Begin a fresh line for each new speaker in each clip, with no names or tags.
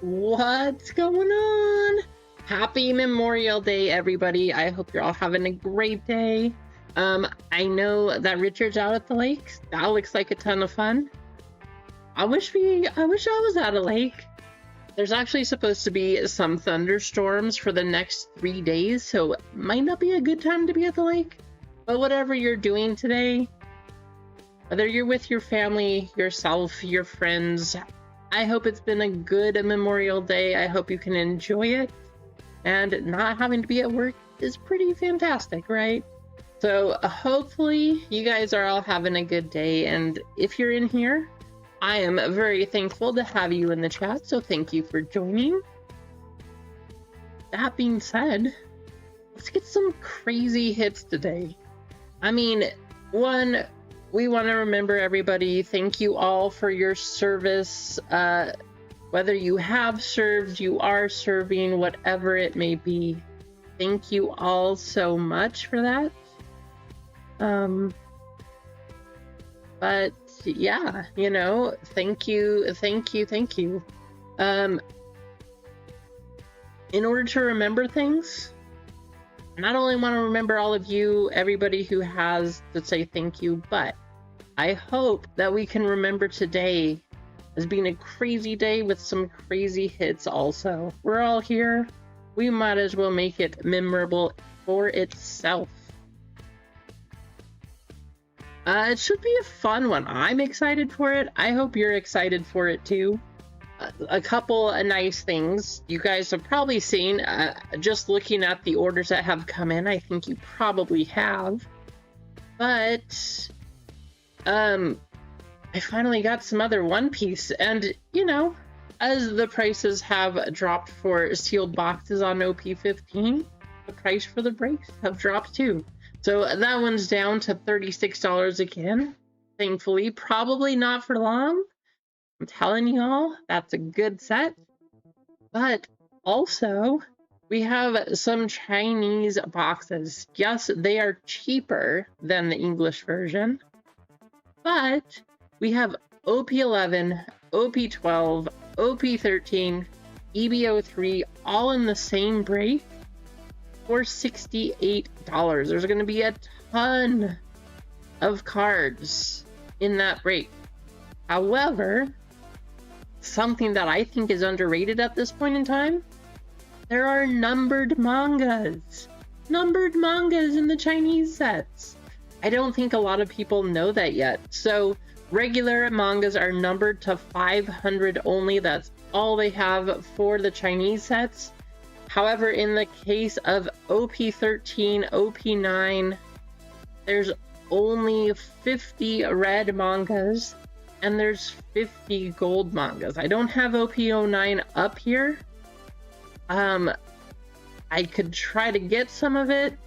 What's going on? Happy Memorial Day, everybody. I hope you're all having a great day. I know that Richard's out at the lake. That looks like a ton of fun. I wish I was at a lake. There's actually supposed to be some thunderstorms for the next 3 days, so it might not be a good time to be at the lake. But whatever you're doing today, whether you're with your family, yourself, your friends, I hope it's been a good Memorial Day. I hope you can enjoy it. And not having to be at work is pretty fantastic, right? So hopefully you guys are all having a good day. And if you're in here, I am very thankful to have you in the chat. So thank you for joining. That being said, let's get some crazy hits today. I mean, one, we want to remember everybody. Thank you all for your service. Whether you have served, you are serving, whatever it may be. Thank you all so much for that. But yeah, you know, thank you. In order to remember things, I not only want to remember all of you, everybody who has to say thank you, but I hope that we can remember today as being a crazy day with some crazy hits also. We're all here. We might as well make it memorable for itself. It should be a fun one. I'm excited for it. I hope you're excited for it too. A couple of nice things you guys have probably seen. Just looking at the orders that have come in, I think you probably have. But I finally got some other One Piece, and you know, as the prices have dropped for sealed boxes on OP15, the price for the breaks have dropped too. So that one's down to $36 again. Thankfully, probably not for long. I'm telling y'all, that's a good set. But also, we have some Chinese boxes. Yes, they are cheaper than the English version, but we have OP11, OP12, OP13, EBO3, all in the same break for $68. There's going to be a ton of cards in that break. However, something that I think is underrated at this point in time, there are numbered mangas. Numbered mangas in the Chinese sets. I don't think a lot of people know that yet. So regular mangas are numbered to 500 only. That's all they have for the Chinese sets. However, in the case of OP13, OP9, there's only 50 red mangas and there's 50 gold mangas. I don't have OP09 up here. I could try to get some of it,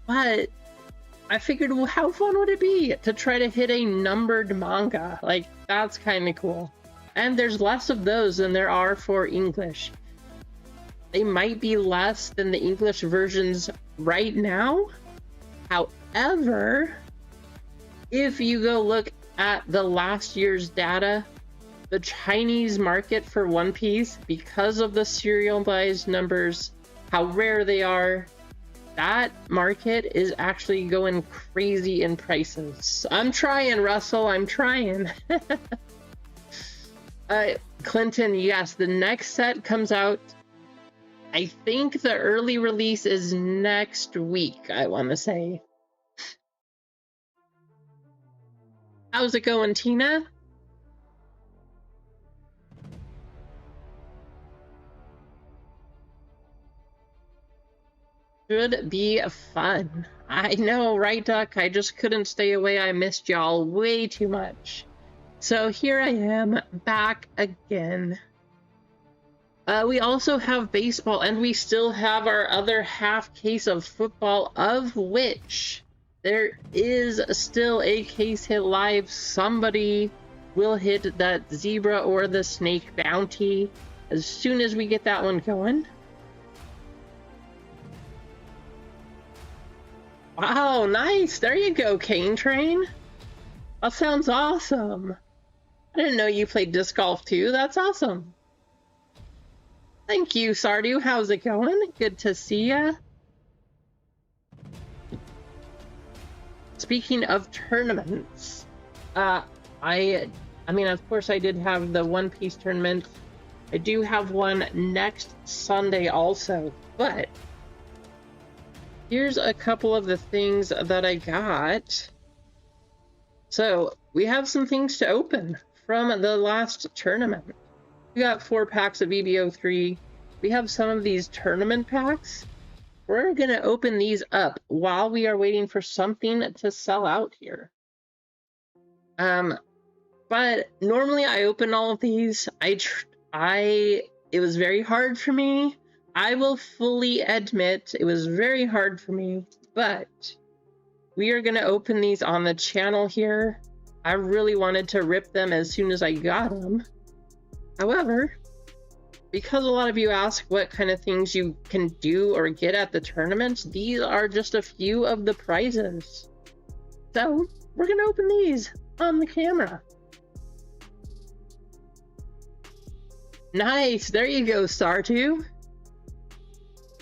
but I figured, well, how fun would it be to try to hit a numbered manga? Like, that's kind of cool. And there's less of those than there are for English. They might be less than the English versions right now. However, if you go look at the last year's data, the Chinese market for One Piece, because of the serialized numbers, how rare they are, that market is actually going crazy in prices. I'm trying, Russell, I'm trying. Clinton, yes, the next set comes out. I think the early release is next week, I want to say. How's it going, Tina? Should be fun. I know, right, Duck? I just couldn't stay away. I missed y'all way too much. So here I am, back again. We also have baseball, and we still have our other half case of football, of which there is still a case hit live. Somebody will hit that zebra or the snake bounty as soon as we get that one going. Wow, nice. There you go, Cane Train. That sounds awesome. I didn't know you played disc golf too. That's awesome. Thank you, Sardu. How's it going? Good to see ya. Speaking of tournaments, I mean, of course, I did have the One Piece tournament. I do have one next Sunday also, but here's a couple of the things that I got. So we have some things to open from the last tournament. We got 4 packs of EBO3. We have some of these tournament packs. We're gonna open these up while we are waiting for something to sell out here. But normally I open all of these. It was very hard for me. I will fully admit it was very hard for me, but we are gonna open these on the channel here. I really wanted to rip them as soon as I got them. However, because a lot of you ask what kind of things you can do or get at the tournaments, these are just a few of the prizes. So we're gonna open these on the camera. Nice, there you go, Star2.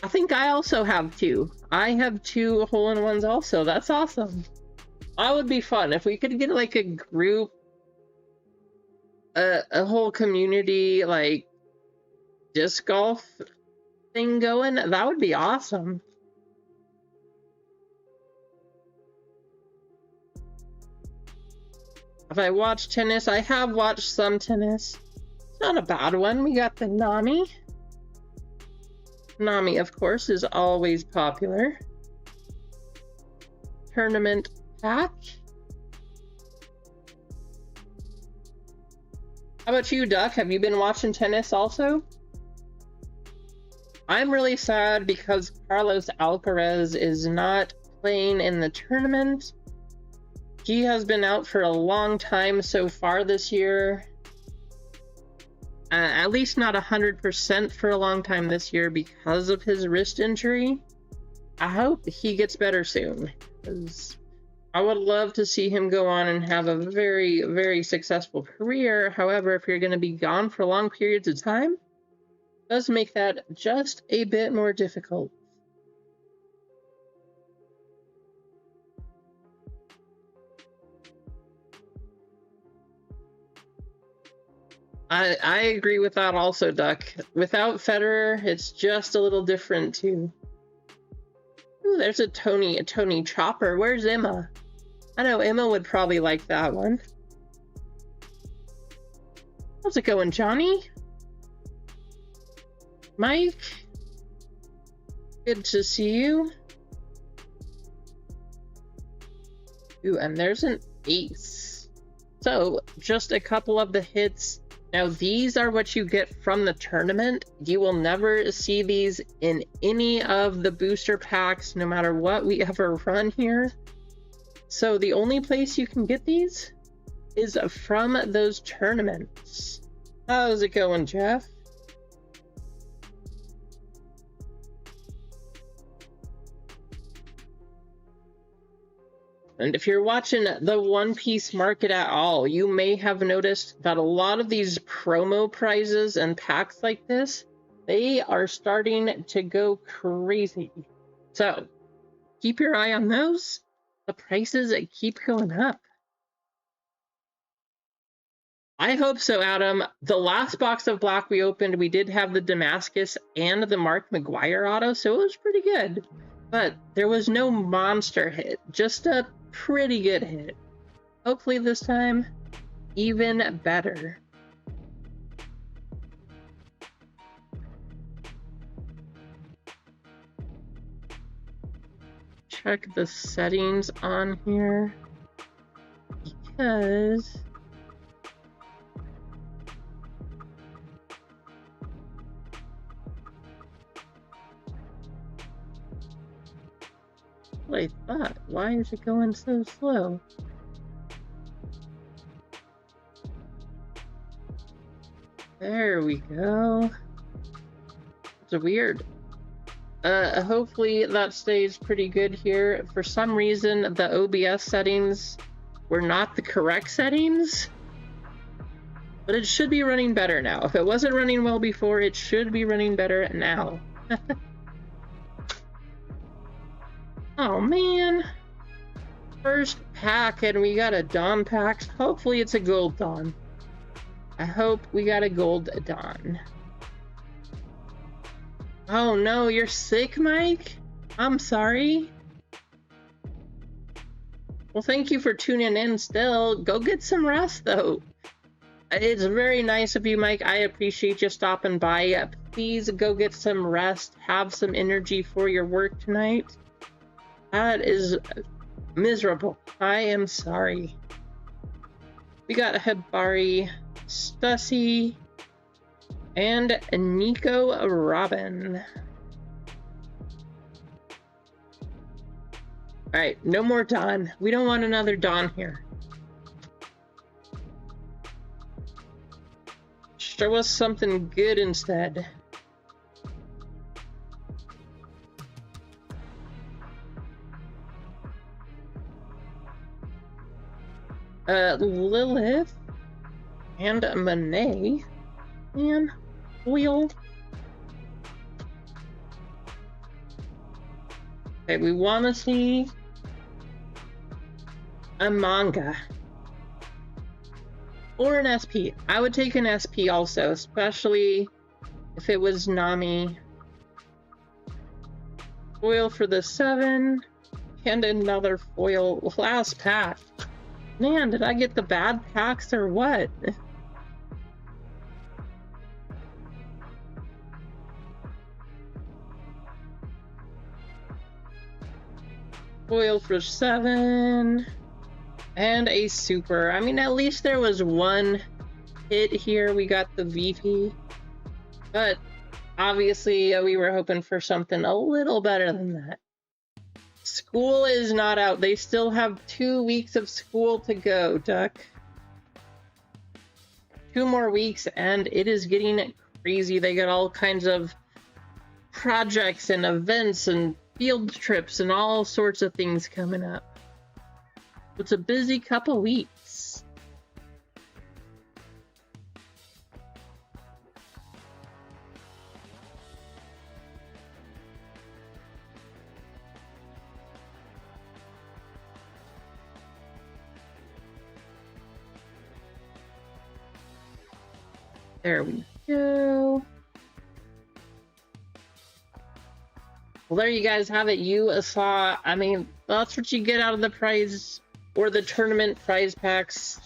I think I also have 2. I have 2 hole-in-ones also. That's awesome. That would be fun if we could get like a group, a whole community like disc golf thing going. That would be awesome. Have I watched tennis? I have watched some tennis. It's not a bad one. We got the Nami. Nami, of course, is always popular. Tournament pack. How about you, Duck? Have you been watching tennis also? I'm really sad because Carlos Alcaraz is not playing in the tournament. He has been out for a long time so far this year. At least not 100% for a long time this year because of his wrist injury. I hope he gets better soon, because I would love to see him go on and have a very, very successful career. However, if you're going to be gone for long periods of time, it does make that just a bit more difficult. I agree with that also, Duck. Without Federer, it's just a little different too. Ooh, there's a Tony Chopper. Where's Emma? I know Emma would probably like that one. How's it going, Johnny? Mike? Good to see you. Ooh, and there's an ace. So, just a couple of the hits. Now, these are what you get from the tournament. You will never see these in any of the booster packs, no matter what we ever run here. So the only place you can get these is from those tournaments. How's it going, Jeff? And if you're watching the One Piece market at all, you may have noticed that a lot of these promo prizes and packs like this, they are starting to go crazy. So keep your eye on those. The prices keep going up. I hope so, Adam. The last box of black we opened, we did have the Damascus and the Mark McGuire auto, so it was pretty good. But there was no monster hit, just a pretty good hit. Hopefully this time, even better. Check the settings on here, because I thought, why is it going so slow? There we go. It's weird. Hopefully that stays pretty good here. For some reason, the OBS settings were not the correct settings. But it should be running better now. If it wasn't running well before, it should be running better now. Oh man. First pack, and we got a Dawn pack. Hopefully it's a gold Dawn. I hope we got a gold Dawn. Oh no, you're sick, Mike? I'm sorry. Well, thank you for tuning in still. Go get some rest, though. It's very nice of you, Mike. I appreciate you stopping by. Please go get some rest. Have some energy for your work tonight. That is miserable. I am sorry. We got Hibari, Stussy, and Nico Robin. Alright, no more Dawn. We don't want another Dawn here. Show us something good instead. Lilith and Monet and Wheel. Okay, we want to see a manga or an SP. I would take an SP also, especially if it was Nami. Foil for the 7 and another foil. Last pack. Man, did I get the bad packs or what? Foil for 7 and a super. I mean, at least there was one hit here. We got the VP, but obviously we were hoping for something a little better than that. School is not out. They still have 2 weeks of school to go, Duck. 2 more weeks and it is getting crazy. They got all kinds of projects and events and field trips and all sorts of things coming up. It's a busy couple weeks. There we go. Well, there you guys have it. You saw, I mean, that's what you get out of the prize or the tournament prize packs.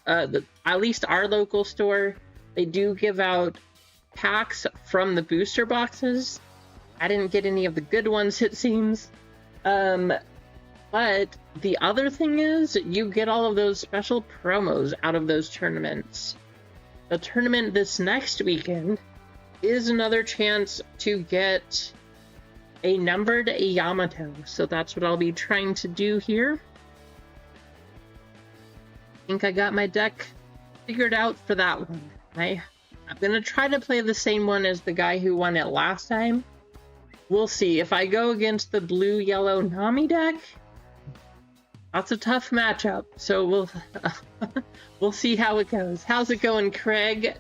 At least our local store, they do give out packs from the booster boxes. I didn't get any of the good ones, it seems. But the other thing is, you get all of those special promos out of those tournaments. The tournament this next weekend is another chance to get a numbered Yamato. So that's what I'll be trying to do here. I think I got my deck figured out for that one. I'm going to try to play the same one as the guy who won it last time. We'll see. If I go against the blue-yellow Nami deck, that's a tough matchup. So we'll see how it goes. How's it going, Craig?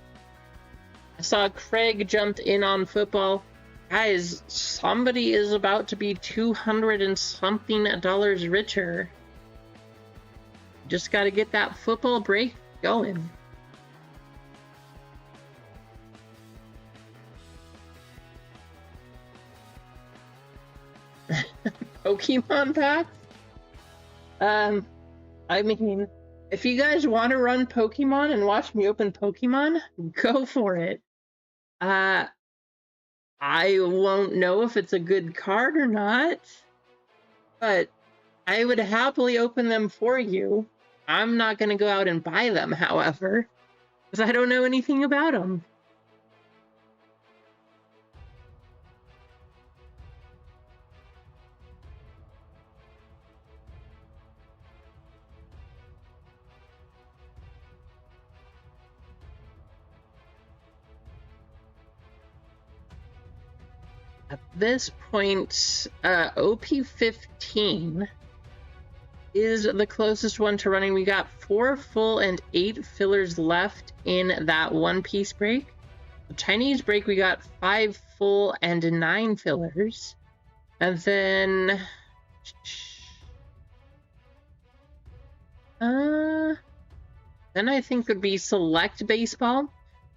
I saw Craig jumped in on football. Guys, somebody is about to be $200 and something richer. Just got to get that football break going. Pokemon packs? I mean, if you guys want to run Pokemon and watch me open Pokemon, go for it. I won't know if it's a good card or not, but I would happily open them for you. I'm not going to go out and buy them, however, because I don't know anything about them. At this point, OP15 is the closest one to running. We got 4 full and 8 fillers left in that one-piece break. The Chinese break, we got 5 full and 9 fillers. And then... then I think would be select baseball.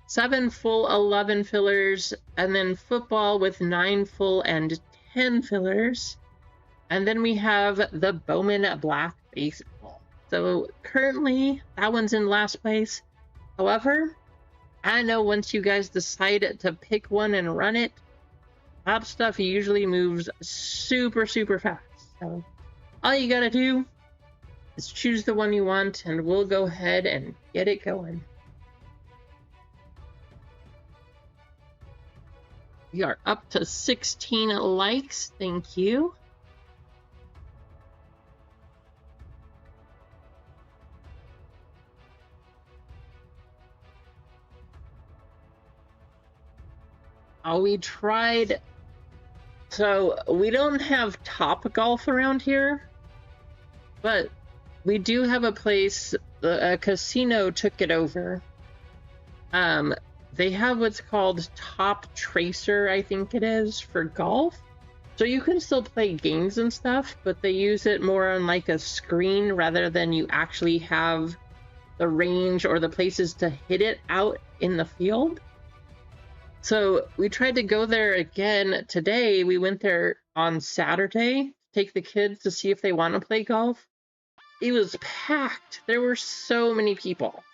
7 full, 11 fillers. And then football with 9 full and 10 fillers. And then we have the Bowman Black Baseball. So currently, that one's in last place. However, I know once you guys decide to pick one and run it, that stuff usually moves super, super fast. So all you gotta do is choose the one you want, and we'll go ahead and get it going. We are up to 16 likes. Thank you. We tried, so we don't have Top Golf around here, but we do have a place, a casino took it over. They have what's called Top Tracer, I think it is, for golf. So you can still play games and stuff, but they use it more on like a screen rather than you actually have the range or the places to hit it out in the field. So we tried to go there again today. We went there on Saturday to take the kids to see if they want to play golf. It was packed. There were so many people.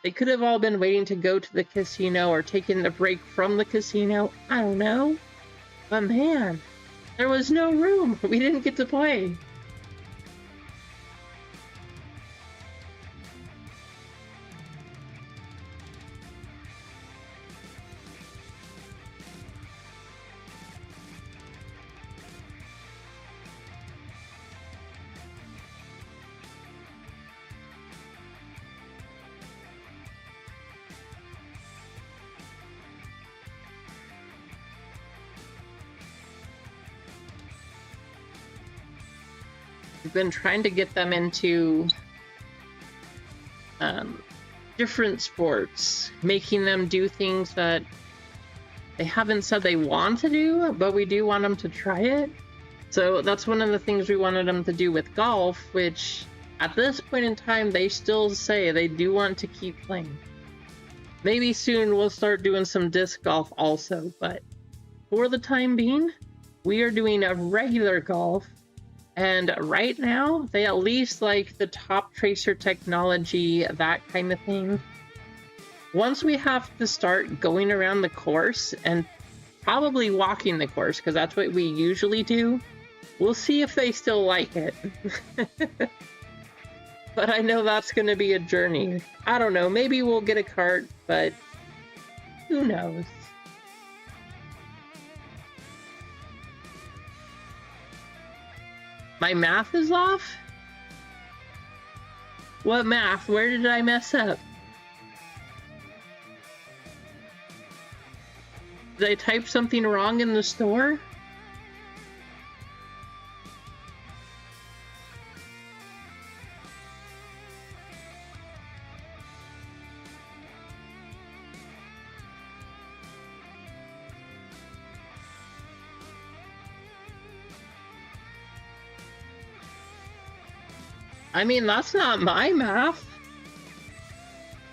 They could have all been waiting to go to the casino or taking a break from the casino. I don't know. But man, there was no room. We didn't get to play. We've been trying to get them into different sports, making them do things that they haven't said they want to do, but we do want them to try it. So that's one of the things we wanted them to do with golf, which at this point in time, they still say they do want to keep playing. Maybe soon we'll start doing some disc golf also, but for the time being, we are doing a regular golf. And right now, they at least like the Top Tracer technology, that kind of thing. Once we have to start going around the course and probably walking the course, because that's what we usually do, we'll see if they still like it. But I know that's going to be a journey. I don't know, maybe we'll get a cart, but who knows? My math is off? What math? Where did I mess up? Did I type something wrong in the store? I mean, that's not my math.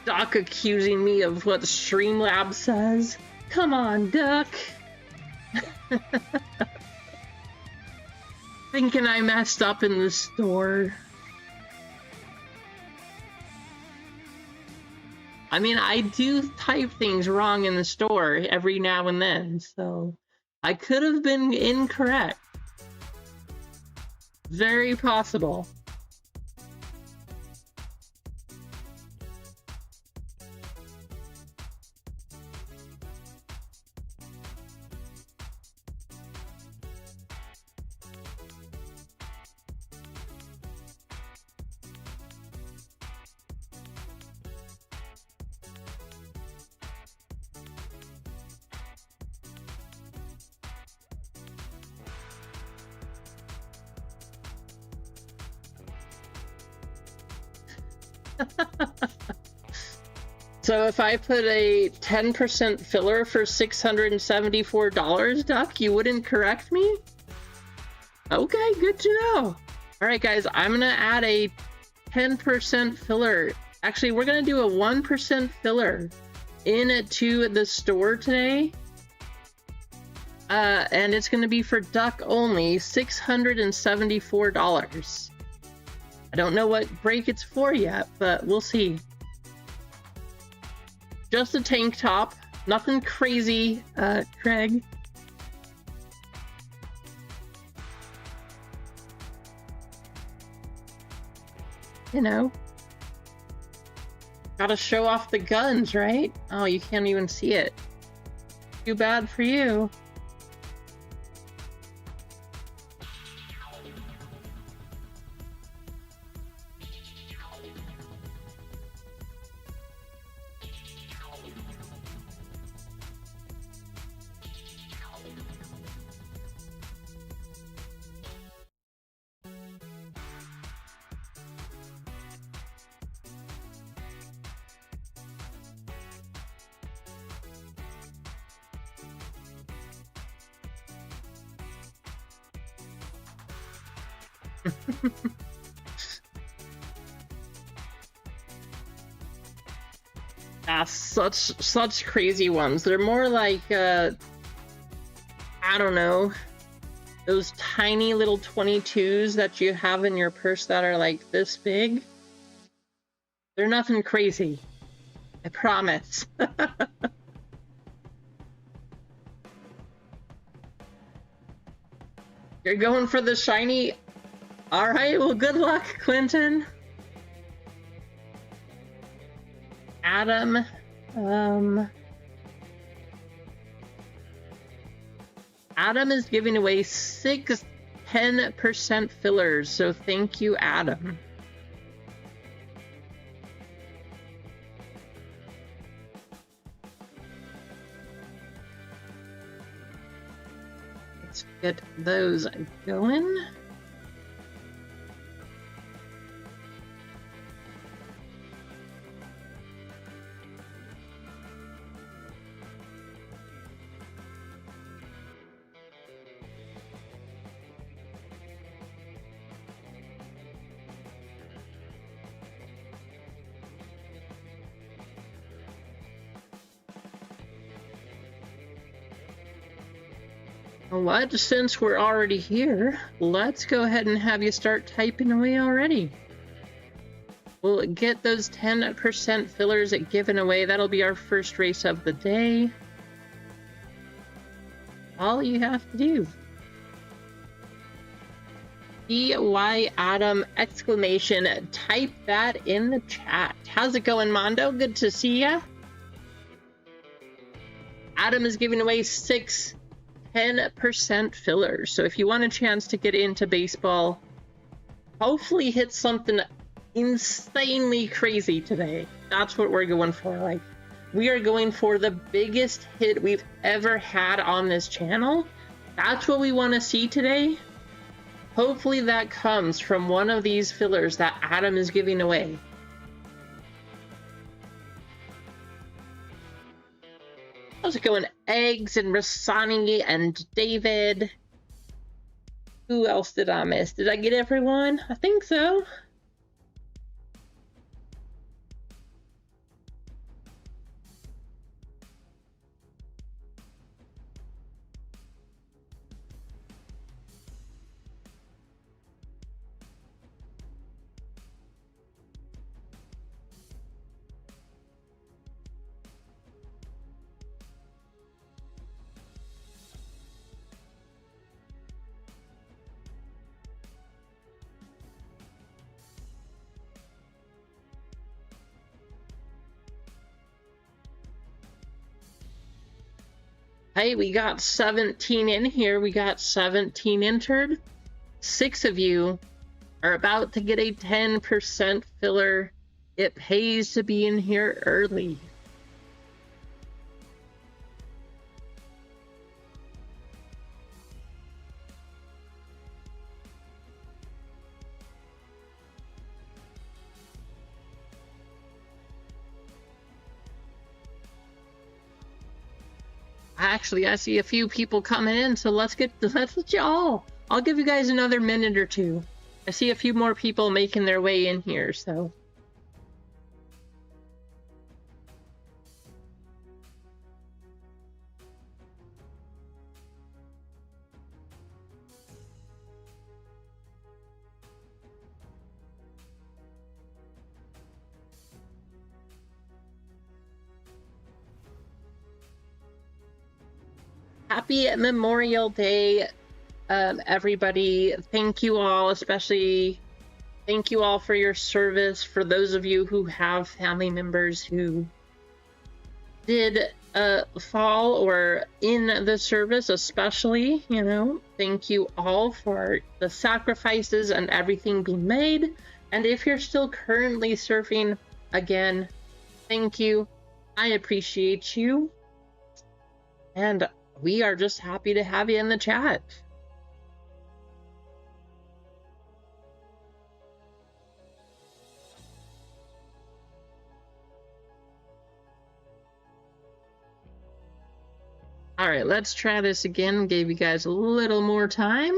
Doc accusing me of what Streamlabs says. Come on, Duck. Thinking I messed up in the store. I mean, I do type things wrong in the store every now and then, so I could have been incorrect. Very possible. So if I put a 10% filler for $674, Duck, you wouldn't correct me? Okay, good to know. All right, guys, I'm gonna add a 10% filler. Actually, we're gonna do a 1% filler into the store today. And it's gonna be for Duck only, $674. I don't know what break it's for yet, but we'll see. Just a tank top, nothing crazy, Craig. You know, gotta show off the guns, right? Oh, you can't even see it. Too bad for you. Ah, such crazy ones. They're more like I don't know, those tiny little 22s that you have in your purse that are like this big. They're nothing crazy, I promise. You're going for the shiny? All right, well, good luck, Clinton. Adam, Adam is giving away 10% fillers, so thank you, Adam. Let's get those going. What? Since we're already here, let's go ahead and have you start typing away already. We'll get those 10% fillers given away. That'll be our first race of the day. All you have to do. DY Adam exclamation. Type that in the chat. How's it going, Mondo? Good to see ya. Adam is giving away 10% fillers. So if you want a chance to get into baseball, hopefully hit something insanely crazy today. That's what we're going for. Like, we are going for the biggest hit we've ever had on this channel. That's what we want to see today. Hopefully that comes from one of these fillers that Adam is giving away. How's it going, Eggs and Rasani and David? Who else did I miss? Did I get everyone? I think so. Hey, we got 17 in here. We got 17 entered. 6 of you are about to get a 10% filler. It pays to be in here early. Actually, I see a few people coming in, so let's let y'all. I'll give you guys another minute or two. I see a few more people making their way in here, so. Happy Memorial Day, everybody. Thank you all, especially thank you all for your service. For those of you who have family members who did fall or in the service, especially, you know, thank you all for the sacrifices and everything being made. And if you're still currently surfing, again, thank you. I appreciate you. And we are just happy to have you in the chat. All right, let's try this again. Gave you guys a little more time.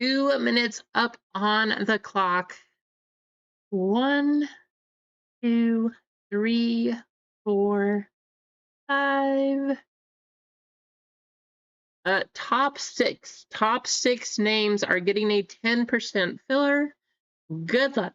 Two minutes up on the clock. 1, 2, 3, 4, 5. Top six names are getting a 10% filler. Good luck.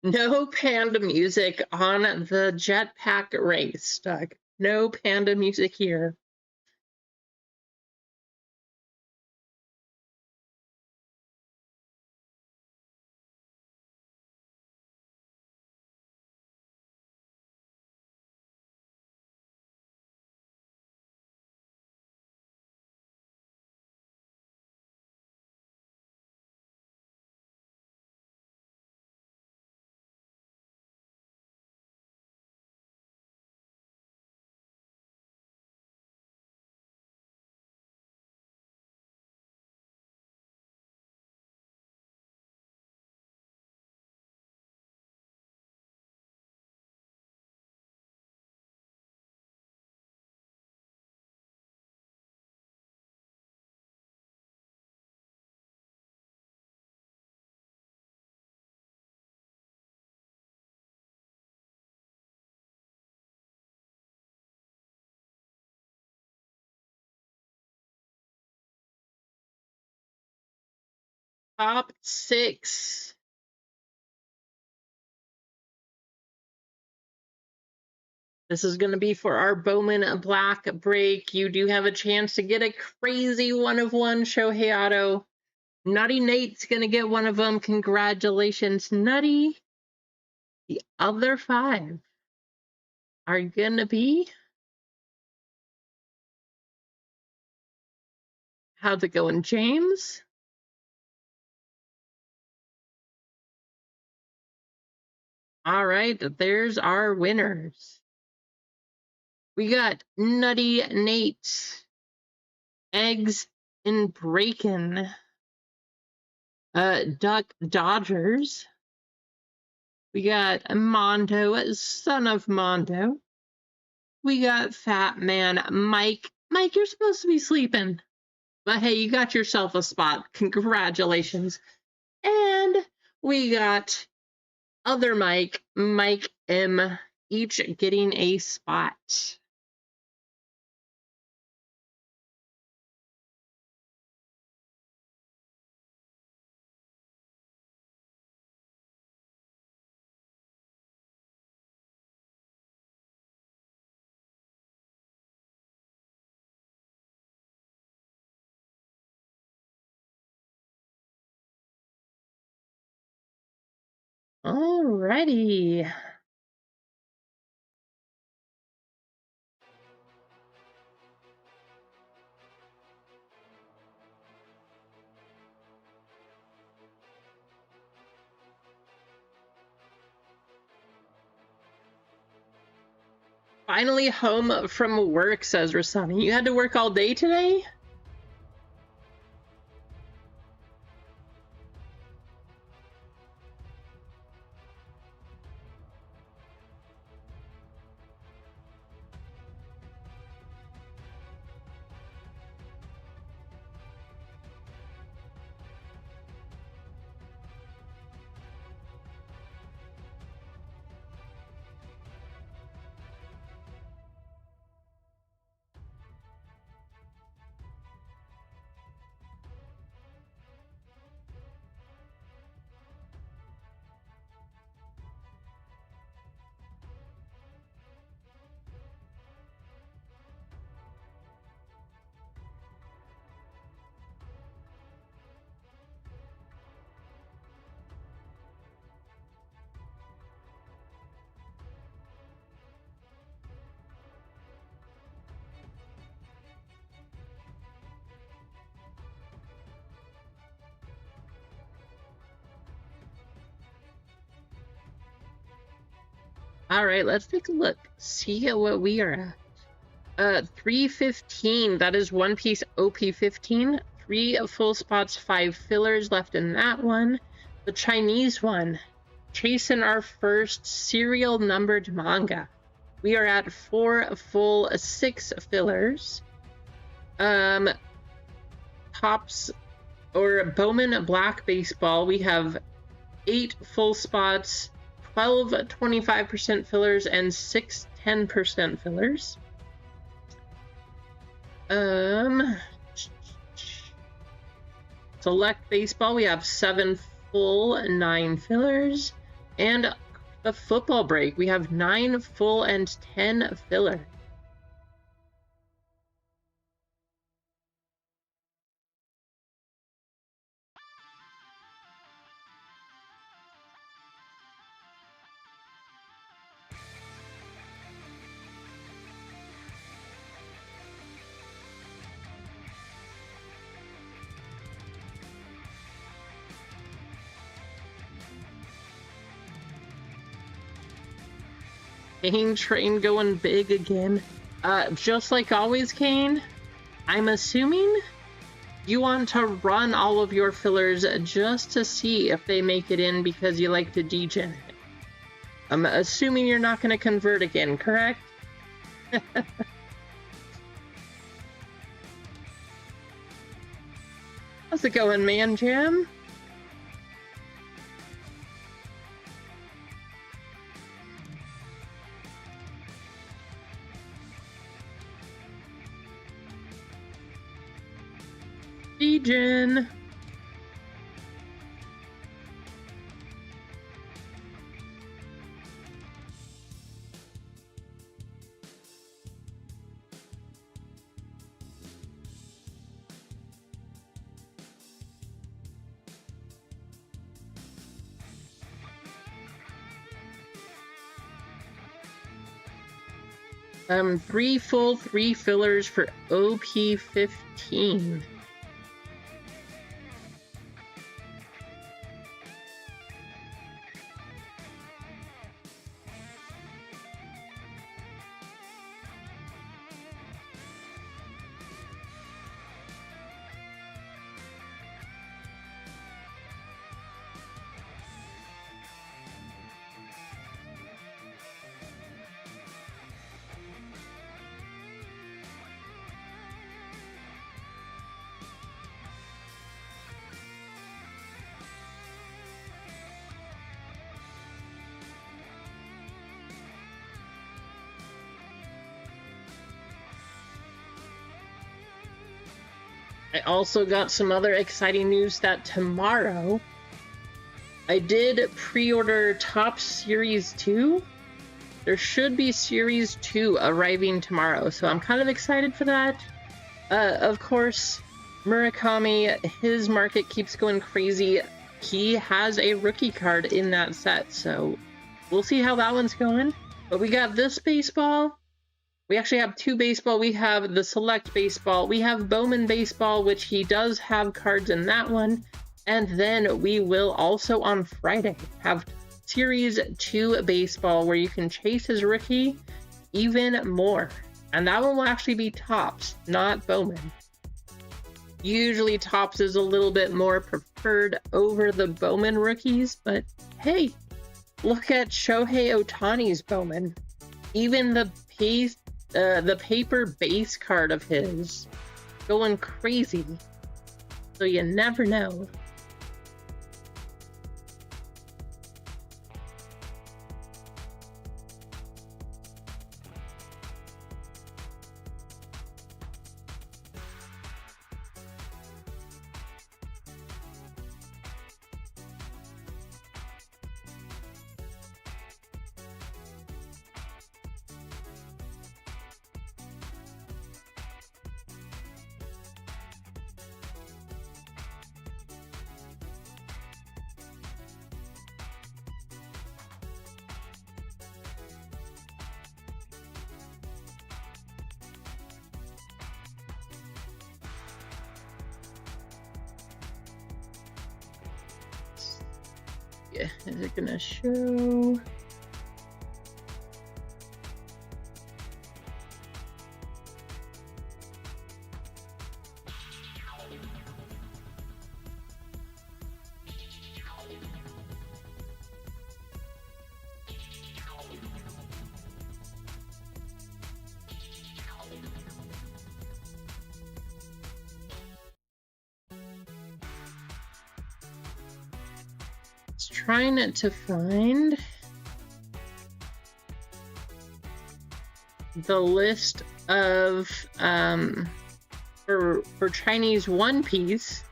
No panda music on the jetpack race, Doug. No panda music here. Top 6. This is going to be for our Bowman Black break. You do have a chance to get a crazy 1-of-1 Shohei Auto. Nutty Nate's going to get one of them. Congratulations, Nutty. The other 5 are going to be... How's it going, James? All right, there's our winners. We got Nutty Nate, Eggs in Braken, Duck Dodgers. We got Mondo, son of Mondo. We got Fat Man Mike. Mike, you're supposed to be sleeping. But hey, you got yourself a spot. Congratulations. And we got other Mike, Mike M, each getting a spot. Alrighty. Finally home from work, says Rasani. You had to work all day today? All right, let's take a look. See what we are at. 315. That is one piece OP15. 3 full spots, 5 fillers left in that one. The Chinese one, chasing our first serial numbered manga. We are at 4 full, 6 fillers. Tops or Bowman Black Baseball, we have 8 full spots, 12 25% fillers, and 6 10% fillers. Select Baseball, we have 7 full, 9 fillers. And the Football Break, we have 9 full and 10 filler. Kane train going big again. Just like always, Kane, I'm assuming you want to run all of your fillers just to see if they make it in because you like to degen it. I'm assuming you're not going to convert again, correct? How's it going, Man Jam? Degen. Three full, 3 fillers for OP15. I also got some other exciting news that tomorrow I did pre-order Top Series 2. There should be Series 2 arriving tomorrow, so I'm kind of excited for that. Of course, Murakami, his market keeps going crazy. he has a rookie card in that set, so we'll see how that one's going. But we got this baseball. We actually have two baseball. We have the select baseball. We have Bowman baseball, which he does have cards in that one. And then we will also on Friday have Series 2 baseball, where you can chase his rookie even more. And that one will actually be Topps, not Bowman. Usually Topps is a little bit more preferred over the Bowman rookies, but hey, look at Shohei Ohtani's Bowman. Even the paper base card of his going crazy. So you never know. Yeah, is it gonna show? Trying to find the list of for Chinese One Piece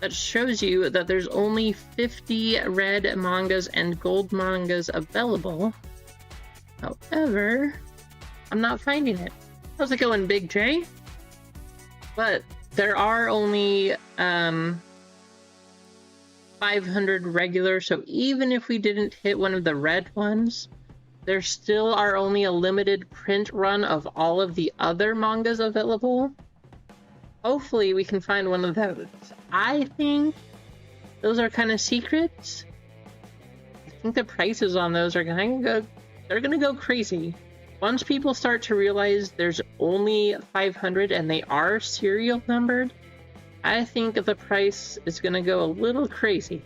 that shows you that there's only 50 red mangas and gold mangas available. However, I'm not finding it. How's it going, Big J? But there are only 500 regular, so even if we didn't hit one of the red ones, there still are only a limited print run of all of the other mangas available. Hopefully we can find one of those. I think those are kind of secrets. I think the prices on those are gonna go crazy. Once people start to realize there's only 500 and they are serial numbered, I think the price is going to go a little crazy.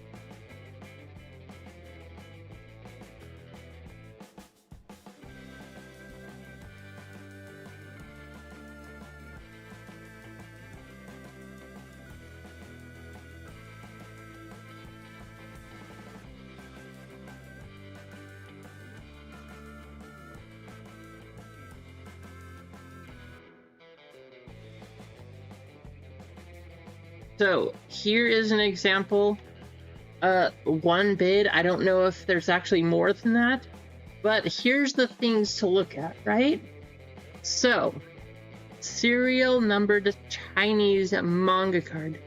So here is an example. One bid. I don't know if there's actually more than that, but here's the things to look at, right? So, serial numbered Chinese manga card.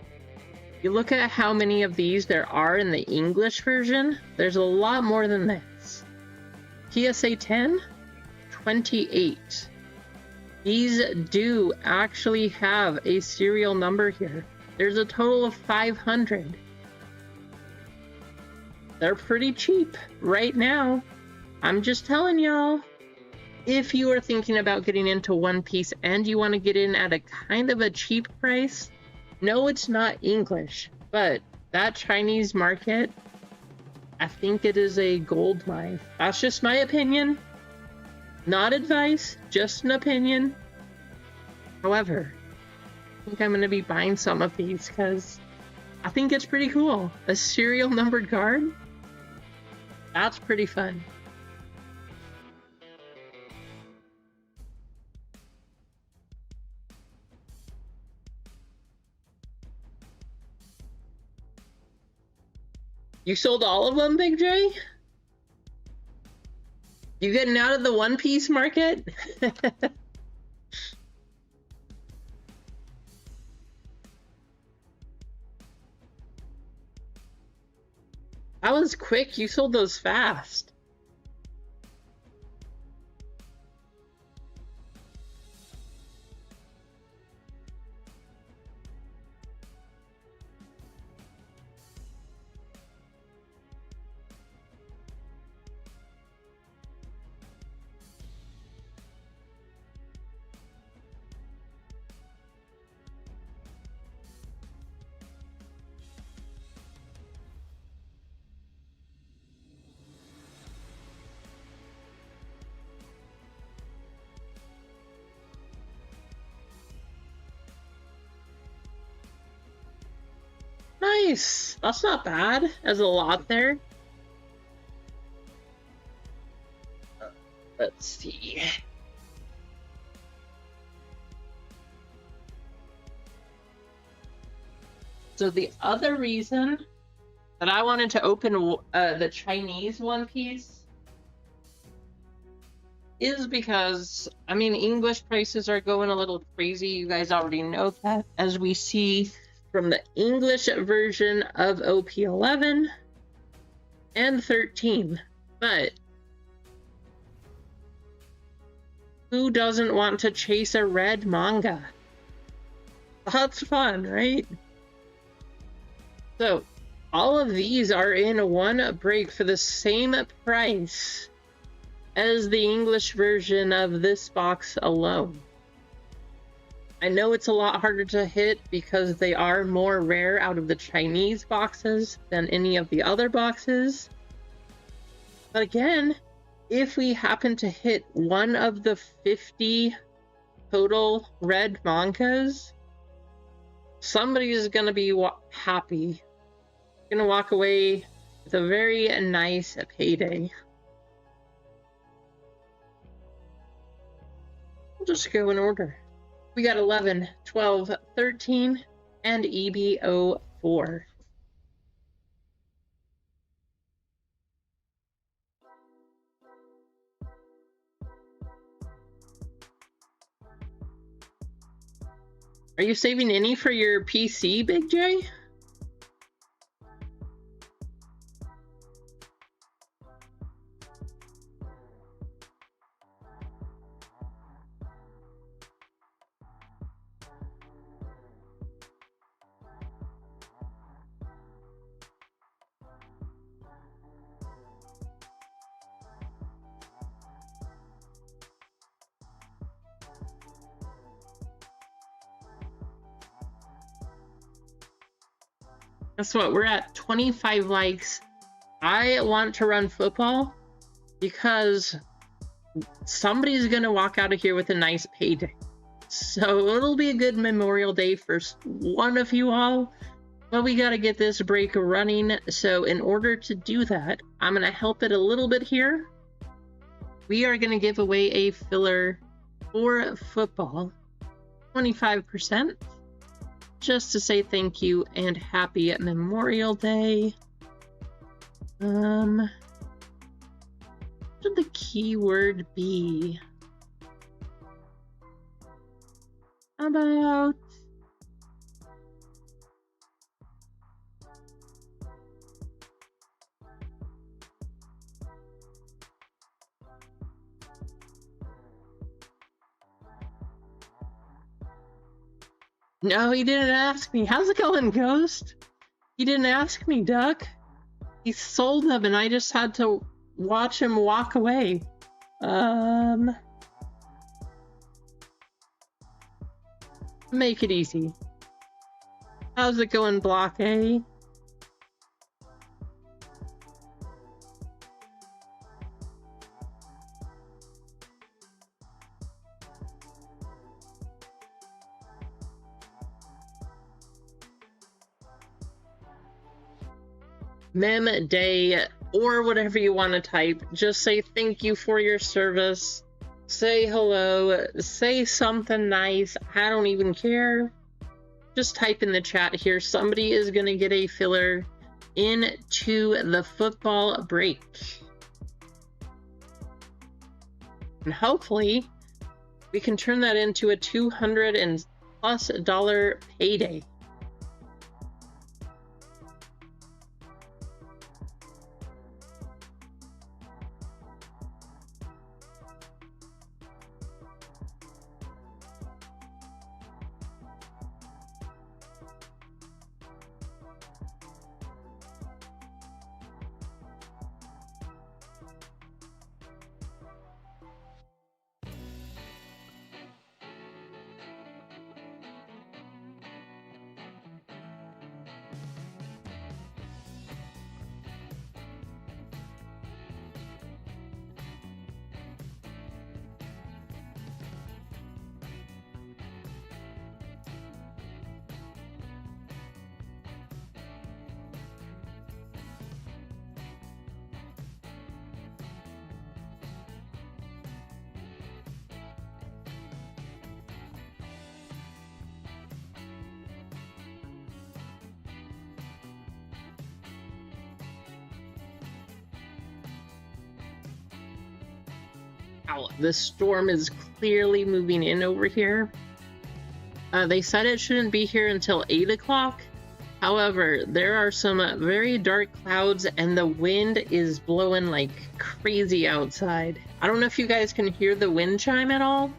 You look at how many of these there are in the English version, there's a lot more than this. PSA 10, 28. These do actually have a serial number here. There's a total of 500. They're pretty cheap right now. I'm just telling y'all. If you are thinking about getting into One Piece and you want to get in at a kind of a cheap price, no, it's not English, but that Chinese market, I think it is a gold mine. That's just my opinion. Not advice, just an opinion. However, I think I'm going to be buying some of these because I think it's pretty cool. A serial numbered card? That's pretty fun. You sold all of them, Big J? You getting out of the One Piece market? That was quick. You sold those fast. Nice. That's not bad. There's a lot there. Let's see. So the other reason that I wanted to open the Chinese One Piece is because, I mean, English prices are going a little crazy. You guys already know that, as we see from the English version of OP 11 and 13. But who doesn't want to chase a red manga? That's fun, right? So all of these are in one break for the same price as the English version of this box alone. I know it's a lot harder to hit because they are more rare out of the Chinese boxes than any of the other boxes. But again, if we happen to hit one of the 50 total red mangas, somebody is going to be happy. Going to walk away with a very nice payday. We'll just go in order. We got 11, 12, 13, and EBO4. Are you saving any for your PC, Big J? Guess what? We're at 25 likes. I want to run football because somebody's going to walk out of here with a nice payday. So it'll be a good Memorial Day for one of you all. But we got to get this break running. So in order to do that, I'm going to help it a little bit here. We are going to give away a filler for football, 25%. Just to say thank you and happy Memorial Day. What should the keyword be? How about no, he didn't ask me. How's it going, Ghost? He didn't ask me, Duck. He sold them and I just had to watch him walk away. Make it easy. How's it going, Block A? Mem Day, or whatever you want to type. Just say thank you for your service. Say hello. Say something nice. I don't even care. Just type in the chat here. Somebody is going to get a filler into the football break. And hopefully we can turn that into a $200+ payday. Wow, the storm is clearly moving in over here. They said it shouldn't be here until 8 o'clock. However, there are some very dark clouds and the wind is blowing like crazy outside. I don't know if you guys can hear the wind chime at all,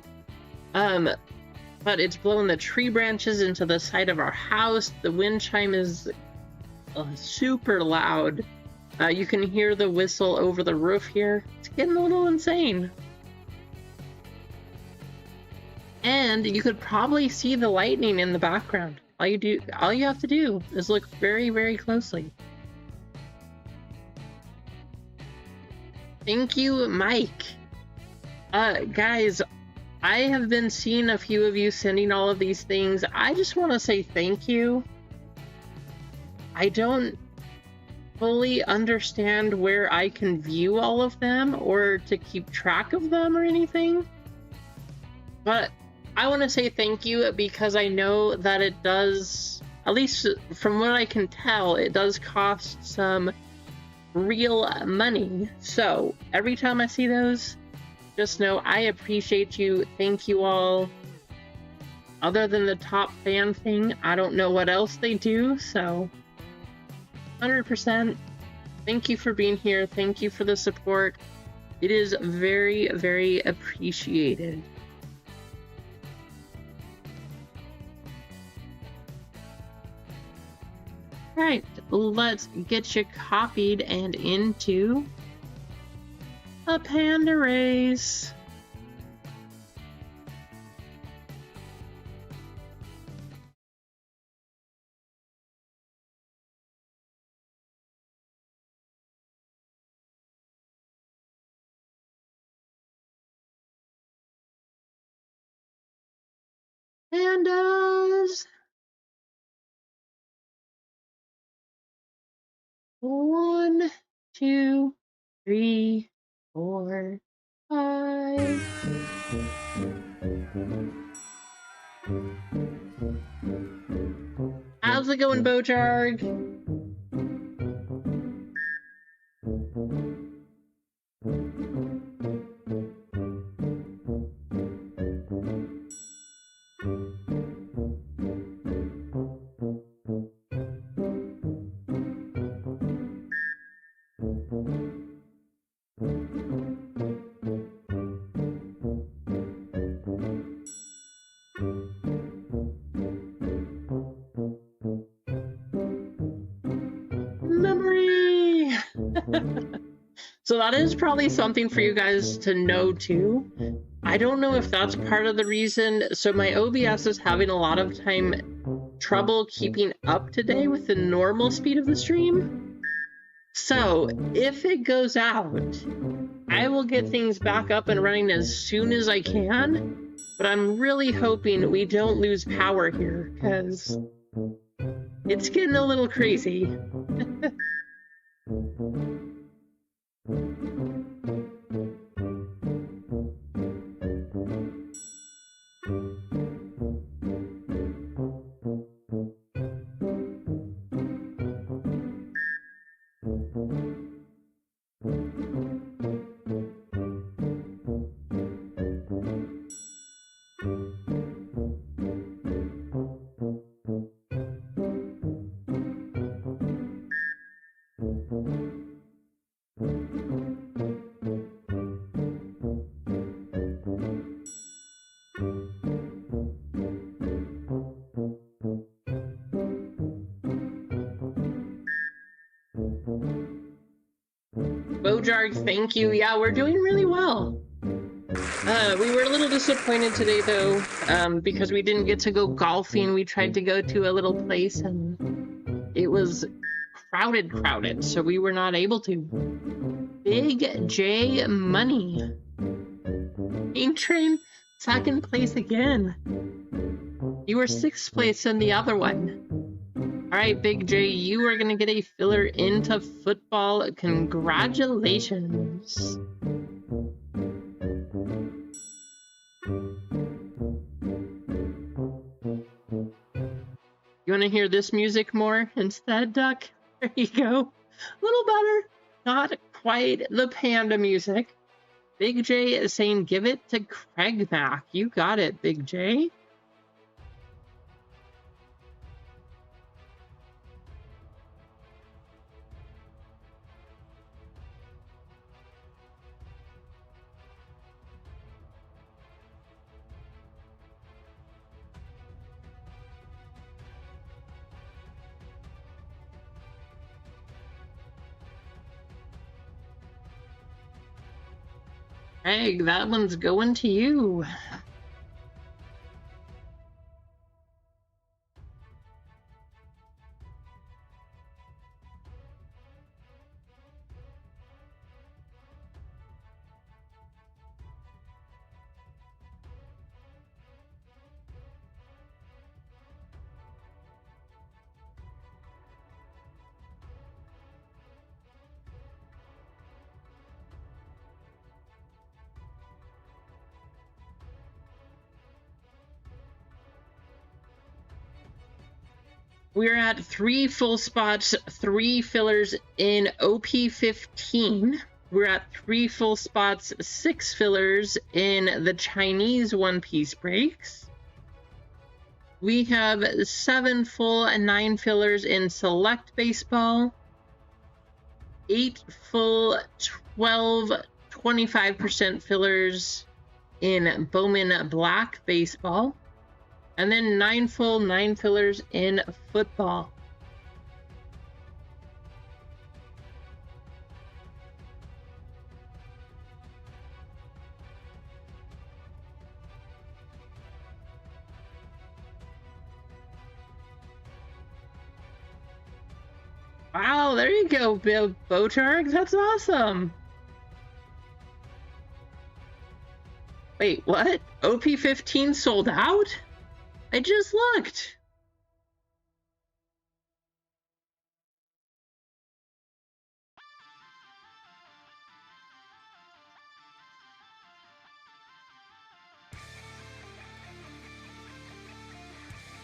but it's blowing the tree branches into the side of our house. The wind chime is super loud. You can hear the whistle over the roof here. It's getting a little insane. And you could probably see the lightning in the background. All you have to do is look very, very closely. Thank you, Mike. Guys, I have been seeing a few of you sending all of these things. I just want to say thank you. I don't fully understand where I can view all of them or to keep track of them or anything, but I want to say thank you because I know that it does, at least from what I can tell, it does cost some real money. So every time I see those, just know I appreciate you. Thank you all. Other than the top fan thing, I don't know what else they do, so 100%. Thank you for being here. Thank you for the support. It is very, very appreciated. All right, let's get you copied and into a panda race. Pandas. 1, 2, 3, 4, 5. How's it going, Bojarg? Memory! So that is probably something for you guys to know too. I don't know if that's part of the reason. So my OBS is having a lot of trouble keeping up today with the normal speed of the stream. So if it goes out, I will get things back up and running as soon as I can. But I'm really hoping we don't lose power here because it's getting a little crazy. Bojarg, thank you. Yeah, we're doing really well. We were a little disappointed today, though, because we didn't get to go golfing. We tried to go to a little place, and it was crowded, so we were not able to. Big J Money. Pain Train, second place again. You were sixth place in the other one. All right, Big J, you are going to get a filler into football. Congratulations. You want to hear this music more instead, Duck? There you go. A little better. Not quite the panda music, Big J is saying give it to Craig back. You got it, Big J. Craig, that one's going to you. We're at 3 full spots, 3 fillers in OP15. We're at 3 full spots, 6 fillers in the Chinese One Piece breaks. We have 7 full and 9 fillers in Select Baseball. 8 full, 12, 25% fillers in Bowman Black Baseball. And then 9 full, 9 fillers in football. Wow, there you go, Bill Botarg. That's awesome. Wait, what? OP15 sold out? I just looked.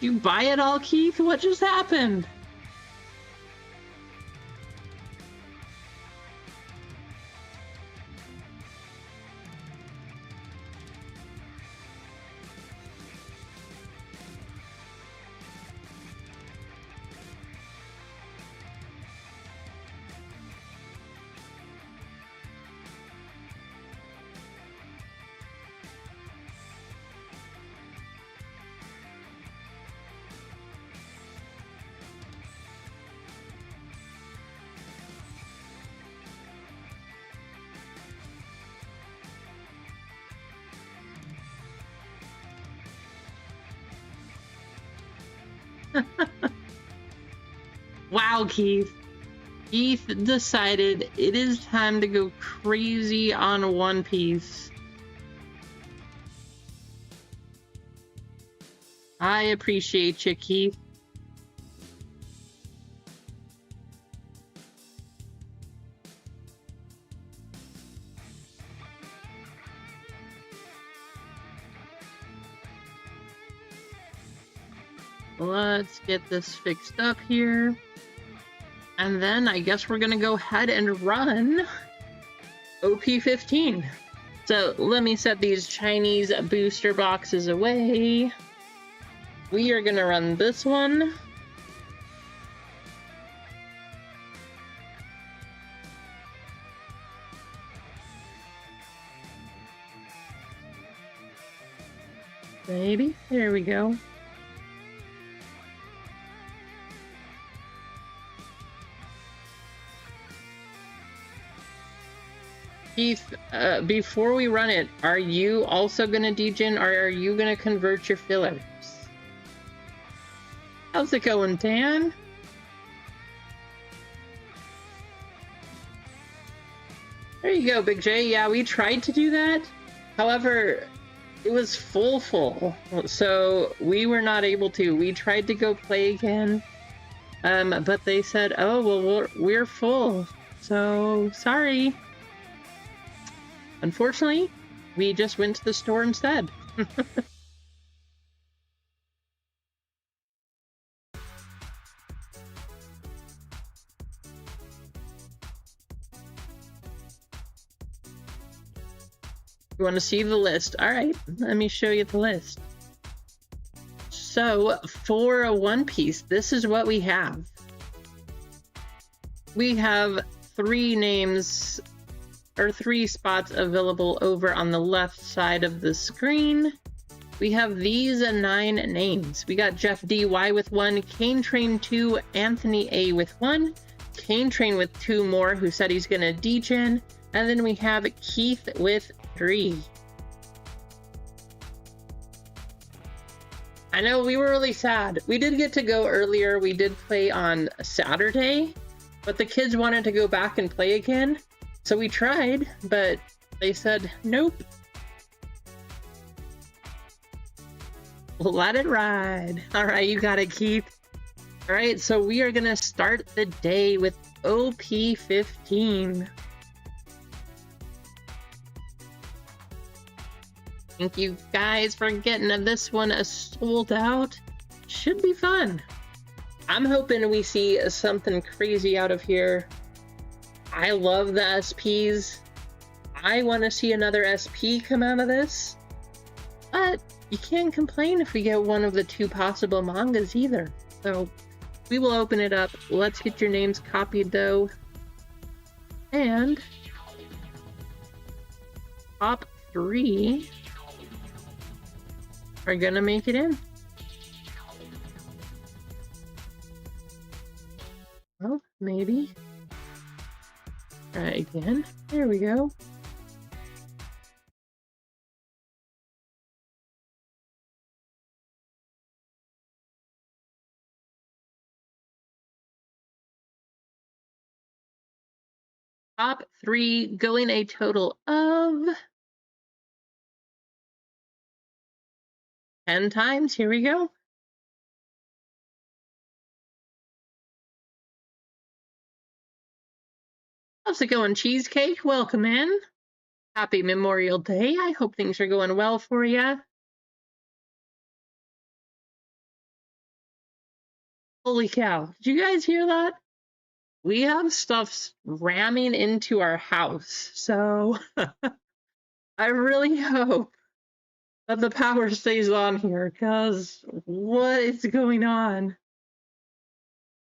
You buy it all, Keith? What just happened? Wow, Keith. Keith decided it is time to go crazy on One Piece. I appreciate you, Keith. Let's get this fixed up here. And then I guess we're gonna go ahead and run OP15. So let me set these Chinese booster boxes away. We are gonna run this one. Maybe. There we go. Keith, before we run it, are you also gonna degen, or are you gonna convert your fillers? How's it going, Dan? There you go, Big J. Yeah, we tried to do that. However, it was full, so we were not able to. We tried to go play again, but they said, oh, well, we're full, so sorry. Unfortunately, we just went to the store instead. You want to see the list? All right, let me show you the list. So for a One Piece, this is what we have. We have 3 names or 3 spots available over on the left side of the screen. We have these 9 names. We got Jeff DY with 1, Kane Train 2, Anthony A with 1, Kane Train with 2 more who said he's gonna degen, and then we have Keith with 3. I know we were really sad. We did get to go earlier. We did play on Saturday, but the kids wanted to go back and play again. So we tried, but they said, nope. Let it ride. All right, you got it, Keith. All right, so we are going to start the day with OP15. Thank you guys for getting this one sold out. Should be fun. I'm hoping we see something crazy out of here. I love the SPs. I want to see another SP come out of this. But you can't complain if we get one of the 2 possible mangas either. So we will open it up. Let's get your names copied though. And top 3 are gonna make it in. Well, maybe. Try again. There we go. Top 3 going a total of 10 times. Here we go. How's it going, Cheesecake? Welcome in. Happy Memorial Day. I hope things are going well for you. Holy cow. Did you guys hear that? We have stuff ramming into our house. So I really hope that the power stays on here, because what is going on?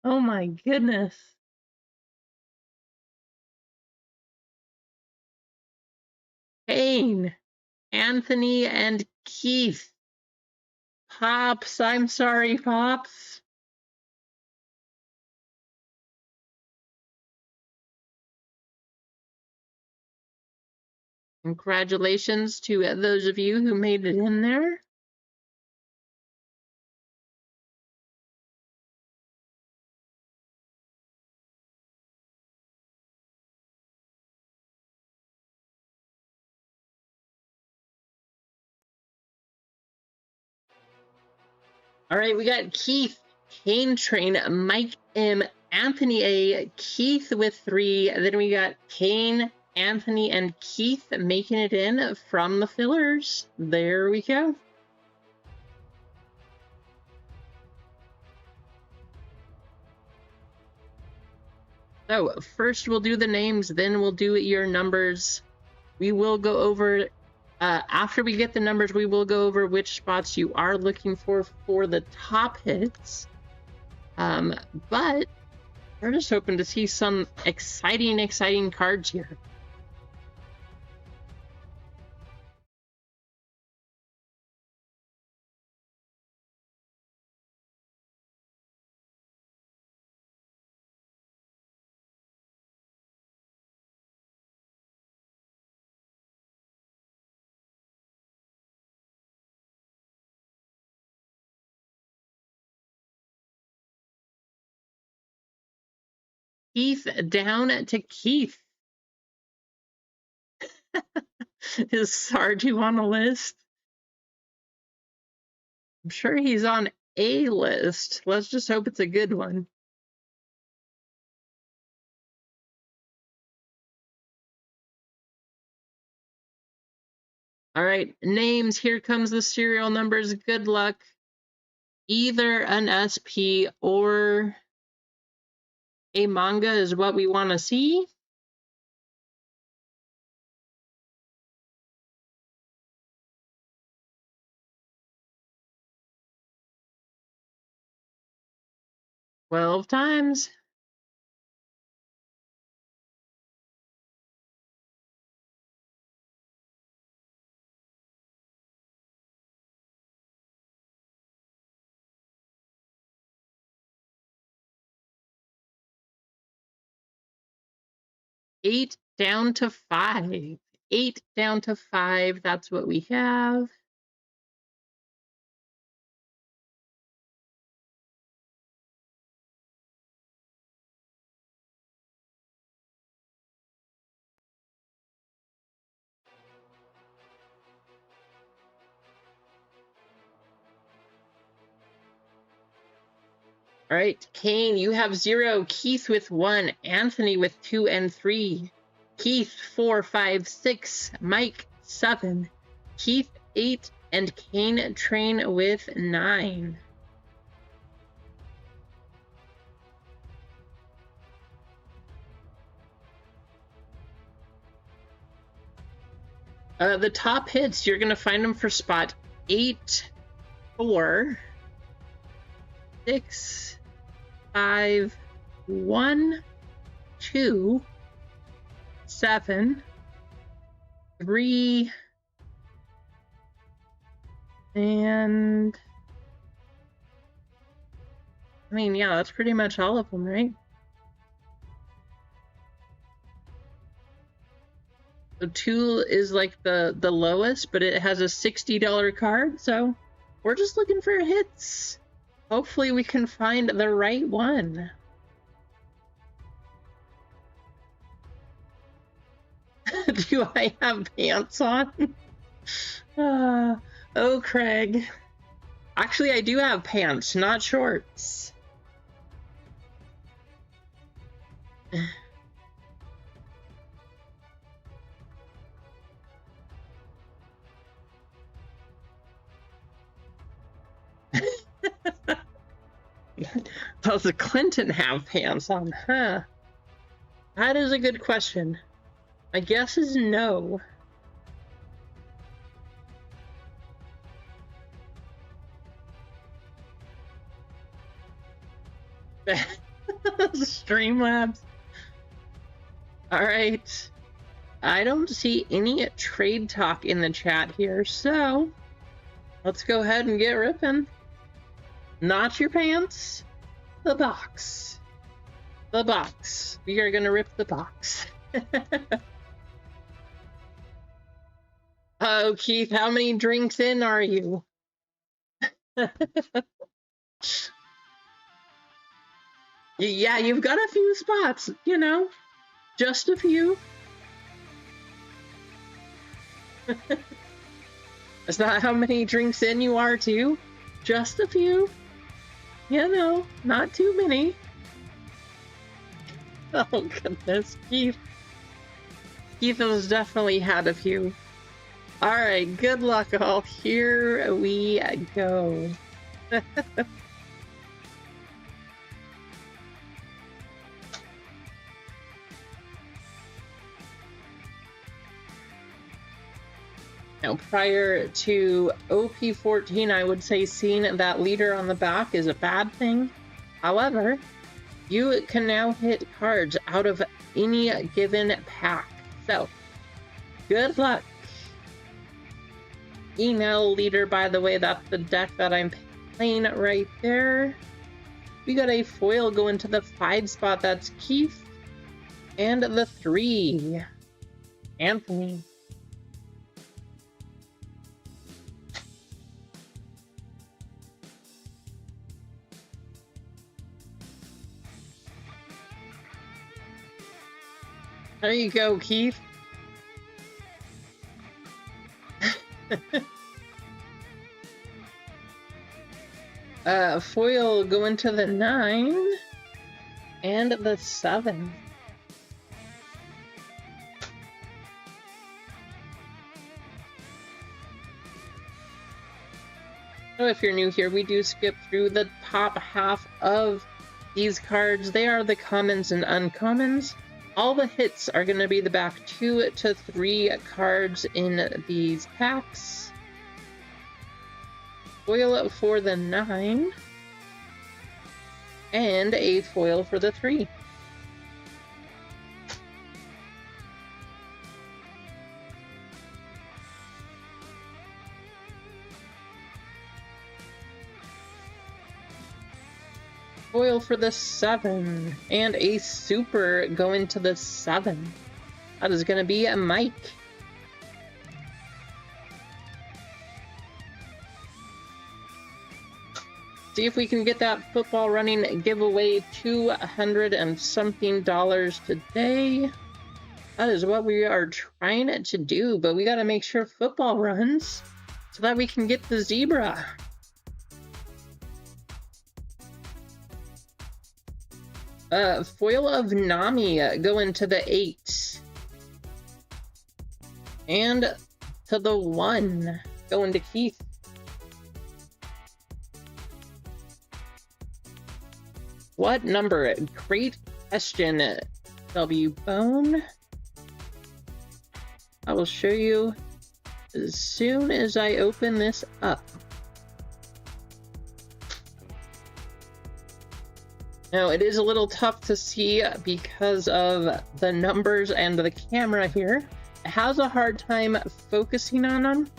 Oh my goodness. Kane, Anthony, and Keith. Pops, I'm sorry, Pops. Congratulations to those of you who made it in there. All right, we got Keith, Kane Train, Mike M, Anthony A, Keith with 3. Then we got Kane, Anthony, and Keith making it in from the fillers. There we go. So first we'll do the names, then we'll do your numbers. We will go over, after we get the numbers, we will go over which spots you are looking for the top hits. But we're just hoping to see some exciting cards here. Keith down to Keith. Is Sarju on a list? I'm sure he's on a list. Let's just hope it's a good one. All right, names. Here comes the serial numbers. Good luck. Either an SP or a manga is what we want to see. 12 times. Eight down to 5. 8 down to 5. That's what we have. All right, Kane, you have 0. Keith with 1. Anthony with 2 and 3. Keith 4, 5, 6. Mike 7. Keith 8, and Kane Train with 9. The top hits, you're gonna find them for spot 8, 4, 6, 5, 1, 2, 7, 3, and I mean, yeah, that's pretty much all of them, right? So 2 is like the lowest, but it has a $60 card, so we're just looking for hits. Hopefully we can find the right one. Do I have pants on? Oh, Craig. Actually, I do have pants, not shorts. Does Clinton have pants on? Huh. That is a good question. My guess is no. Streamlabs. All right. I don't see any trade talk in the chat here, so let's go ahead and get ripping. Not your pants, the box. The box. We are gonna rip the box. Oh, Keith, how many drinks in are you? Yeah, you've got a few spots, you know, just a few. That's not how many drinks in you are, too. Just a few. You know, not too many. Oh, goodness, Keith. Keith has definitely had a few. All right, good luck, all. Here we go. Now, prior to OP14, I would say seeing that leader on the back is a bad thing. However, you can now hit cards out of any given pack. So, good luck. Email leader, by the way, that's the deck that I'm playing right there. We got a foil going to the 5 spot. That's Keith. And the 3, Anthony. There you go, Keith. Foil going to the 9 and the 7. So if you're new here, we do skip through the top half of these cards. They are the commons and uncommons. All the hits are going to be the back 2 to 3 cards in these packs. Foil for the 9. and a foil for the 3. Foil for the 7, and a super going to the 7. That is going to be a Mike. See if we can get that football running giveaway $200 and something today. That is what we are trying to do, but we got to make sure football runs so that we can get the zebra. Foil of Nami going to the 8. And to the 1 going to Keith. What number? Great question, W Bone. I will show you as soon as I open this up. Now, it is a little tough to see because of the numbers and the camera here. It has a hard time focusing on them,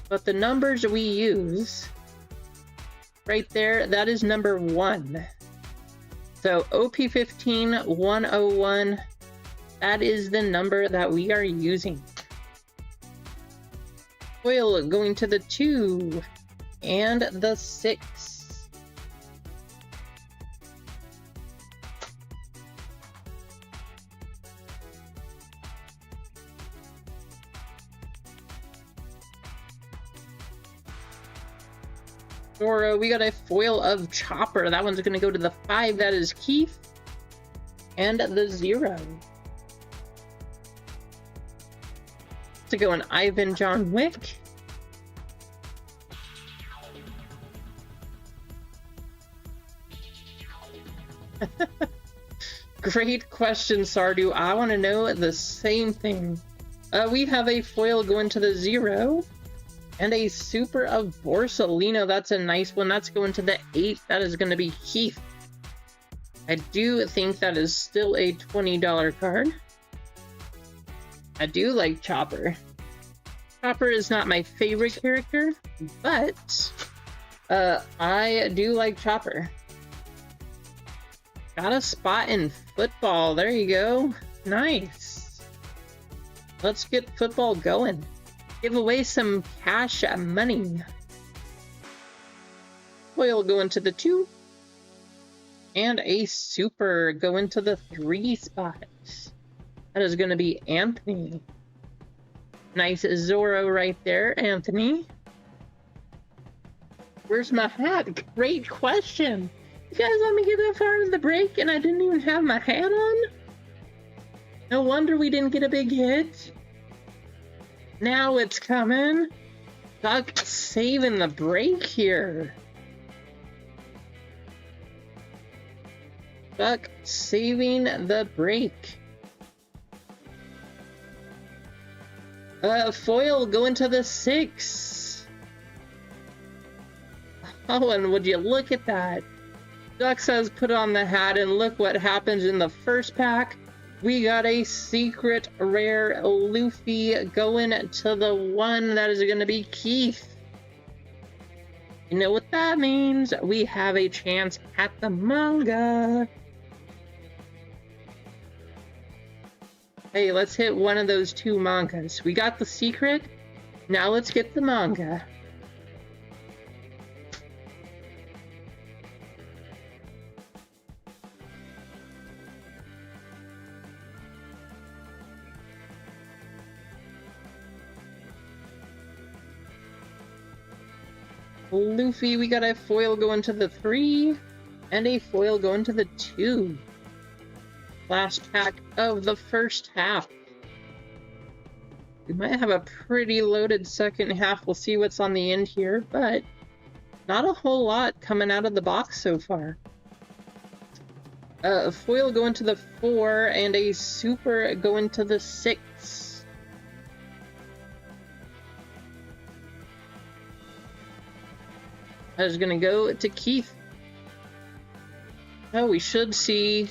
but the numbers we use right there, that is number 1. So OP15 101, that is the number that we are using. Foil going to the 2 and the 6. We got a foil of Chopper. That one's going to go to the 5. That is Keith. And the 0. To go an Ivan John Wick. Great question, Sardu. I want to know the same thing. We have a foil going to the 0. And a super of Borsalino. That's a nice one. That's going to the 8. That is going to be Keith. I do think that is still a $20 card. I do like Chopper. Chopper is not my favorite character, but I do like Chopper. Got a spot in football. There you go. Nice. Let's get football going. Give away some cash money. Foil going to the 2. And a super going to the 3 spot. That is going to be Anthony. Nice Zorro right there, Anthony. Where's my hat? Great question. You guys let me get that far into the break and I didn't even have my hat on? No wonder we didn't get a big hit. Now it's coming. Duck saving the break here. Duck saving the break. Foil going to the 6. Oh, and would you look at that? Duck says put on the hat and look what happens in the first pack. We got a secret rare Luffy going to the 1. That is going to be Keith. You know what that means? We have a chance at the manga. Hey, let's hit one of those 2 mangas. We got the secret. Now let's get the manga. Luffy, we got a foil going to the 3 and a foil going to the 2. Last pack of the first half. We might have a pretty loaded second half. We'll see what's on the end here, but not a whole lot coming out of the box so far. A foil going to the 4 and a super going to the 6. That is going to go to Keith. Oh, we should see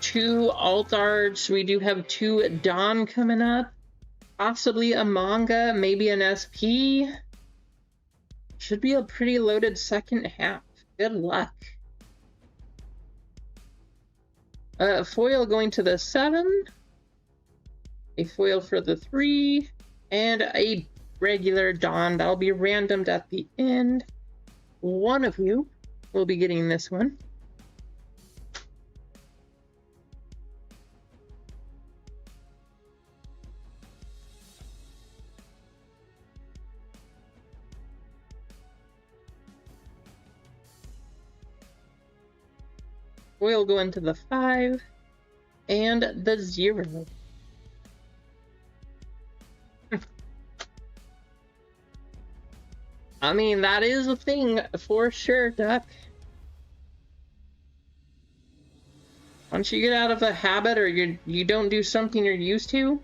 2 alt arts. We do have 2 Dawn coming up. Possibly a manga, maybe an SP. Should be a pretty loaded second half. Good luck. Foil going to the 7. A foil for the 3. And a regular Dawn. That'll be randomed at the end. One of you will be getting this one. We'll go into the 5 and the 0. I mean, that is a thing for sure, Duck. Once you get out of a habit or you don't do something you're used to,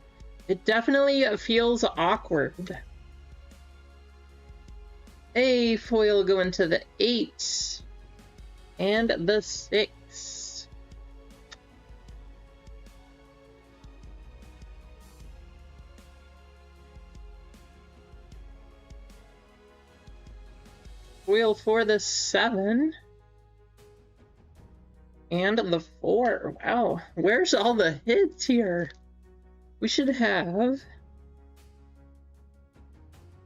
it definitely feels awkward. A foil go into the 8 and the 6. Foil for the 7 and the 4. Wow, where's all the hits here? We should have...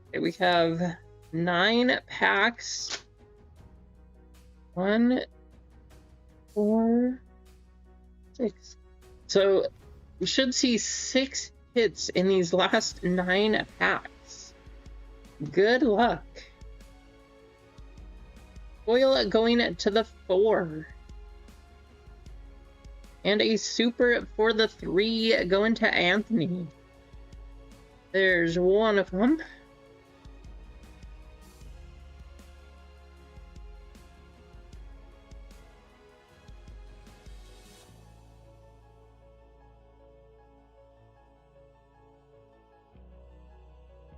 Okay, we have 9 packs. 1, 4, 6. So we should see 6 hits in these last 9 packs. Good luck. Foil going to the 4. And a super for the 3 going to Anthony. There's one of them.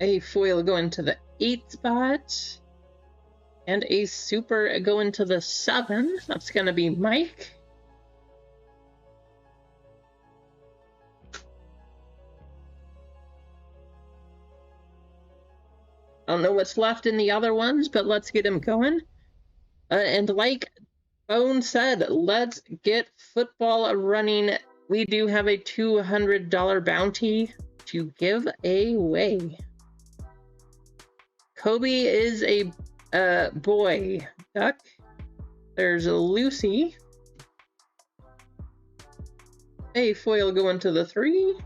A foil going to the 8 spot. And a super going to the 7. That's going to be Mike. I don't know what's left in the other ones, but let's get him going. And like Bone said, let's get football running. We do have a $200 bounty to give away. Kobe is a boy. Duck. There's a Lucy. A foil going to the 3.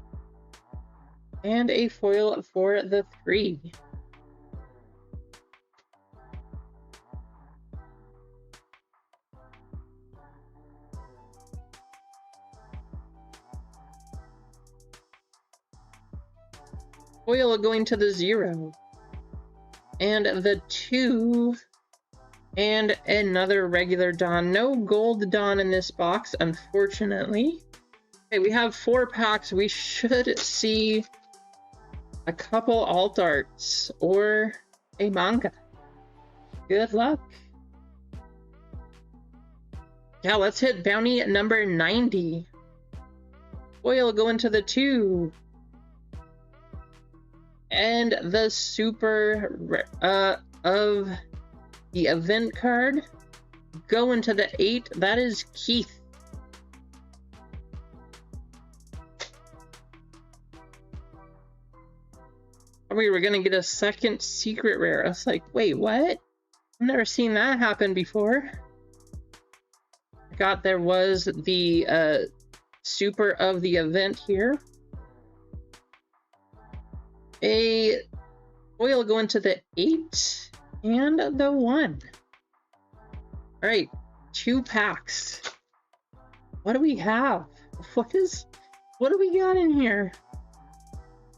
And a foil for the 3. Foil going to the 0. And the 2. And another regular Dawn. No gold Dawn in this box, unfortunately. Okay, we have 4 packs. We should see a couple alt arts or a manga. Good luck. Yeah, let's hit bounty number 90. Foil going to the 2. And the super of the event card going to the 8. That is Keith. We were gonna get a second secret rare. I was like, wait, what? I've never seen that happen before. I forgot there was the super of the event here. A foil going to the 8 and the 1. All right, 2 packs. What do we have? What do we got in here?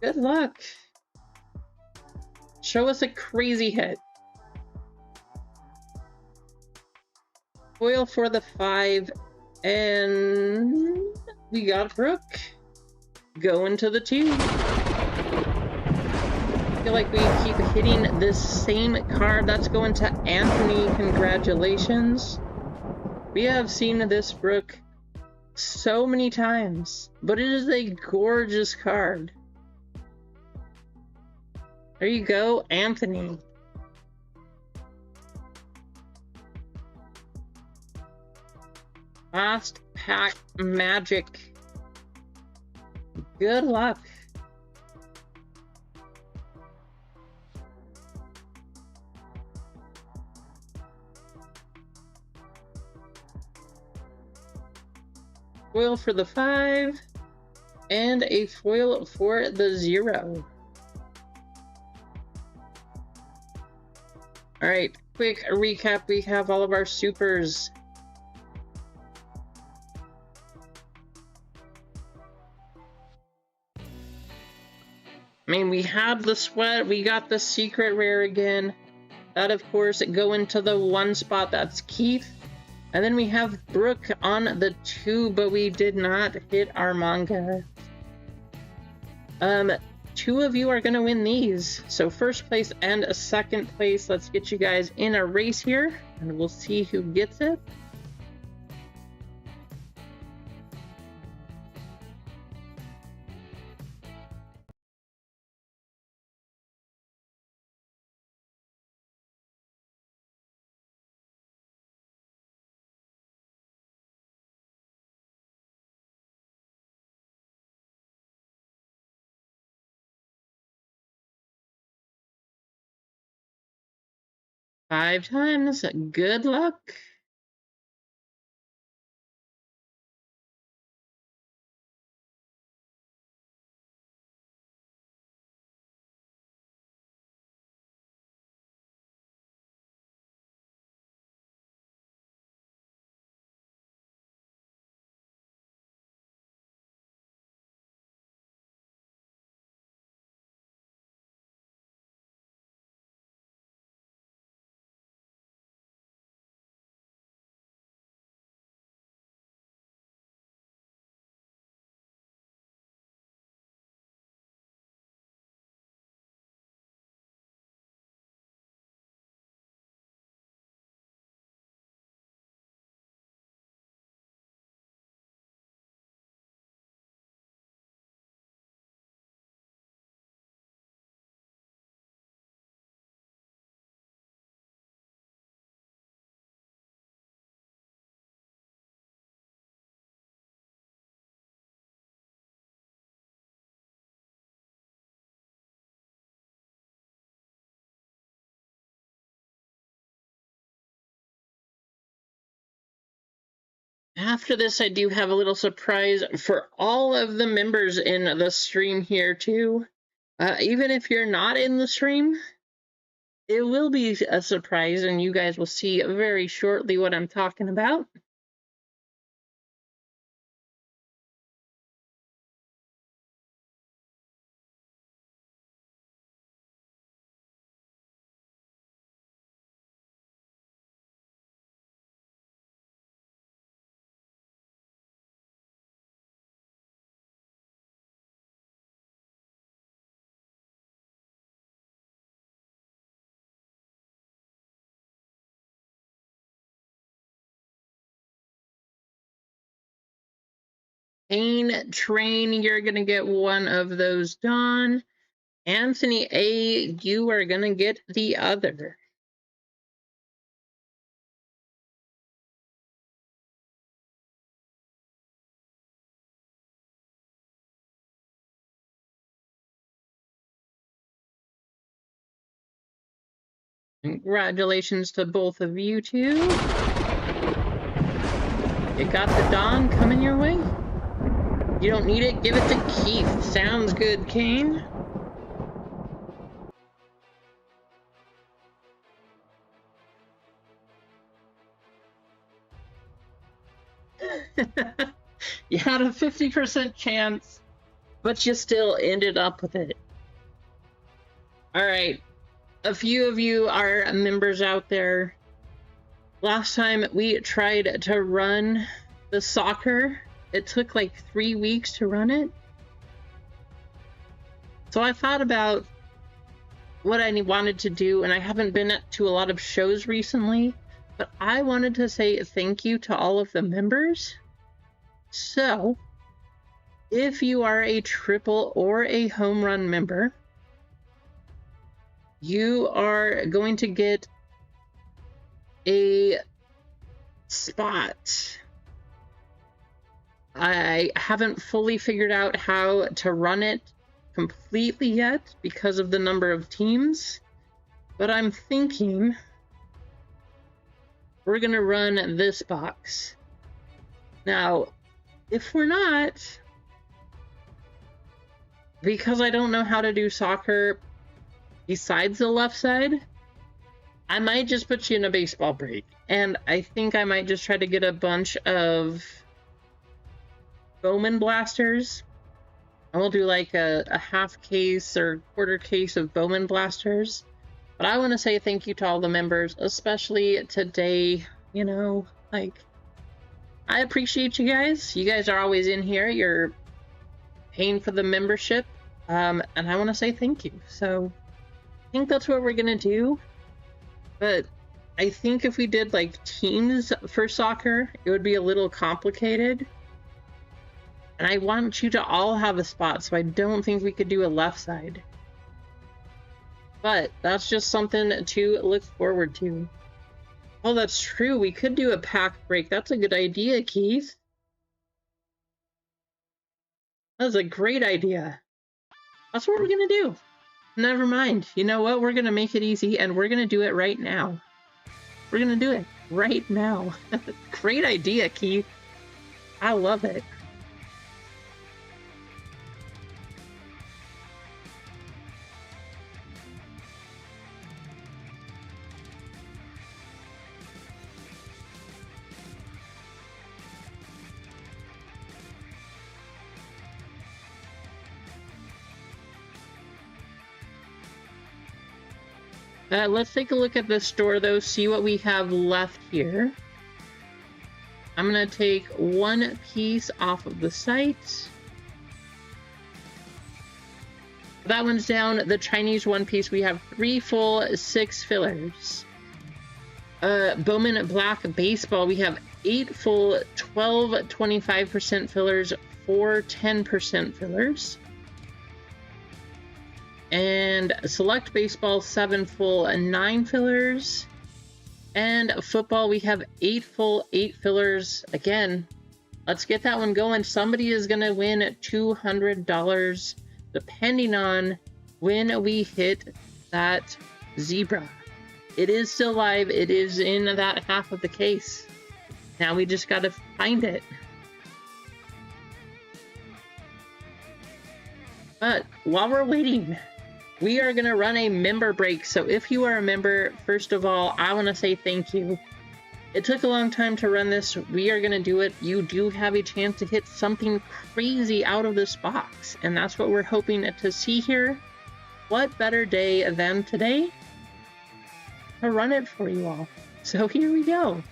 Good luck. Show us a crazy hit. Foil for the 5, and we got Brooke. Going to the 2. I feel like we keep hitting this same card. That's going to Anthony. Congratulations. We have seen this brook so many times, but it is a gorgeous card. There you go, Anthony. Last pack magic. Good luck. Foil for the 5 and a foil for the 0. All right, quick recap. We have all of our supers. I mean, we have the sweat, we got the secret rare again. That, of course, go into the 1 spot, that's Keith. And then we have Brooke on the 2, but we did not hit our manga. 2 of you are gonna win these. So first place and a second place. Let's get you guys in a race here, and we'll see who gets it. Five times. Good luck. After this, I do have a little surprise for all of the members in the stream here, too. Even if you're not in the stream, it will be a surprise, and you guys will see very shortly what I'm talking about. Pain Train, you're going to get one of those done. Anthony A., you are going to get the other. Congratulations to both of you two. You got the Dawn coming your way? You don't need it? Give it to Keith. Sounds good, Kane. You had a 50% chance, but you still ended up with it. All right. A few of you are members out there. Last time we tried to run the soccer, it took like 3 weeks to run it. So I thought about what I wanted to do, and I haven't been to a lot of shows recently. But I wanted to say thank you to all of the members. So, if you are a triple or a home run member, you are going to get a spot. I haven't fully figured out how to run it completely yet because of the number of teams, but I'm thinking we're gonna run this box. Now, if we're not, because I don't know how to do soccer besides the left side, I might just put you in a baseball break. And I think I might just try to get a bunch of Bowman blasters. And we'll do like a half case or quarter case of Bowman blasters. But I want to say thank you to all the members, especially today. You know, like, I appreciate you guys. You guys are always in here. You're paying for the membership. And I want to say thank you. So I think that's what we're going to do. But I think if we did like teams for soccer, it would be a little complicated. And I want you to all have a spot, so I don't think we could do a left side. But that's just something to look forward to. Oh, that's true. We could do a pack break. That's a good idea, Keith. That's a great idea. That's what we're going to do. Never mind. You know what? We're going to make it easy, and we're going to do it right now. We're going to do it right now. Great idea, Keith. I love it. Let's take a look at the store, though, see what we have left here. I'm going to take one piece off of the site. That one's down. The Chinese one piece, we have 3 full, 6 fillers. Bowman Black Baseball, we have 8 full, 12 25% fillers, 4 10% fillers. And Select Baseball, 7 full and 9 fillers. And football, we have 8 full, 8 fillers. Again, let's get that one going. Somebody is going to win $200 depending on when we hit that zebra. It is still live. It is in that half of the case. Now we just got to find it. But while we're waiting, we are going to run a member break. So if you are a member, first of all, I want to say thank you. It took a long time to run this. We are going to do it. You do have a chance to hit something crazy out of this box. And that's what we're hoping to see here. What better day than today to run it for you all. So here we go.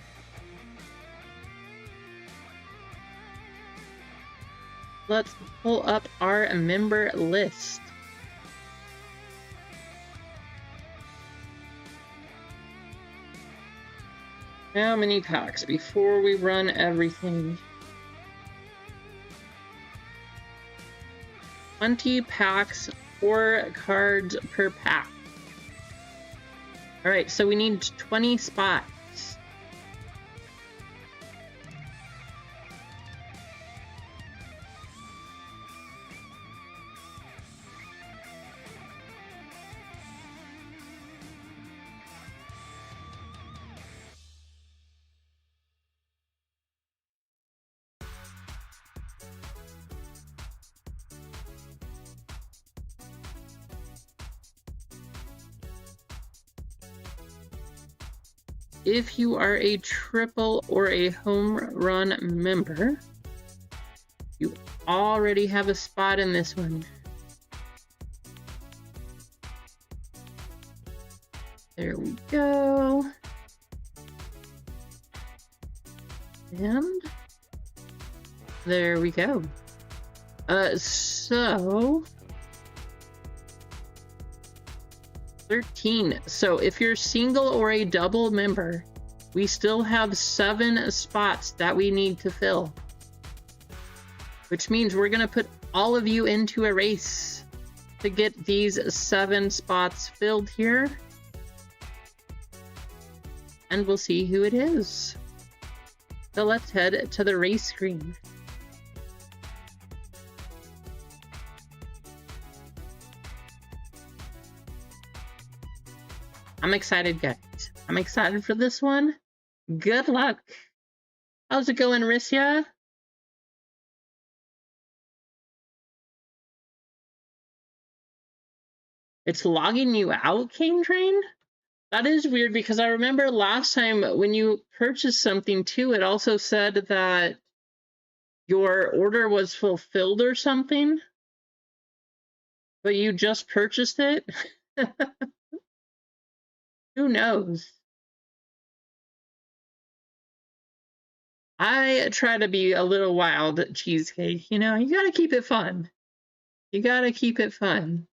Let's pull up our member list. How many packs before we run everything? 20 packs, 4 cards per pack. All right, so we need 20 spots. If you are a triple or a home run member, you already have a spot in this one. There we go. And there we go. So 13. So if you're single or a double member, we still have 7 spots that we need to fill, which means we're going to put all of you into a race to get these 7 spots filled here. And we'll see who it is. So let's head to the race screen. I'm excited, guys. I'm excited for this one. Good luck. How's it going, Rissia? It's logging you out, Cane Train? That is weird because I remember last time when you purchased something too, it also said that your order was fulfilled or something, but you just purchased it. Who knows? I try to be a little wild at cheesecake. You know, you gotta keep it fun. You gotta keep it fun.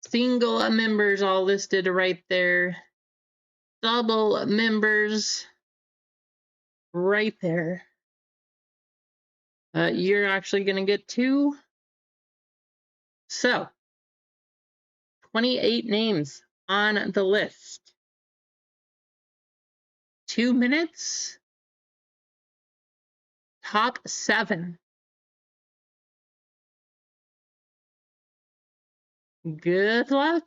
Single members all listed right there. Double members right there. You're actually going to get 2. So, 28 names on the list. 2 minutes. Top 7. Good luck.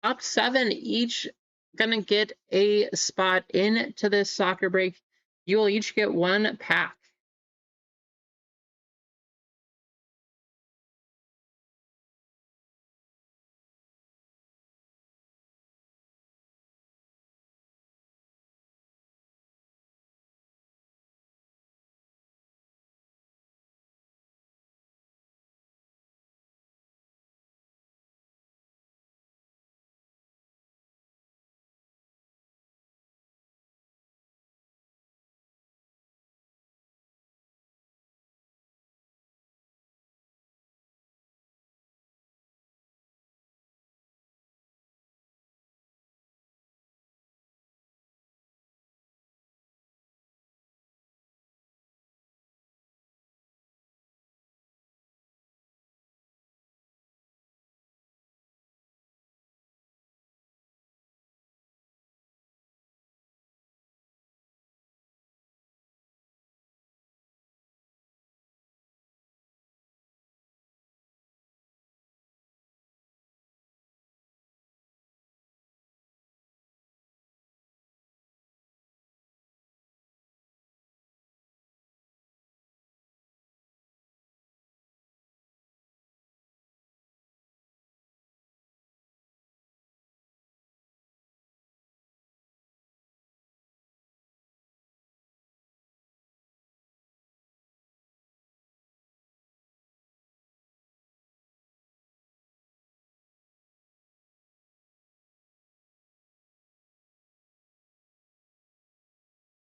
Top 7 each gonna get a spot into this soccer break. You will each get 1 pack.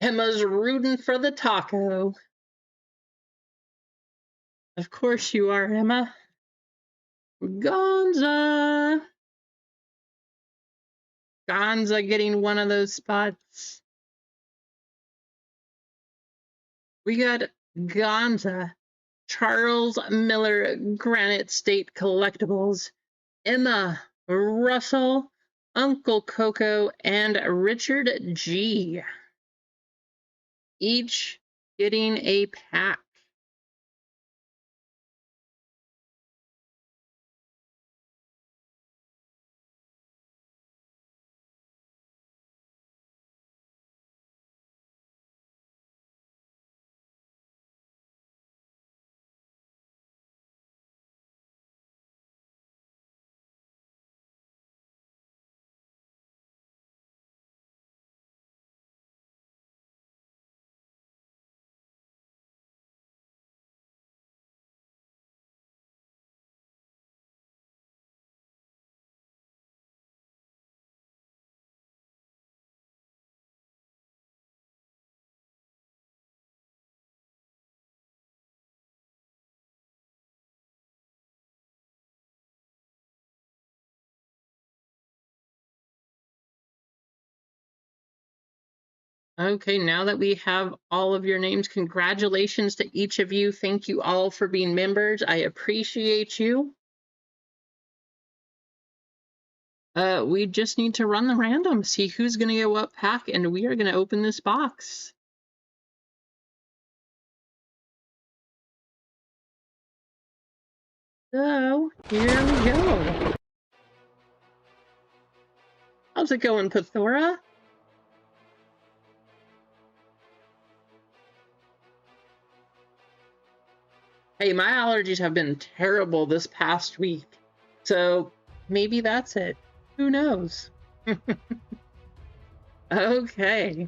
Emma's rooting for the taco. Of course you are, Emma. Gonza. Gonza getting one of those spots. We got Gonza, Charles Miller, Granite State Collectibles, Emma, Russell, Uncle Coco, and Richard G. Each getting a pack. Okay, now that we have all of your names, congratulations to each of you. Thank you all for being members. I appreciate you. We just need to run the random, see who's going to get what pack, and we are going to open this box. So, here we go. How's it going, Pathora? Hey, my allergies have been terrible this past week, so maybe that's it. Who knows? Okay.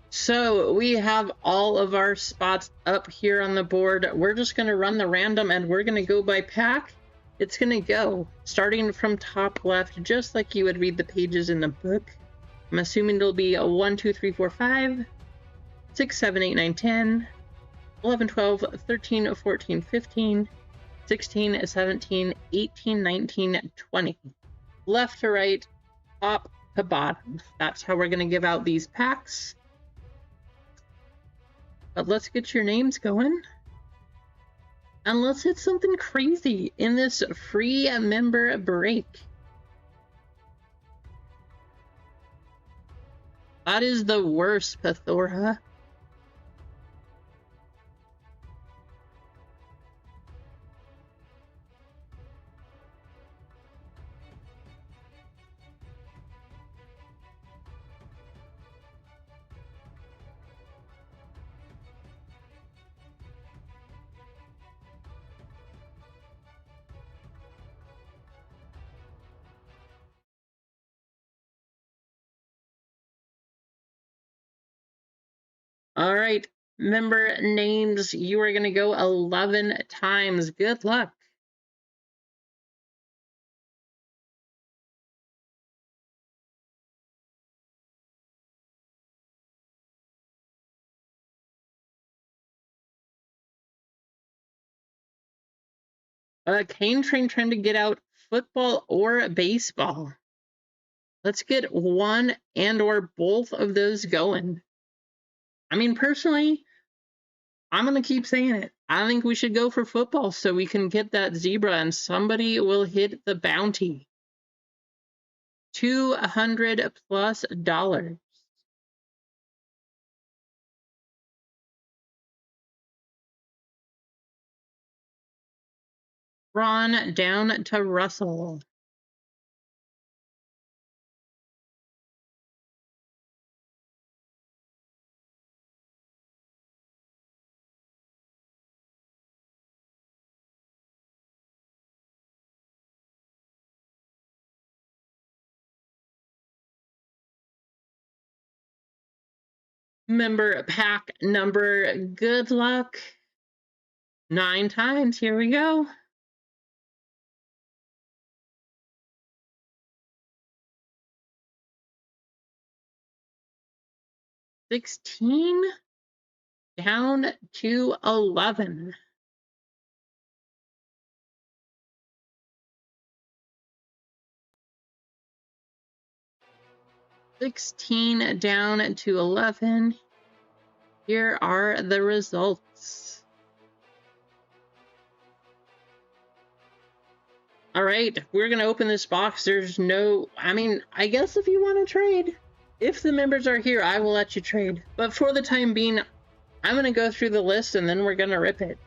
So we have all of our spots up here on the board. We're just going to run the random and we're going to go by pack. It's going to go starting from top left, just like you would read the pages in the book. I'm assuming it'll be a 1, 2, 3, 4, 5, 6, 7, 8, 9, 10, 11, 12, 13, 14, 15, 16, 17, 18, 19, 20. Left to right, top to bottom. That's how we're going to give out these packs. But let's get your names going. And let's hit something crazy in this free member break. That is the worst, Pathora. All right, member names, you are going to go 11 times. Good luck. Cane Train trying to get out football or baseball. Let's get one and or both of those going. I mean, personally, I'm going to keep saying it. I think we should go for football so we can get that zebra and somebody will hit the bounty. $200+. Ron down to Russell. Member pack number, good luck. 9 times, here we go. 16 down to 11. 16 down to 11. Here are the results. All right, we're going to open this box. There's no, I mean, I guess if you want to trade, if the members are here, I will let you trade. But for the time being, I'm going to go through the list and then we're going to rip it.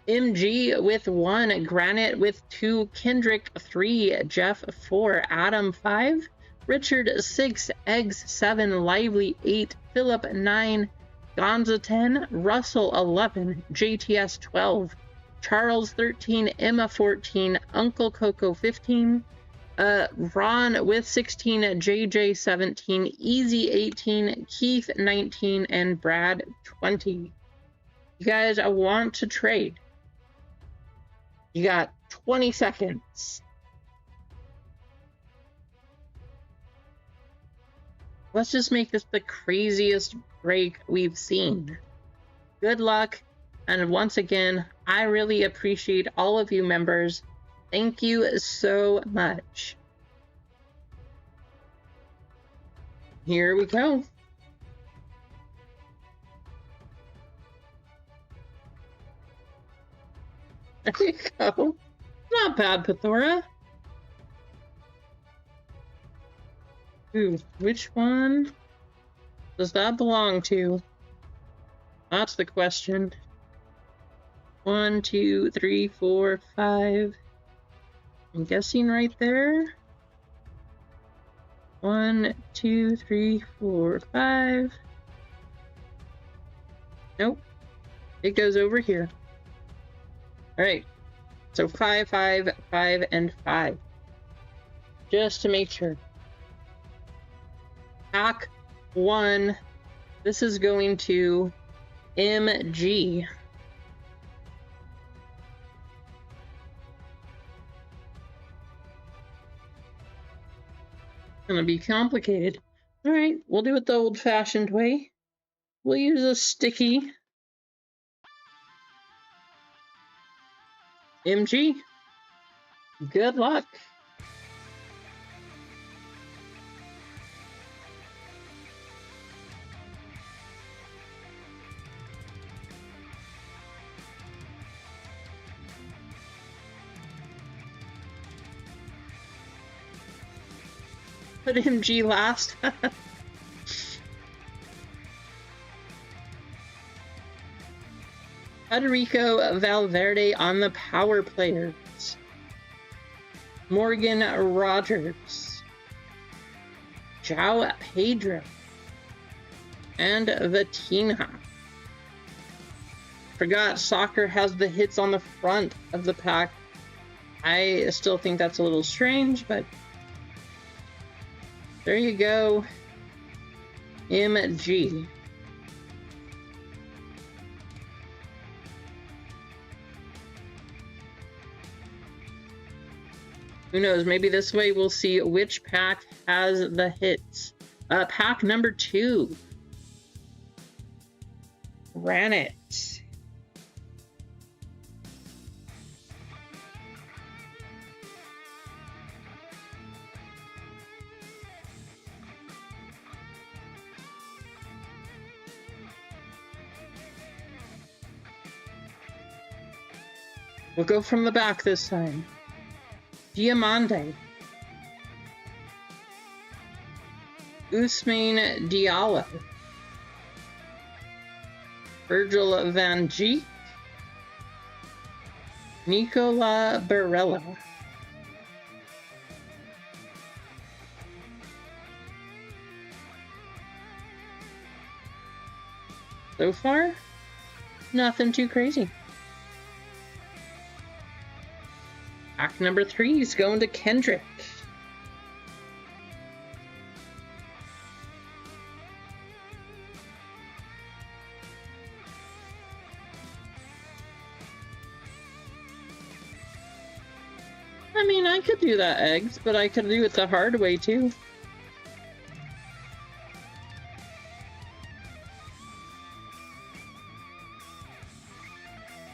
MG with 1, Granite with 2, Kendrick 3, Jeff 4, Adam 5, Richard 6, Eggs 7, Lively 8, Philip 9, Gonza 10, Russell 11, JTS 12, Charles 13, Emma 14, Uncle Coco 15, Ron with 16, JJ 17, Easy 18, Keith 19, and Brad 20. You guys want to trade? You got 20 seconds. Let's just make this the craziest break we've seen. Good luck. And once again, I really appreciate all of you members. Thank you so much. Here we go. There you go. Not bad, Pithora. Ooh, which one does that belong to? That's the question. 1, 2, 3, 4, 5. I'm guessing right there. 1, 2, 3, 4, 5. Nope. It goes over here. Alright. So 5, 5, 5, and 5. Just to make sure. Pack 1. This is going to MG. Gonna be complicated. Alright, we'll do it the old-fashioned way. We'll use a sticky. MG. Good luck. Put MG last. Federico Valverde on the power players. Morgan Rogers. João Pedro. And Vatina. Forgot soccer has the hits on the front of the pack. I still think that's a little strange, but there you go. MG. Who knows? Maybe this way we'll see which pack has the hits. Pack number 2. Granite. We'll go from the back this time. Diamante. Ousmane Diallo. Virgil van Dijk. Nicola Barella. So far, nothing too crazy. Pack number 3 is going to Kendrick. I mean, I could do that eggs, but I could do it the hard way too.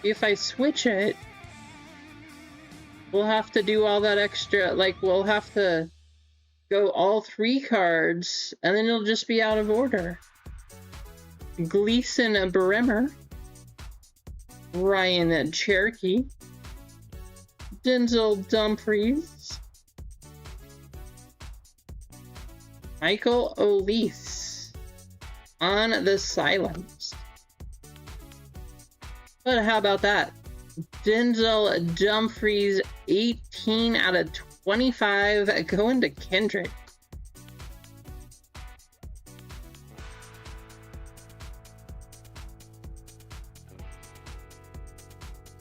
If I switch it, we'll have to do all that extra, like we'll have to go all 3 cards, and then it'll just be out of order. Gleason Bremer. Ryan Cherokee. Denzel Dumfries. Michael Olise. On the silence. But how about that? Denzel Dumfries, 18 out of 25, going to Kendrick.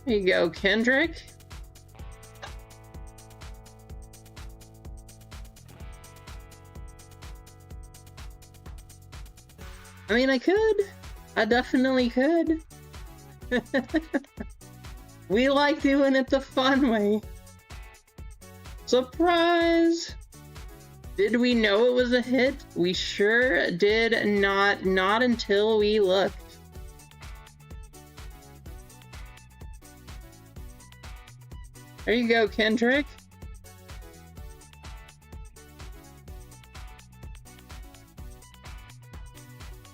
There you go, Kendrick. I mean, I could. I definitely could. We like doing it the fun way. Surprise! Did we know it was a hit? We sure did not. Not until we looked. There you go, Kendrick.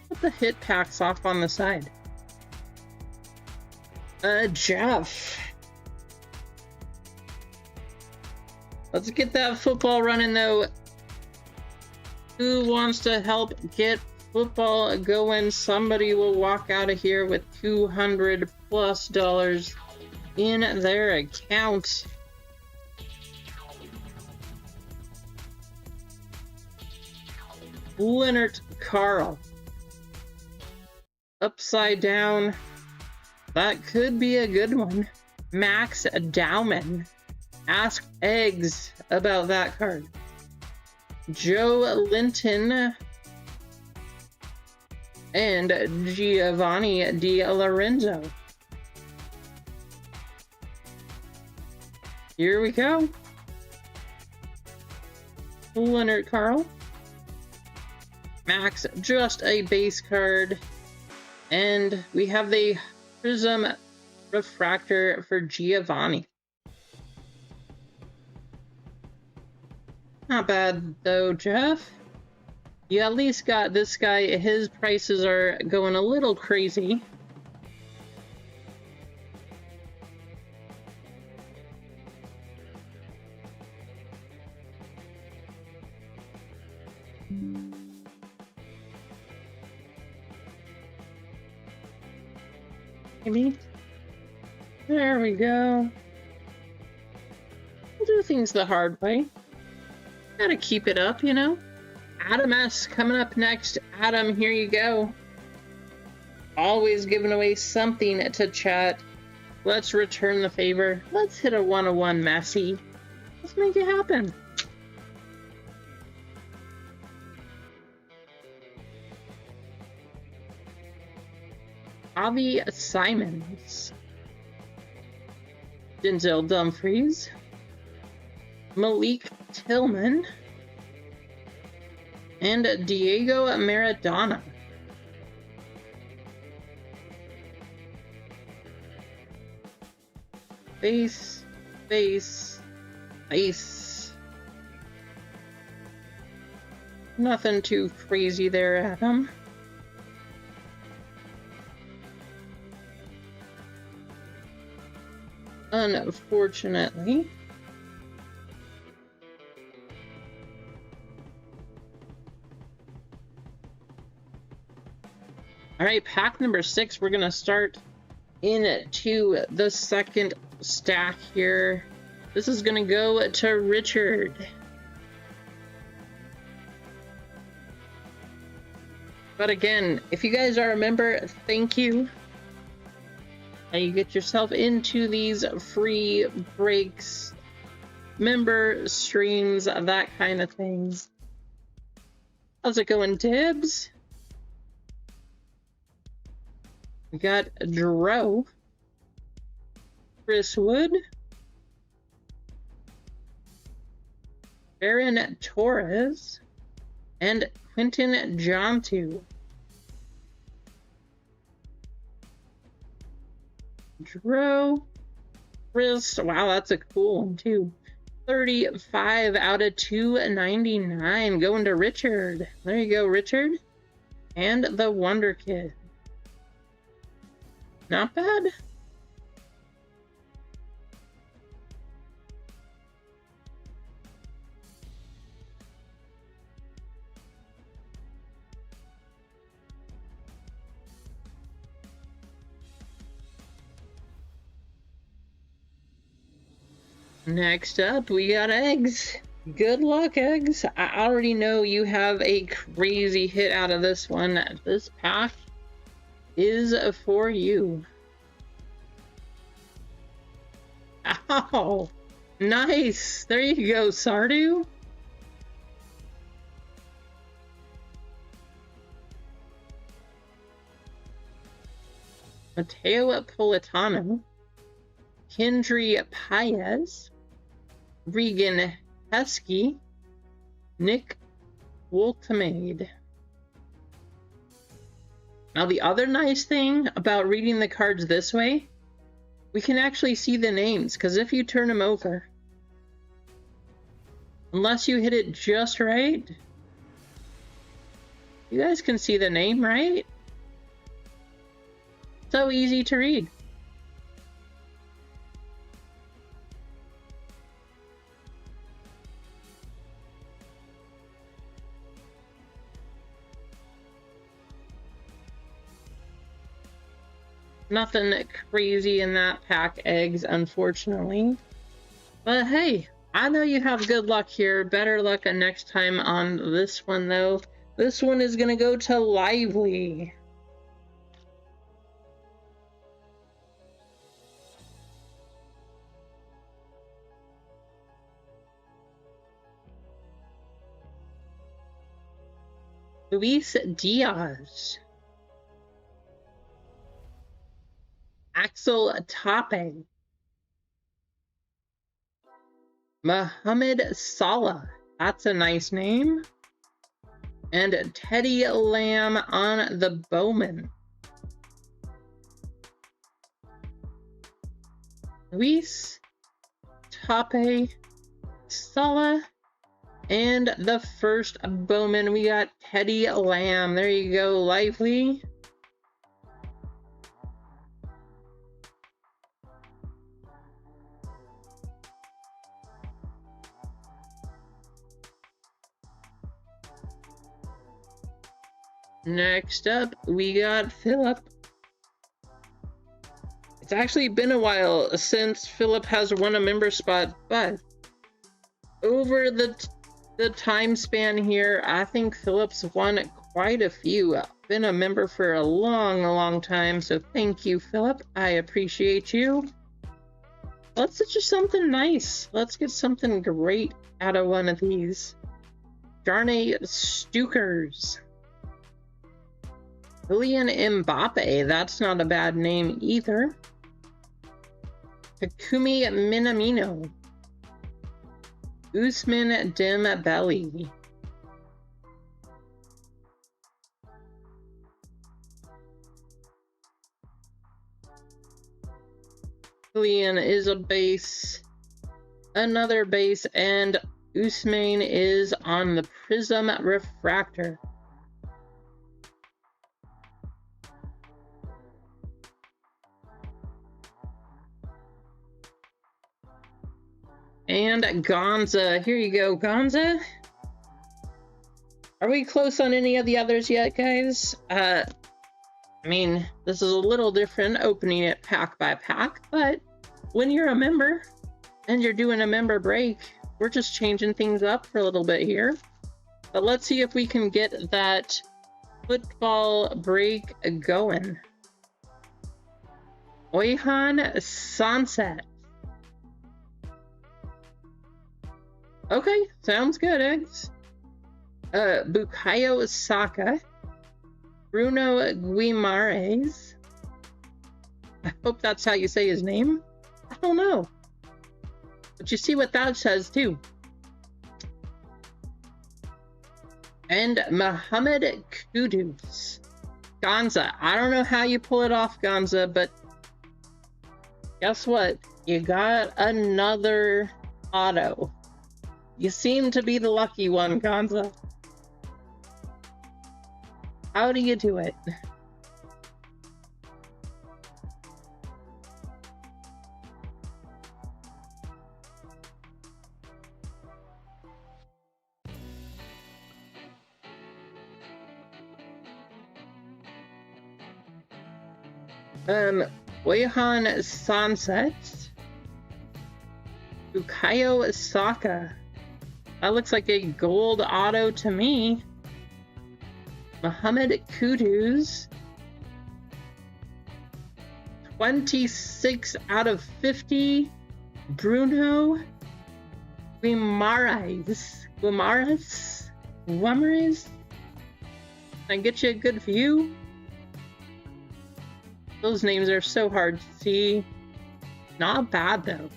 Put the hit packs off on the side. Jeff. Let's get that football running, though. Who wants to help get football going? Somebody will walk out of here with $200+ in their account. Leonard Carl. Upside down. That could be a good one. Max Dowman. Ask Eggs about that card. Joe Linton and Giovanni Di Lorenzo. Here we go. Leonard Carl. Max, just a base card. And we have the Prism Refractor for Giovanni. Not bad though, Jeff. You at least got this guy. His prices are going a little crazy. Maybe. There we go. We'll do things the hard way. Gotta keep it up, you know? Adam S. coming up next. Adam, here you go. Always giving away something to chat. Let's return the favor. Let's hit a 101 Messi. Let's make it happen. Avi Simons. Denzel Dumfries. Malik Tillman. And Diego Maradona. Base, base, base. Nothing too crazy there, Adam. Unfortunately. All right, pack number 6. We're gonna start into the second stack here. This is gonna go to Richard. But again, if you guys are a member, thank you. And you get yourself into these free breaks, member streams, that kind of thing. How's it going, Tibbs? We got Dro, Chris Wood, Aaron Torres, and Quentin Jontu. Dro, Chris, wow, that's a cool one too. 35 out of 299 going to Richard. There you go, Richard. And the Wonder Kid. Not bad. Next up, we got Eggs. Good luck, Eggs. I already know you have a crazy hit out of this one. This pack is for you. Ow! Nice! There you go, Sardu. Mateo Politano. Kendry Paez. Regan Heskey. Nick Woltemade. Now, the other nice thing about reading the cards this way, we can actually see the names, because if you turn them over, unless you hit it just right, you guys can see the name, right? So easy to read. Nothing crazy in that pack, eggs, unfortunately. But hey, I know you have good luck here. Better luck next time on this one, though. This one is going to go to Lively. Luis Diaz. Axel Tape. Mohamed Salah. That's a nice name. And Teddy Lamb on the Bowman. Luis, Tape, Salah, and the first Bowman, we got Teddy Lamb. There you go, Lively. Next up, we got Philip. It's actually been a while since Philip has won a member spot, but over the time span here, I think Philip's won quite a few. Been a member for a long time, so thank you, Philip. I appreciate you. Let's get just something nice. Let's get something great out of one of these. Jarnay Stukers. Kylian Mbappe, that's not a bad name either. Takumi Minamino. Ousmane Dembele. Kylian is a base, another base, and Ousmane is on the Prism Refractor. And Gonza. Here you go, Gonza. Are we close on any of the others yet, guys? I mean, this is a little different, opening it pack by pack, but when you're a member and you're doing a member break, we're just changing things up for a little bit here. But let's see if we can get that football break going. Oyhan Sunset. Okay, sounds good, eggs. Bukayo Saka. Bruno Guimaraes. I hope that's how you say his name. I don't know. But you see what that says, too. And Mohamed Kudus. Gonza. I don't know how you pull it off, Gonza, but guess what? You got another auto. You seem to be the lucky one, Gonza. How do you do it? Oyhan Sunset. Bukayo Saka. That looks like a gold auto to me. Mohamed Kudus. 26 out of 50. Bruno Guimaraes. Guimaraes? Can I get you a good view? Those names are so hard to see. Not bad though.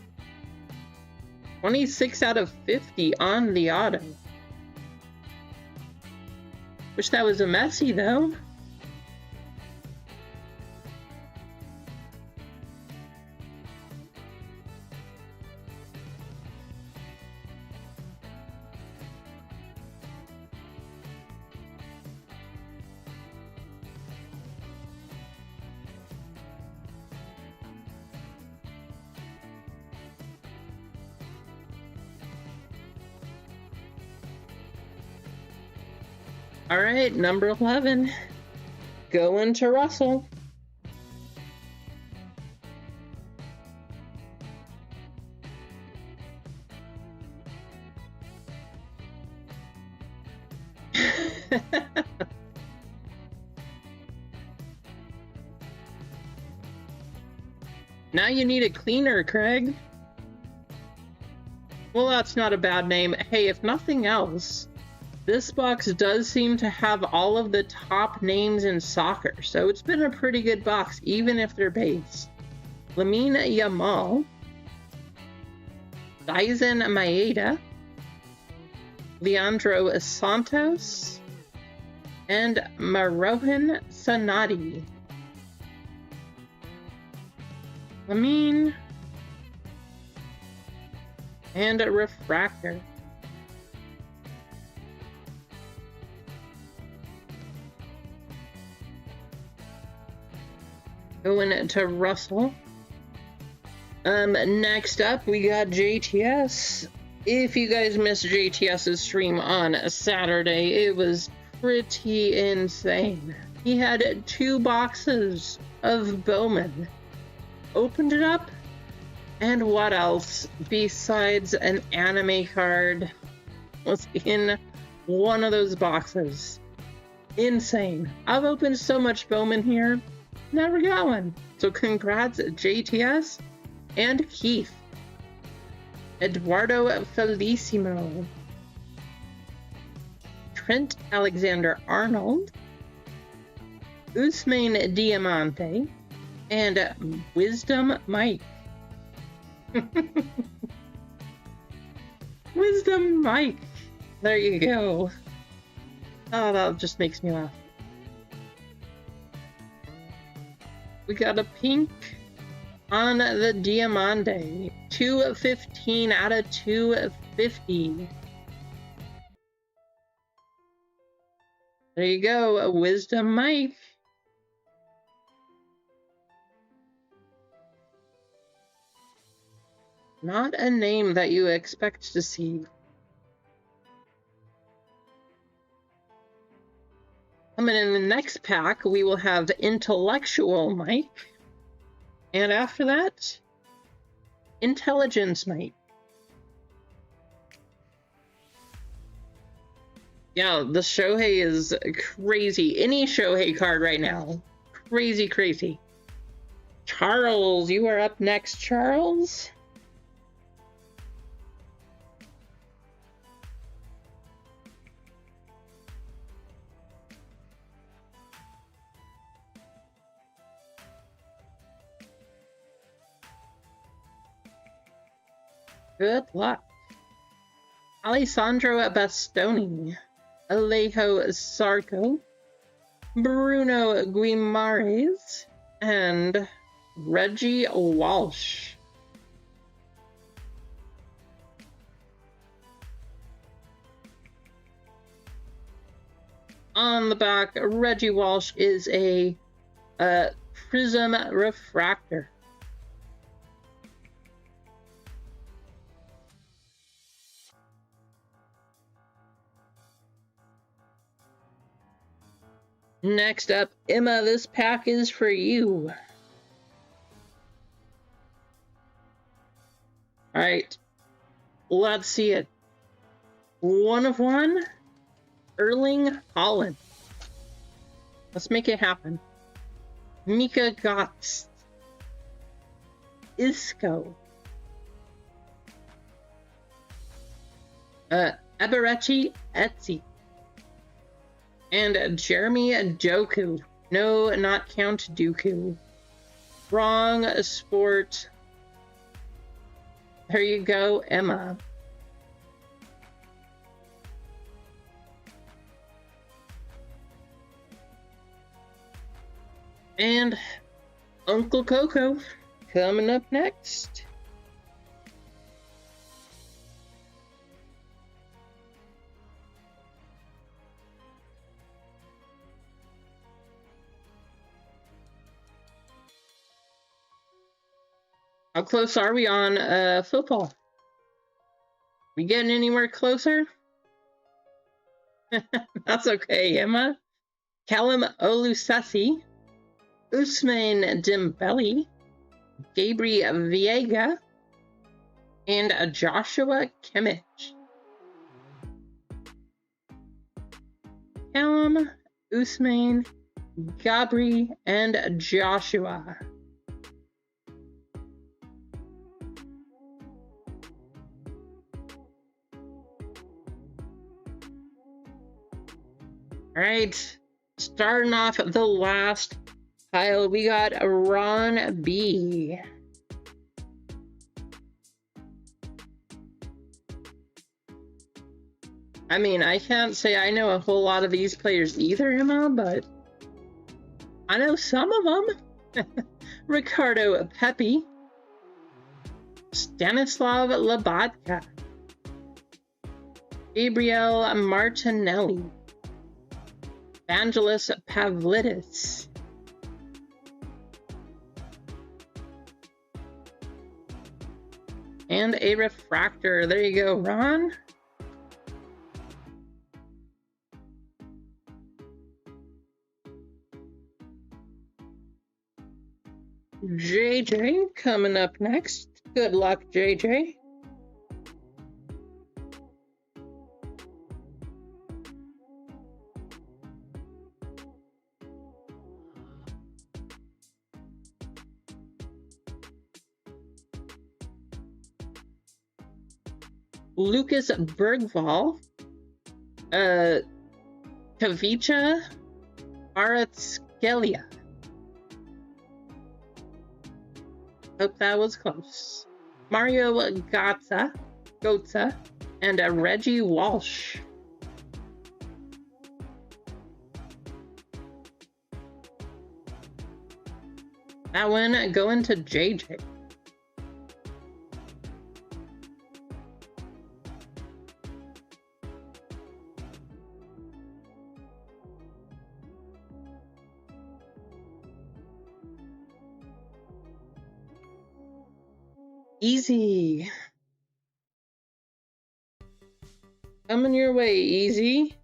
26 out of 50 on the auto. Wish that was a Messi though. All right, number 11. Going to Russell. Now you need a cleaner, Craig. Well, that's not a bad name. Hey, if nothing else, this box does seem to have all of the top names in soccer, so it's been a pretty good box, even if they're base. Lamine Yamal, Dyson Maeda, Leandro Santos, and Marouane Sanadi. Lamine and a refractor. Going to Russell. Next up, we got JTS. If you guys missed JTS's stream on Saturday, it was pretty insane. He had 2 boxes of Bowman. Opened it up, and what else besides an anime card was in one of those boxes? Insane. I've opened so much Bowman here, never got one. So congrats JTS and Keith. Eduardo Felicimo, Trent Alexander-Arnold, Usman Diamante, and Wisdom Mike. Wisdom Mike. There you go. Oh, that just makes me laugh. We got a pink on the Diamante. 215 out of 250. There you go, Wisdom Mike. Not a name that you expect to see. Coming in the next pack, we will have Intellectual Mike. And after that, Intelligence Mike. Yeah, the Shohei is crazy. Any Shohei card right now. Crazy, crazy. Charles, you are up next, Charles. Good luck. Alessandro Bastoni, Alejo Sarco, Bruno Guimares, and Reggie Walsh. On the back, Reggie Walsh is a Prism Refractor. Next up, Emma, this pack is for you. Alright, let's see it. 1 of 1, Erling Haaland. Let's make it happen. Mika Gotts, Isco, Eberechi Etsy, and Jeremy Doku. No, not Count Dooku. Wrong sport. There you go, Emma. And Uncle Coco coming up next. How close are we on football? We getting anywhere closer? That's okay, Emma. Callum Olusesi, Ousmane Dembele, Gabriel Viega, and Joshua Kimmich. Callum, Usman, Gabri, and Joshua. All right, starting off the last pile, we got Ron B. I mean, I can't say I know a whole lot of these players either, Emma, but I know some of them. Ricardo Pepi, Stanislav Labatka, Gabriel Martinelli, Evangelos Pavlidis, and a refractor. There you go, Ron. JJ coming up next. Good luck, JJ. Lucas Bergvall, Kavicha Aratskelia. Hope that was close. Mario Gotza, and Reggie Walsh. That one going to JJ. Easy. Coming your way, Easy.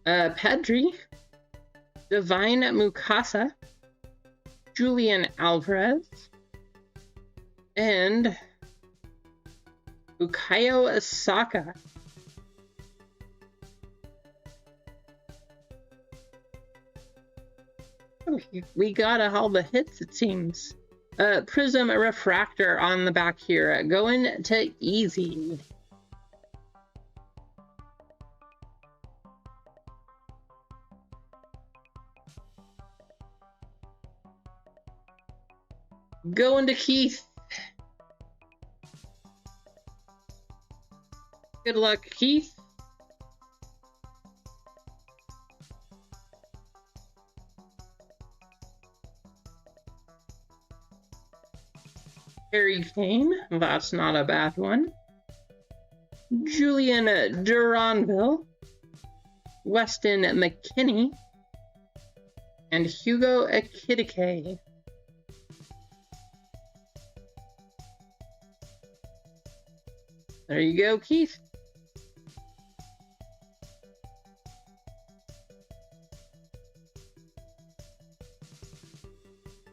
Pedri, Divine Mukasa, Julian Alvarez, and Bukayo Saka. We got all the hits, it seems. Prism Refractor on the back here, going to Easy. Going to Keith. Good luck, Keith. Harry Kane, that's not a bad one. Julian Duranville, Weston McKinney, and Hugo Ekitike. There you go, Keith.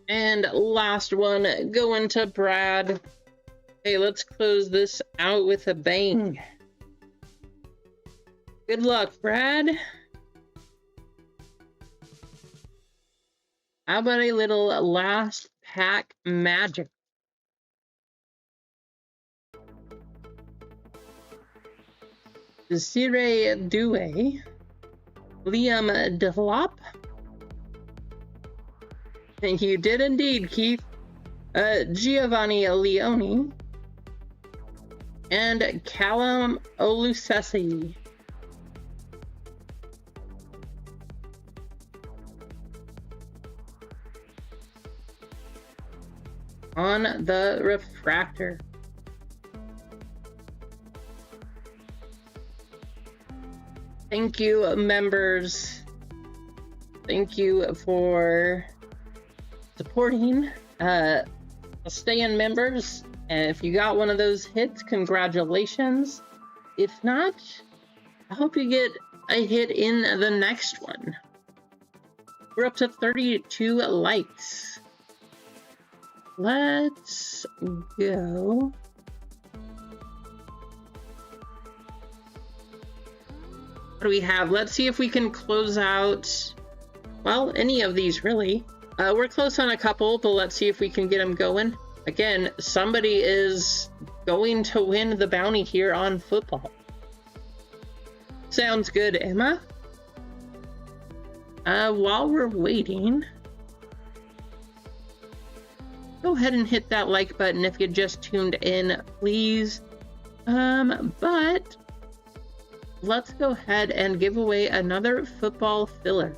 And last one, going to Brad. Hey, let's close this out with a bang. Good luck, Brad. How about a little last pack magic? Desiree Douay, Liam Delop. And you did indeed, Keith. Giovanni Leone, and Callum Olusesi. On the refractor. Thank you, members. Thank you for supporting. Stay-in members. And if you got one of those hits, congratulations. If not, I hope you get a hit in the next one. We're up to 32 likes. let's go. What do we have? Let's see if we can close out, well, any of these really. We're close on a couple, but let's see if we can get them going. Again, somebody is going to win the bounty here on football. Sounds good, Emma. While we're waiting, go ahead and hit that like button if you just tuned in, please. But let's go ahead and give away another football filler.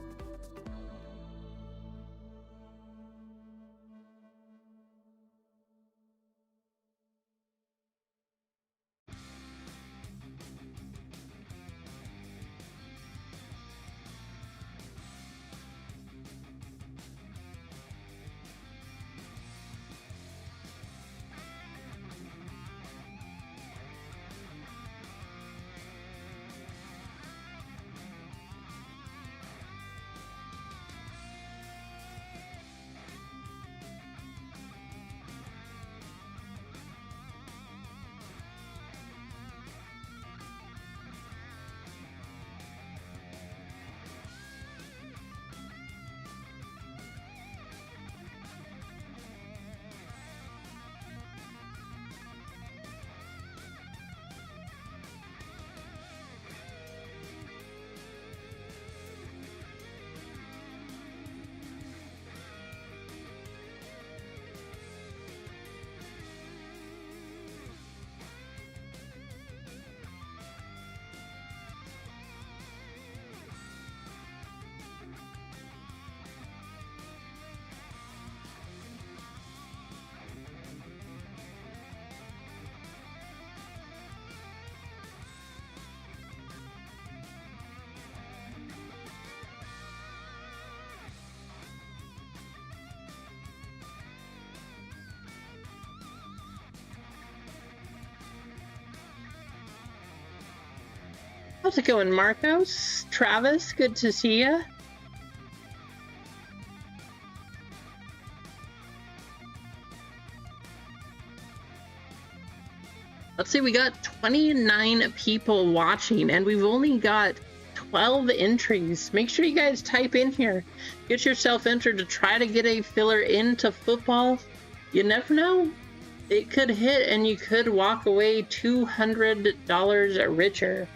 How's it going, Marcos? Travis, good to see ya. Let's see, we got 29 people watching, and we've only got 12 entries. Make sure you guys type in here. Get yourself entered to try to get a filler into football. You never know. It could hit, and you could walk away $200 richer.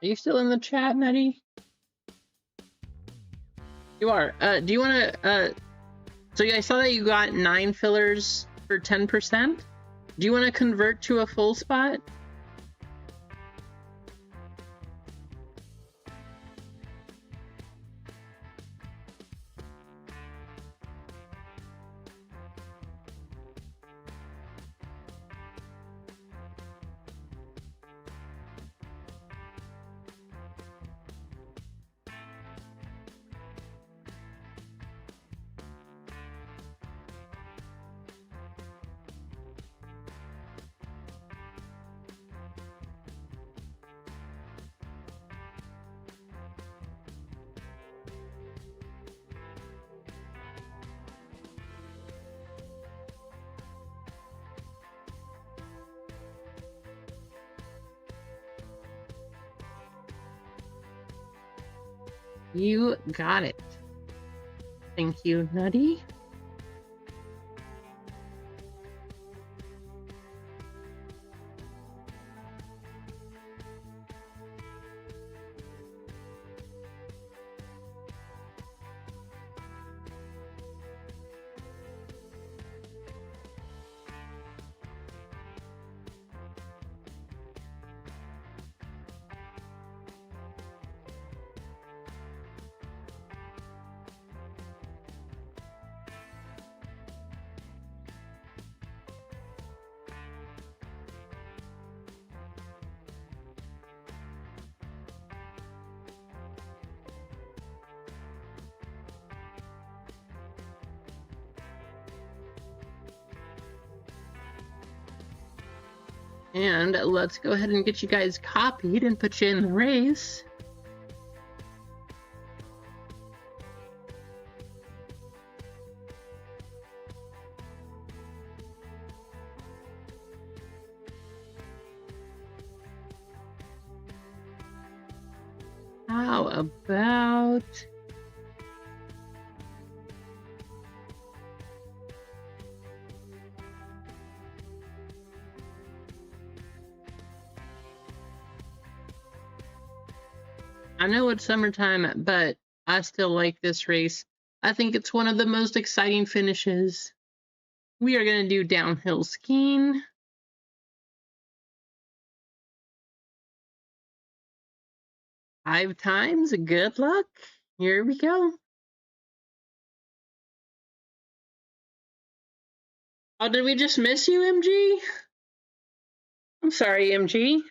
Are you still in the chat, Nettie? You are. Do you want to, so I saw that you got 9 fillers for 10%. Do you want to convert to a full spot? You got it. Thank you, Nutty. And let's go ahead and get you guys copied and put you in the race. How about... I know it's summertime, but I still like this race. I think it's one of the most exciting finishes. We are going to do downhill skiing. Five times. Good luck. Here we go. Oh, did we just miss you, MG? I'm sorry, MG.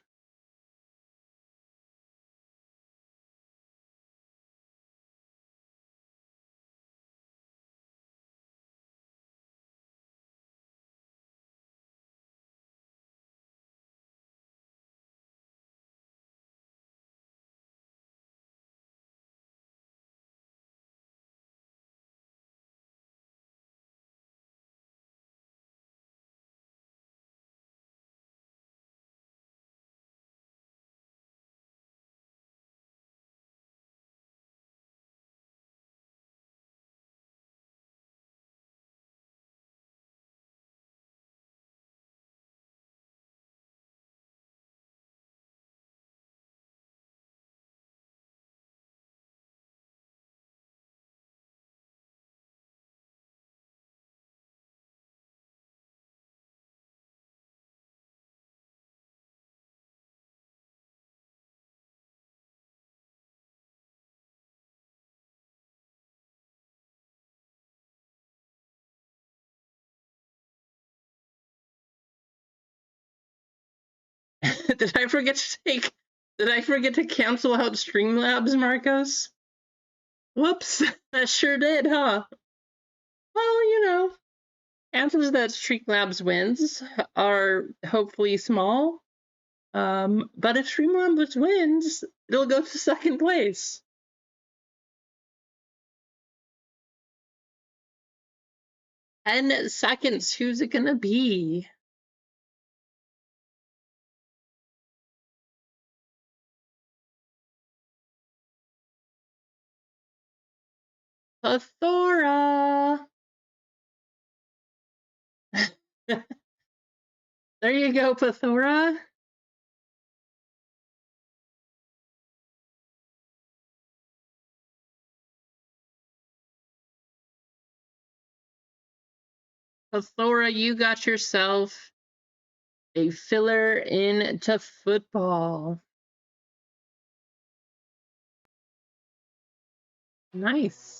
Did I forget to take? Did I forget to cancel out Streamlabs, Marcos? Whoops, that sure did, huh? Well, you know, chances that Streamlabs wins are hopefully small. But if Streamlabs wins, it'll go to second place. 10 seconds. Who's it gonna be? Pathora. There you go, Pathora. Thora, you got yourself a filler into football. Nice.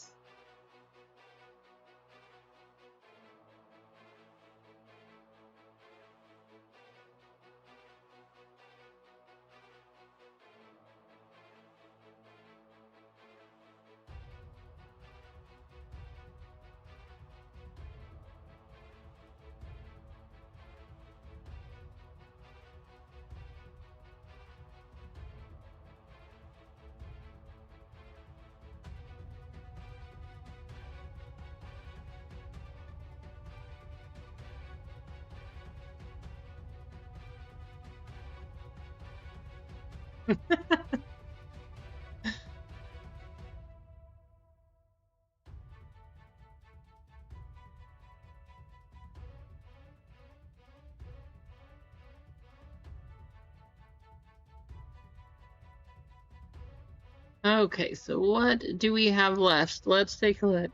Okay, so what do we have left? Let's take a look.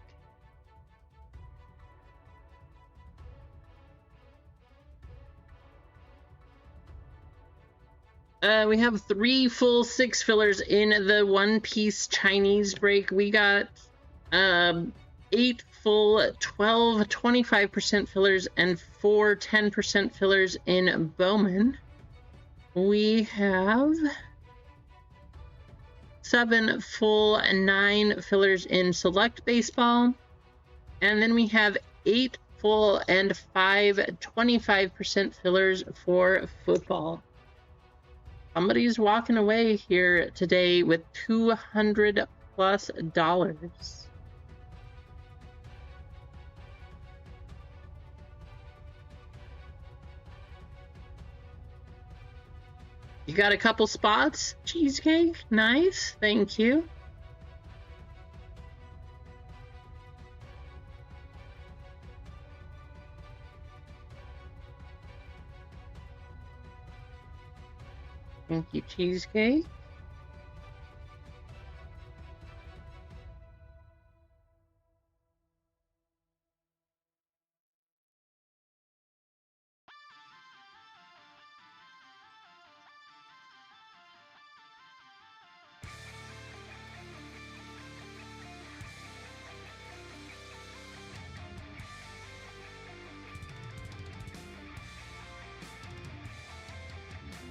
We have 3 full 6 fillers in the One Piece Chinese break. We got 8 full 12 25% fillers and 4 10% fillers in Bowman. We have 7 full and 9 fillers in Select Baseball. And then we have 8 full and 5 25% fillers for football. Somebody's walking away here today with $200+. You got a couple spots? Cheesecake? Nice. Thank you. Thank you, Cheesecake.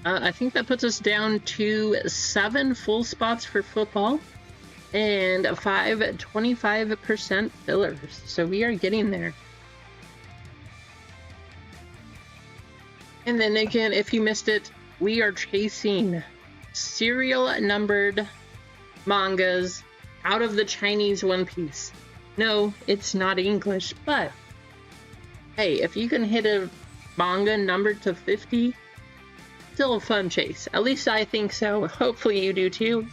I think that puts us down to 7 full spots for football and 5 25% fillers. So we are getting there. And then again, if you missed it, we are chasing serial numbered mangas out of the Chinese One Piece. No, it's not English, but hey, if you can hit a manga numbered to 50, still a fun chase. At least I think so. Hopefully you do too.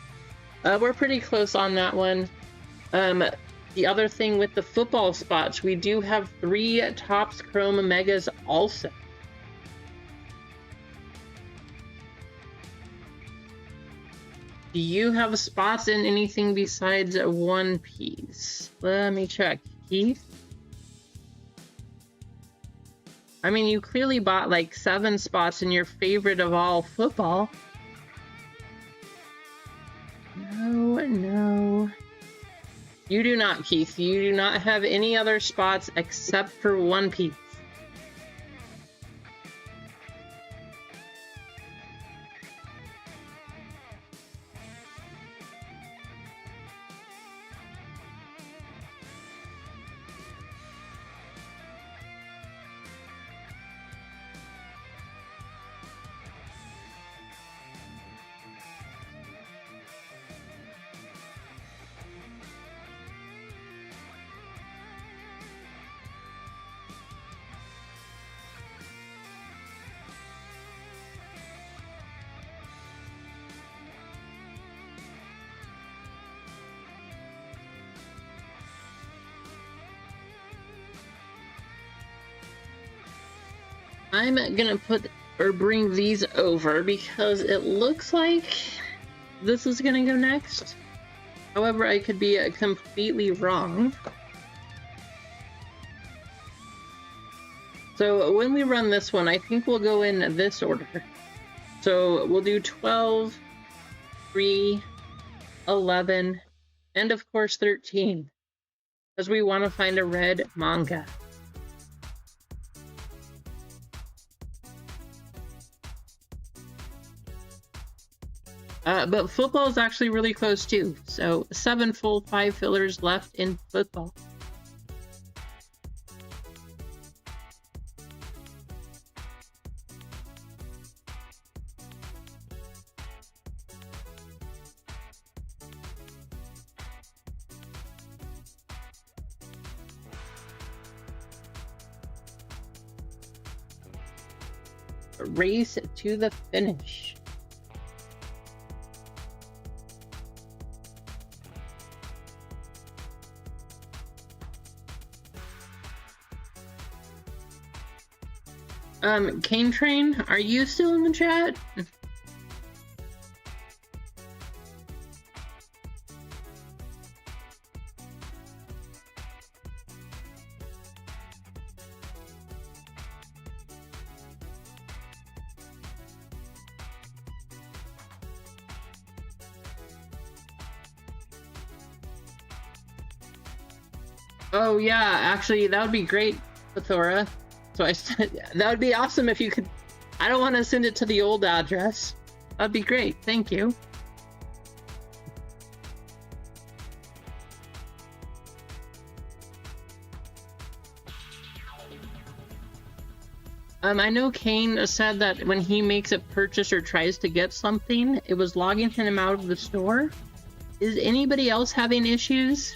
We're pretty close on that one. The other thing with the football spots, we do have 3 Topps Chrome Megas also. Do you have spots in anything besides One Piece? Let me check. Keith? I mean, you clearly bought like 7 spots in your favorite of all, football. No. You do not, Keith. You do not have any other spots except for One Piece. I'm gonna bring these over because it looks like this is gonna go next. However, I could be completely wrong. So when we run this one, I think we'll go in this order. So we'll do 12, 3, 11, and of course 13, because we want to find a red manga. But football is actually really close too. So 7 full, 5 fillers left in football. Race to the finish. Cane Train, are you still in the chat? Oh yeah, actually that would be great, Bathora. So that would be awesome if you could. I don't want to send it to the old address. That'd be great. Thank you. I know Kane said that when he makes a purchase or tries to get something, it was logging him out of the store. Is anybody else having issues?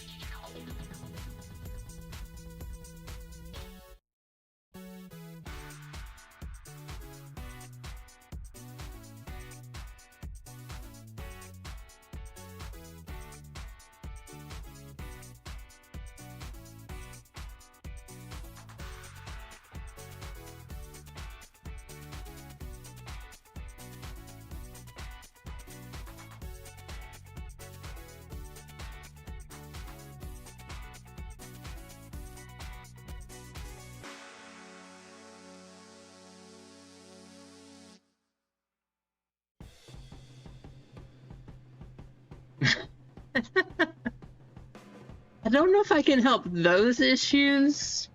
I don't know if I can help those issues,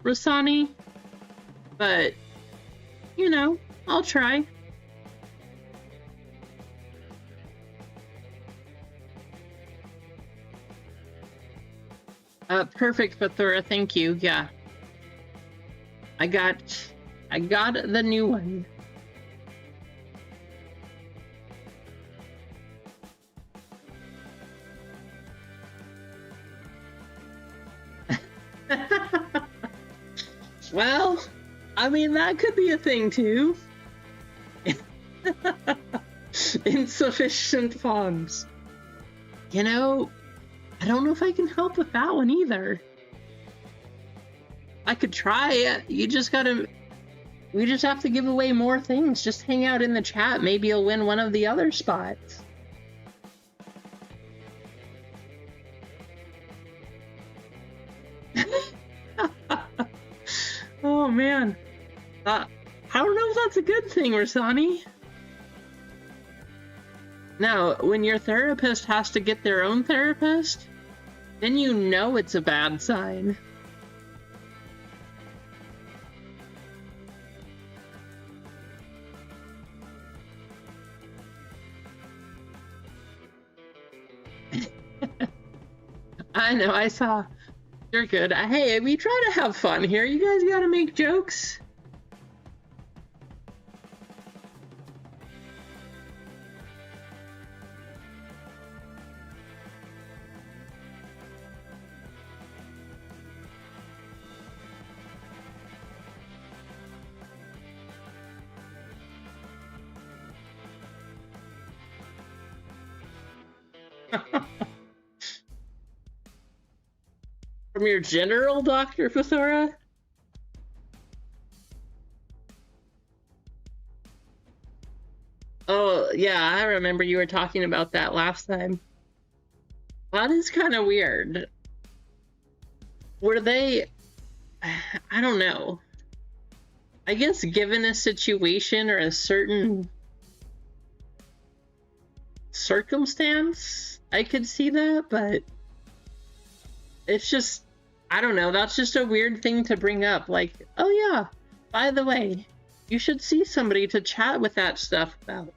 Rasani, but, you know, I'll try. Perfect, Bathura, thank you, yeah. I got the new one. Well, I mean, that could be a thing too. Insufficient funds. You know, I don't know if I can help with that one either. I could try. We just have to give away more things. Just hang out in the chat. Maybe you'll win one of the other spots. Oh man, I don't know if that's a good thing, Rasani. Now, when your therapist has to get their own therapist, then you know it's a bad sign. I know, I saw. You're good. Hey, we try to have fun here. You guys gotta make jokes. From your general doctor, Bathora? Oh, yeah, I remember you were talking about that last time. That is kind of weird. Were they... I don't know. I guess given a situation or a certain circumstance, I could see that, but it's just, I don't know, that's just a weird thing to bring up. Like, oh yeah, by the way, you should see somebody to chat with that stuff about.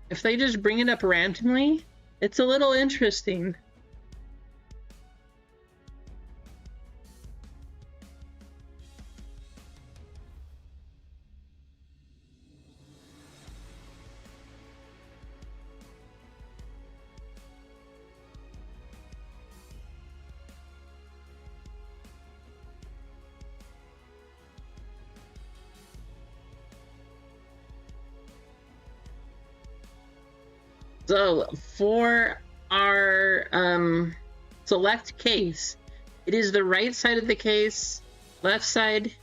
If they just bring it up randomly, it's a little interesting. So for our select case, it is the right side of the case, left side.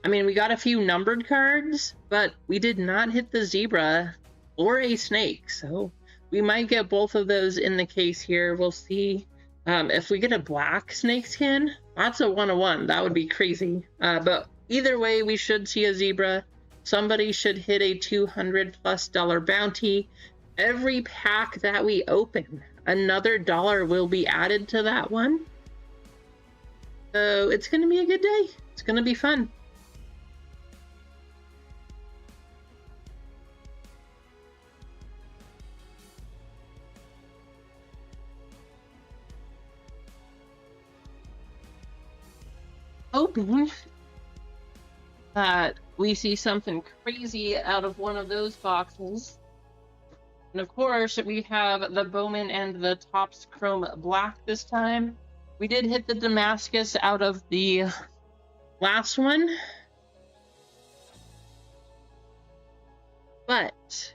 I mean, we got a few numbered cards, but we did not hit the zebra or a snake. So we might get both of those in the case here. We'll see. If we get a black snake skin, that's a 101. That would be crazy. But either way, we should see a zebra. Somebody should hit a $200+ bounty. Every pack that we open, another $1 will be added to that one. So it's going to be a good day. It's going to be fun. Hoping that we see something crazy out of one of those boxes. And of course, we have the Bowman and the Topps Chrome Black this time. We did hit the Damascus out of the last one. But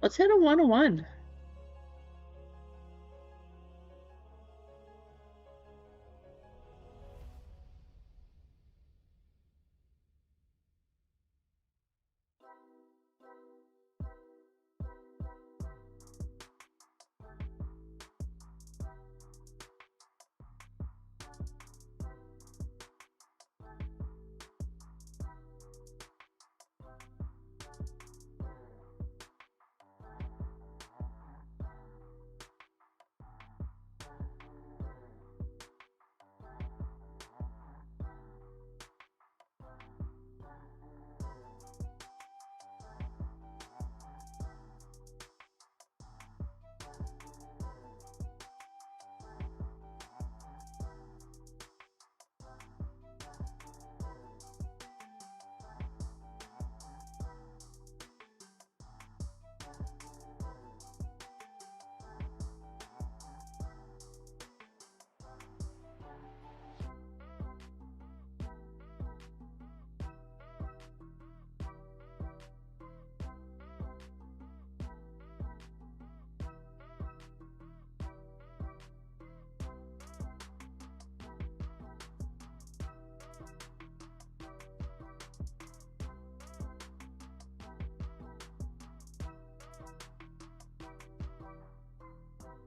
let's hit a 101.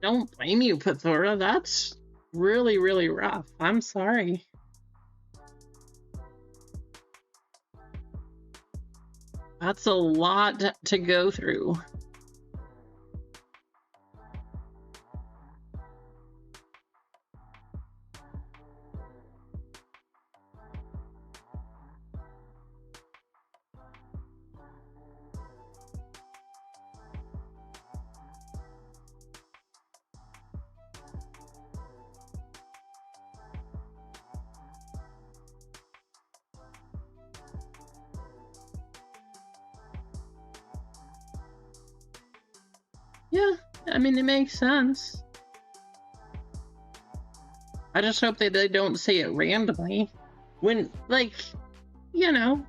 Don't blame you, Pathora. That's really, really rough. I'm sorry. That's a lot to go through. Yeah, I mean, it makes sense. I just hope that they don't say it randomly. When, like, you know,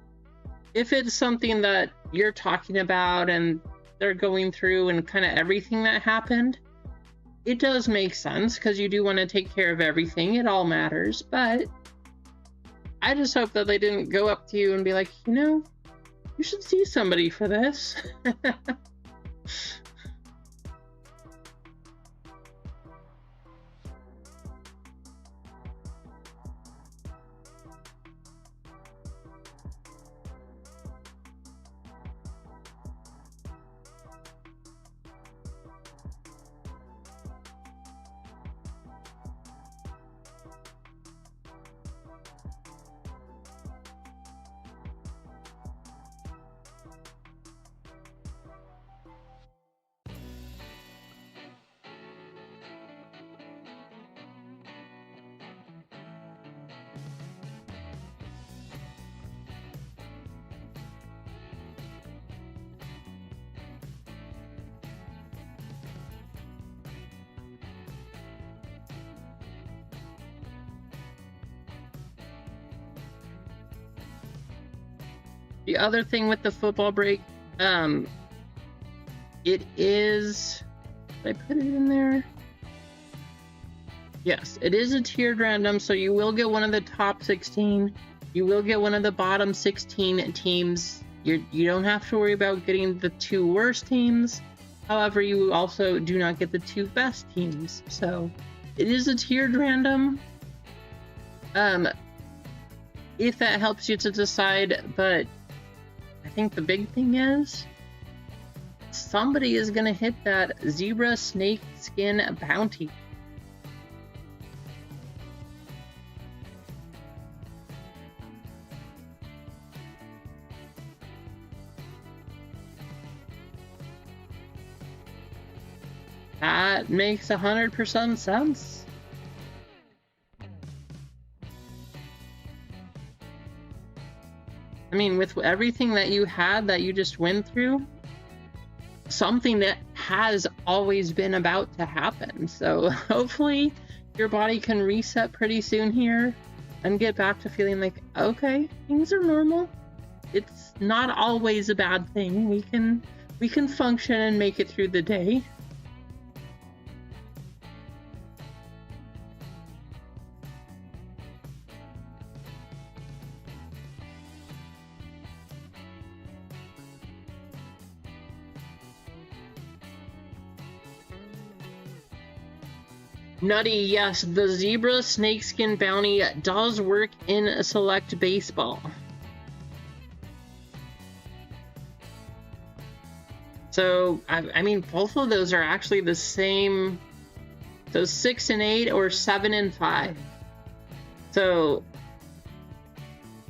if it's something that you're talking about and they're going through and kind of everything that happened, it does make sense because you do want to take care of everything. It all matters. But I just hope that they didn't go up to you and be like, you know, you should see somebody for this. The other thing with the football break, it is, did I put it in there? Yes, it is a tiered random, so you will get one of the top 16. You will get one of the bottom 16 teams. You don't have to worry about getting the 2 worst teams. However, you also do not get the 2 best teams. So it is a tiered random. If that helps you to decide, but I think the big thing is somebody is going to hit that zebra snake skin bounty. That makes 100% sense. I mean, with everything that you had that you just went through, something that has always been about to happen. So hopefully your body can reset pretty soon here and get back to feeling like, okay, things are normal. It's not always a bad thing. We can function and make it through the day. Nutty, yes, the zebra snakeskin bounty does work in select baseball. So, I mean, both of those are actually the same. So 6 and 8 or 7 and 5. So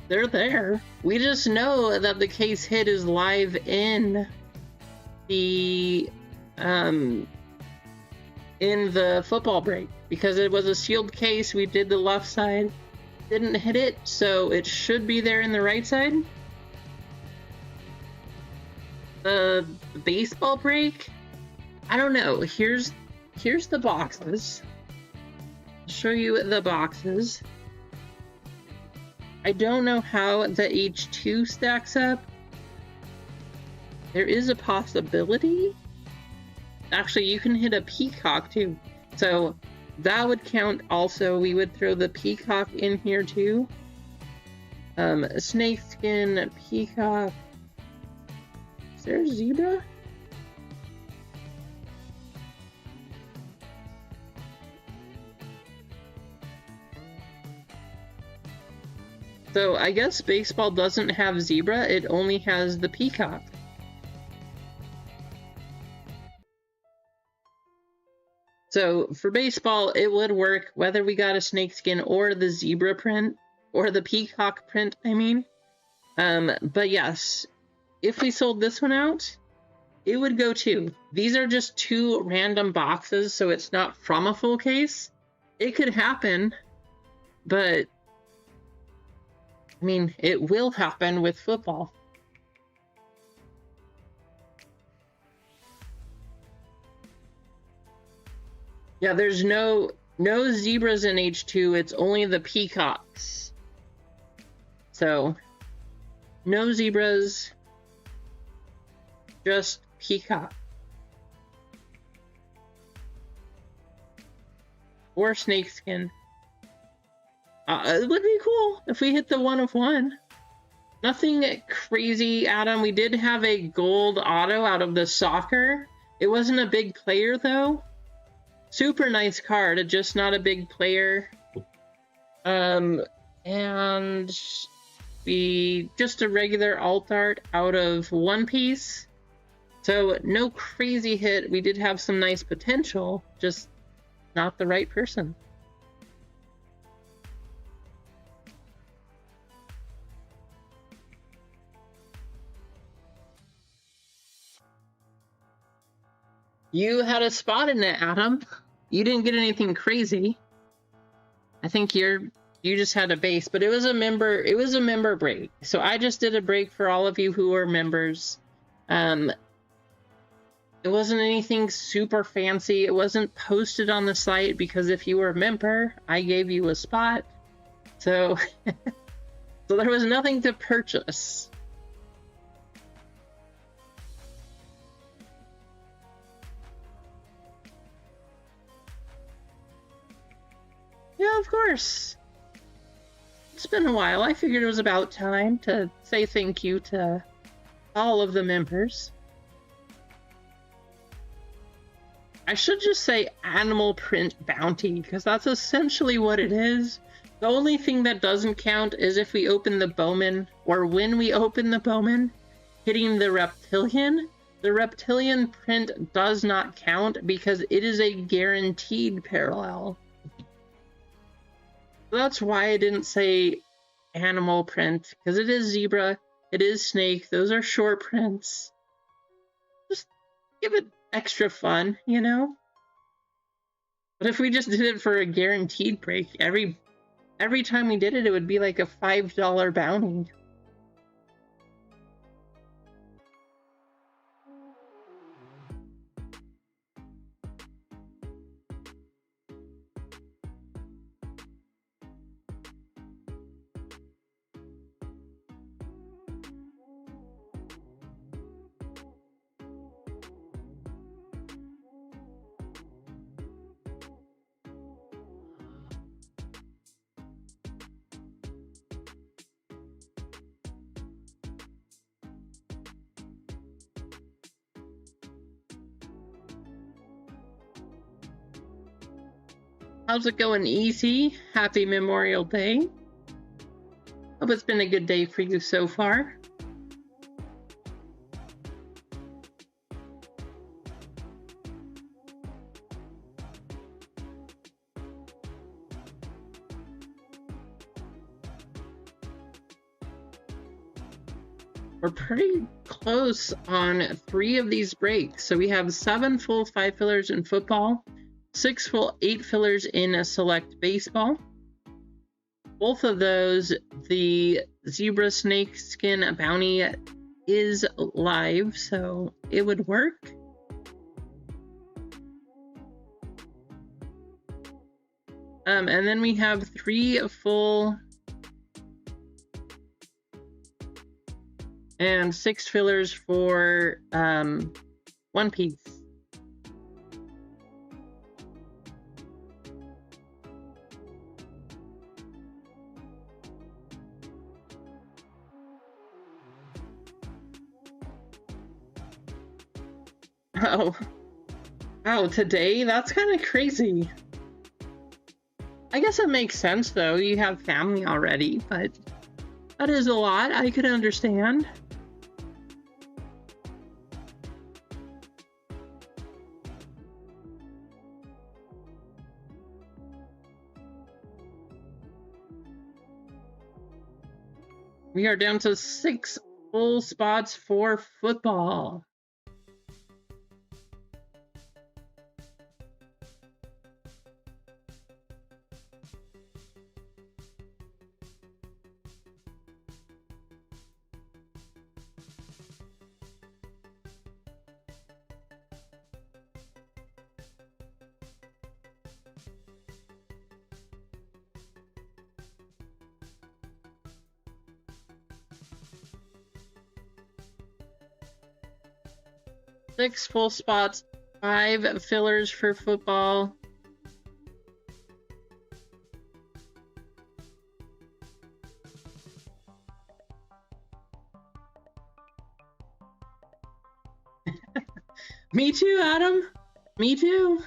they're there. We just know that the case hit is live in the football break because it was a sealed case. We did the left side, didn't hit it, so it should be there in the right side. The baseball break, I don't know. Here's the boxes. I'll show you the boxes. I don't know how the H2 stacks up. There is a possibility. Actually, you can hit a peacock too. So that would count also. We would throw the peacock in here too. Snakeskin, peacock. Is there a zebra? So I guess baseball doesn't have zebra, it only has the peacock. So for baseball, it would work whether we got a snakeskin or the zebra print, or the peacock print, I mean. But yes, if we sold this one out, it would go too. These are just 2 random boxes, so it's not from a full case. It could happen, but I mean, it will happen with football. Yeah, there's no zebras in H2, it's only the peacocks. So, no zebras, just peacock. Or snakeskin. It would be cool if we hit the 1 of 1. Nothing crazy, Adam. We did have a gold auto out of the soccer. It wasn't a big player, though. Super nice card, just not a big player. And just a regular alt art out of One Piece. So no crazy hit. We did have some nice potential, just not the right person. You had a spot in it, Adam. You didn't get anything crazy. I think you just had a base, but it was a member break. So I just did a break for all of you who are members. It wasn't anything super fancy. It wasn't posted on the site because if you were a member, I gave you a spot. So so there was nothing to purchase. of course. It's been a while. I figured it was about time to say thank you to all of the members. I should just say animal print bounty, because that's essentially what it is. The only thing that doesn't count is if we open the Bowman, or when we open the Bowman, hitting the reptilian. The reptilian print does not count because it is a guaranteed parallel. That's why I didn't say animal print, because it is zebra, it is snake, those are short prints. Just give it extra fun, you know? But if we just did it for a guaranteed break, every time we did it, it would be like a $5 bounty. How's it going, Easy? Happy Memorial Day. Hope it's been a good day for you so far. We're pretty close on 3 of these breaks. So we have 7 full 5 fillers in football, 6 full 8 fillers in a select baseball. Both of those, the zebra snake skin bounty is live, so it would work. And then we have 3 full and 6 fillers for One Piece. Oh, today? That's kind of crazy. I guess it makes sense, though. You have family already, but that is a lot. I could understand. We are down to 6 full spots for football. Six full spots, 5 fillers for football. Me too, Adam. Me too.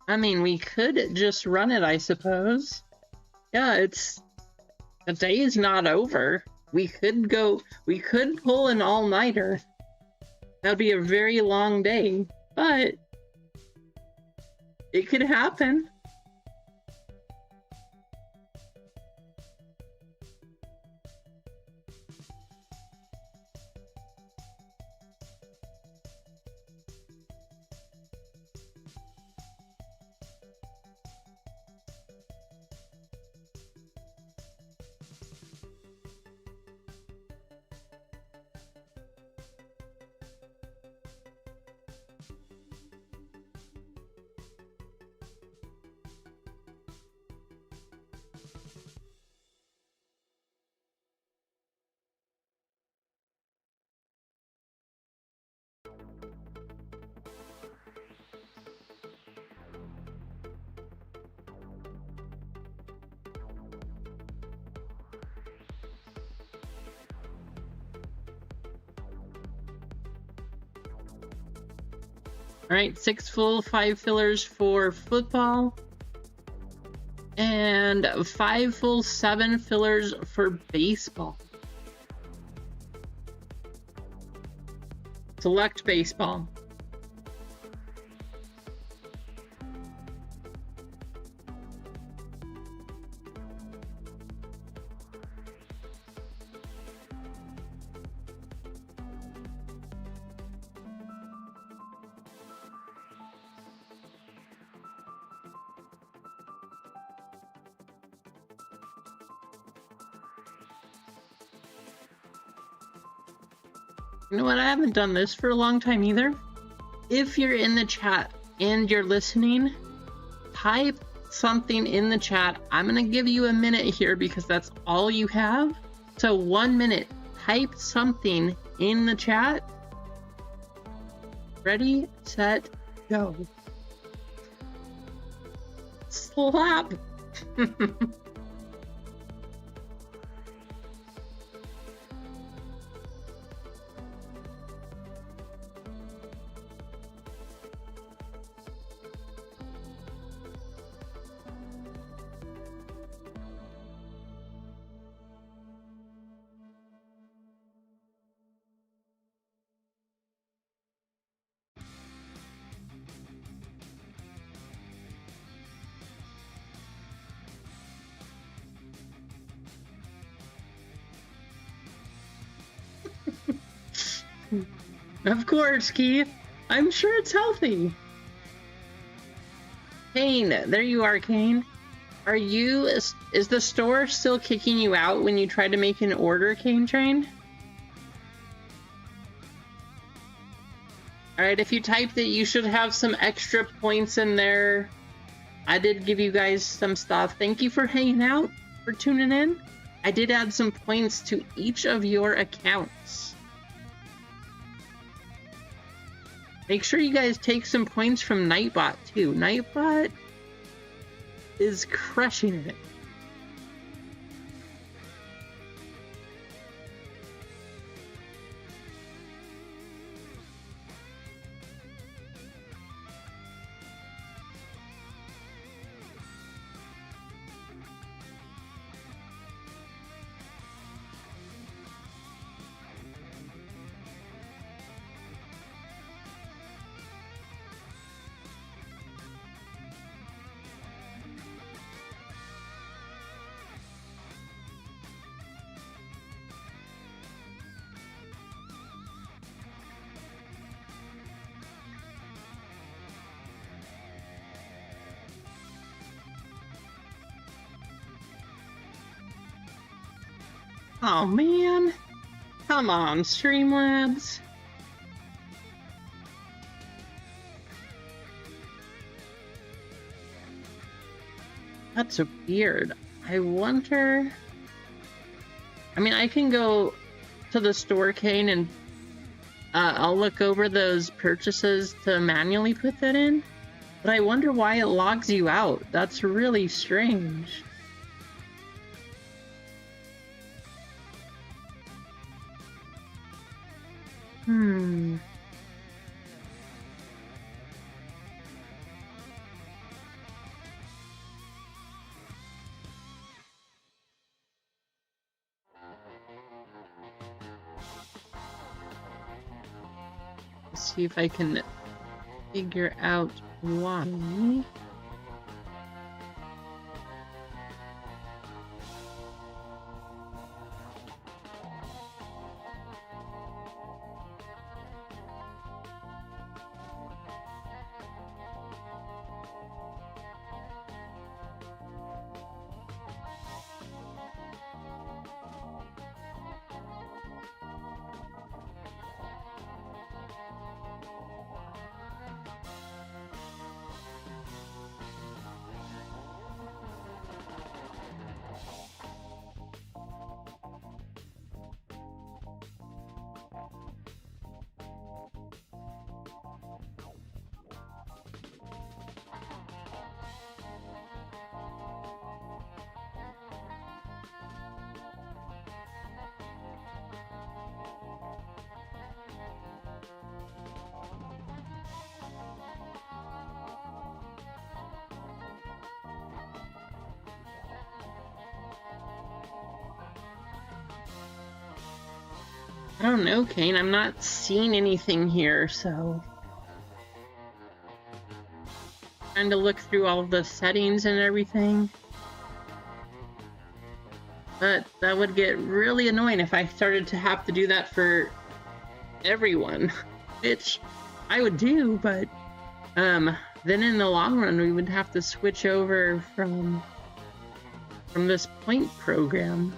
I mean, we could just run it, I suppose. Yeah, the day is not over. We could pull an all-nighter. That'd be a very long day, but it could happen. All right, 6 full, 5 fillers for football. And 5 full, 7 fillers for baseball. Select baseball. You know what? I haven't done this for a long time either. If you're in the chat and you're listening, type something in the chat. I'm going to give you a minute here because that's all you have. So 1 minute, type something in the chat. Ready, set, go. Slap. Of course, Keith. I'm sure it's healthy. Kane, there you are, Kane. Is the store still kicking you out when you try to make an order, Kane Train? Alright, if you typed it, you should have some extra points in there. I did give you guys some stuff. Thank you for hanging out, for tuning in. I did add some points to each of your accounts. Make sure you guys take some points from Nightbot too. Nightbot is crushing it. Oh man, come on, Streamlabs. That's weird. I wonder... I mean, I can go to the store, Kane, and I'll look over those purchases to manually put that in. But I wonder why it logs you out. That's really strange. Let's see if I can figure out why. I don't know, Kane. I'm not seeing anything here, so... Trying to look through all of the settings and everything. But that would get really annoying if I started to have to do that for everyone. Which I would do, but... then in the long run, we would have to switch over from this point program.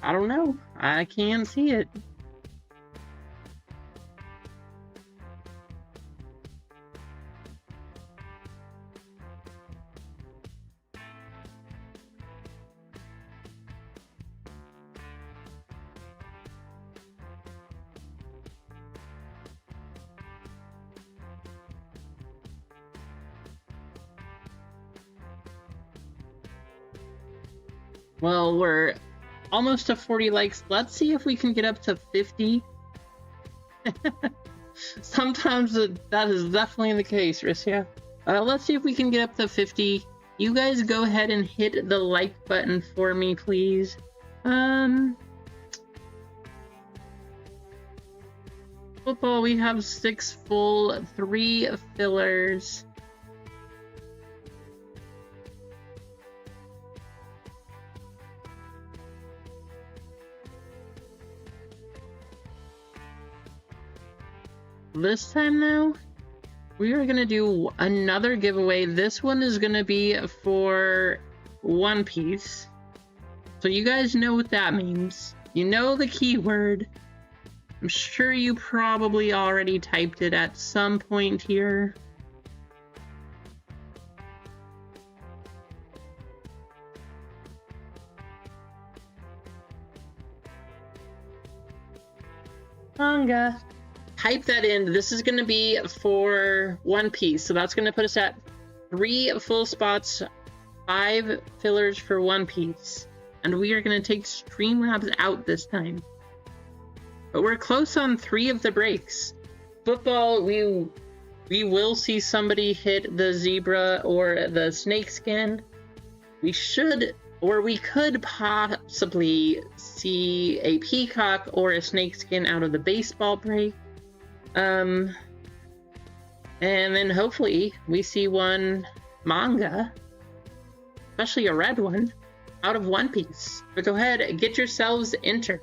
I don't know. I can't see it. Well, we're almost to 40 likes. Let's see if we can get up to 50. Sometimes that is definitely the case, Rissia. Let's see if we can get up to 50. You guys go ahead and hit the like button for me, please. Football, we have 6 full, 3 fillers. This time now, we are going to do another giveaway. This one is going to be for One Piece. So you guys know what that means. You know the keyword. I'm sure you probably already typed it at some point here. Manga. Type that in. This is going to be for One Piece. So that's going to put us at 3 full spots, 5 fillers for One Piece. And we are going to take Streamlabs out this time. But we're close on 3 of the breaks. Football, we will see somebody hit the zebra or the snake skin. We should, or we could possibly see a peacock or a snake skin out of the baseball break. And then hopefully we see one manga, especially a red one, out of One Piece. But go ahead, get yourselves entered.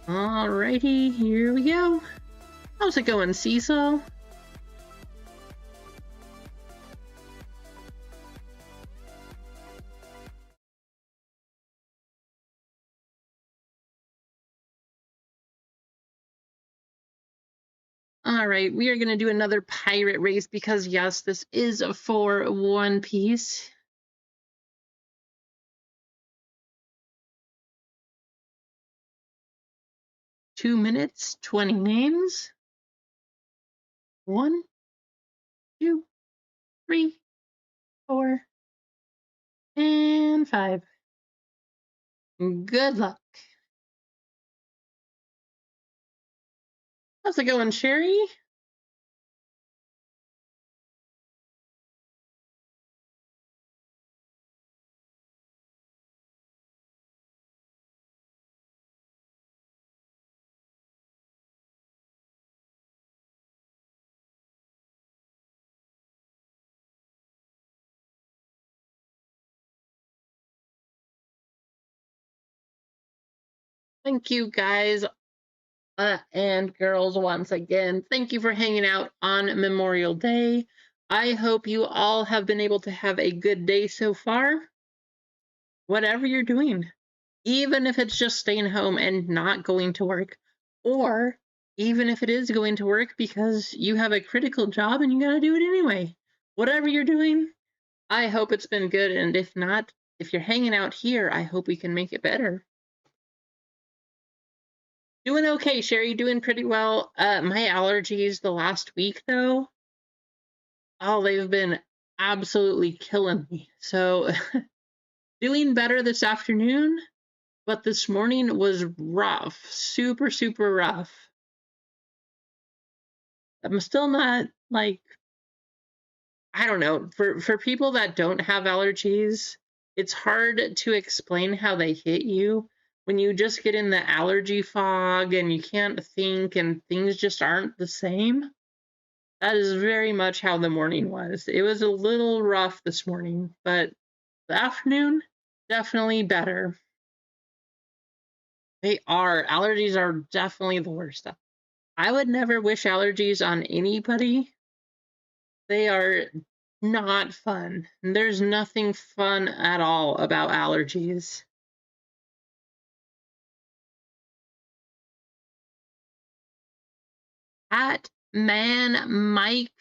Alrighty, here we go. How's it going, Cecil? All right, we are going to do another pirate race because, yes, this is for One Piece. Two minutes, 20 names. 1, 2, 3, 4, and 5. Good luck. How's it going, Sherry? Thank you, guys and girls, once again. Thank you for hanging out on Memorial Day. I hope you all have been able to have a good day so far, whatever you're doing, even if it's just staying home and not going to work, or even if it is going to work because you have a critical job and you gotta do it anyway. Whatever you're doing, I hope it's been good, and if not, if you're hanging out here, I hope we can make it better. Doing okay, Sherry, doing pretty well. My allergies the last week, though, oh, they've been absolutely killing me. So, doing better this afternoon, but this morning was rough, super, super rough. I'm still not, like, I don't know, for people that don't have allergies, it's hard to explain how they hit you when you just get in the allergy fog and you can't think and things just aren't the same. That is very much how the morning was. It was a little rough this morning, but the afternoon, definitely better. They are. Allergies are definitely the worst. I would never wish allergies on anybody. They are not fun. There's nothing fun at all about allergies. At man, Mike,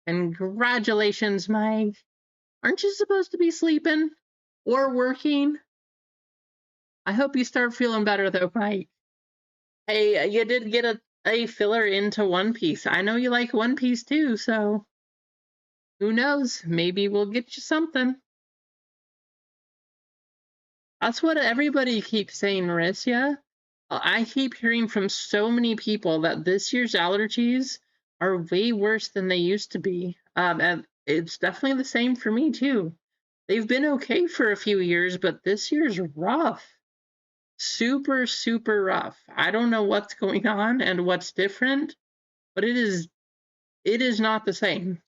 congratulations, Mike. Aren't you supposed to be sleeping or working? I hope you start feeling better though, Mike. Hey, you did get a filler into One Piece. I know you like One Piece too, so who knows? Maybe we'll get you something. That's what everybody keeps saying, Marissa. I keep hearing from so many people that this year's allergies are way worse than they used to be. And it's definitely the same for me too. They've been okay for a few years, but this year's rough. Super, super rough. I don't know what's going on and what's different, but it is not the same.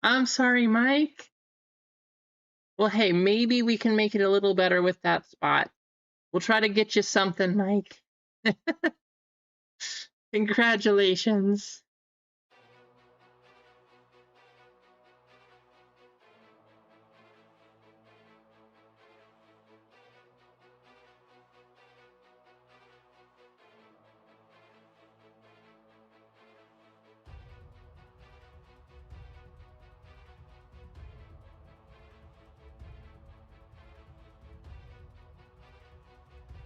I'm sorry, Mike. Well, hey, maybe we can make it a little better with that spot. We'll try to get you something, Mike. Congratulations.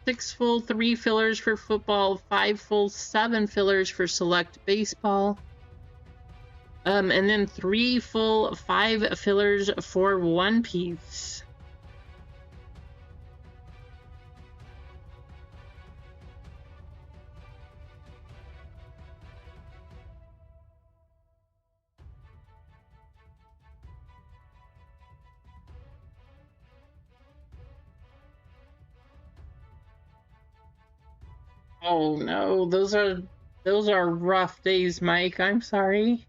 Six full, 3 fillers for football, 5 full, 7 fillers for select baseball. And then 3 full, 5 fillers for One Piece. Oh no, those are rough days, Mike. I'm sorry.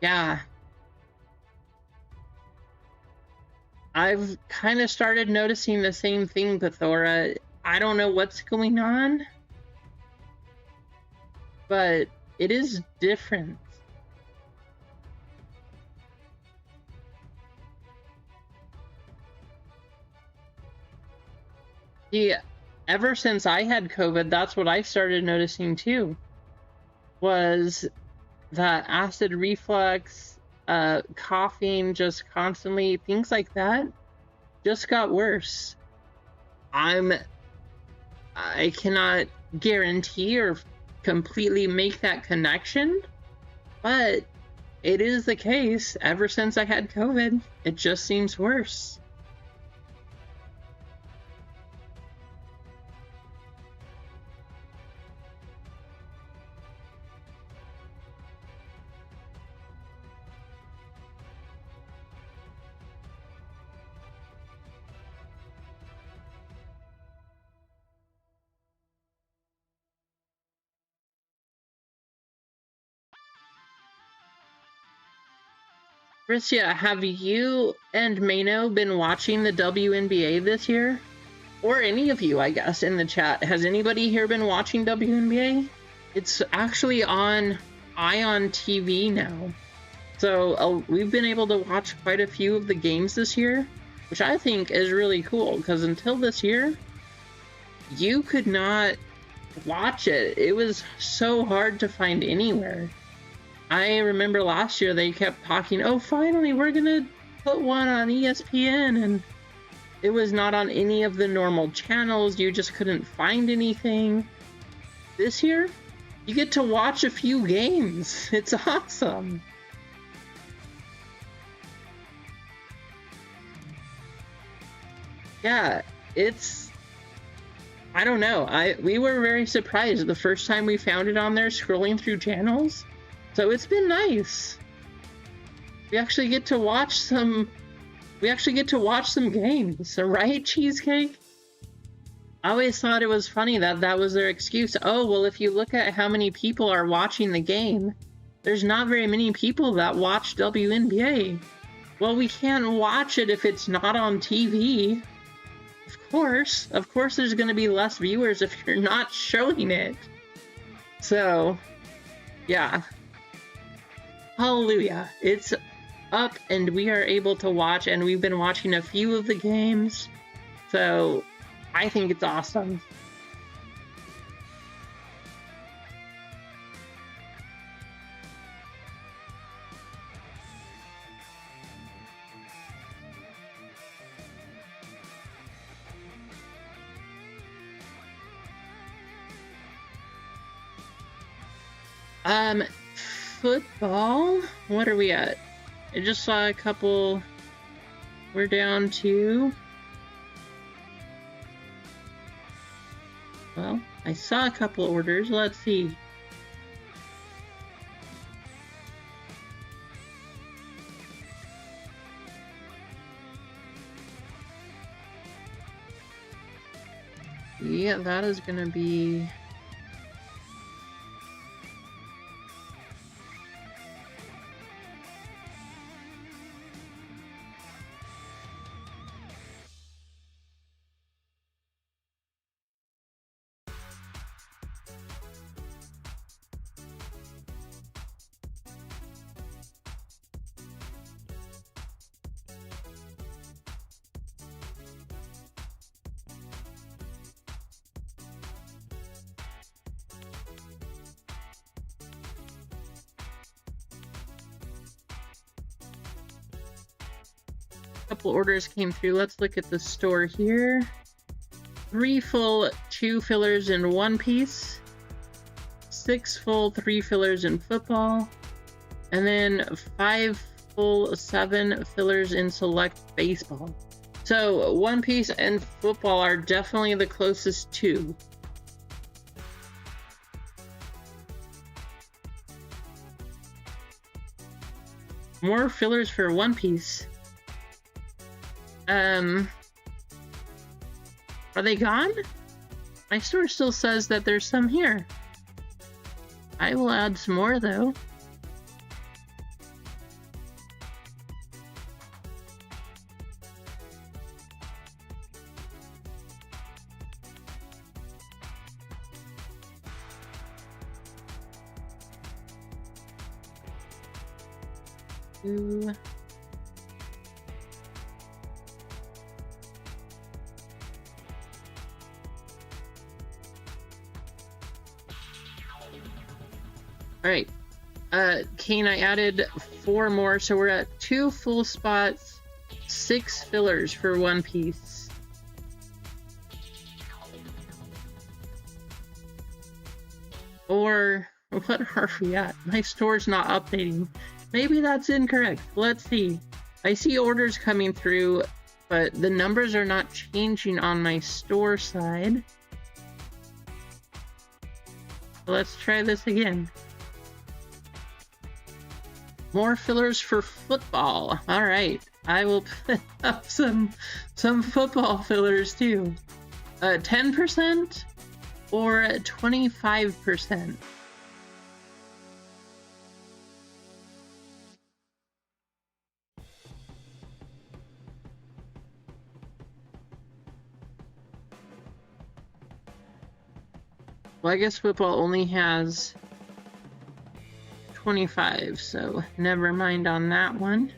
Yeah. I've kind of started noticing the same thing, Pithora. I don't know what's going on, but it is different. Yeah, ever since I had COVID, that's what I started noticing too, was that acid reflux, coughing just constantly, things like that just got worse. I cannot guarantee or completely make that connection, but it is the case. Ever since I had COVID, it just seems worse. Rissia, have you and Mano been watching the WNBA this year? Or any of you, I guess, in the chat. Has anybody here been watching WNBA? It's actually on Ion TV now. So we've been able to watch quite a few of the games this year, which I think is really cool, because until this year, you could not watch it. It was so hard to find anywhere. I remember last year they kept talking, oh, finally, we're gonna put one on ESPN, and it was not on any of the normal channels. You just couldn't find anything. This year, you get to watch a few games. It's awesome. Yeah, I don't know. We were very surprised the first time we found it on there scrolling through channels. So it's been nice. We actually get to watch some games, right, Cheesecake? I always thought it was funny that was their excuse. Oh, well, if you look at how many people are watching the game, there's not very many people that watch WNBA. Well, we can't watch it if it's not on TV. Of course there's going to be less viewers if you're not showing it. So, yeah. Hallelujah. It's up and we are able to watch, and we've been watching a few of the games. So, I think it's awesome. Football? What are we at? I just saw a couple. We're down to... Well, I saw a couple orders. Let's see. Yeah, that is gonna be... Couple orders came through. Let's look at the store here. 3 full, 2 fillers in One Piece. 6 full, 3 fillers in football. And then 5 full, 7 fillers in select baseball. So One Piece and football are definitely the closest to. More fillers for One Piece. Are they gone? My store still says that there's some here. I will add some more though. 2. All right. Kane, I added 4 more, so we're at 2 full spots, 6 fillers for one piece. Or what are we at? My store's not updating. Maybe that's incorrect. Let's see. I see orders coming through, but the numbers are not changing on my store side. Let's try this again. More fillers for football. All right, I will put up some football fillers too. 10% or 25%. Well, I guess football only has 25, so never mind on that one.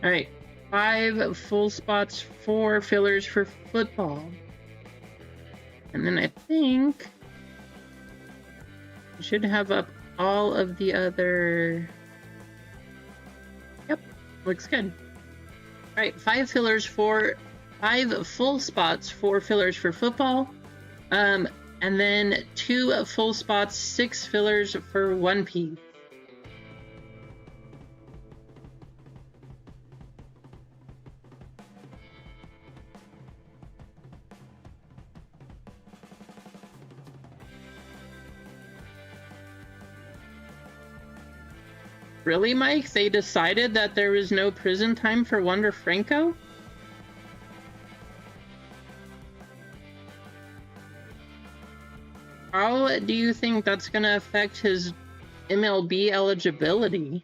All right, 5 full spots, 4 fillers for football. And then I think I should have up all of the other... Yep, looks good. All right, 5 full spots, 4 fillers for football. And then 2 full spots, 6 fillers for one piece. Really, Mike? They decided that there was no prison time for Wander Franco? How do you think that's going to affect his MLB eligibility?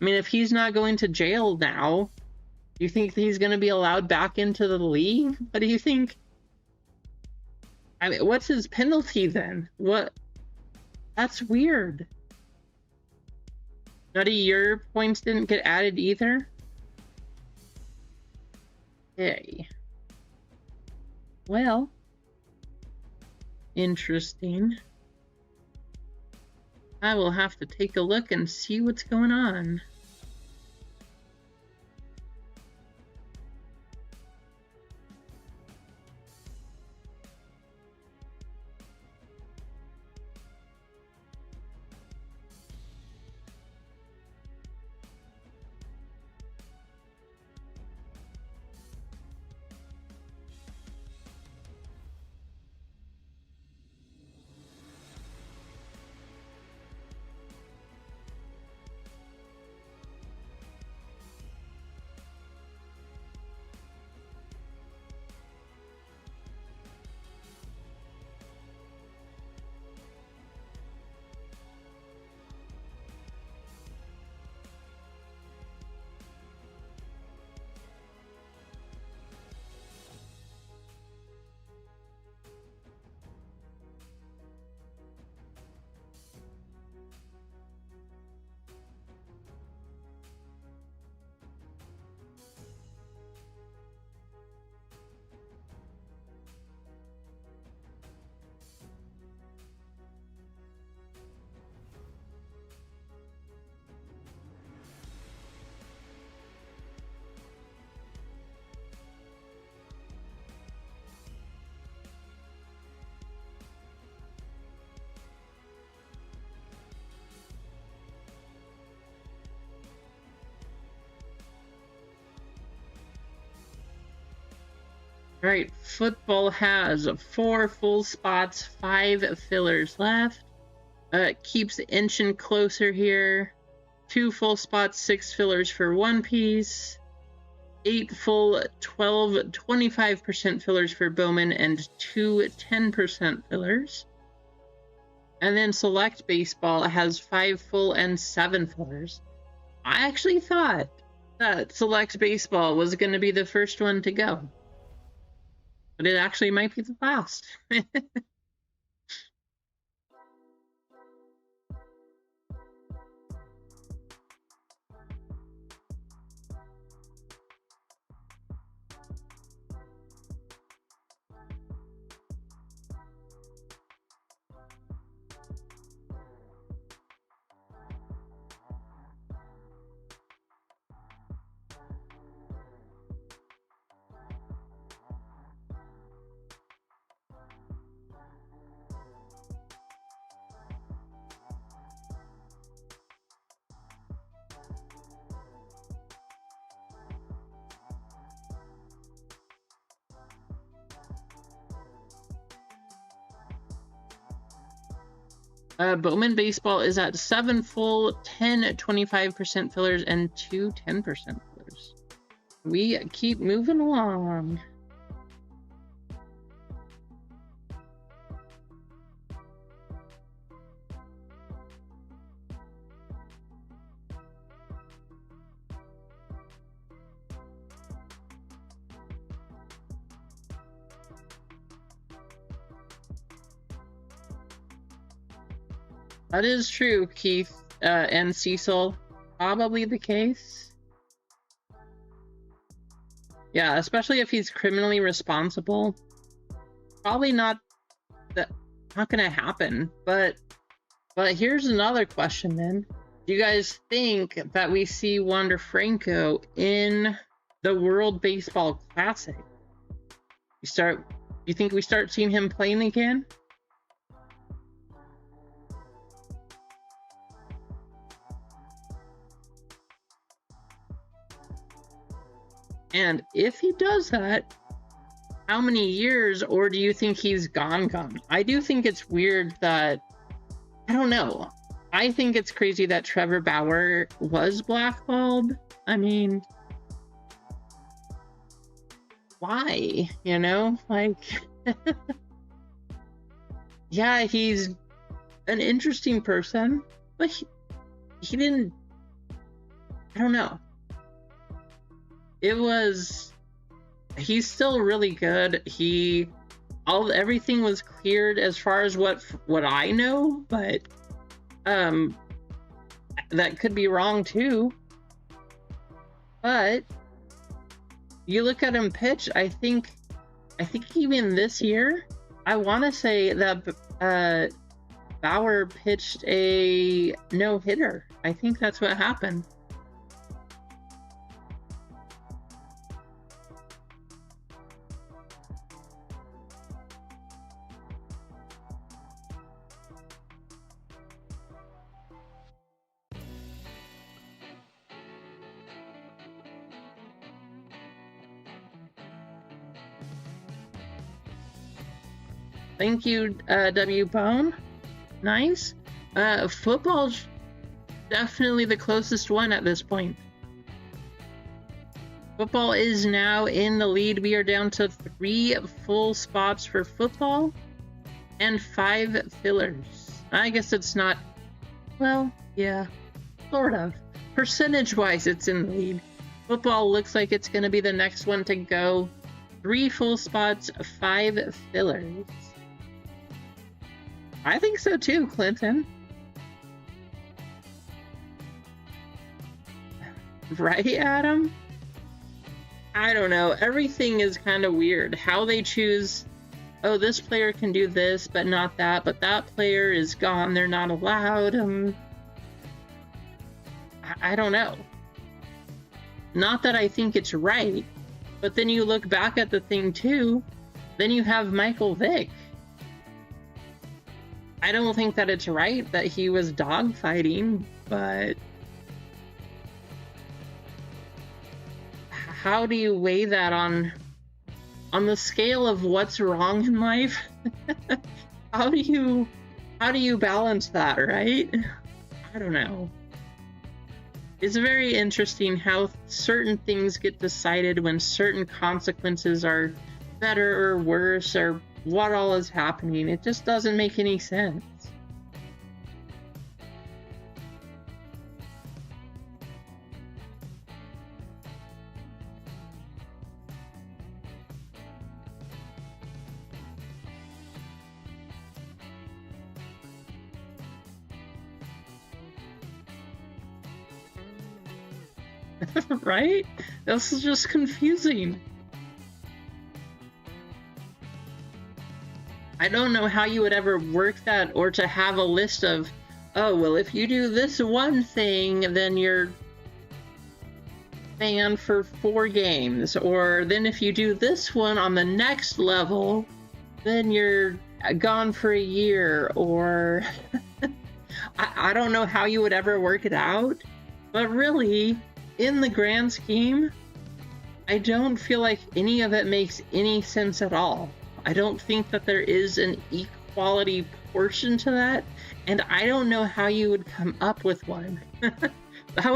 I mean, if he's not going to jail now, do you think he's going to be allowed back into the league? What do you think? I mean, what's his penalty then? What? That's weird. Nutty, your points didn't get added either? Okay. Well, interesting. I will have to take a look and see what's going on. All right, football has 4 full spots, 5 fillers left. Keeps inching closer here. 2 full spots, 6 fillers for one piece. 8 full, 12, 25% fillers for Bowman, and 2 10% fillers. And then Select Baseball has 5 full and 7 fillers. I actually thought that Select Baseball was going to be the first one to go, but it actually might be the last. Bowman Baseball is at 7 full, 10 25% fillers, and 2 10% fillers. We keep moving along. That is true, Keith and Cecil. Probably the case. Yeah, especially if he's criminally responsible. Probably not gonna happen. But here's another question then. Do you guys think that we see Wander Franco in the World Baseball Classic? You think we start seeing him playing again? And if he does that, how many years, or do you think he's gone? I do think it's weird that, I don't know. I think it's crazy that Trevor Bauer was blackballed. I mean, why? You know, like, yeah, he's an interesting person, but he didn't, I don't know. He's still really good. Everything was cleared as far as what I know, but that could be wrong too. But you look at him pitch, I think even this year, I want to say that Bauer pitched a no-hitter. I think that's what happened. Thank you, W Bone. Nice. Football's definitely the closest one at this point. Football is now in the lead. We are down to 3 full spots for football and 5 fillers. I guess it's not, well, yeah, sort of. Percentage-wise, it's in the lead. Football looks like it's going to be the next one to go. 3 full spots, 5 fillers. I think so too, Clinton. Right, Adam? I don't know. Everything is kind of weird. How they choose, oh, this player can do this, but not that, but that player is gone. They're not allowed. I don't know. Not that I think it's right, but then you look back at the thing too, then you have Michael Vick. I don't think that it's right that he was dogfighting, but how do you weigh that on on the scale of what's wrong in life, how do you balance that, right? I don't know. It's very interesting how certain things get decided when certain consequences are better or worse, or what all is happening. It just doesn't make any sense. Right? This is just confusing. I don't know how you would ever work that, or to have a list of, oh, well, if you do this one thing, then you're banned for 4 games, or then if you do this one on the next level, then you're gone for a year, or I don't know how you would ever work it out, but really, in the grand scheme, I don't feel like any of it makes any sense at all. I don't think that there is an equality portion to that, and I don't know how you would come up with one. I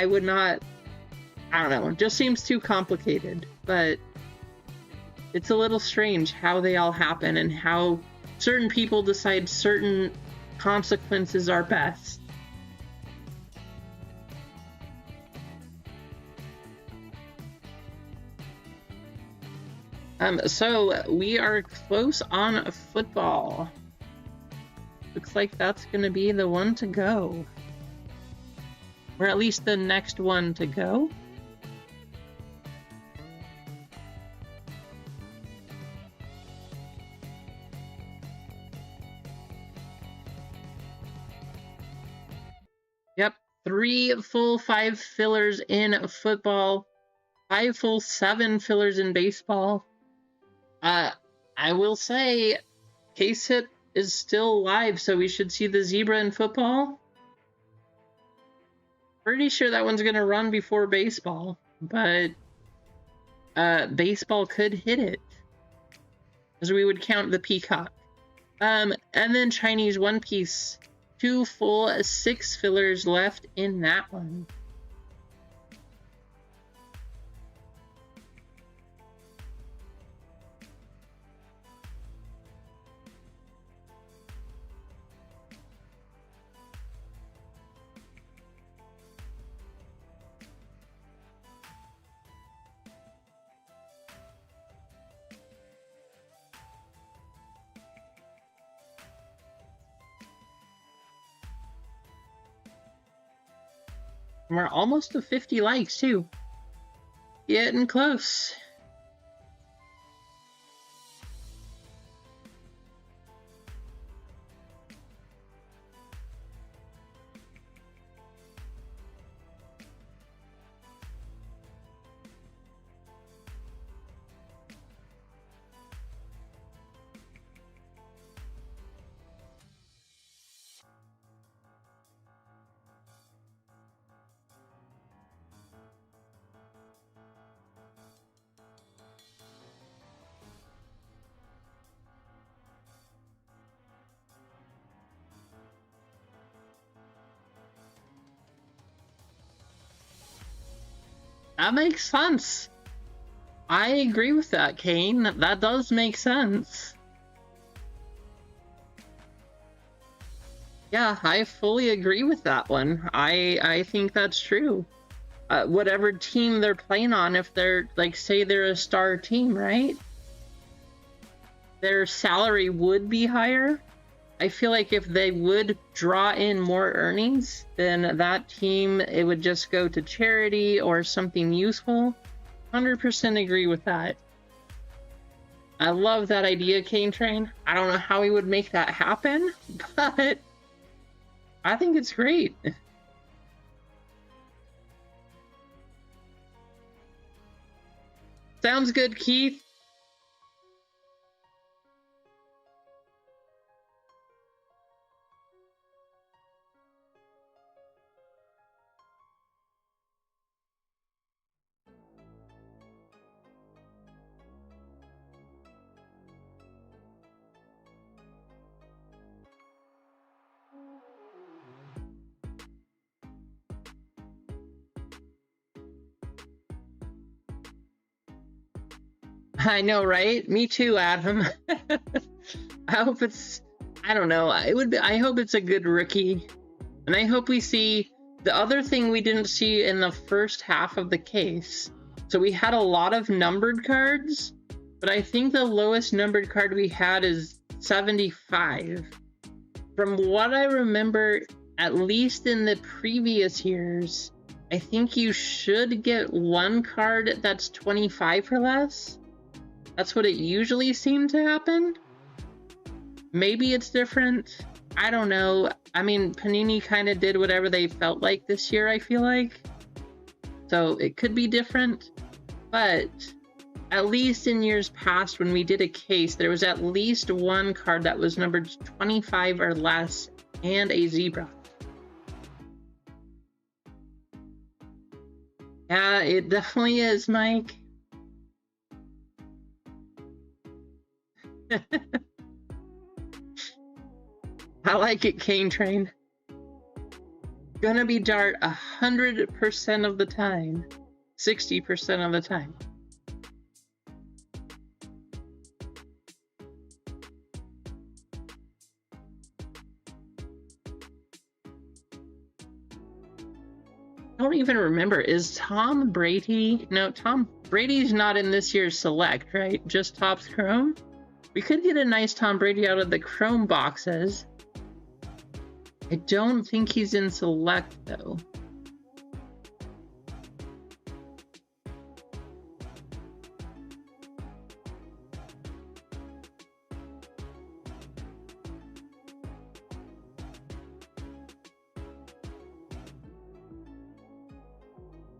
would not, I don't know, it just seems too complicated, but it's a little strange how they all happen and how certain people decide certain consequences are best. So we are close on football. Looks like that's going to be the one to go. Or at least the next one to go. Yep, 3 full 5 fillers in football, 5 full 7 fillers in baseball. I will say, Case Hit is still live, so we should see the zebra in football. Pretty sure that one's gonna run before baseball, but baseball could hit it, as we would count the peacock. And then Chinese One Piece, 2 full 6 fillers left in that one. We're almost to 50 likes, too. Getting close. That makes sense. I agree with that, Kane. That does make sense. Yeah, I fully agree with that one. I think that's true. Whatever team they're playing on, if they're, like, say they're a star team, right? Their salary would be higher. I feel like if they would draw in more earnings, then that team, it would just go to charity or something useful. 100% agree with that. I love that idea, Cane Train. I don't know how he would make that happen, but I think it's great. Sounds good, Keith. I know, right? Me too, Adam. I hope it's, I don't know. I hope it's a good rookie. And I hope we see the other thing we didn't see in the first half of the case. So we had a lot of numbered cards, but I think the lowest numbered card we had is 75. From what I remember, at least in the previous years, I think you should get one card that's 25 or less. That's what it usually seemed to happen. Maybe it's different. I don't know. I mean, Panini kind of did whatever they felt like this year, I feel like. So it could be different. But at least in years past, when we did a case, there was at least one card that was numbered 25 or less and a zebra. Yeah, it definitely is, Mike. I like it, Cane Train. Gonna be dart 100% of the time. 60% of the time. I don't even remember. Is Tom Brady? No, Tom Brady's not in this year's Select, right? Just Topps Chrome? We could get a nice Tom Brady out of the Chrome boxes. I don't think he's in Select, though.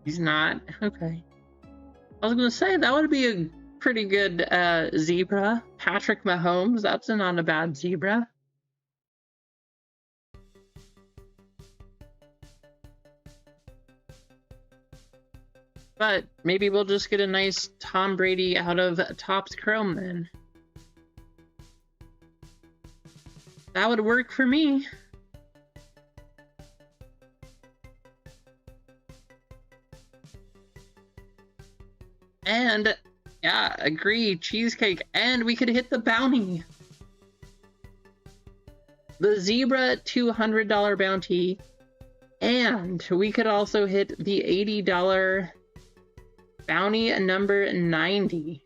He's not? Okay. I was going to say, that would be a pretty good zebra. Patrick Mahomes, that's not a bad zebra. But maybe we'll just get a nice Tom Brady out of Topps Chrome then. That would work for me. And, yeah, agree, cheesecake. And we could hit the bounty. The Zebra $200 bounty. And we could also hit the $80 bounty number 90.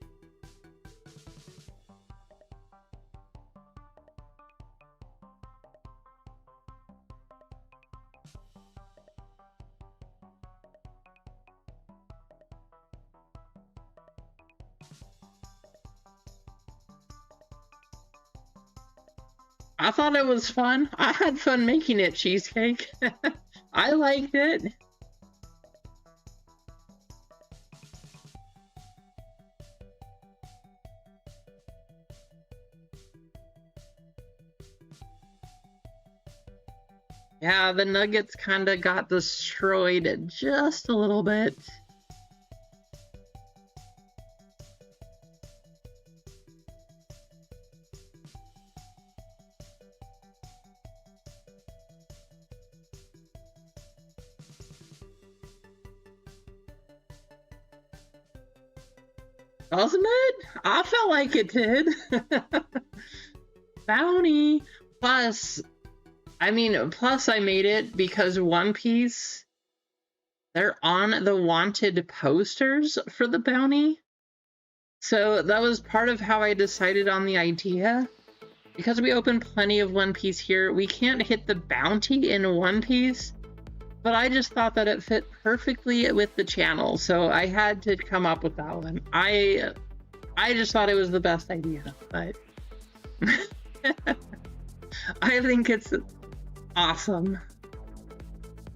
I thought it was fun. I had fun making it, Cheesecake. I liked it. Yeah, the Nuggets kind of got destroyed just a little bit. Doesn't it? I felt like it did. Bounty. Plus, I made it because One Piece, they're on the wanted posters for the bounty. So that was part of how I decided on the idea. Because we opened plenty of One Piece here, we can't hit the bounty in One Piece. But I just thought that it fit perfectly with the channel, so I had to come up with that one. I just thought it was the best idea, but I think it's awesome.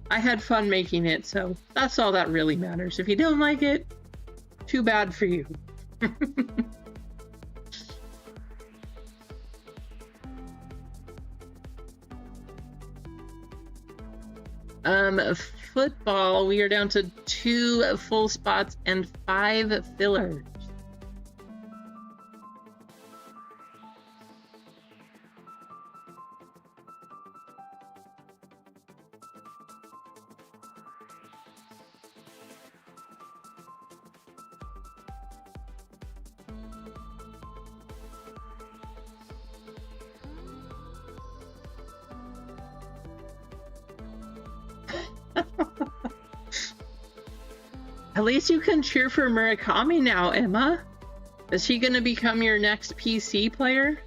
I had fun making it, so that's all that really matters. If you don't like it, too bad for you. Football, we are down to 2 full spots and 5 fillers. At least you can cheer for Murakami now, Emma. Is he going to become your next PC player?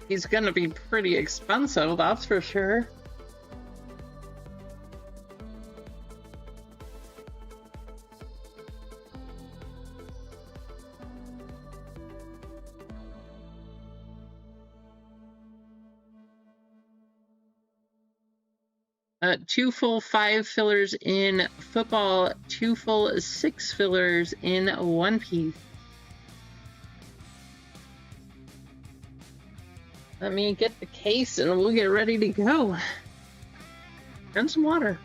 He's going to be pretty expensive, that's for sure. Two full 5 fillers in football, 2 full 6 fillers in One Piece. Let me get the case and we'll get ready to go. And some water.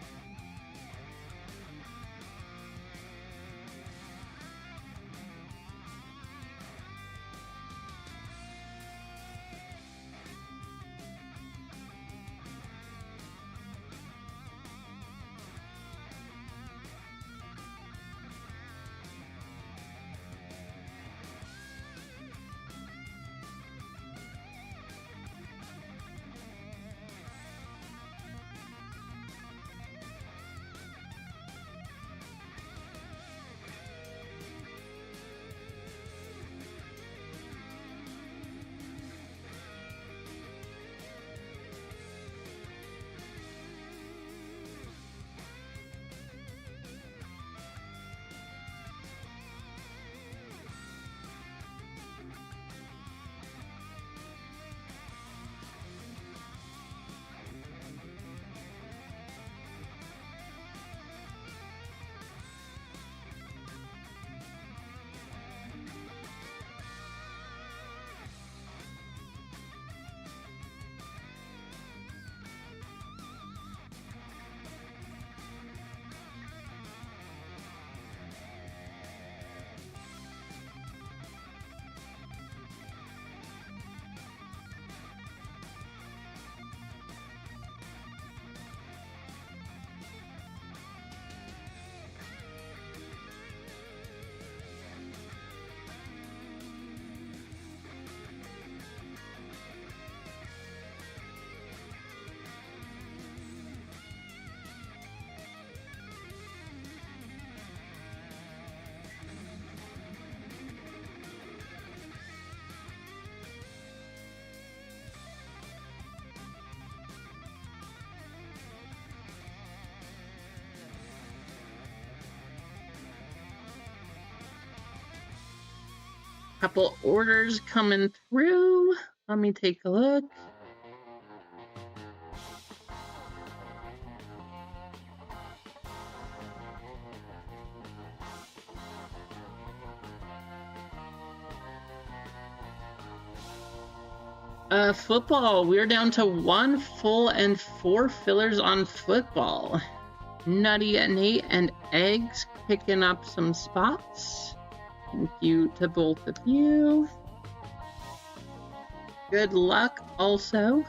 Couple orders coming through. Let me take a look. Football. We're down to 1 full and 4 fillers on football. Nutty Nate and Eggs picking up some spots. Thank you to both of you. Good luck also.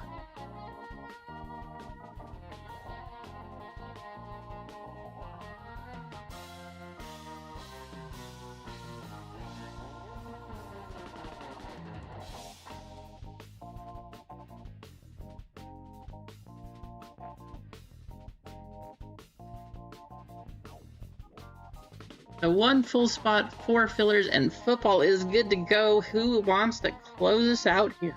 The 1 full spot, 4 fillers, and football is good to go. Who wants to close us out here?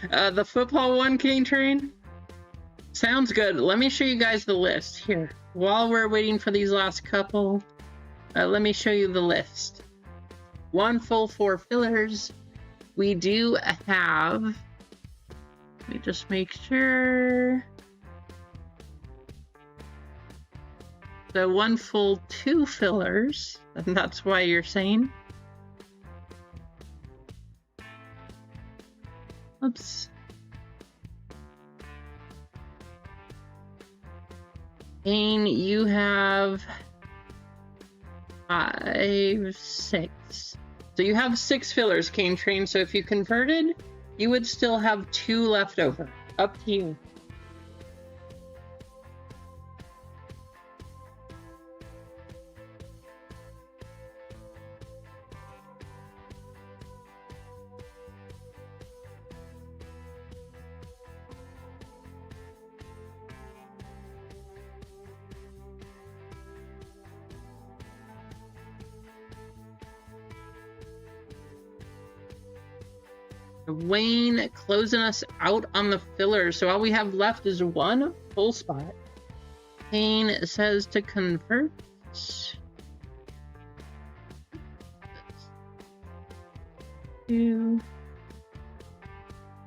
The football one, King Train? Sounds good. Let me show you guys the list here. While we're waiting for these last couple, let me show you the list. 1 full 4 fillers. We do have, let me just make sure. So 1 full 2 fillers, and that's why you're saying. Oops. Kane, you have 5, 6. So you have 6 fillers, Kane Train. So if you converted, you would still have 2 left over. Up to you. Wayne closing us out on the fillers. So all we have left is 1 full spot. Kane says to convert. 2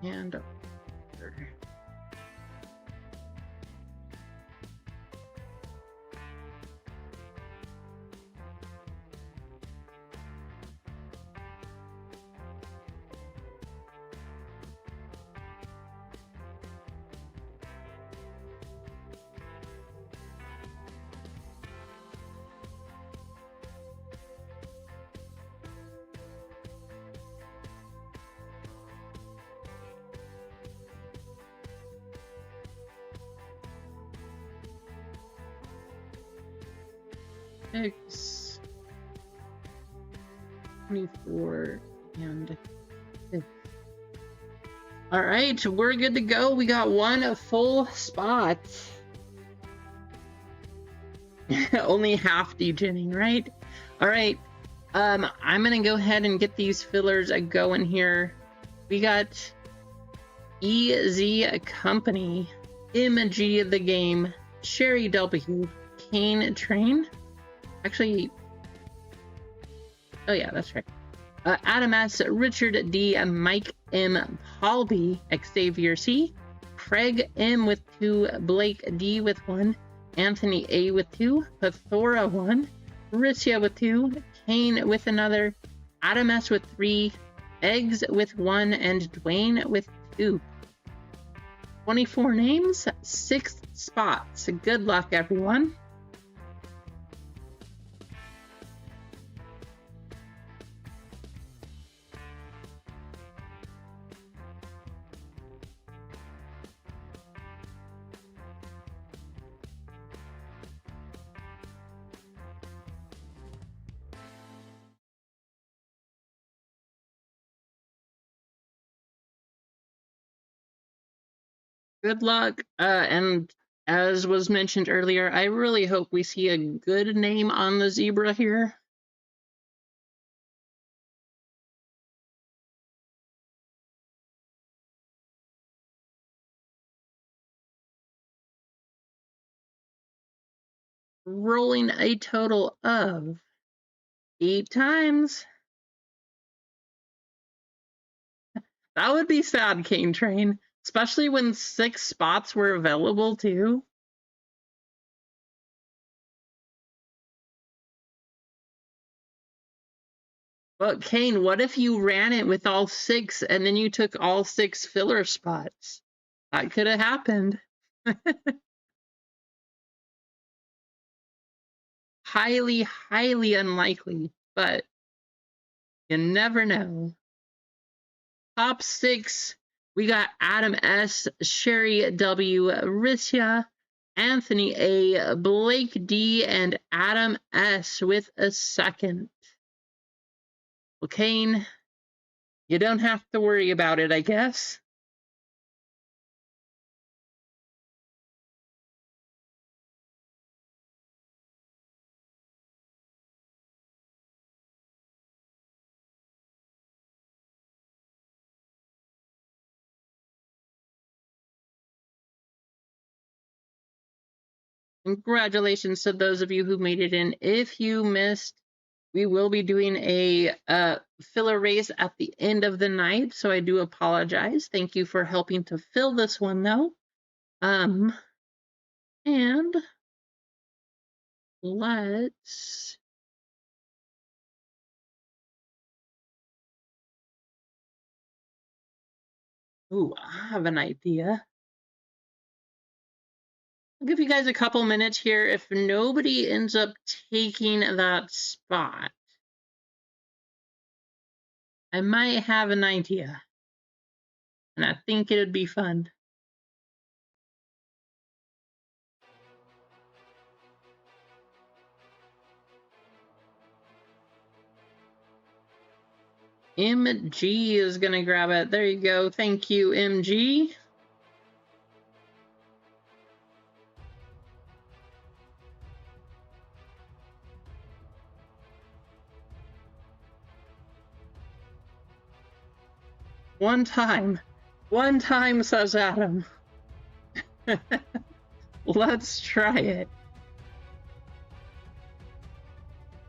and over. Six, 24, and 6. All right, we're good to go. We got 1 full spot. Only half degenning, right? All right. I'm gonna go ahead and get these fillers going here. We got EZ Company, MG the Game, Sherry W, Kane Train. Actually, oh yeah, that's right. Adam S, Richard D, Mike M, Paul B, Xavier C, Craig M with 2, Blake D with 1, Anthony A with 2, Pathora 1, Ricia with 2, Kane with another, Adam S with 3, Eggs with 1, and Dwayne with 2. 24 names, 6 spots. Good luck, everyone. Good luck, and as was mentioned earlier, I really hope we see a good name on the zebra here. Rolling a total of 8 times. That would be sad, Kane Train, especially when 6 spots were available too. But Kane, what if you ran it with all 6 and then you took all 6 filler spots? That could have happened. Highly, highly unlikely, but you never know. Top 6, we got Adam S, Sherry W, Ricia, Anthony A, Blake D, and Adam S with a second. Well, Kane, you don't have to worry about it, I guess. Congratulations to those of you who made it in. If you missed, we will be doing a filler race at the end of the night, so I do apologize. Thank you for helping to fill this one, though. And let's... Ooh, I have an idea. I'll give you guys a couple minutes here. If nobody ends up taking that spot, I might have an idea. And I think it'd be fun. MG is going to grab it. There you go. Thank you, MG. One time, says Adam. Let's try it.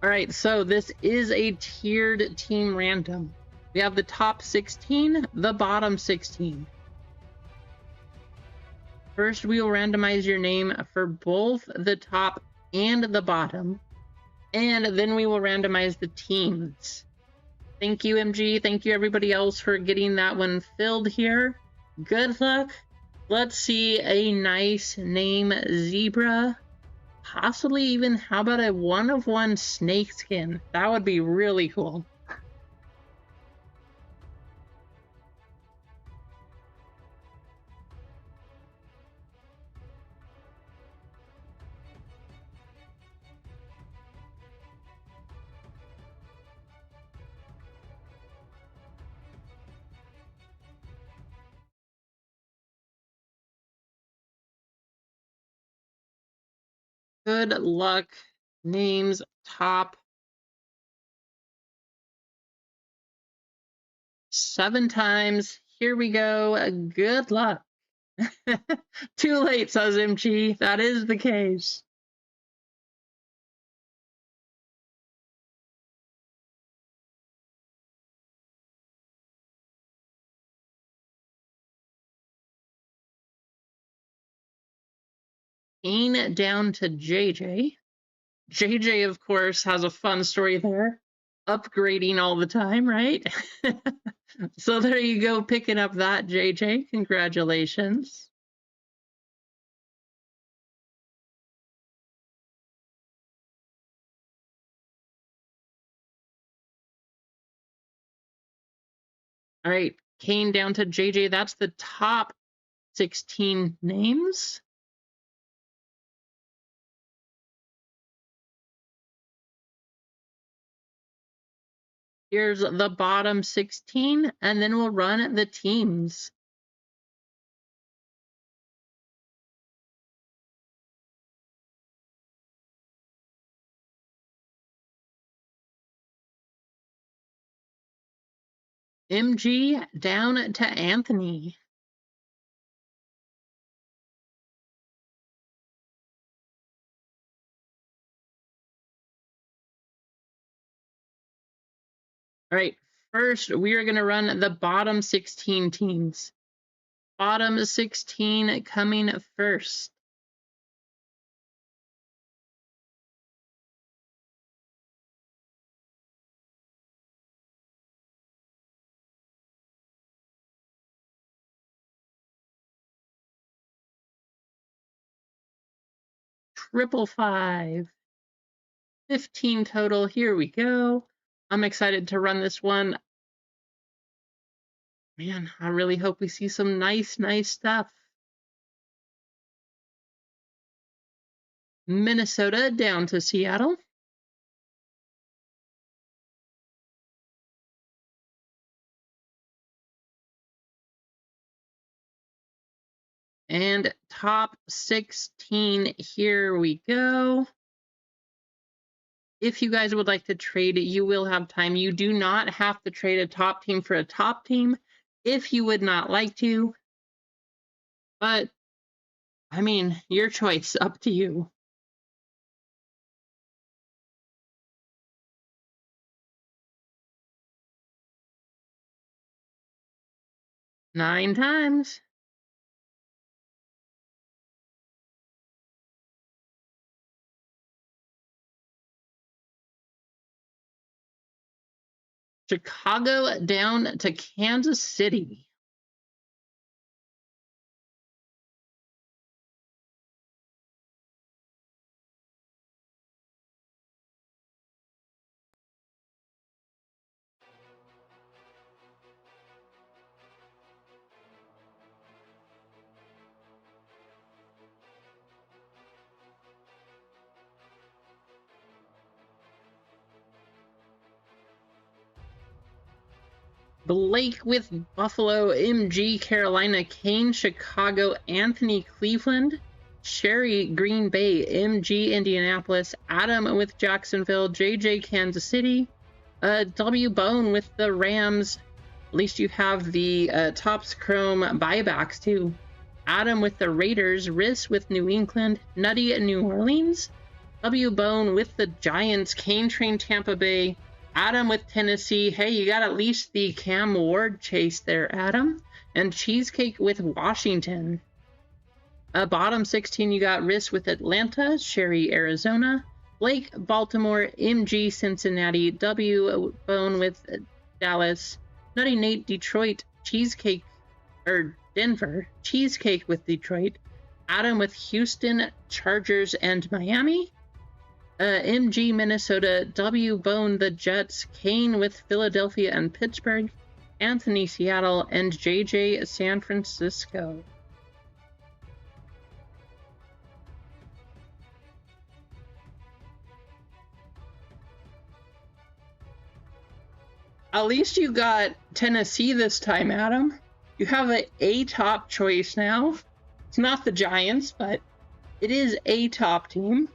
All right, so this is a tiered team random. We have the top 16, the bottom 16. First, we will randomize your name for both the top and the bottom, and then we will randomize the teams. Thank you, MG. Thank you, everybody else, for getting that one filled here. Good luck. Let's see a nice name, Zebra. Possibly even, how about a one-of-one snake skin? That would be really cool. Good luck. Names top 7 times. Here we go. Good luck. Too late, says MG. That is the case. Kane down to JJ. JJ, of course, has a fun story there. Upgrading all the time, right? So there you go, picking up that, JJ. Congratulations. All right, Kane down to JJ. That's the top 16 names. Here's the bottom 16, and then we'll run the teams. MG down to Anthony. All right, first we are going to run the bottom 16 teams. Bottom 16 coming first. Triple 5. 15 total. Here we go. I'm excited to run this one. Man, I really hope we see some nice stuff. Minnesota down to Seattle. And top 16, here we go. If you guys would like to trade, you will have time. You do not have to trade a top team for a top team if you would not like to. But, I mean, your choice, up to you. 9 times. Chicago down to Kansas City. Blake with Buffalo, MG Carolina, Kane Chicago, Anthony Cleveland, Sherry Green Bay, MG Indianapolis, Adam with Jacksonville, JJ Kansas City, W Bone with the Rams. At least you have the Topps Chrome buybacks too. Adam with the Raiders, Riss with New England, Nutty New Orleans, W Bone with the Giants, Kane Train Tampa Bay, Adam with Tennessee. Hey, you got at least the Cam Ward chase there, Adam. And Cheesecake with Washington. Bottom 16, you got Riss with Atlanta, Sherry, Arizona, Blake, Baltimore, MG, Cincinnati, W Bone with Dallas, Nutty Nate, Detroit, Cheesecake, or Denver, Cheesecake with Detroit, Adam with Houston, Chargers, and Miami, MG Minnesota, W Bone the Jets, Kane with Philadelphia and Pittsburgh, Anthony Seattle, and JJ San Francisco. At least you got Tennessee this time, Adam. You have a top choice now. It's not the Giants, but it is a top team.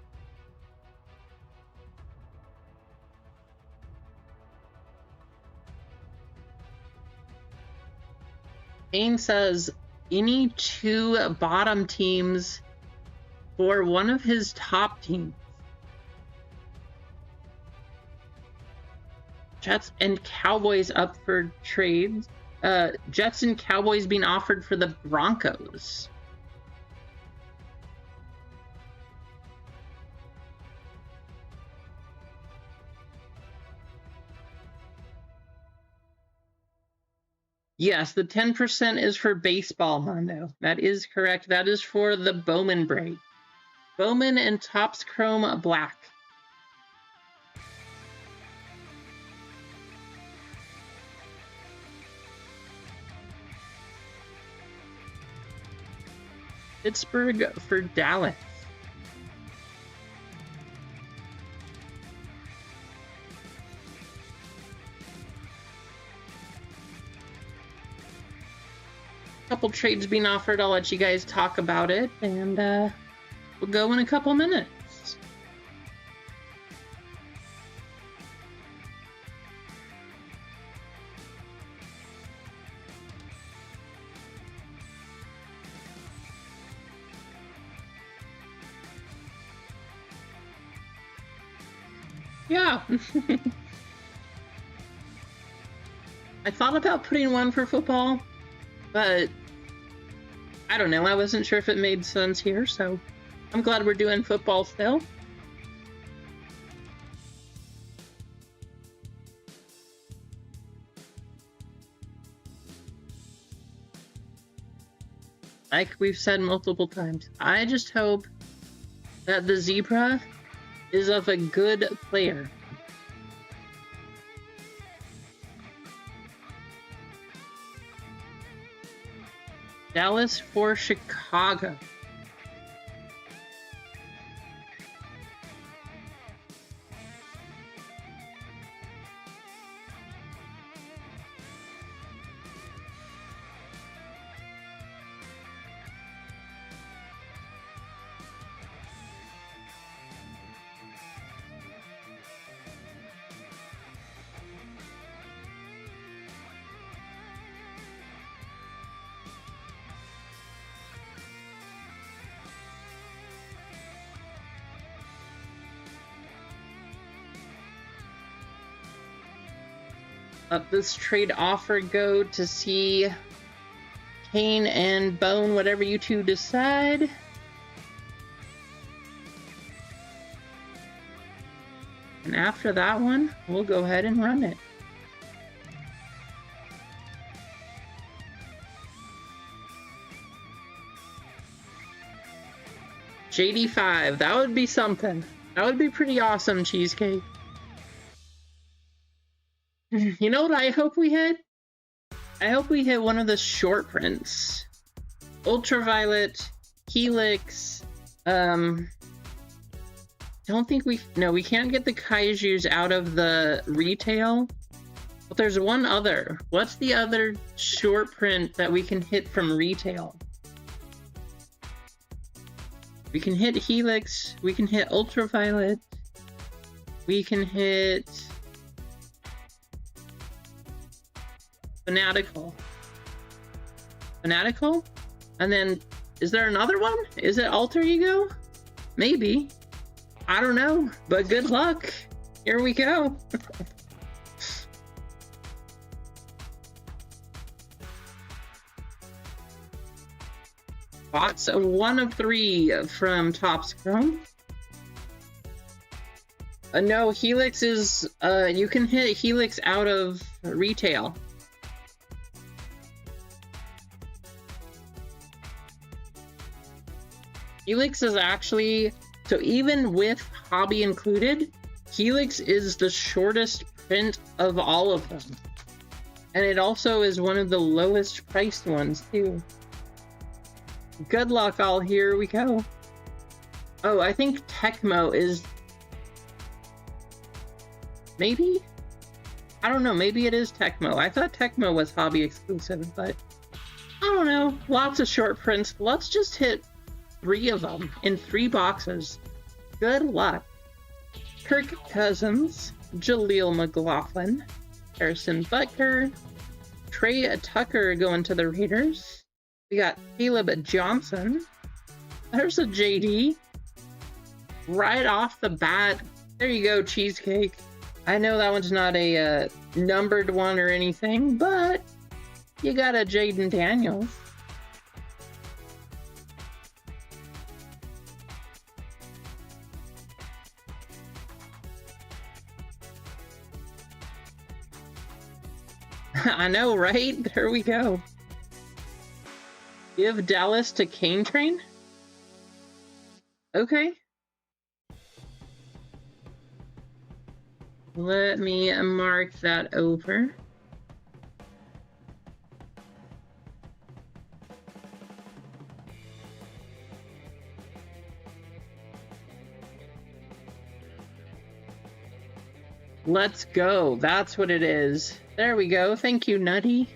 Kane says any 2 bottom teams for one of his top teams. Jets and Cowboys up for trades. Jets and Cowboys being offered for the Broncos. Yes, the 10% is for baseball, Mondo. That is correct. That is for the Bowman break. Bowman and Topps Chrome Black. Pittsburgh for Dallas. Couple trades being offered. I'll let you guys talk about it, and we'll go in a couple minutes. Yeah. I thought about putting one for football, but I don't know. I wasn't sure if it made sense here, so I'm glad we're doing football still. Like we've said multiple times, I just hope that the zebra is of a good player. Dallas for Chicago. Let this trade offer go to see Kane and Bone, whatever you two decide. And after that one, we'll go ahead and run it. JD5, that would be something. That would be pretty awesome, Cheesecake. You know what I hope we hit? I hope we hit one of the short prints. Ultraviolet, Helix, don't think no, we can't get the Kaijus out of the retail. But there's one other. What's the other short print that we can hit from retail? We can hit Helix, we can hit Ultraviolet, we can hit Fanatical. Fanatical? And then, is there another one? Is it Alter Ego? Maybe. I don't know, but good luck. Here we go. Box 1 of 3 from Topps Chrome. No, Helix is, you can hit Helix out of retail. Helix is actually, so even with hobby included, Helix is the shortest print of all of them. And it also is one of the lowest priced ones too. Good luck, all. Here we go. Oh, I think Tecmo is... Maybe? I don't know, maybe it is Tecmo. I thought Tecmo was hobby exclusive, but... I don't know. Lots of short prints. Let's just hit 3 of them in 3 boxes. Good luck. Kirk Cousins, Jaleel McLaughlin, Harrison Butker, Trey Tucker going to the Raiders. We got Caleb Johnson. There's a JD. Right off the bat. There you go, Cheesecake. I know that one's not a numbered one or anything, but you got a Jaden Daniels. I know, right? There we go. Give Dallas to Kane Train? Okay. Let me mark that over. Let's go. That's what it is. There we go. Thank you, Nutty.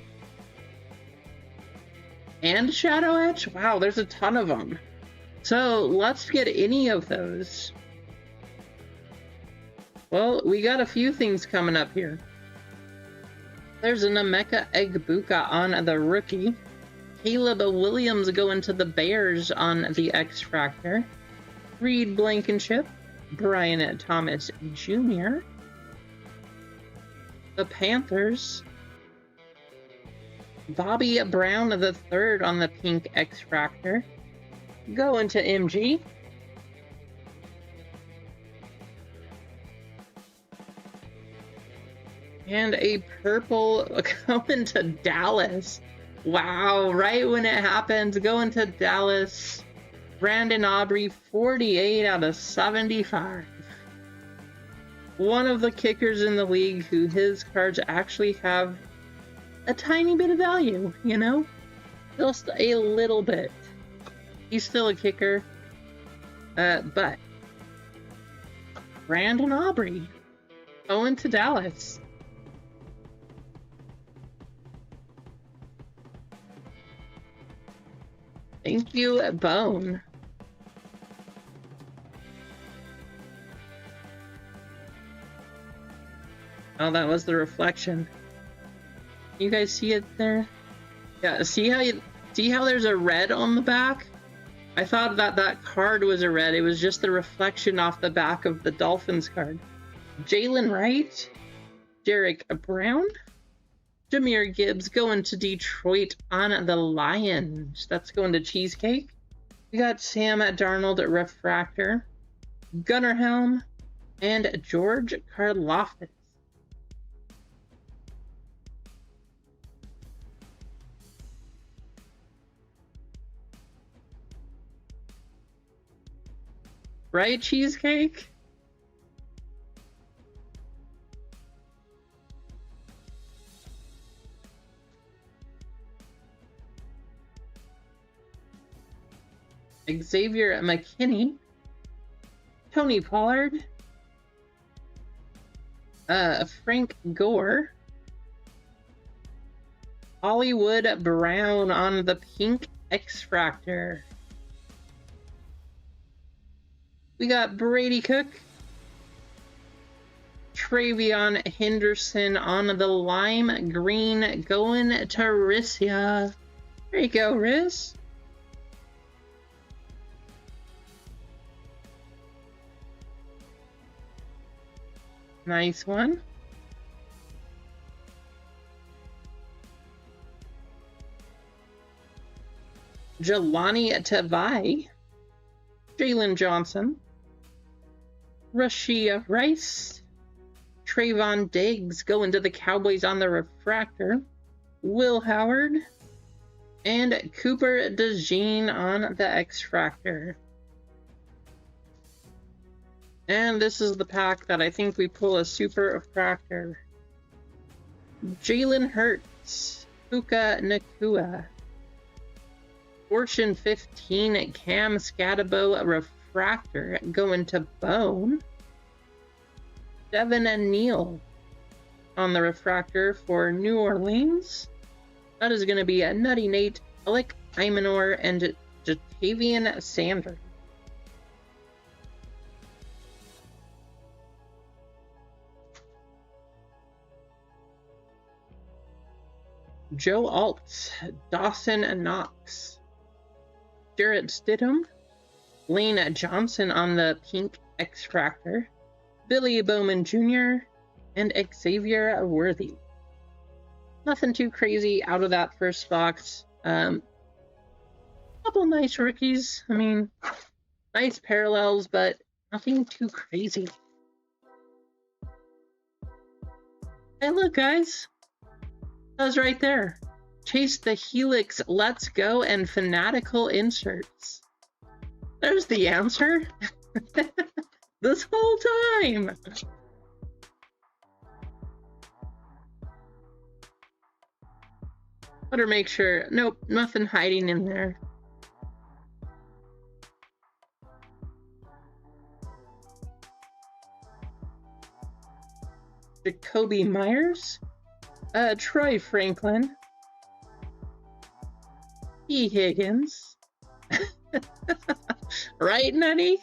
And Shadow Etch? Wow, there's a ton of them. So let's get any of those. Well, we got a few things coming up here. There's an Emeka Egbuka on the rookie. Caleb Williams going to the Bears on the X-Fractor. Reed Blankenship. Brian Thomas Jr. The Panthers. Bobby Brown the third on the pink X-Fractor. Going to MG. And a purple going to Dallas. Wow, right when it happens, going to Dallas. Brandon Aubrey, 48 out of 75. One of the kickers in the league who his cards actually have a tiny bit of value, you know? Just a little bit. He's still a kicker. But Brandon Aubrey going to Dallas. Thank you, Bone. Oh, that was the reflection. You guys see it there? Yeah, see how there's a red on the back? I thought that card was a red. It was just the reflection off the back of the Dolphins card. Jalen Wright, Derek Brown, Jahmyr Gibbs going to Detroit on the Lions. That's going to Cheesecake. We got Sam Darnold refractor, Gunnar Helm, and George Karlaftis. Right, Cheesecake? Xavier McKinney, Tony Pollard, Frank Gore, Hollywood Brown on the pink X-Fractor. We got Brady Cook, Travion Henderson on the lime green going to Rissia. There you go, Riz. Nice one. Jelani Tavai, Jalen Johnson, Rashia Rice, Trayvon Diggs going to the Cowboys on the refractor, Will Howard, and Cooper DeJean on the X-Fractor. And this is the pack that I think we pull a super refractor. Jalen Hurts, Puka Nakua, Fortune 15 Cam Scatabo refractor going to Bone. Devin and Neal on the refractor for New Orleans. That is going to be a Nutty Nate, Alec Imanor, and Jatavian Sanders. Joe Alt, Dawson Knox, Jarrett Stidham, Lane Johnson on the pink X-Fractor, Billy Bowman Jr., and Xavier Worthy. Nothing too crazy out of that first box. Couple nice rookies. I mean, nice parallels, but nothing too crazy. Hey, look, guys. That was right there. Chase the Helix, Let's Go, and Fanatical inserts. There's the answer. This whole time. Better make sure. Nope, nothing hiding in there. Jacoby Myers. Troy Franklin, T. Higgins, right, Nutty?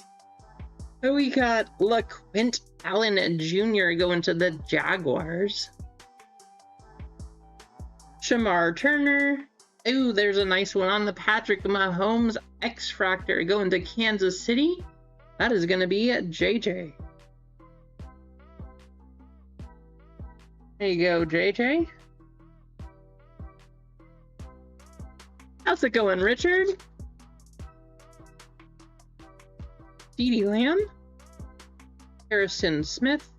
So we got LaQuint Allen Jr. going to the Jaguars, Shamar Turner. Ooh, there's a nice one on the Patrick Mahomes X-Fractor going to Kansas City. That is going to be JJ. There you go, JJ. How's it going, Richard? CeeDee Lamb, Harrison Smith,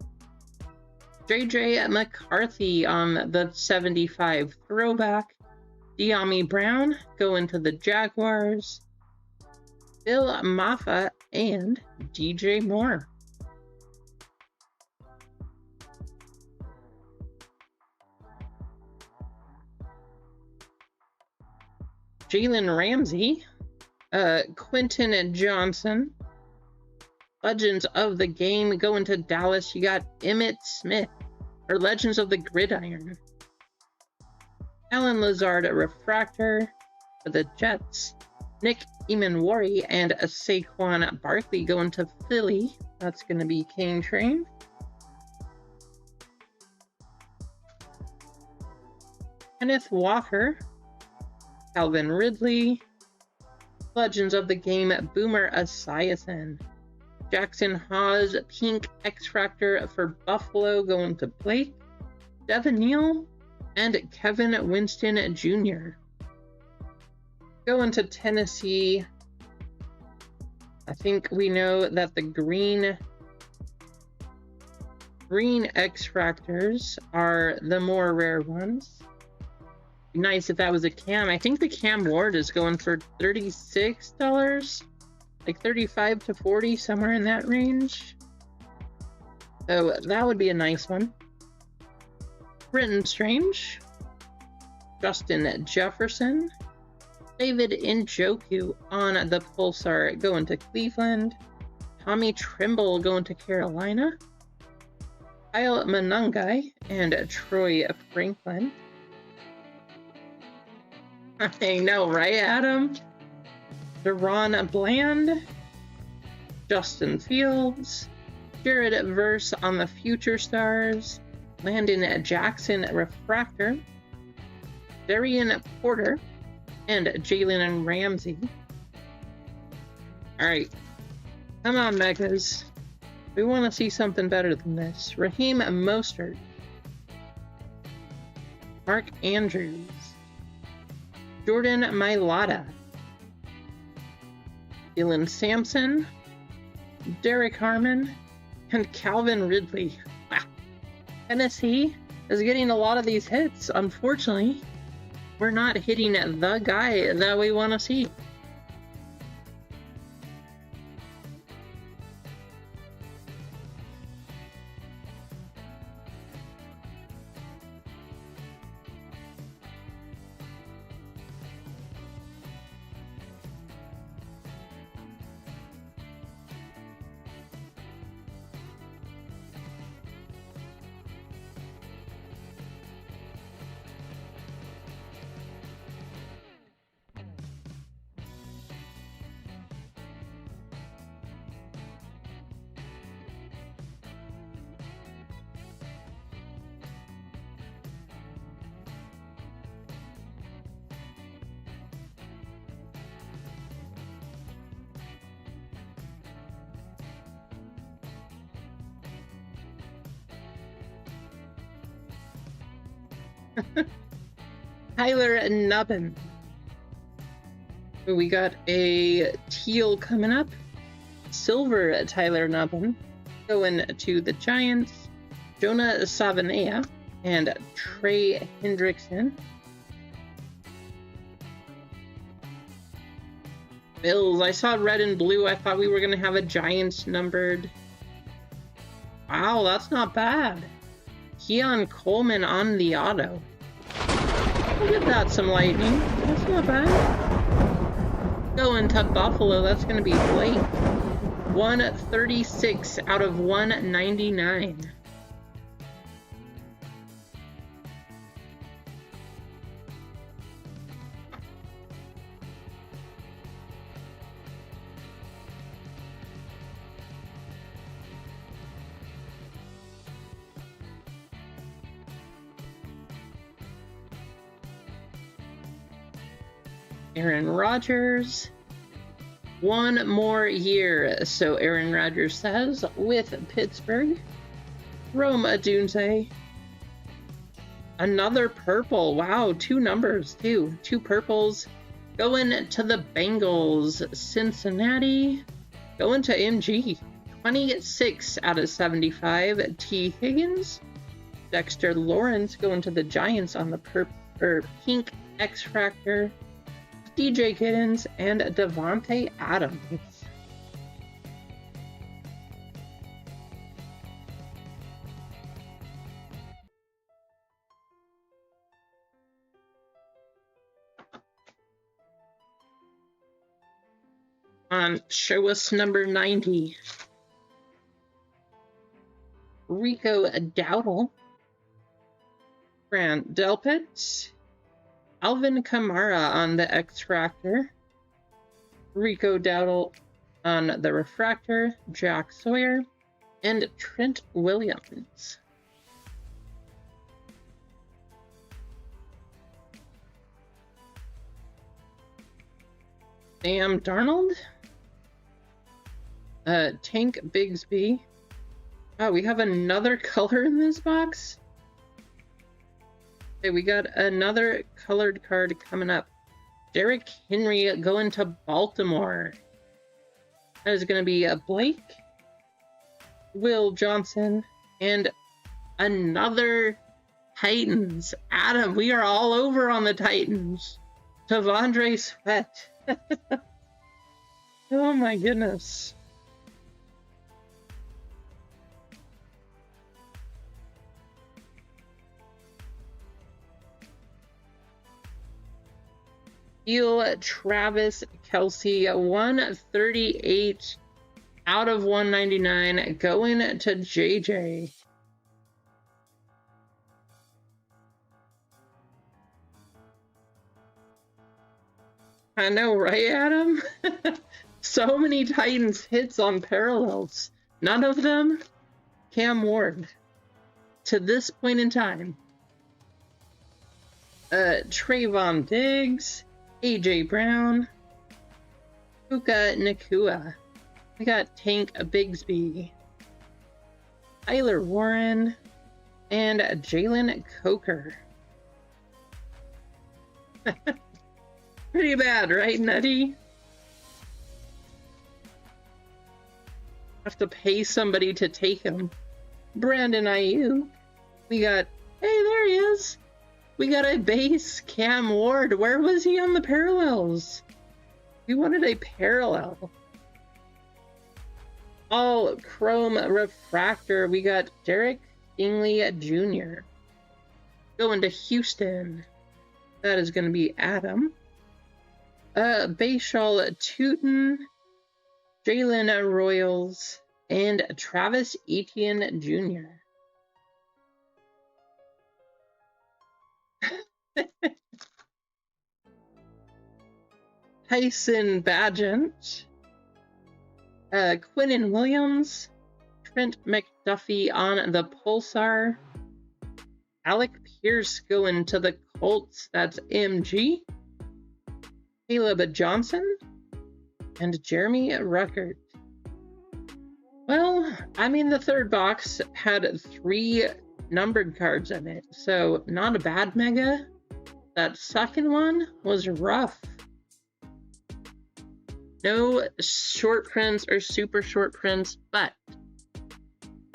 JJ McCarthy on the 75 throwback, De'Ami Brown going to the Jaguars, Bill Maffa, and DJ Moore. Jalen Ramsey, Quentin Johnson, Legends of the Game going to Dallas. You got Emmitt Smith, or Legends of the Gridiron. Alan Lazard, refractor for the Jets. Nick Emanwari and Saquon Barkley going to Philly. That's going to be Kane Train. Kenneth Walker, Calvin Ridley, Legends of the Game, Boomer Esiason, Jackson Haas, pink X-Fractor for Buffalo going to Blake, Devin Neal, and Kevin Winston Jr. Going to Tennessee. I think we know that the green X-Fractors are the more rare ones. Nice if that was a Cam. I think the Cam Ward is going for $36, like 35 to 40, somewhere in that range. So that would be a nice one. Britton Strange, Justin Jefferson, David Njoku on the Pulsar going to Cleveland, Tommy Trimble going to Carolina, Kyle Monangai and Troy Franklin. I know, right, Adam? Deron Bland, Justin Fields, Jared Verse on the Future Stars, Landon Jackson Refractor, Darian Porter, and Jalen Ramsey. All right, come on, Megas. We want to see something better than this. Raheem Mostert, Mark Andrews, Jordan Mailata, Dylan Sampson, Derek Harmon, and Calvin Ridley. Wow. Tennessee is getting a lot of these hits. Unfortunately, we're not hitting the guy that we want to see. Tyler Nubbin. We got a teal coming up. Silver Tyler Nubbin going to the Giants. Jonah Savanea and Trey Hendrickson. Bills. I saw red and blue. I thought we were going to have a Giants numbered. Wow, that's not bad. Keon Coleman on the auto. Look at that, some lightning. That's not bad. Going to Buffalo, that's going to be Blake. 136 out of 199. Aaron Rodgers, one more year, so Aaron Rodgers says, with Pittsburgh. Rome Odunze, another purple. Wow, two numbers, too. Two purples. Going to the Bengals. Cincinnati, going to MG. 26 out of 75. T. Higgins. Dexter Lawrence going to the Giants on the pink X-Fractor. DJ Kittens and Devontae Adams. Show us number 90. Rico Dowdle. Grant Delpit. Alvin Kamara on the X-Fractor, Rico Dowdle on the Refractor, Jack Sawyer, and Trent Williams. Sam Darnold, Tank Bigsby. Oh, we have another color in this box? Okay, we got another colored card coming up. Derrick Henry going to Baltimore. That is going to be Blake, Will Johnson, and another Titans. Adam, we are all over on the Titans. Tavondre Sweat. Oh my goodness. Travis Kelce, 138 out of 199, going to JJ. I know, right, Adam? So many Titans hits on parallels. None of them Cam Ward. To this point in time. Trayvon Diggs, AJ Brown, Puka Nakua. We got Tank Bigsby, Tyler Warren, and Jalen Coker. Pretty bad, right, Nutty? Have to pay somebody to take him. Brandon Ayuk. We got, hey, there he is. We got a base Cam Ward. Where was he on the parallels? We wanted a parallel. All chrome refractor. We got Derek Stingley Jr. going to Houston. That is going to be Adam. Bayshall Tootin, Jalen Royals, and Travis Etienne Jr. Tyson Bagent, Quinnen Williams, Trent McDuffie on the Pulsar, Alec Pierce going to the Colts, that's MG, Caleb Johnson, and Jeremy Ruckert. Well, I mean, the third box had 3 numbered cards in it, so not a bad mega. That second one was rough. No short prints or super short prints, but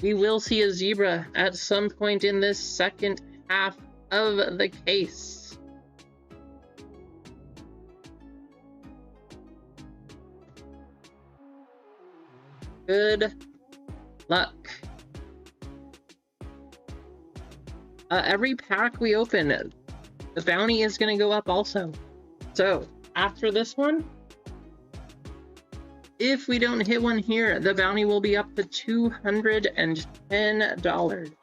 we will see a zebra at some point in this second half of the case. Good luck. Every pack we open, the bounty is going to go up also. So after this one, if we don't hit one here, the bounty will be up to $210.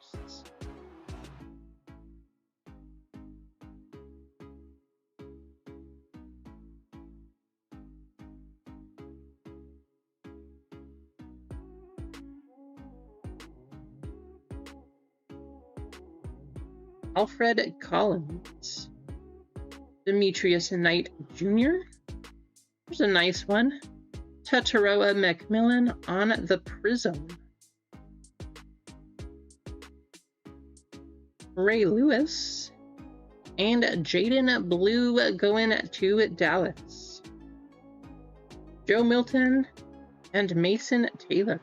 Alfred Collins, Demetrius Knight Jr. There's a nice one. Tataroa McMillan on the Prism. Ray Lewis and Jaden Blue going to Dallas. Joe Milton and Mason Taylor.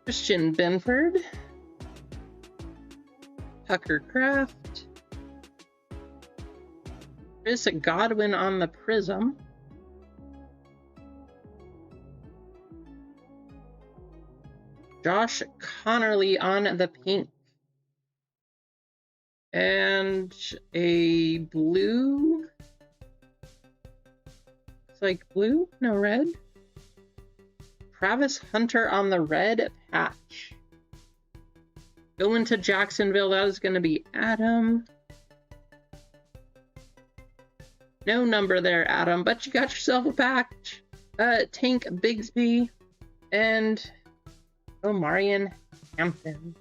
Christian Benford, Tucker Kraft, Chris Godwin on the Prism, Josh Connerly on the pink, and a blue, it's like blue, no red. Travis Hunter on the red patch. Going to Jacksonville, that is going to be Adam. No number there, Adam, but you got yourself a patch. Tank Bigsby and Omarion Hampton.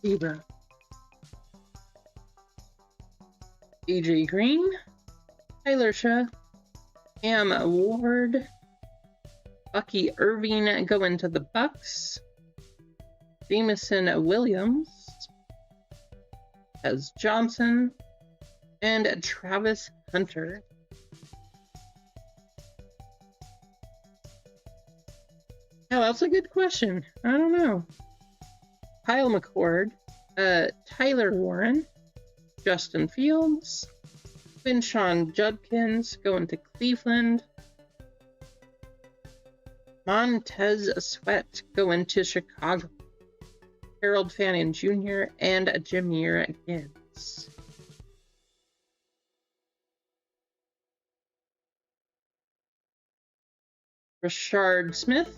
Zebra. AJ Green, Tyler Shaw, Cam Ward, Bucky Irving going to the Bucks, Jameson Williams, as Johnson, and Travis Hunter. Yeah, that's a good question. I don't know. Kyle McCord, Tyler Warren, Justin Fields, Quinshon Judkins going to Cleveland, Montez Sweat going to Chicago, Harold Fannin Jr., and Jahmyr Gibbs. Rashard Smith,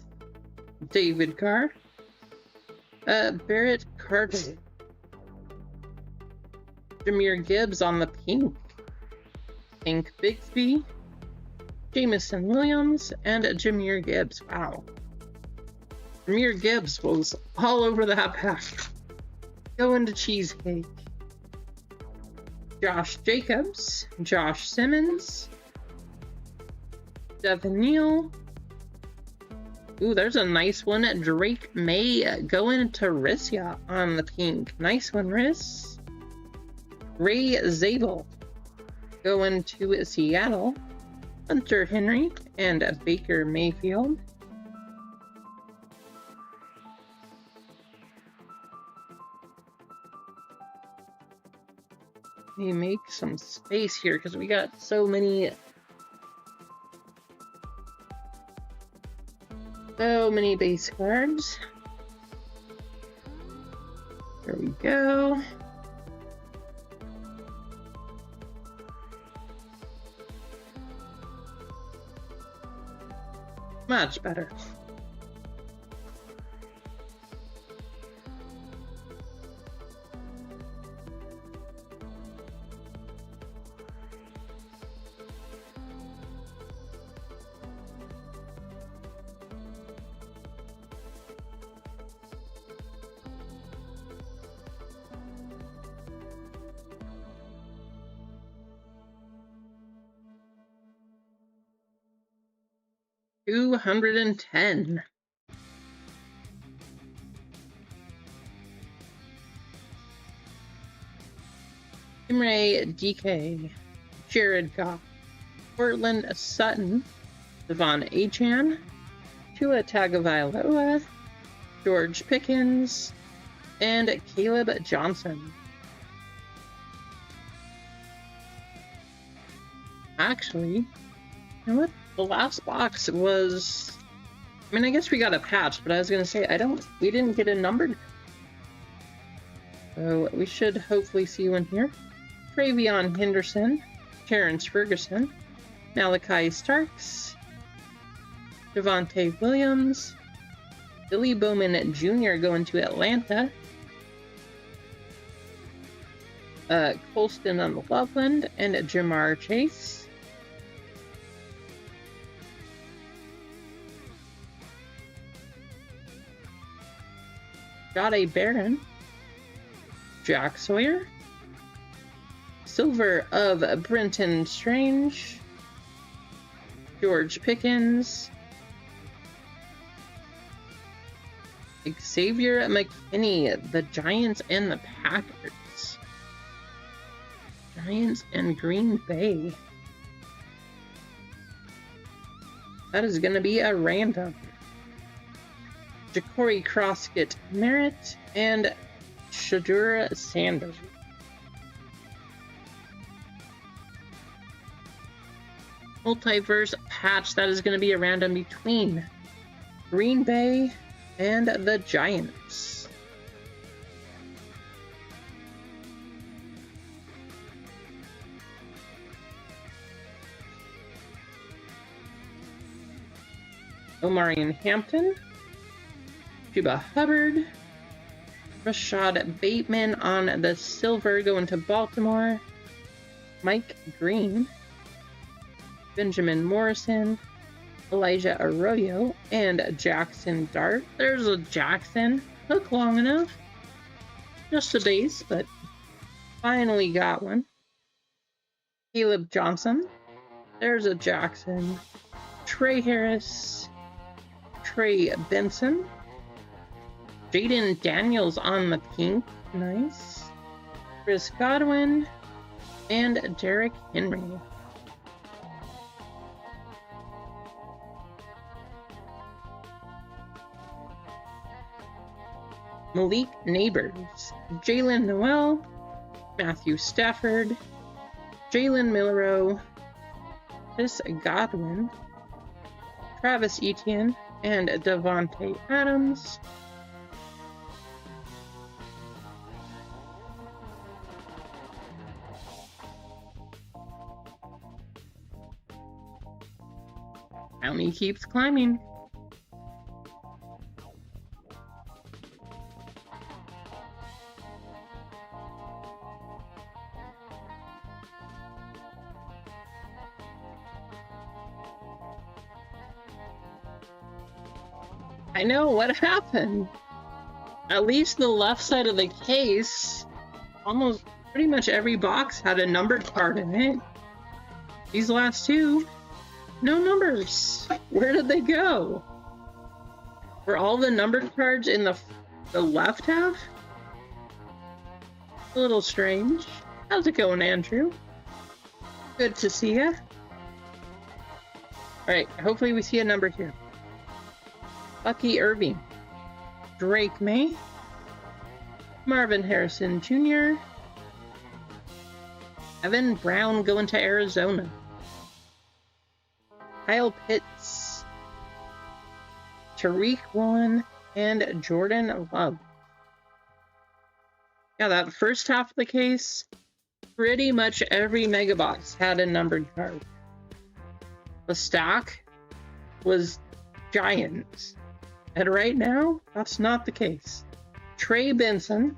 David Carr, Barrett Carter, Jahmyr Gibbs on the pink, Hank Bigsby, Jameson Williams, and Jahmyr Gibbs. Wow. Jahmyr Gibbs was all over that pack. Going to Cheesecake. Josh Jacobs, Josh Simmons, Devin Neal. Ooh, there's a nice one. Drake May going to Rissia on the pink. Nice one, Riss. Ray Zabel going to Seattle. Hunter Henry and Baker Mayfield. Let me make some space here because we got so many base cards. There we go. Much better. $210. Imre DK, Jared Goff, Portland Sutton, Devon Achane, Tua Tagovailoa, George Pickens, and Caleb Johnson. Actually, you know what? The last box was, I mean, I guess we got a patch, but I was gonna say, we didn't get a numbered. So we should hopefully see one here. Travion Henderson, Terrence Ferguson, Malachi Starks, Javonte Williams, Billy Bowman Jr. going to Atlanta, Colston on the Loveland, and Jamar Chase. Jahdae Barron, Jack Sawyer, Silver of Brenton Strange, George Pickens, Xavier McKinney, the Giants and the Packers. Giants and Green Bay. That is going to be a random. Ja'Cory Croskett Merritt and Shadur Sanders. Multiverse patch, that is going to be a random between Green Bay and the Giants. Omarion Hampton, Chuba Hubbard, Rashad Bateman on the silver going to Baltimore, Mike Green, Benjamin Morrison, Elijah Arroyo, and Jackson Dart. There's a Jackson. Took long enough. Just a base, but finally got one. Caleb Johnson. There's a Jackson. Trey Harris. Trey Benson. Jaden Daniels on the pink. Nice. Chris Godwin. And Derrick Henry. Malik Neighbors. Jalen Noel. Matthew Stafford. Jalen Milrow. Chris Godwin. Travis Etienne. And Devontae Adams. Bounty keeps climbing. I know what happened. At least the left side of the case, almost pretty much every box had a numbered card in it. These last two, no numbers. Where did they go? Were all the numbered cards in the left half? A little strange. How's it going, Andrew? Good to see ya. Alright, hopefully we see a number here. Bucky Irving, Drake May, Marvin Harrison Jr., Evan Brown going to Arizona, Kyle Pitts, Tariq Woolen, and Jordan Love. Yeah, that first half of the case, pretty much every mega box had a numbered card. The stack was giant. And right now, that's not the case. Trey Benson,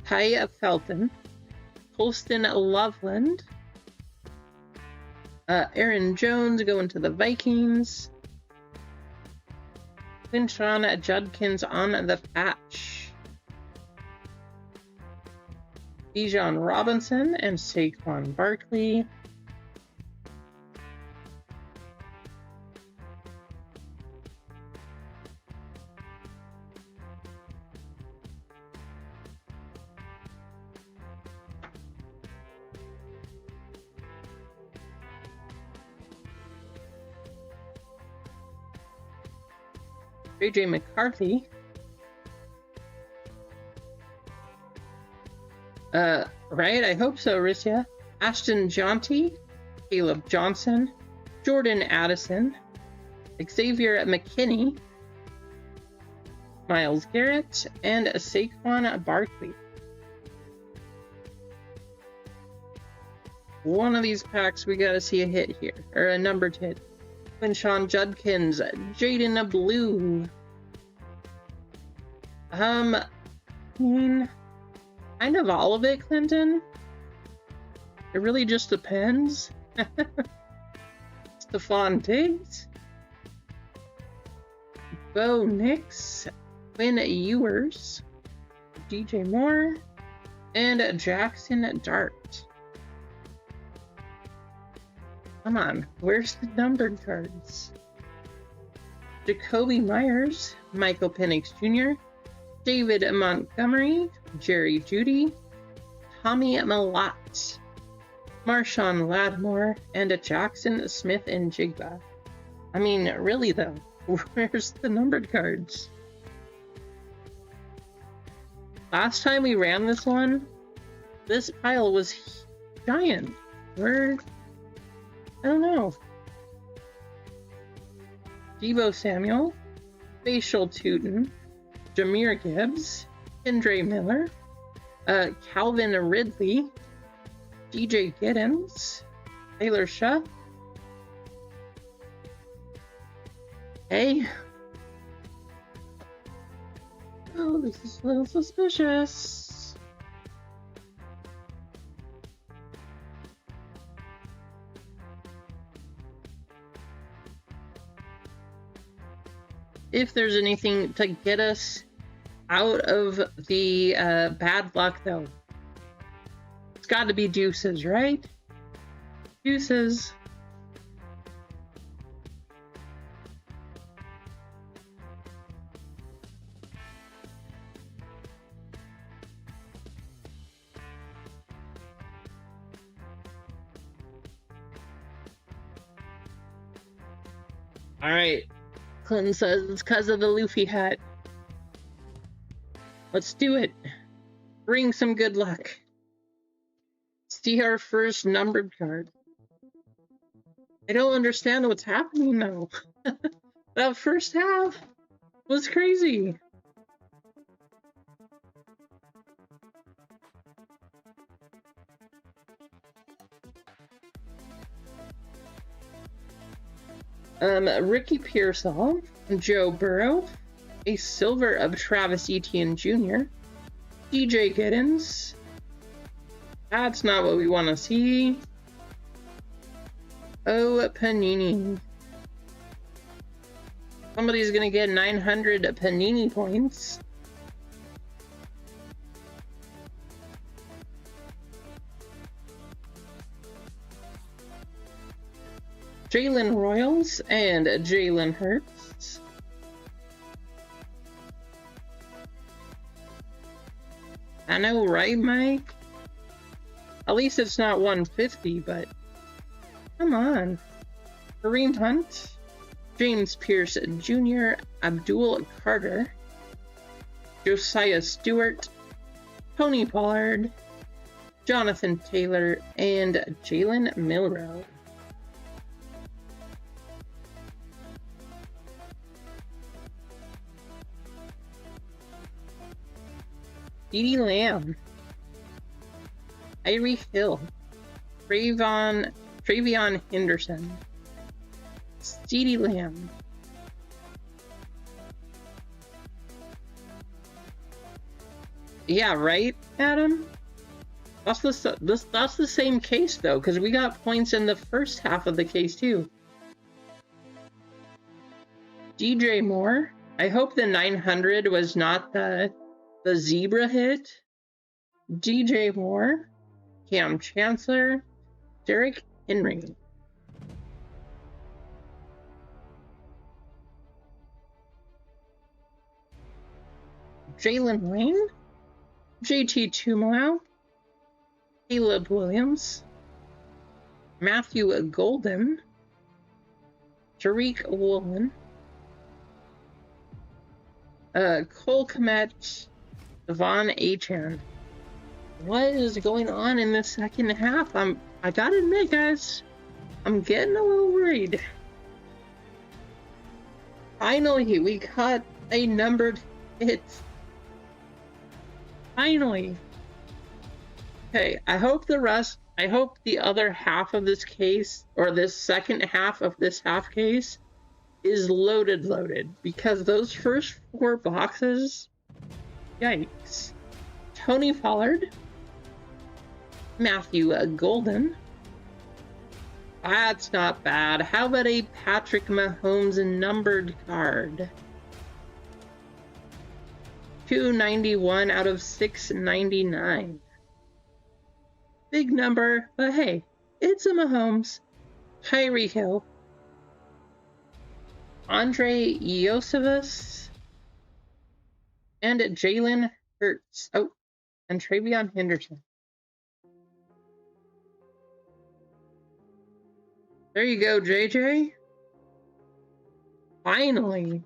Ty Felton, Colston Loveland, Aaron Jones going to the Vikings, Quinshon Judkins on the patch, Bijan Robinson and Saquon Barkley, JJ McCarthy, right? I hope so, Rissia. Ashton Jonty, Caleb Johnson, Jordan Addison, Xavier McKinney, Myles Garrett, and Saquon Barkley. One of these packs we gotta see a hit here, or a numbered hit. Quinshon Judkins, Jaden Blue. Kind of all of it, Clinton. It really just depends. Stephon Diggs, Bo Nix, Quinn Ewers, DJ Moore, and Jackson Dart. Come on, where's the numbered cards? Jacoby Myers, Michael Penix Jr., David Montgomery, Jerry Jeudy, Tommy Malott, Marshawn Lattimore, and Jackson Smith and Jigba. I mean, really though, where's the numbered cards? Last time we ran this one, this pile was giant. I don't know. Deebo Samuel, Facial Tootin, Jahmyr Gibbs, Kendre Miller, Calvin Ridley, DJ Giddens, Taylor Shutt. Hey. Oh, this is a little suspicious. If there's anything to get us Out of the bad luck, though. It's got to be deuces, right? Deuces. All right. Clinton says it's because of the Luffy hat. Let's do it. Bring some good luck. See our first numbered card. I don't understand what's happening though. That first half was crazy. Ricky Pearsall, Joe Burrow, a silver of Travis Etienne Jr., DJ Giddens. That's not what we want to see. Oh, Panini. Somebody's gonna get 900 Panini points. Jalen Royals and Jalen Hurts. I know, right, Mike? At least it's not 150, but come on. Kareem Hunt, James Pierce Jr., Abdul Carter, Josiah Stewart, Tony Pollard, Jonathan Taylor, and Jalen Milrow. CeeDee Lamb, Tyreek Hill, Travion Henderson, CeeDee Lamb, yeah, right, Adam? That's the same case though, because we got points in the first half of the case too. DJ Moore, I hope the 900 was not the zebra hit. DJ Moore, Cam Chancellor, Derrick Henry. Jalen Lane, JT Tumalow, Caleb Williams, Matthew Golden, Tariq Woolen, Cole Kmet, Devon Achan. What is going on in the second half? I gotta admit, guys, I'm getting a little worried. Finally, we got a numbered hit. Finally. Okay, I hope the other half of this case, or this second half of this half case, is loaded, because those first 4 boxes, yikes. Tony Pollard, Matthew Golden. That's not bad. How about a Patrick Mahomes numbered card? 291 out of 699. Big number, but hey, it's a Mahomes. Tyreek Hill, Andre Iosivas, and Jalen Hurts. Oh, and Travion Henderson. There you go, JJ. Finally.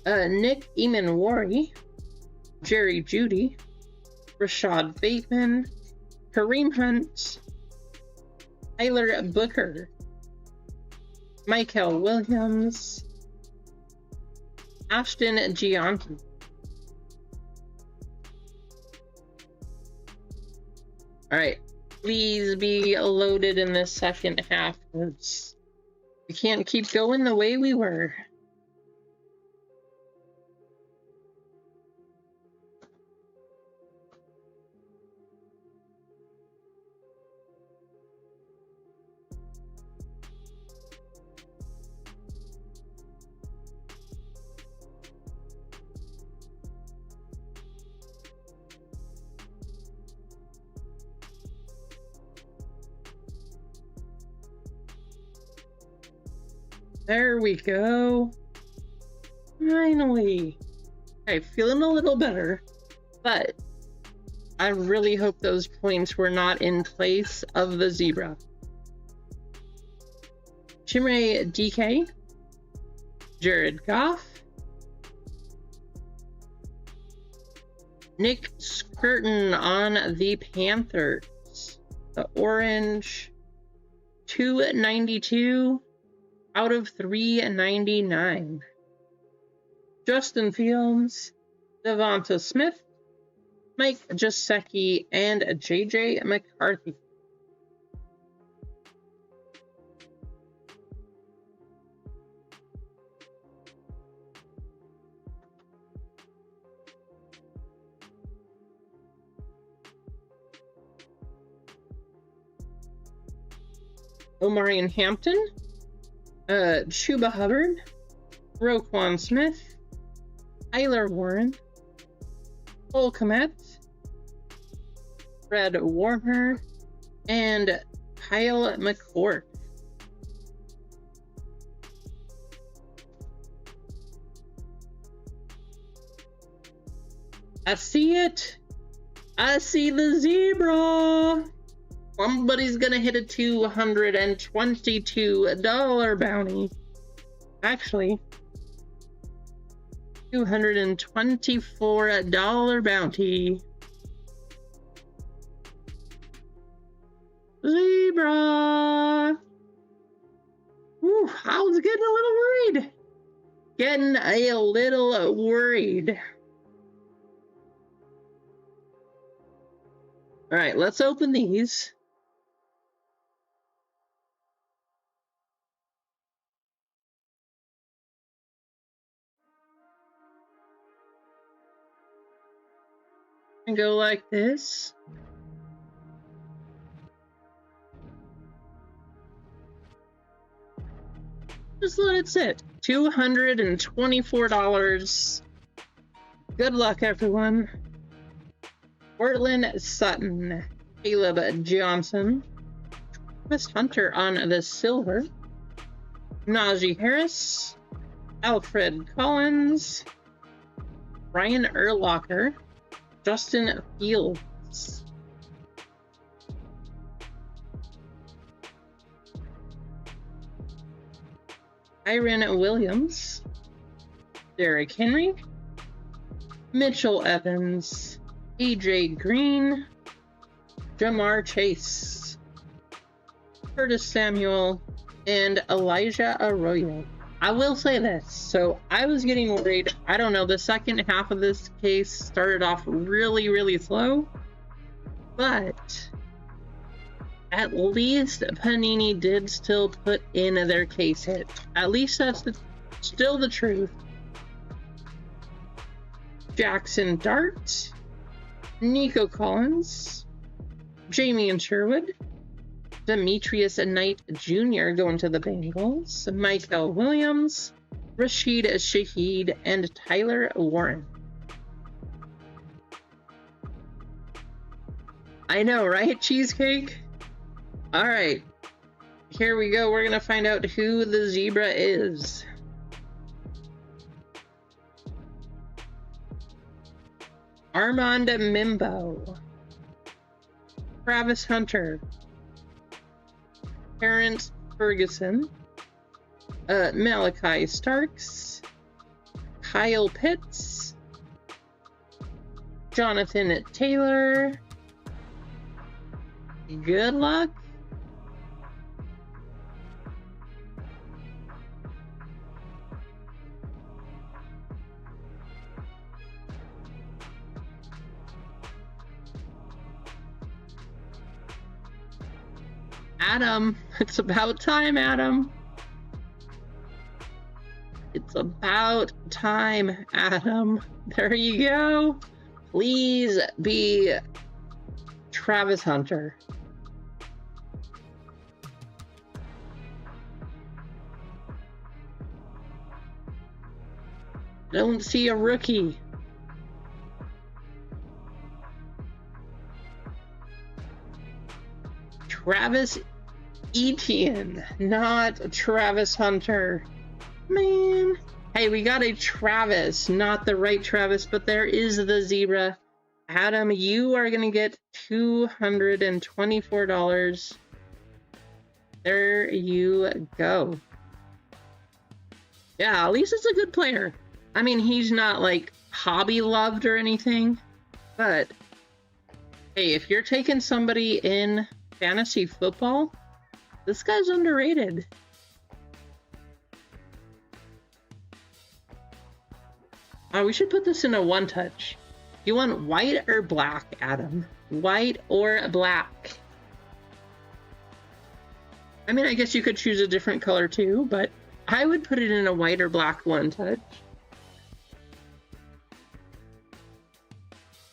Nick Eamon-Wari, Jerry Jeudy, Rashad Bateman, Kareem Hunt, Tyler Booker, Michael Williams, Ashton Gianti. Alright, please be loaded in this second half. We can't keep going the way we were. There we go. Finally. Okay, feeling a little better, but I really hope those points were not in place of the zebra. Chimere DK, Jared Goff, Nick Skirton on the Panthers. The orange, 292 out of 399. Justin Fields, Devonta Smith, Mike Gesicki, and JJ McCarthy. Omarion Hampton, Chuba Hubbard, Roquan Smith, Tyler Warren, Cole Kmet, Fred Warner, and Kyle McCord. I see it. I see the zebra. Somebody's gonna hit a $222 bounty. Actually, $224 bounty. Zebra. Ooh, I was getting a little worried. Getting a little worried. All right, let's open these. And go like this. Just let it sit. $224. Good luck, everyone. Portland Sutton, Caleb Johnson, Travis Hunter on the silver, Najee Harris, Alfred Collins, Ryan Urlacher, Justin Fields. Kyren Williams, Derrick Henry, Mitchell Evans, AJ Green, Jamar Chase, Curtis Samuel, and Elijah Arroyo. I will say this, so I was getting worried. I don't know, the second half of this case started off really, really slow, but at least Panini did still put in their case hit. At least that's still the truth. Jackson Dart, Nico Collins, Jamie Sherwood, Demetrius Knight Jr. going to the Bengals, Michael Williams, Rashid Shaheed, and Tyler Warren. I know, right? Cheesecake? All right, here we go. We're going to find out who the zebra is. Armand Mimbo, Travis Hunter, Terrence Ferguson, Malachi Starks, Kyle Pitts, Jonathan Taylor. Good luck. Adam, it's about time, Adam. It's about time, Adam. There you go. Please be Travis Hunter. Don't see a rookie. Travis Etienne, not Travis Hunter. Man. Hey, we got a Travis, not the right Travis, but there is the zebra. Adam, you are going to get $224. There you go. Yeah, at least it's a good player. I mean, he's not like hobby loved or anything, but hey, if you're taking somebody in fantasy football, this guy's underrated. We should put this in a one touch. You want white or black, Adam? White or black? I mean, I guess you could choose a different color too, but I would put it in a white or black one touch.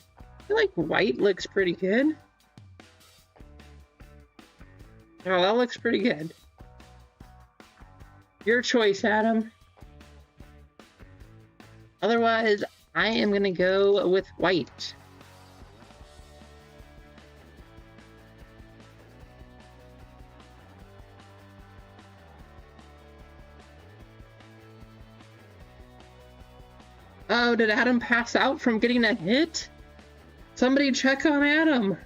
I feel like white looks pretty good. Oh, that looks pretty good. Your choice, Adam. Otherwise, I am going to go with white. Oh, did Adam pass out from getting a hit? Somebody check on Adam.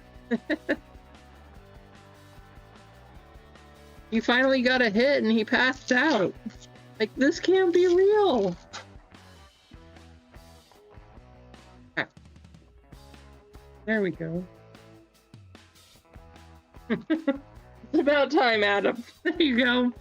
He finally got a hit and he passed out. Like, this can't be real. Ah. There we go. It's about time, Adam. There you go.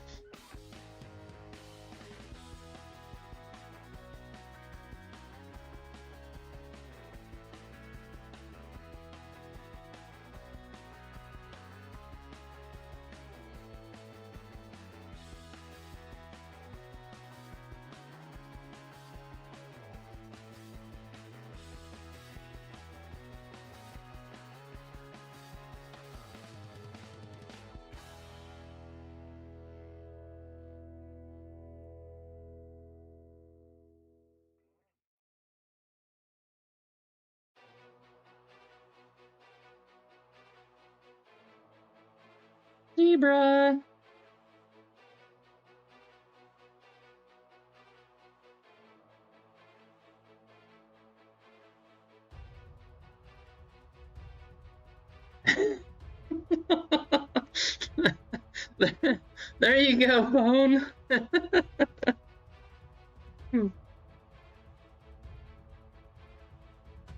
Zebra. There you go, Bone.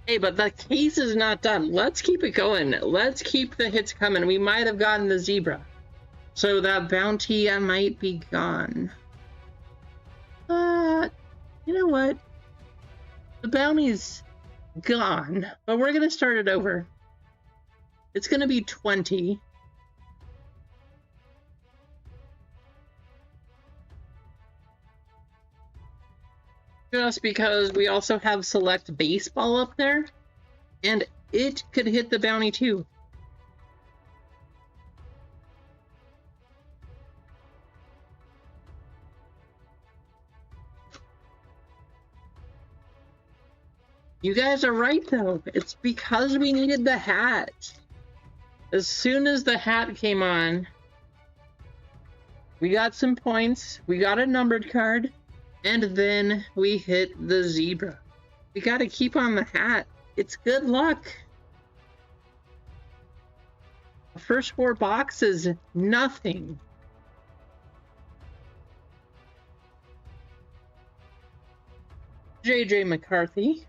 Hey, but the case is not done. Let's keep it going. Let's keep the hits coming. We might have gotten the zebra. So that bounty might be gone. You know what? The bounty's gone, but we're going to start it over. It's going to be 20. Just because we also have select baseball up there, and it could hit the bounty too. You guys are right though. It's because we needed the hat. As soon as the hat came on, we got some points, we got a numbered card, and then we hit the zebra. We gotta keep on the hat. It's good luck. The first 4 boxes, nothing. JJ McCarthy,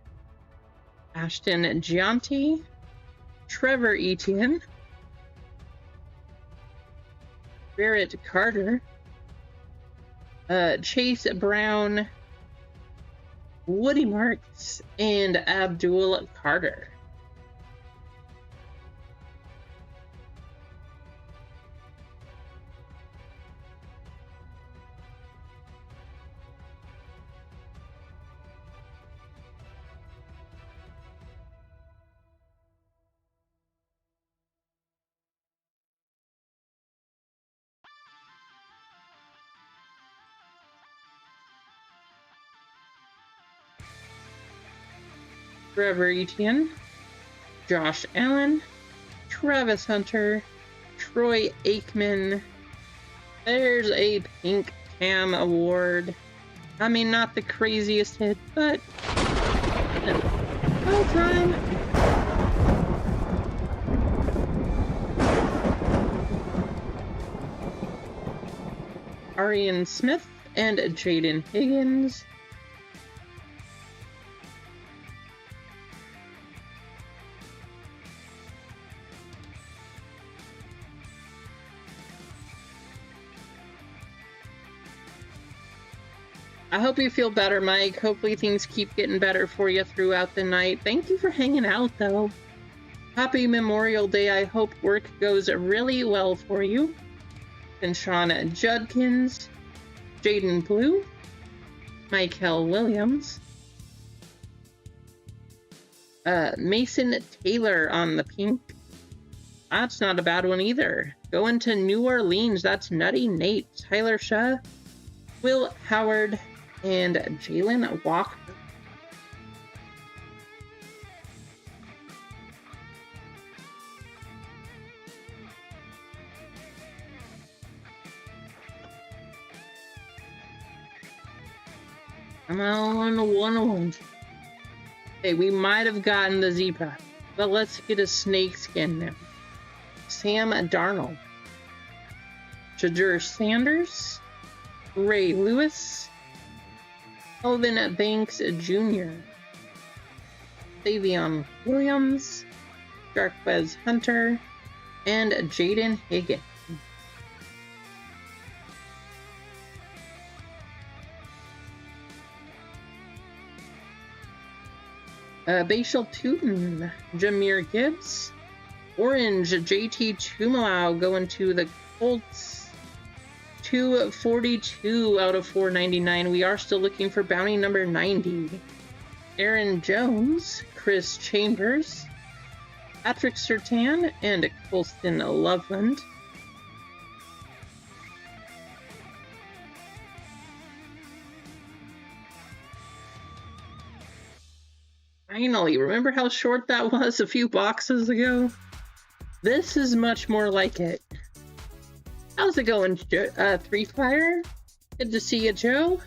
Ashton Gianti, Trevor Etienne, Barrett Carter, Chase Brown, Woody Marks, and Abdul Carter. Trevor Etienne, Josh Allen, Travis Hunter, Troy Aikman, There's a pink cam award. I mean, not the craziest hit, but oh, Prime. Arian Smith and Jaden Higgins. I hope you feel better, Mike. Hopefully things keep getting better for you throughout the night. Thank you for hanging out, though. Happy Memorial Day. I hope work goes really well for you. And Shauna Judkins, Jaden Blue, Michael Williams, Mason Taylor on the pink. That's not a bad one either. Going to New Orleans, that's Nutty Nate, Tyler Shaw, Will Howard, and Jalen Walker. I'm on one. Hey, we might have gotten the zebra, but let's get a snake skin now. Sam Darnold, Shadur Sanders, Ray Lewis, Elvin Banks Jr., Savion Williams, Jarquez Hunter, and Jaden Higgins. Bashal Tootin, Jameer Gibbs, Orange, JT Tumalau going to the Colts. 242 out of 499. We are still looking for bounty number 90. Aaron Jones, Chris Chambers, Patrick Surtain, and Colston Loveland. Finally, remember how short that was a few boxes ago? This is much more like it. How's it going, Three Fire? Good to see you, Joe.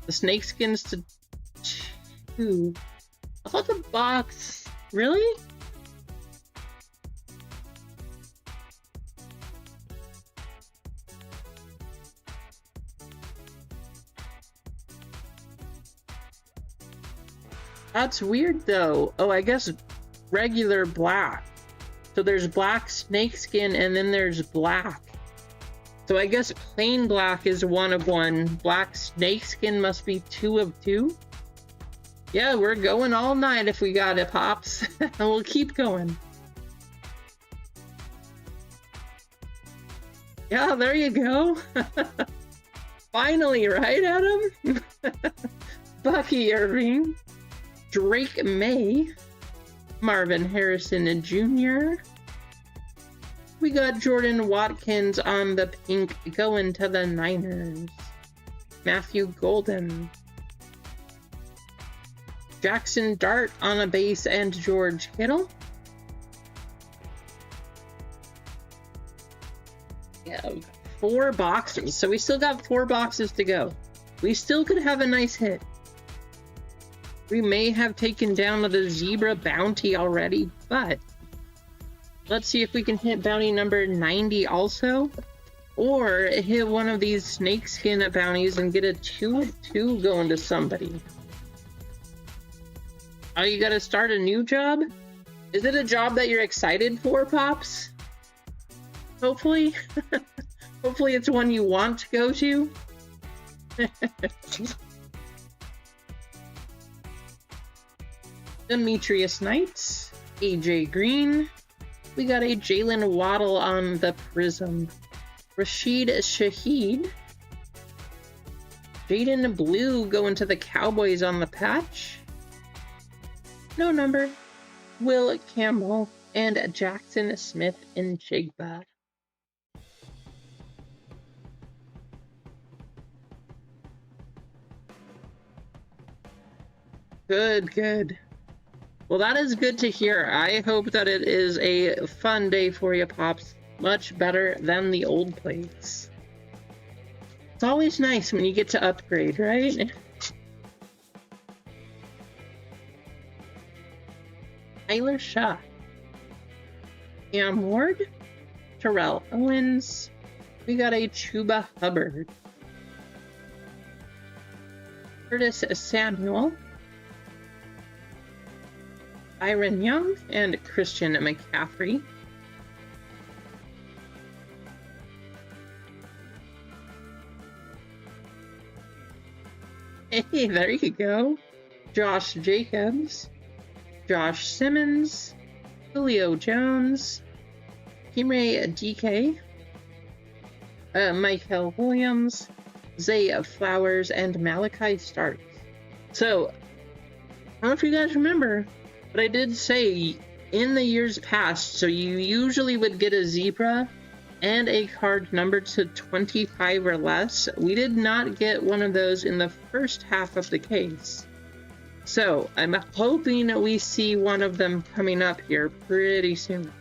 The snakeskins to 2. I thought the box... Really? That's weird, though. Oh, I guess regular black. So there's black snakeskin, and then there's black. So I guess plain black is 1 of 1. Black snakeskin must be 2 of 2. Yeah, we're going all night if we got it, Pops. And we'll keep going. Yeah, there you go. Finally, right, Adam? Bucky Irving. Drake May, Marvin Harrison Jr. We got Jordan Watkins on the pink going to the Niners. Matthew Golden. Jackson Dart on a base and George Kittle. Yeah, 4 boxes. So we still got 4 boxes to go. We still could have a nice hit. We may have taken down the zebra bounty already, but let's see if we can hit bounty number 90 also, or hit one of these snakeskin bounties and get a 2 of 2 going to somebody. Oh, you gotta start a new job? Is it a job that you're excited for, Pops? Hopefully. Hopefully it's one you want to go to. Demetrius Knights, AJ Green. We got a Jalen Waddle on the prism. Rashid Shaheed. Jaden Blue going to the Cowboys on the patch. No number. Will Campbell and Jackson Smith in Jigba. Good. Well, that is good to hear. I hope that it is a fun day for you, Pops. Much better than the old place. It's always nice when you get to upgrade, right? Tyler Shaw. Cam Ward. Terrell Owens. We got a Chuba Hubbard. Curtis Samuel. Byron Young and Christian McCaffrey. Hey, there you go. Josh Jacobs. Josh Simmons. Julio Jones. Kimray DK. Michael Williams. Zay Flowers and Malachi Starks. So, I don't know if you guys remember, but I did say in the years past, so you usually would get a zebra and a card numbered to 25 or less. We did not get one of those in the first half of the case. So I'm hoping we see one of them coming up here pretty soon.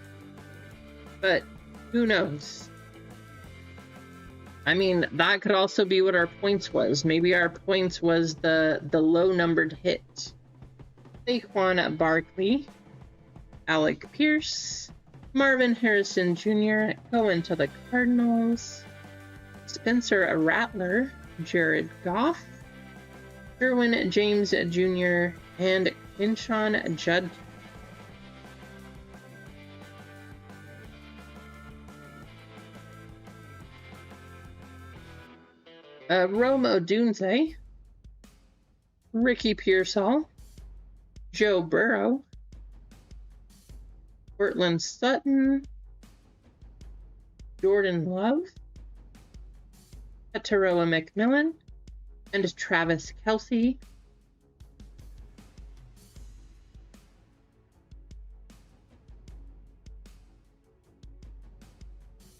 But who knows? I mean, that could also be what our points was. Maybe our points was the low numbered hit. Saquon Barkley, Alec Pierce, Marvin Harrison Jr. going to the Cardinals, Spencer Rattler, Jared Goff, Derwin James Jr., and Quinshon Judkins. Rome Odunze, Ricky Pearsall, Joe Burrow, Cortland Sutton, Jordan Love, Teteroa McMillan, and Travis Kelce.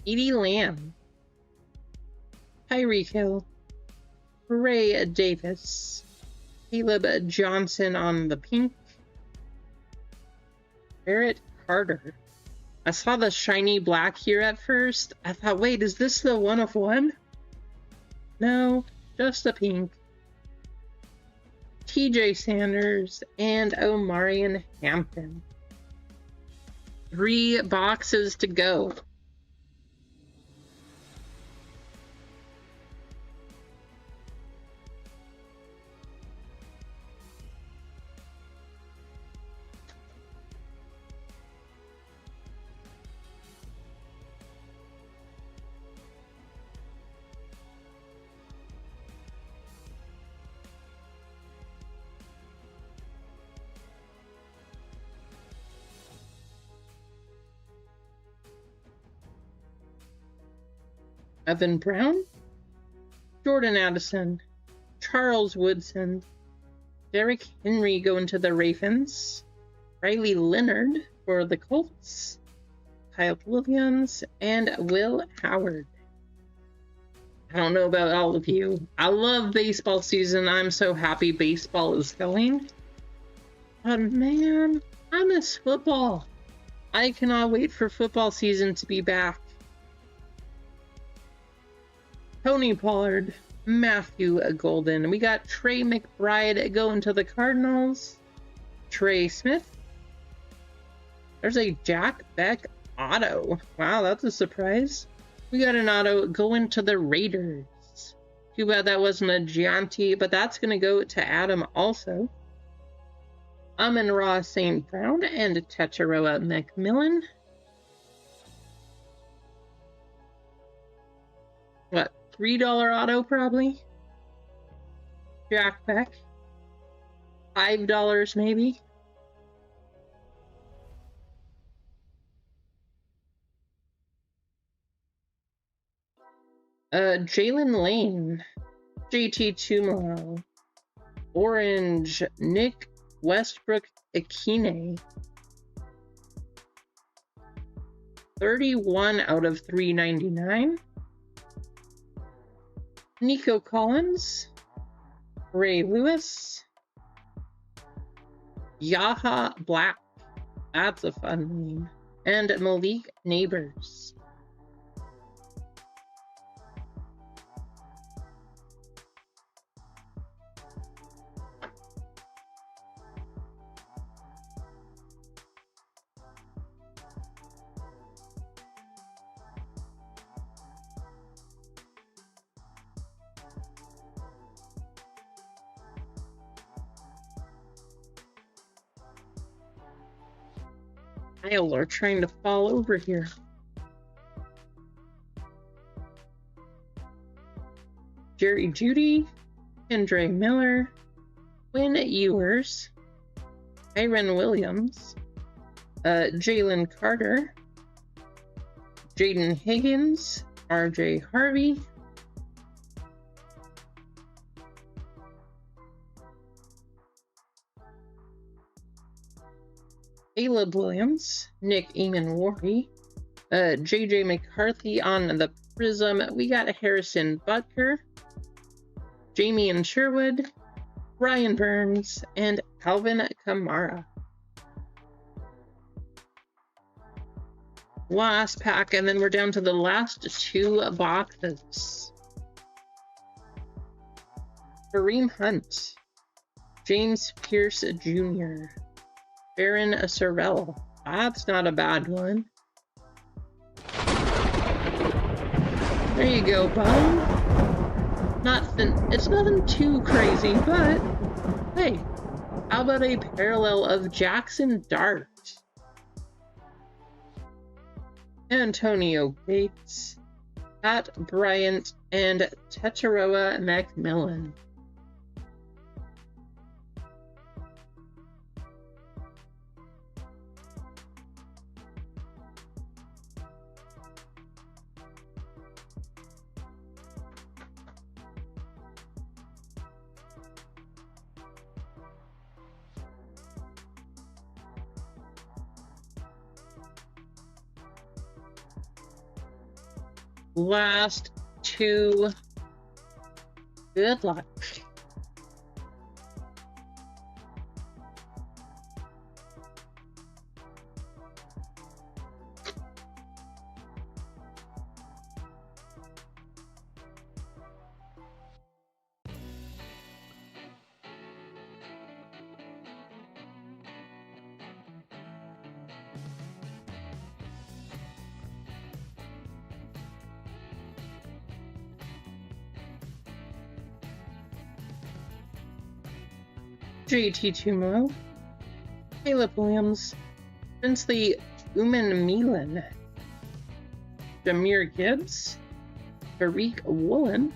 Edie Lamb, Tyreek Hill, Ray Davis, Caleb Johnson on the pink, Barrett Carter. I saw the shiny black here at first. I thought, wait, is this the 1/1? No, just the pink. TJ Sanders and Omarion Hampton. 3 boxes to go. Evan Brown, Jordan Addison, Charles Woodson, Derrick Henry going to the Ravens, Riley Leonard for the Colts, Kyle Williams, and Will Howard. I don't know about all of you. I love baseball season. I'm so happy baseball is going. But man, I miss football. I cannot wait for football season to be back. Tony Pollard, Matthew Golden. We got Trey McBride going to the Cardinals. Trey Smith. There's a Jack Beck auto. Wow, that's a surprise. We got an auto going to the Raiders. Too bad that wasn't a Gianti, but that's going to go to Adam also. Amon-Ra St. Brown and Teteroa McMillan. What? $3 auto probably. Jack Beck. $5 maybe. Jalen Lane. JT Tumalo. Orange. Nick Westbrook Akine. 31 out of 399. Nico Collins, Ray Lewis, Yaha Black. That's a fun name. And Malik Neighbors. Kyle are trying to fall over here. Jerry Judy, Andre Miller, Quinn Ewers, Iron Williams, Jalen Carter, Jaden Higgins, RJ Harvey, Caleb Williams, Nick Eamon Worry, JJ McCarthy on the Prism. We got Harrison Butker, Jamie and Sherwood, Ryan Burns, and Calvin Kamara. Last pack, and then we're down to the last two boxes. Kareem Hunt, James Pierce Jr., Baron Sorrell. That's not a bad one. There you go, bud. It's nothing too crazy, but hey, how about a parallel of Jackson Dart, Antonio Gates, Pat Bryant, and Tetairoa McMillan. Last two. Good luck. JT Tumo, Caleb Williams, Princely Uman Jameer Gibbs, Tariq Woolen,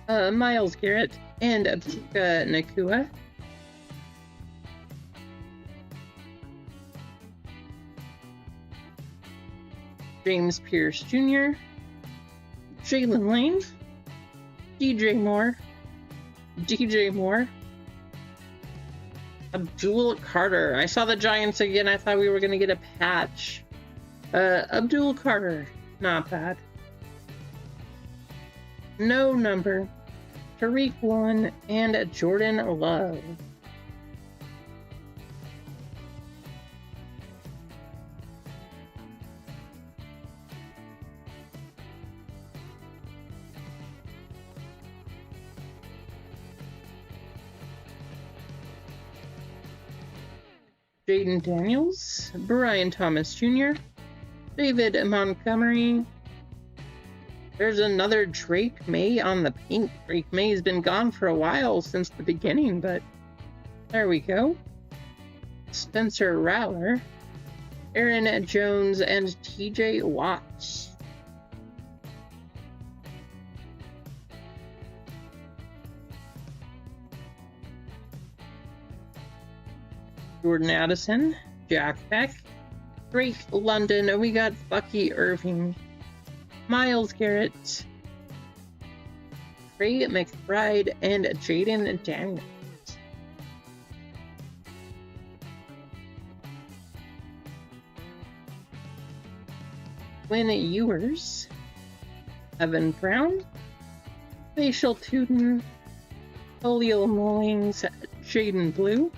Miles Garrett, and Puka Nakua. James Pierce Jr., Jalen Lane, DJ Moore, Abdul Carter. I saw the Giants again. I thought we were going to get a patch. Abdul Carter. Not bad. No number. Tariq Woolen and Jordan Love. Jaden Daniels, Brian Thomas Jr., David Montgomery. There's another Drake May on the pink. Drake May has been gone for a while since the beginning, but there we go. Spencer Rattler, Aaron Jones, and TJ Watts. Jordan Addison, Jack Beck, Drake London, we got Bucky Irving, Miles Garrett, Trey McBride, and Jaden Daniels. Quinn Ewers, Evan Brown, Facial Tootin, Julio Mullings, Jaden Blue,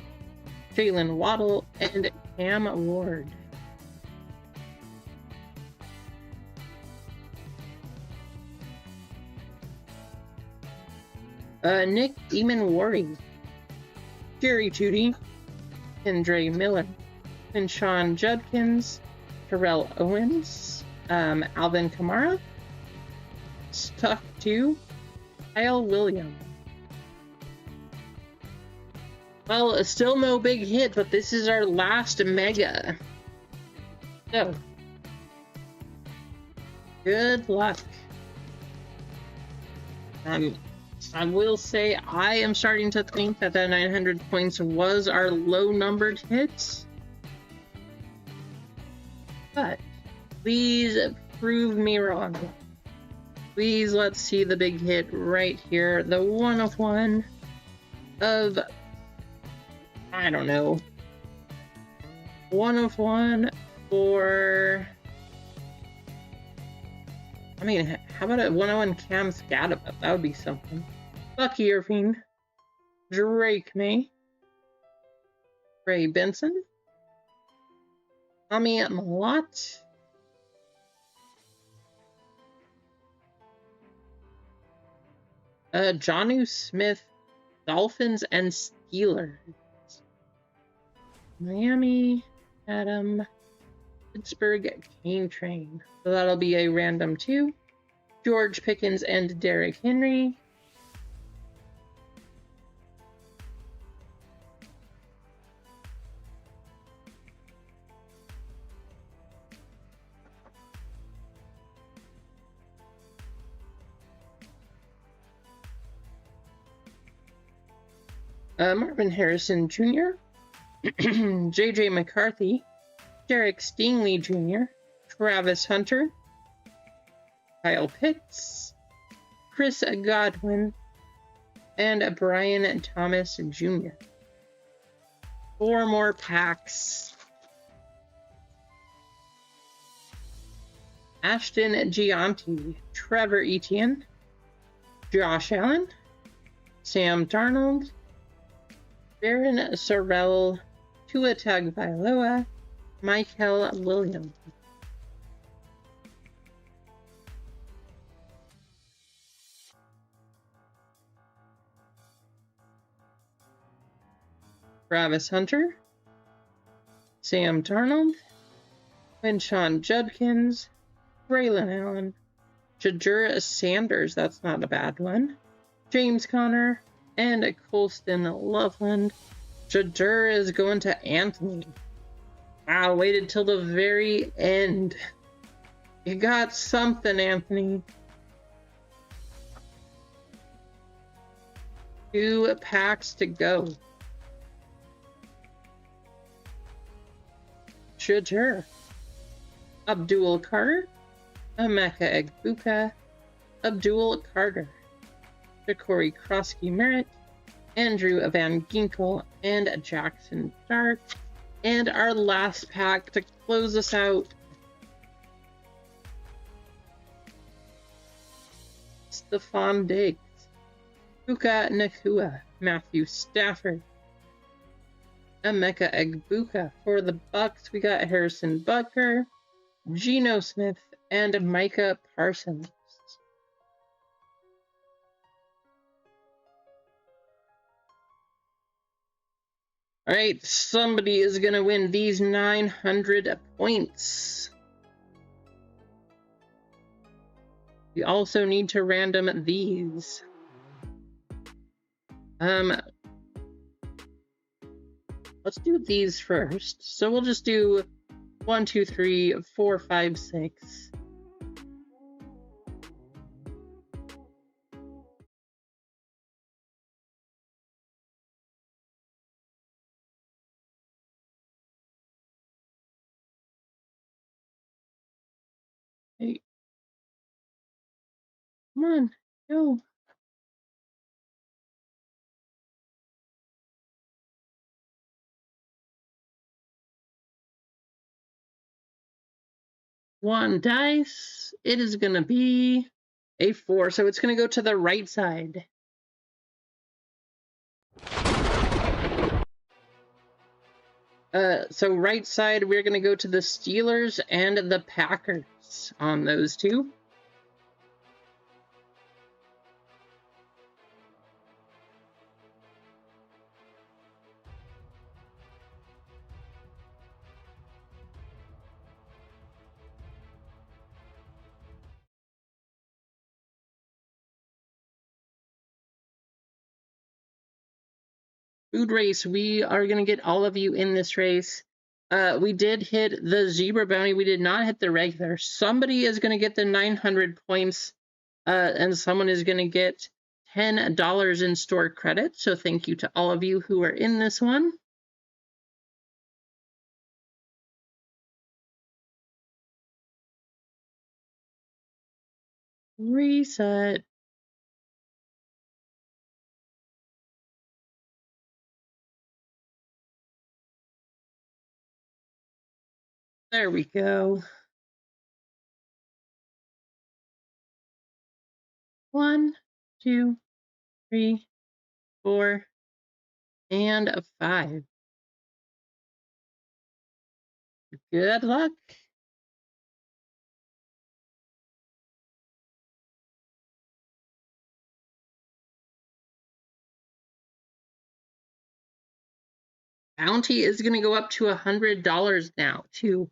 Jalen Waddle, and Cam Ward. Nick Eamon-Worry, Jerry Jeudy, Kendre Miller, and Sean Judkins, Terrell Owens, Alvin Kamara, Stuck 2, Kyle Williams. Well, still no big hit, but this is our last mega. So, good luck. I will say I am starting to think that 900 points was our low-numbered hit. But please prove me wrong. Please, let's see the big hit right here. The 1 of 1 of, I don't know, 1 of 1 for, I mean, how about a 101 Cam Scadaba? That would be something. Bucky Irving, Drake May, Ray Benson, Tommy Malott, Jonnu Smith, Dolphins and Steelers, Miami, Adam, Pittsburgh, Kane Train. So that'll be a random 2. George Pickens and Derrick Henry. Marvin Harrison Jr., J.J. McCarthy, Derek Stingley Jr., Travis Hunter, Kyle Pitts, Chris Godwin, and Brian Thomas Jr. 4 more packs. Ashton Gianti, Trevor Etienne, Josh Allen, Sam Darnold, Darren Sorrell, Tua Tagovailoa, Michael Williams. Travis Hunter, Sam Darnold, Winshawn Judkins, Braylon Allen, Jadura Sanders, that's not a bad one, James Conner, and Colston Loveland. Jadur is going to Anthony. Wow, waited till the very end. You got something, Anthony. 2 packs to go. Jadur. Abdul Carter, Emeka Egbuka, Abdul Carter, Ja'Cory Krosky-Merritt, Andrew Van Ginkel, and Jackson Dart. And our last pack to close us out. Stephon Diggs, Puka Nacua, Matthew Stafford, Emeka Egbuka. For the Bucks, we got Harrison Butker, Geno Smith, and Micah Parsons. All right, somebody is going to win these 900 points. We also need to random these. Let's do these first. So we'll just do 1, 2, 3, 4, 5, 6. Hey. Come on, go. One dice. It is going to be a 4, so it's going to go to the right side. So right side, we're going to go to the Steelers and the Packers on those two. Food race, we are going to get all of you in this race. We did hit the zebra bounty. We did not hit the regular. Somebody is going to get the 900 points, and someone is going to get $10 in store credit. So thank you to all of you who are in this one. Reset. There we go. 1, 2, 3, 4, and a 5. Good luck. Bounty is going to go up to $100 now, too.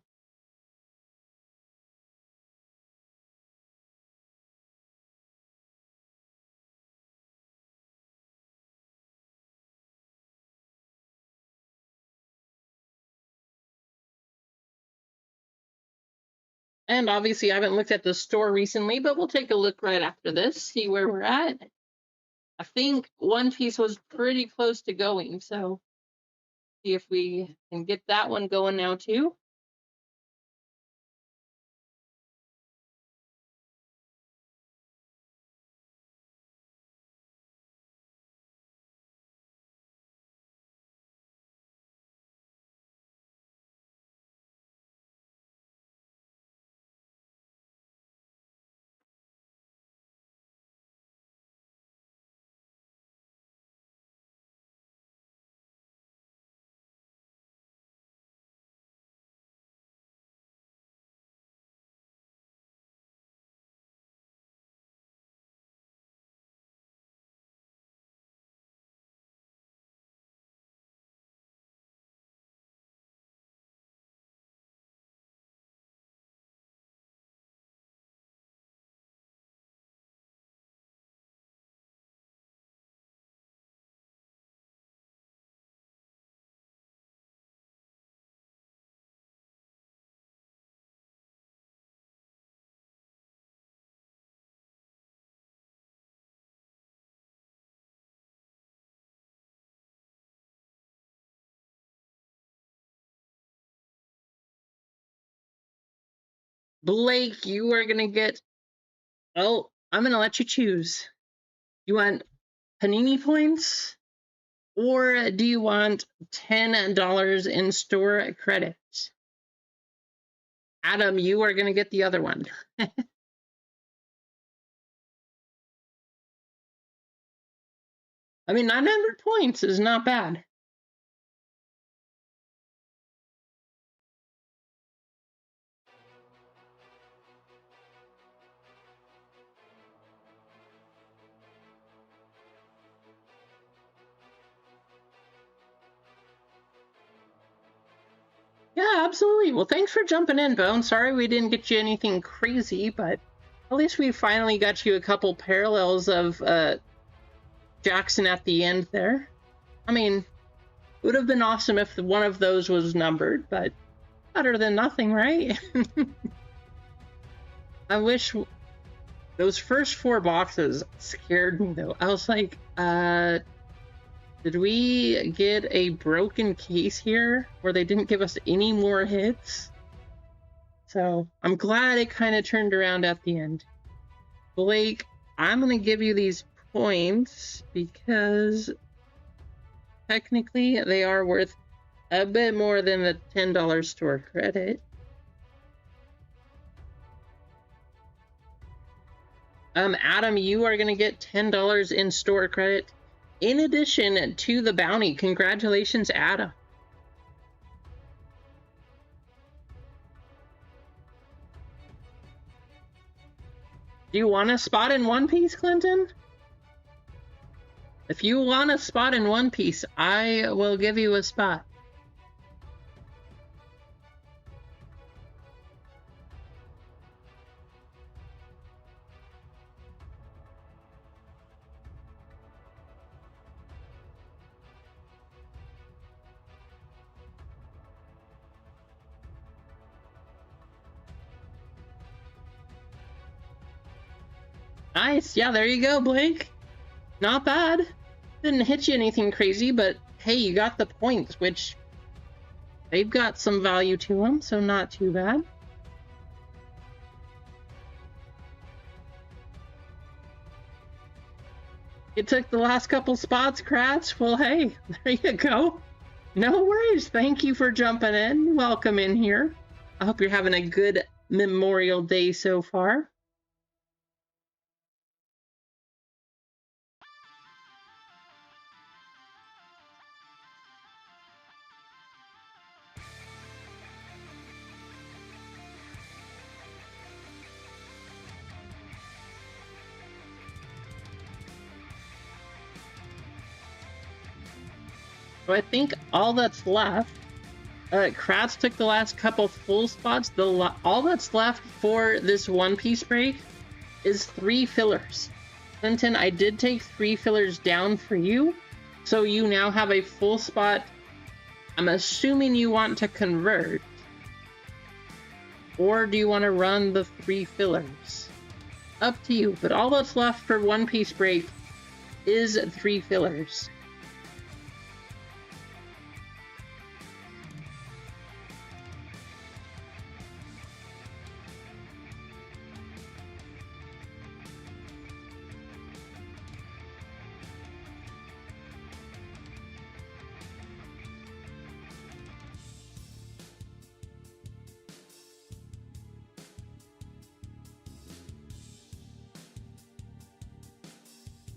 And obviously, I haven't looked at the store recently, but we'll take a look right after this, see where we're at. I think One Piece was pretty close to going, so see if we can get that one going now, too. Blake, you are going to get... Oh, I'm going to let you choose. You want Panini points? Or do you want $10 in store credits? Adam, you are going to get the other one. I mean, 900 points is not bad. Yeah, absolutely. Well, thanks for jumping in, Bone. Sorry we didn't get you anything crazy, but at least we finally got you a couple parallels of Jackson at the end there. I mean, it would have been awesome if one of those was numbered, but better than nothing, right? I wish those first 4 boxes scared me, though. I was like, did we get a broken case here where they didn't give us any more hits? So I'm glad it kind of turned around at the end. Blake, I'm going to give you these points because technically they are worth a bit more than the $10 store credit. Adam, you are going to get $10 in store credit in addition to the bounty. Congratulations, Adam. Do you want a spot in One Piece, Clinton? If you want a spot in One Piece, I will give you a spot. Nice. Yeah, there you go, Blake. Not bad. Didn't hit you anything crazy, but hey, you got the points, which they've got some value to them, so not too bad. You took the last couple spots, Kratz. Well, hey, there you go. No worries. Thank you for jumping in. Welcome in here. I hope you're having a good Memorial Day so far. So I think all that's left, Kratz took the last couple full spots. All that's left for this One Piece break is 3 fillers. Clinton, I did take 3 fillers down for you, so you now have a full spot. I'm assuming you want to convert, or do you want to run the 3 fillers? Up to you, but all that's left for One Piece break is 3 fillers.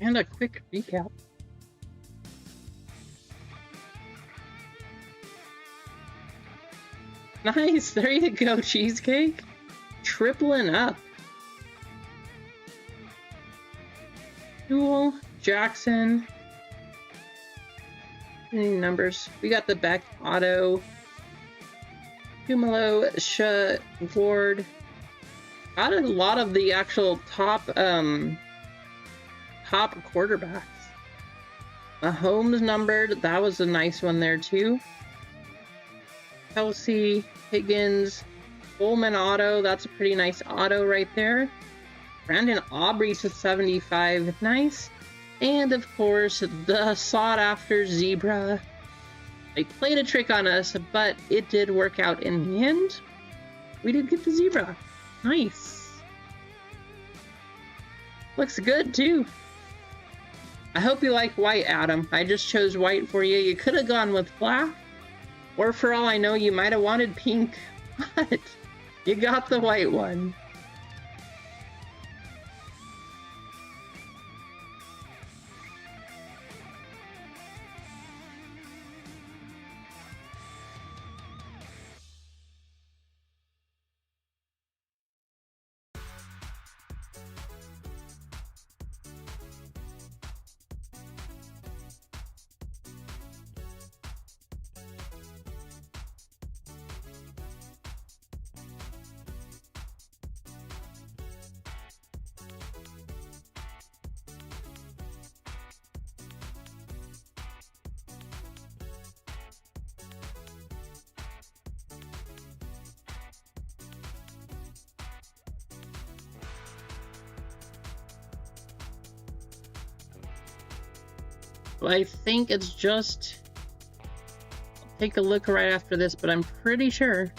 And a quick recap. Nice, there you go, Cheesecake. Tripling up. Jewel, Jackson. Any numbers? We got the Beck, Otto, Kumalo, Sha, Ward. Got a lot of the actual top quarterbacks. Mahomes numbered, that was a nice one there too. Kelsey, Higgins, Coleman auto, that's a pretty nice auto right there. Brandon Aubrey to 75, nice. And of course, the sought after zebra. They played a trick on us, but it did work out in the end. We did get the zebra. Nice. Looks good too. I hope you like white, Adam. I just chose white for you. You could have gone with black, or for all I know, you might have wanted pink, but you got the white one. I think it's just, I'll take a look right after this, but I'm pretty sure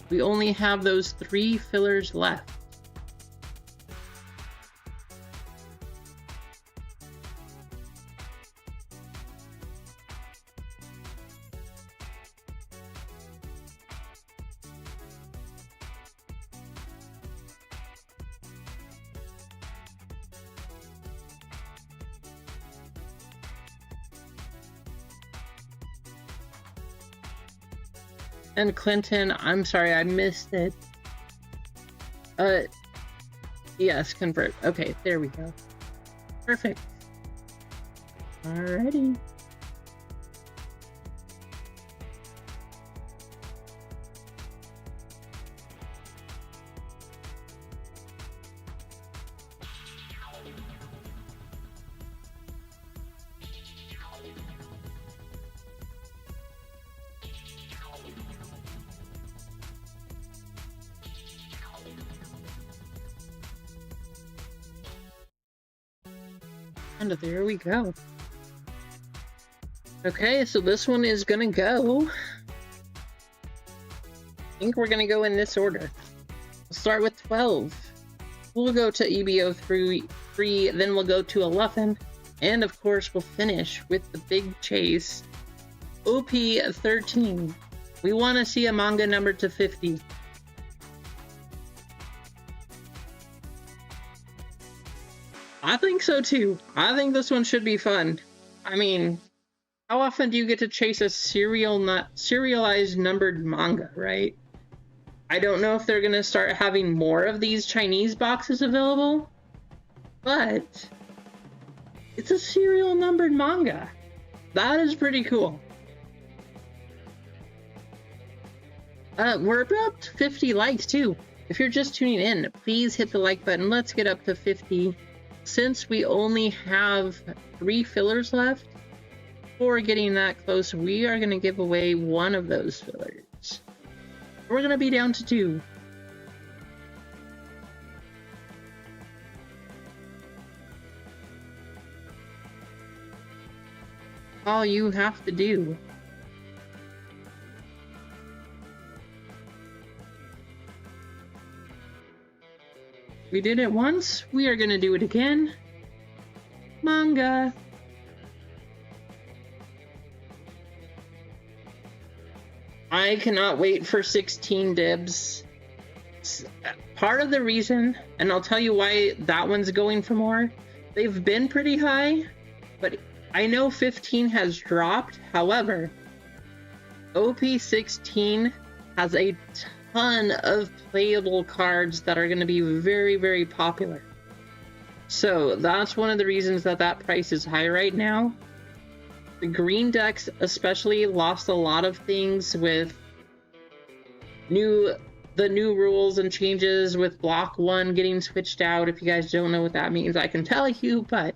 we only have those 3 fillers left. And Clinton, I'm sorry, I missed it. Yes, convert. Okay, there we go. Perfect. Alrighty. And there we go. Okay, so this one is gonna go. I think we're gonna go in this order. We'll start with 12. We'll go to EBO 3, then we'll go to 11. And of course, we'll finish with the big chase. OP 13. We want to see a manga number to 50. I think so too. I think this one should be fun. I mean, how often do you get to chase a serialized numbered manga, right? I don't know if they're gonna start having more of these Chinese boxes available, but it's a serial numbered manga. That is pretty cool. We're about 50 likes too. If you're just tuning in, please hit the like button. Let's get up to 50. Since we only have 3 fillers left, before getting that close, we are going to give away one of those fillers. We're going to be down to 2. All you have to do . We did it once, we are going to do it again. Manga. I cannot wait for 16 dibs. Part of the reason, and I'll tell you why that one's going for more, they've been pretty high, but I know 15 has dropped. However, OP16 has a ton of playable cards that are going to be very, very popular. So that's one of the reasons that that price is high right now. The green decks especially lost a lot of things with the new rules and changes with block 1 getting switched out. If you guys don't know what that means, I can tell you, but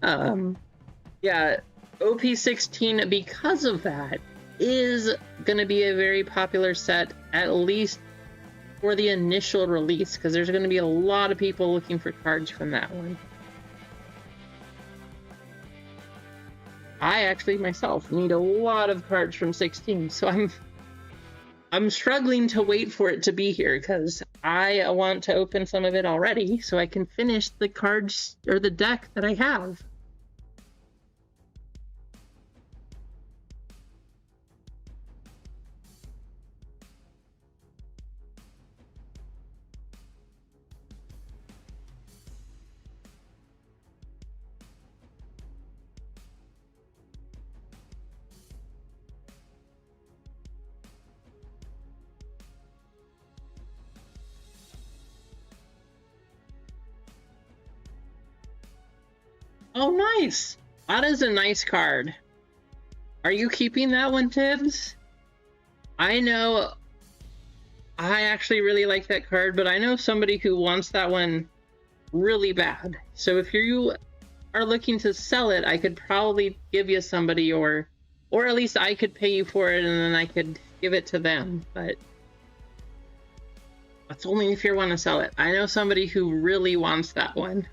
yeah, OP16, because of that, is going to be a very popular set, at least for the initial release, because there's going to be a lot of people looking for cards from that one. I actually myself need a lot of cards from 16, so I'm struggling to wait for it to be here, because I want to open some of it already so I can finish the cards or the deck that I have. Oh, nice! That is a nice card. Are you keeping that one, Tibbs? I know I actually really like that card, but I know somebody who wants that one really bad. So if you are looking to sell it, I could probably give you somebody, or at least I could pay you for it and then I could give it to them. But that's only if you want to sell it. I know somebody who really wants that one.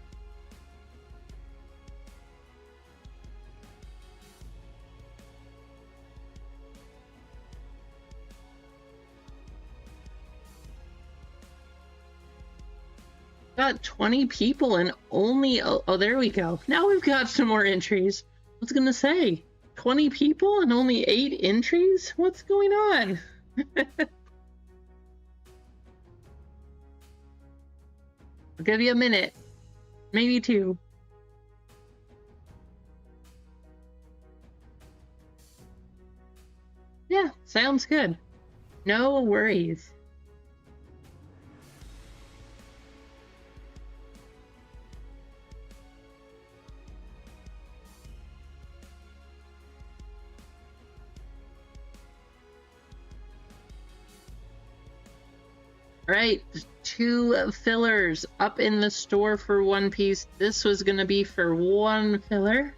Got 20 people and only oh, there we go. Now we've got some more entries. I was gonna say 20 people and only 8 entries? What's going on? I'll give you a minute, maybe 2. Yeah, sounds good. No worries. All right, 2 fillers up in the store for one piece. This was gonna be for 1 filler.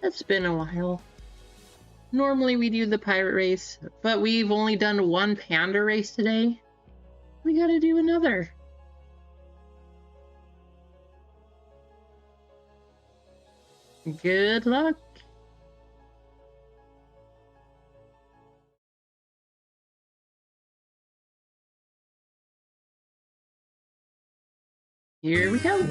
It's been a while. Normally we do the pirate race, but we've only done 1 panda race today. We gotta do another. Good luck. Here we go.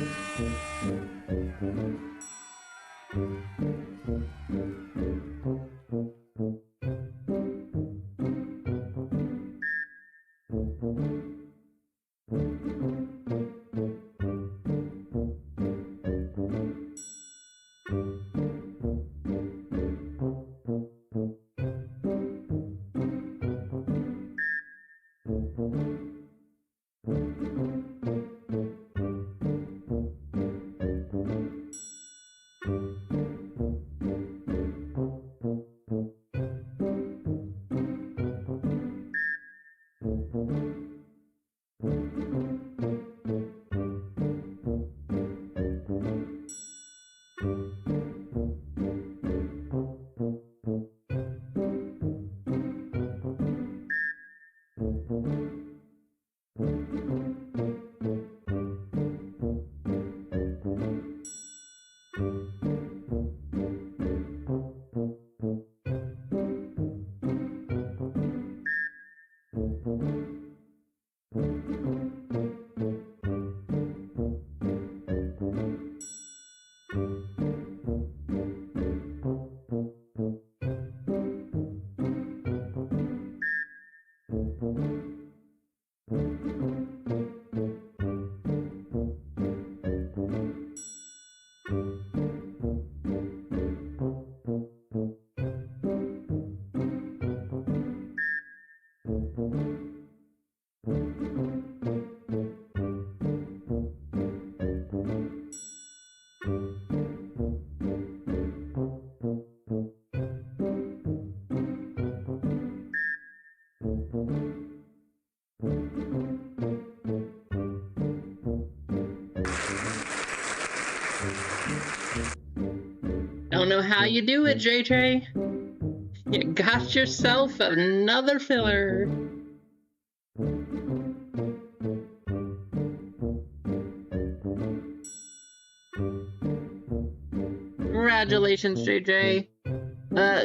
Don't know how you do it, JJ. You got yourself another filler. Congratulations, JJ.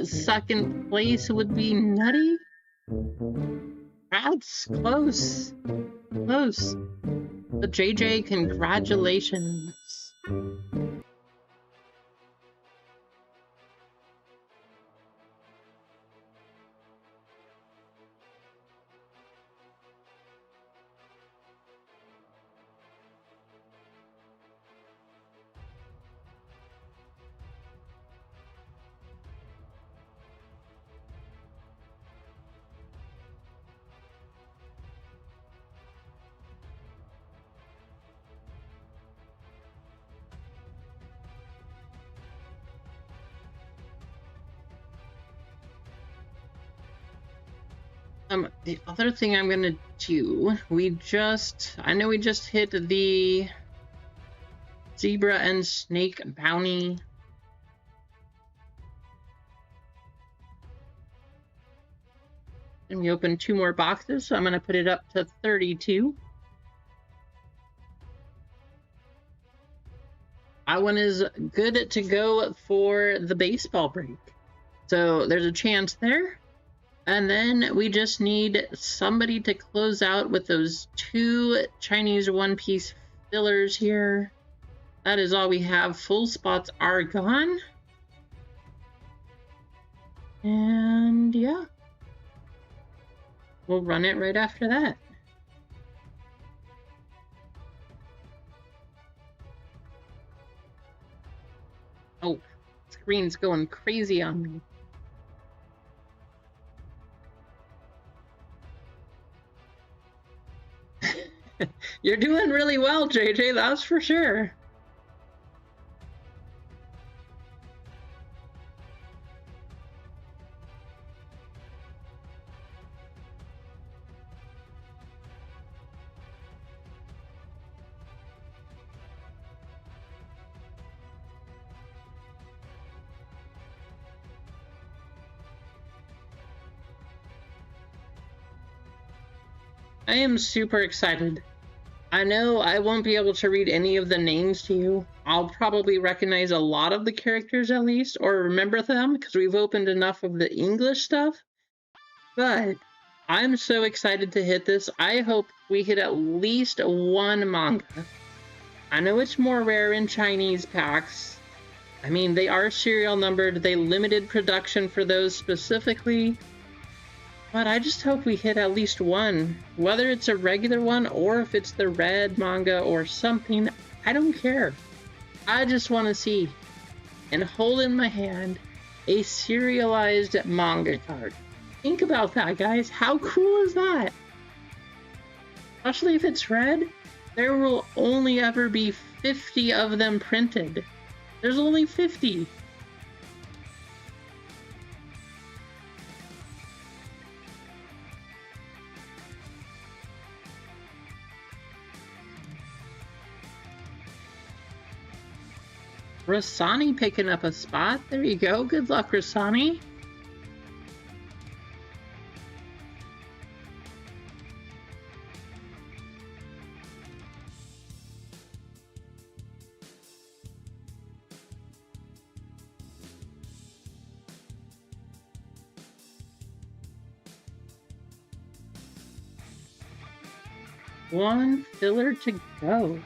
Second place would be Nutty. That's close. Close. But JJ, congratulations. The other thing I'm gonna do, I know we just hit the zebra and snake bounty. And we opened 2 more boxes, so I'm gonna put it up to 32. That one is good to go for the baseball break. So there's a chance there. And then we just need somebody to close out with those 2 Chinese one-piece fillers here. That is all we have. Full spots are gone. And yeah, we'll run it right after that. Oh, screen's going crazy on me. You're doing really well, JJ, that's for sure. I am super excited. I know I won't be able to read any of the names to you. I'll probably recognize a lot of the characters at least, or remember them, because we've opened enough of the English stuff. But I'm so excited to hit this. I hope we hit at least one manga. I know it's more rare in Chinese packs. I mean, they are serial numbered. They limited production for those specifically. But I just hope we hit at least one. Whether it's a regular one or if it's the red manga or something, I don't care. I just want to see and hold in my hand a serialized manga card. Think about that, guys. How cool is that? Especially if it's red, there will only ever be 50 of them printed. There's only 50. Rasani picking up a spot. There you go. Good luck, Rasani. One filler to go.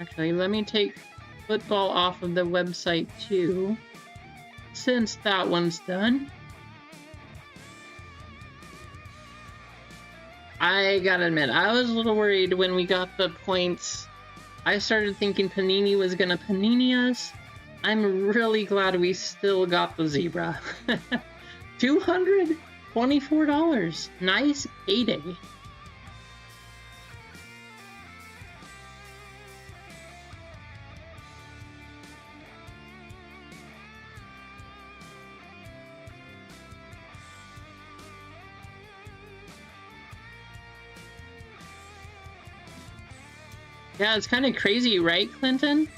Actually, let me take football off of the website too, since that one's done. I gotta admit, I was a little worried when we got the points. I started thinking Panini was gonna Panini us. I'm really glad we still got the zebra. $224. Nice payday. Yeah, it's kind of crazy, right, Clinton?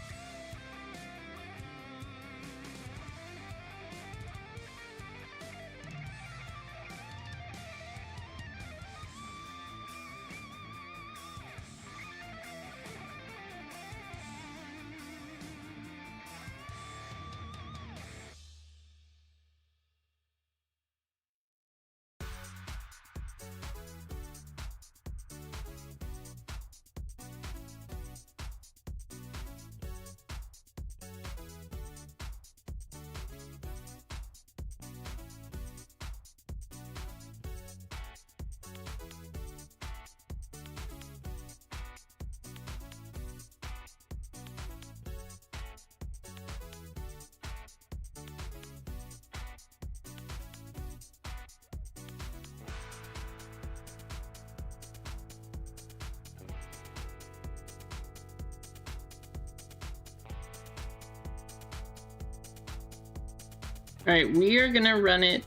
All right, we are gonna run it.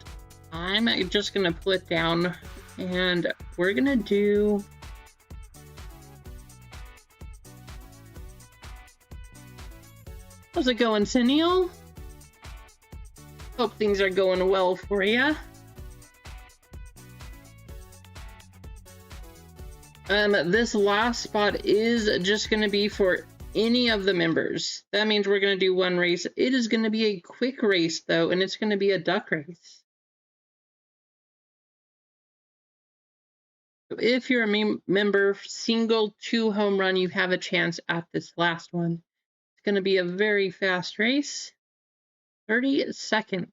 I'm just gonna pull it down and we're gonna do how's it going, Cineal? Hope things are going well for you. This last spot is just gonna be for any of the members. That means we're going to do one race. It is going to be a quick race, though, and it's going to be a duck race. So if you're a member, single 2 home run, you have a chance at this last one. It's going to be a very fast race. 30 seconds.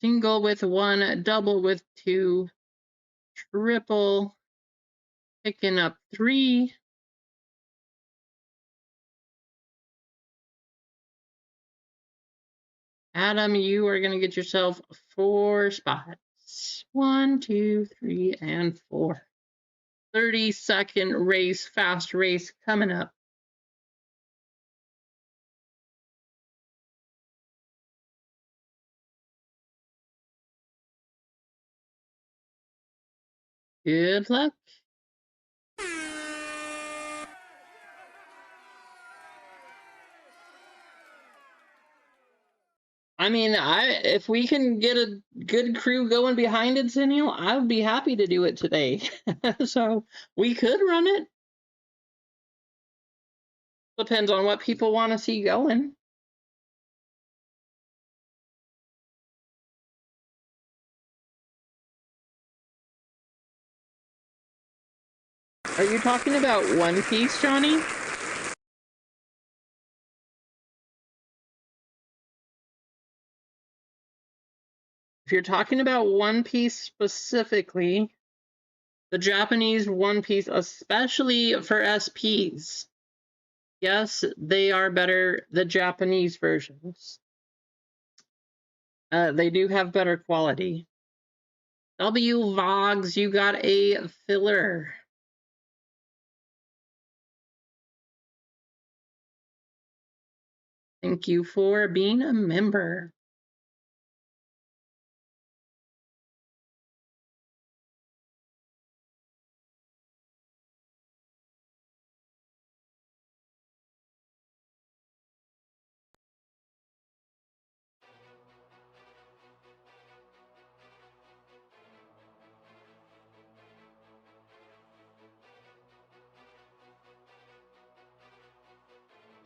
Single with 1, double with 2, triple, picking up 3. Adam, you are going to get yourself 4 spots. 1, 2, 3, and 4. 30-second race, fast race coming up. Good luck. I mean, if we can get a good crew going behind it, Zennial, I would be happy to do it today. So we could run it. Depends on what people want to see going. Are you talking about One Piece, Johnny? If you're talking about One Piece specifically, the Japanese One Piece, especially for SPs, yes, they are better, the Japanese versions. They do have better quality. W Vogs, you got a filler. Thank you for being a member.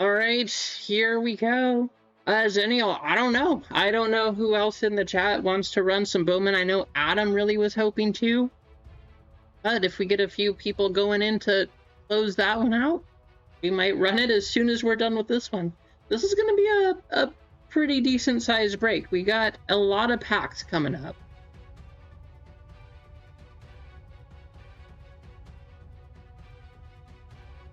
All right, here we go. Zennial, I don't know. I don't know who else in the chat wants to run some Bowman. I know Adam really was hoping to. But if we get a few people going in to close that one out, we might run it as soon as we're done with this one. This is going to be a pretty decent sized break. We got a lot of packs coming up.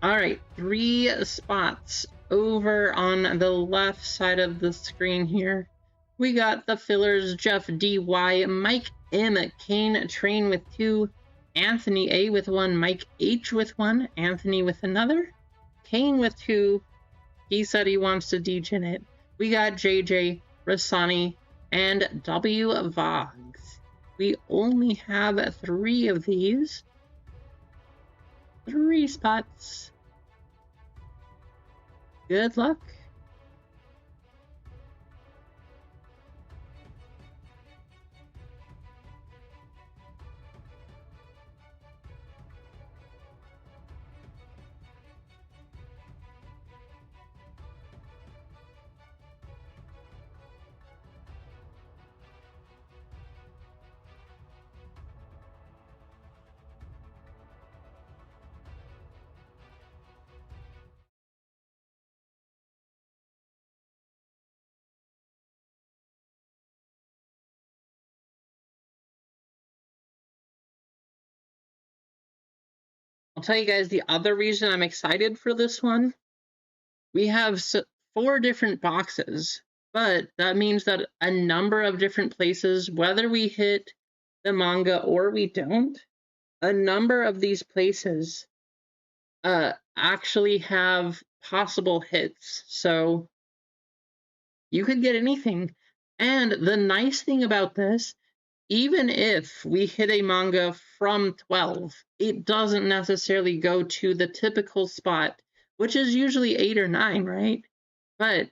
All right, 3 spots over on the left side of the screen here. We got the fillers, Jeff DY, Mike M, Kane Train with 2, Anthony A with 1, Mike H with 1, Anthony with another, Kane with 2. He said he wants to degen it. We got JJ, Rasani, and W Vogs. We only have 3 of these. 3 spots. Good luck. I'll tell you guys the other reason I'm excited for this one. We have 4 different boxes, but that means that a number of different places, whether we hit the manga or we don't, a number of these places actually have possible hits. So you could get anything. And the nice thing about this, even if we hit a manga from 12, it doesn't necessarily go to the typical spot, which is usually 8 or 9, right? But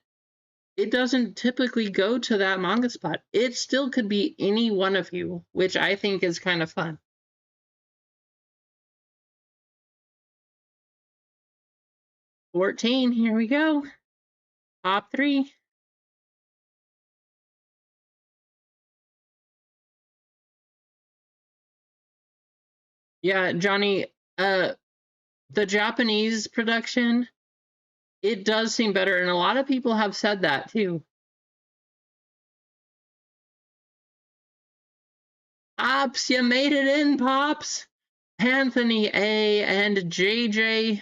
it doesn't typically go to that manga spot. It still could be any one of you, which I think is kind of fun. 14, here we go. Top 3. Yeah, Johnny, the Japanese production, it does seem better, and a lot of people have said that too. Pops, you made it in, Pops. Anthony A and JJ,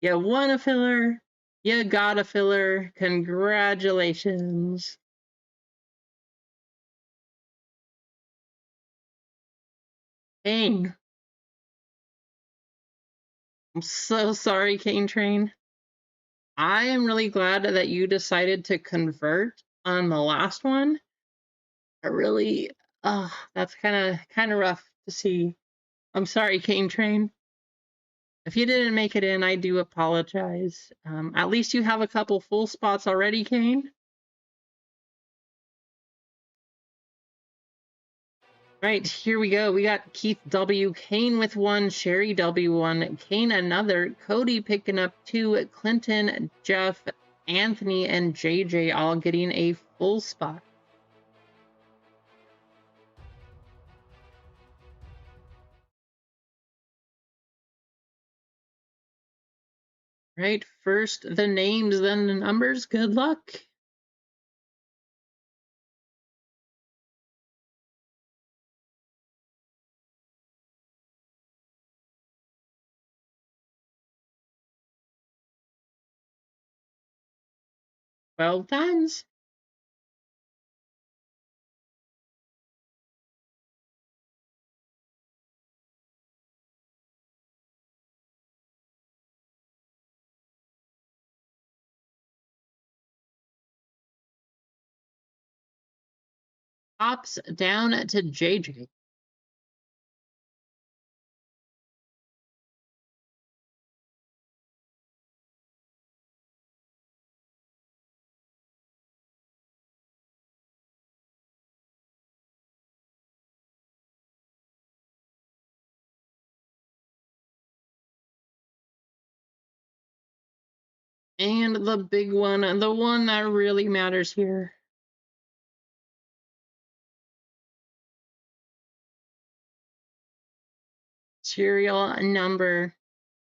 you won a filler. You got a filler. Congratulations. Kane. I'm so sorry, Cane Train. I am really glad that you decided to convert on the last one. I really, that's kind of rough to see. I'm sorry, Cane Train. If you didn't make it in, I do apologize. At least you have a couple full spots already, Cane. Right, here we go. We got Keith W, Kane with 1, Sherry W1, Kane another, Cody picking up 2, Clinton, Jeff, Anthony, and JJ all getting a full spot. Right, first the names, then the numbers. Good luck. Well times. Pops down to JJ. And the big one, the one that really matters here. Serial number.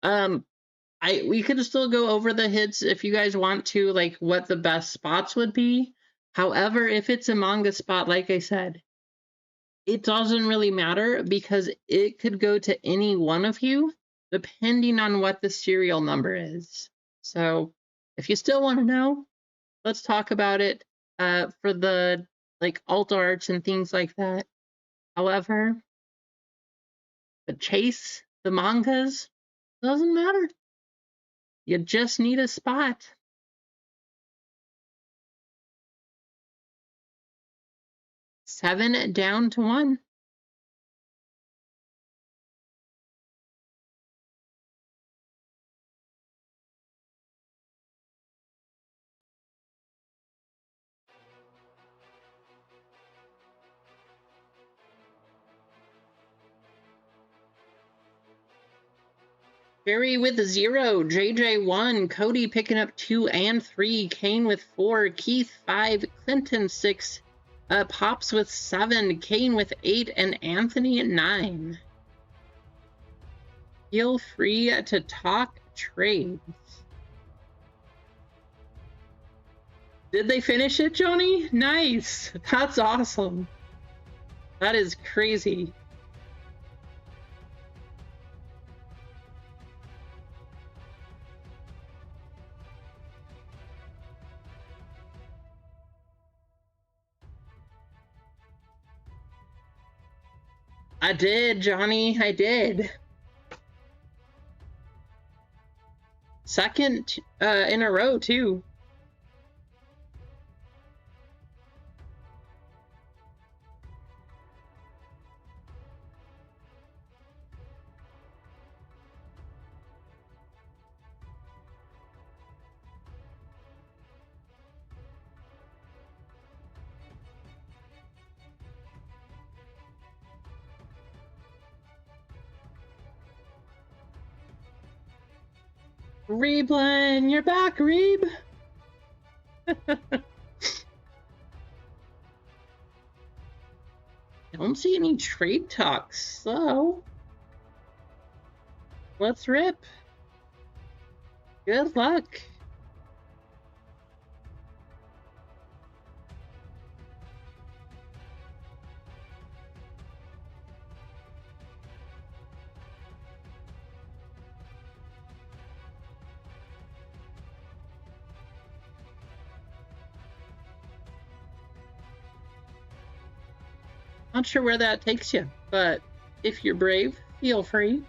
We could still go over the hits if you guys want to, like what the best spots would be. However, if it's a manga spot, like I said, it doesn't really matter because it could go to any one of you depending on what the serial number is. So if you still want to know, let's talk about it for the like alt arts and things like that. However, the chase, the mangas, doesn't matter. You just need a spot. Seven down to 1. Jerry with 0, JJ 1, Cody picking up 2 and 3, Kane with 4, Keith 5, Clinton 6, Pops with 7, Kane with 8, and Anthony at 9. Feel free to talk trades. Did they finish it, Joni? Nice. That's awesome. That is crazy. I did, Johnny. I did. Second in a row, too. Reblin, you're back, Reeb. Don't see any trade talks, so let's rip. Good luck. Not sure where that takes you, but if you're brave, feel free.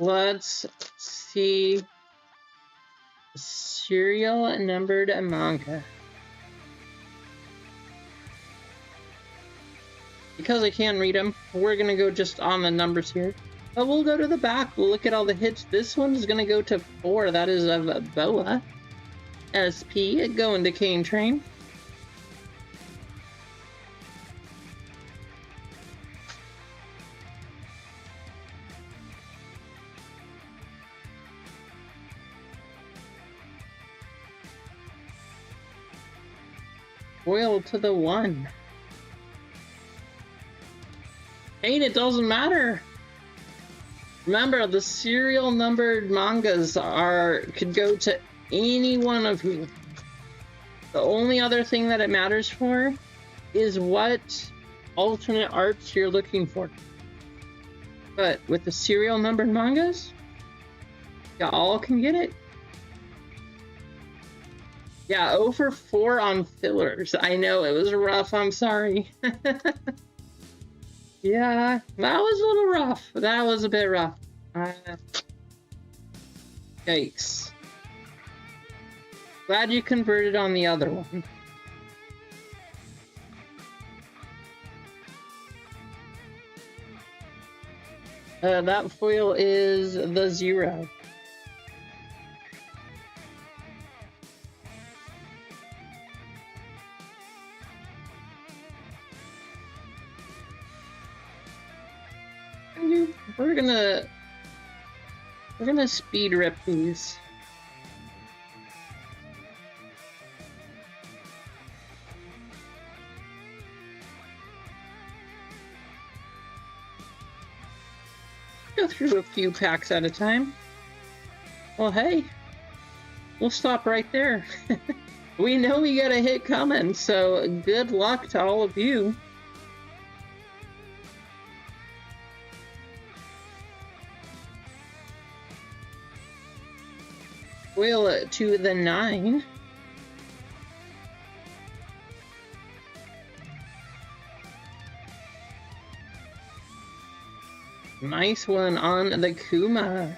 Let's see. Serial numbered manga. Because I can't read them, we're gonna go just on the numbers here. But we'll go to the back, we'll look at all the hits. This one is gonna go to 4, that is of Boa. SP, going to Cane Train. Foil to the 1. Hey, it doesn't matter. Remember, the serial numbered mangas could go to any one of you. The only other thing that it matters for is what alternate arts you're looking for. But with the serial numbered mangas, y'all can get it. Yeah, 0 for 4 on fillers. I know, it was rough, I'm sorry. Yeah, that was a little rough. That was a bit rough. Yikes. Glad you converted on the other one. That foil is the 0. We're gonna speed rip these. Go through a few packs at a time. Well, hey, we'll stop right there. We know we got a hit coming, so good luck to all of you. Foil to the 9. Nice one on the Kuma.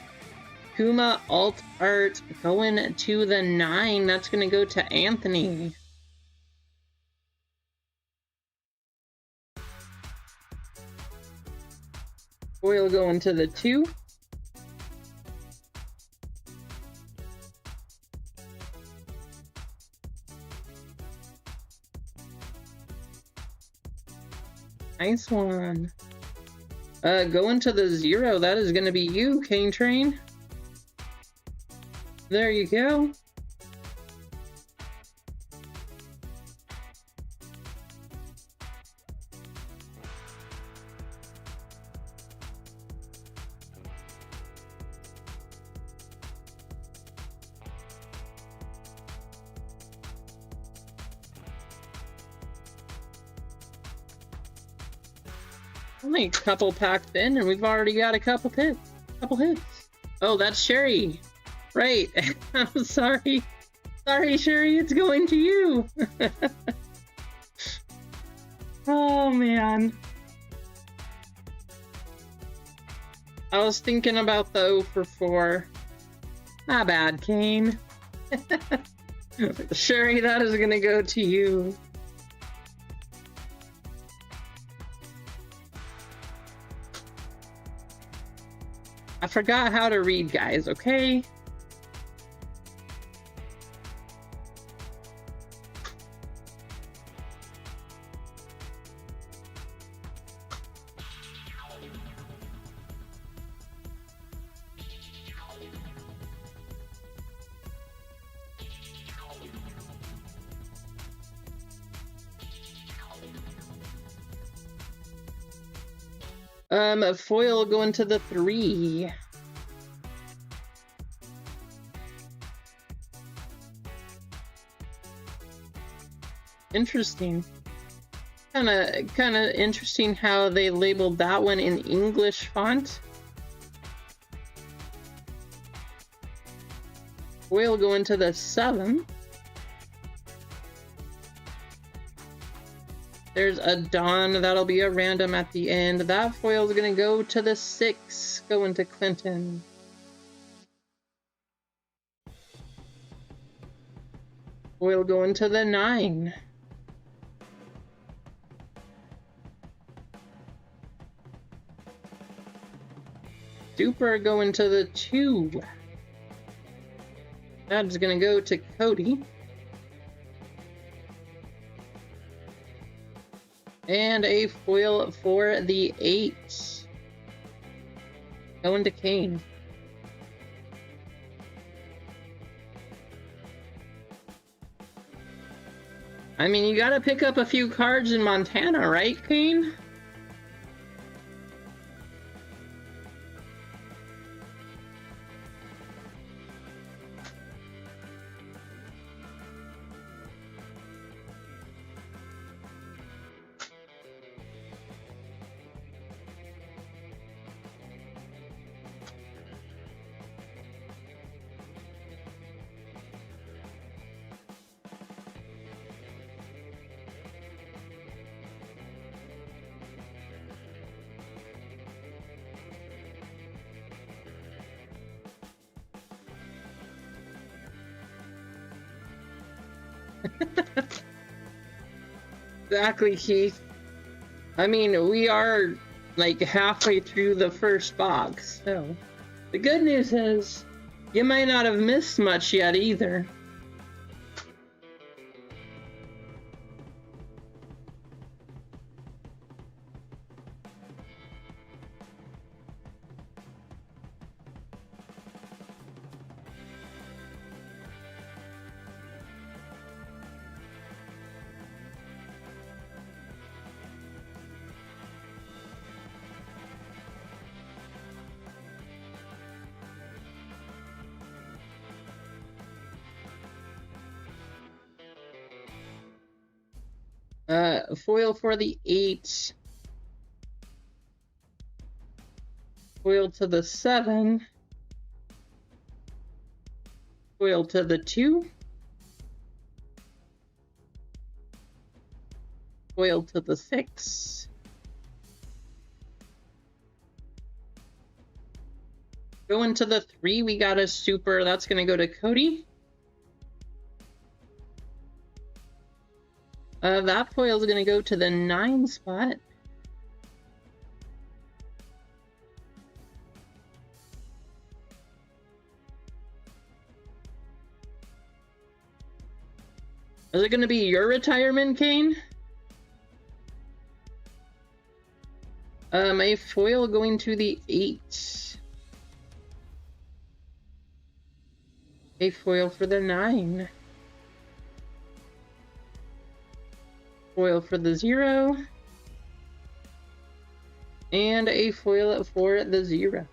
Kuma alt art going to the 9. That's going to go to Anthony. Foil going to the 2. Nice one. Going to the 0, that is going to be you, Cane Train. There you go. Only a couple packed in, and we've already got a couple hits. Oh, that's Sherry. Right. I'm sorry. Sorry, Sherry, it's going to you. Oh, man. I was thinking about the 0 for 4. Not bad, Kane. Sherry, that is gonna go to you. I forgot how to read, guys, okay? Foil going to the 3. Interesting. Kinda interesting how they labeled that one in English font. Foil going to the 7. There's a Dawn, that'll be a random at the end. That foil's gonna go to the 6, going to Clinton. Foil going to the 9. Super going to the 2. That's gonna go to Cody. And a foil for the 8. Going to Kane. I mean, you gotta pick up a few cards in Montana, right, Kane? Exactly, Keith. I mean, we are like halfway through the first box, so the good news is you might not have missed much yet either. Foil for the 8. Foil to the 7. Foil to the 2. Foil to the 6. Going to the 3, we got a super. That's going to go to Cody. That foil is going to go to the 9 spot. Is it going to be your retirement, Kane? A foil going to the 8. A foil for the 9. Foil for the 0. And a foil for the 0.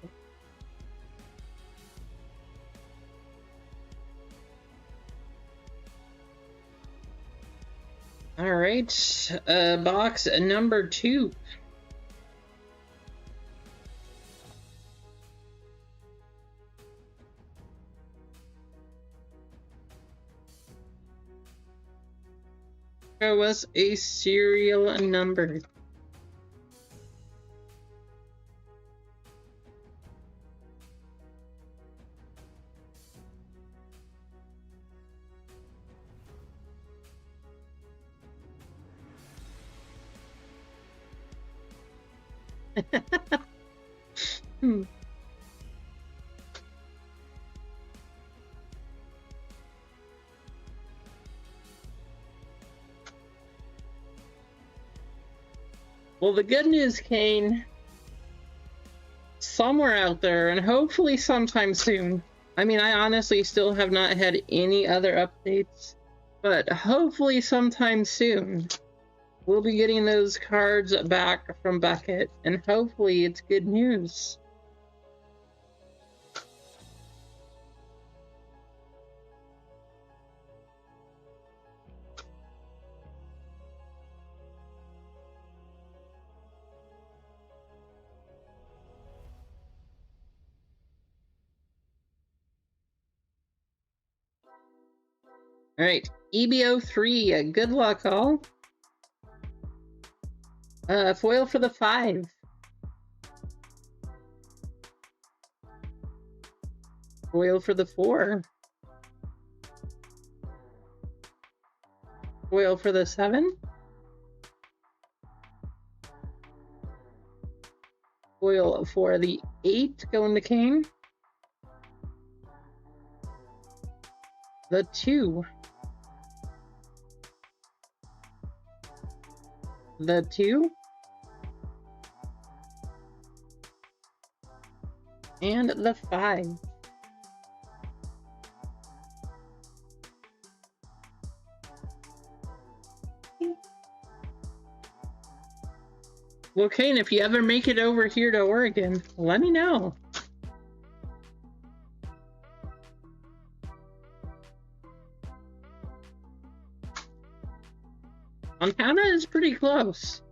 All right, box number 2. Show us a serial number. Well, the good news, Kane, somewhere out there, and hopefully sometime soon. I mean, I honestly still have not had any other updates, but hopefully sometime soon, we'll be getting those cards back from Beckett, and hopefully it's good news. All right, EBO3, good luck all. Foil for the 5. Foil for the 4. Foil for the 7. Foil for the 8, going to Kane. The 2. The 2. And the 5. Well, Kane, if you ever make it over here to Oregon, let me know. Montana is pretty close.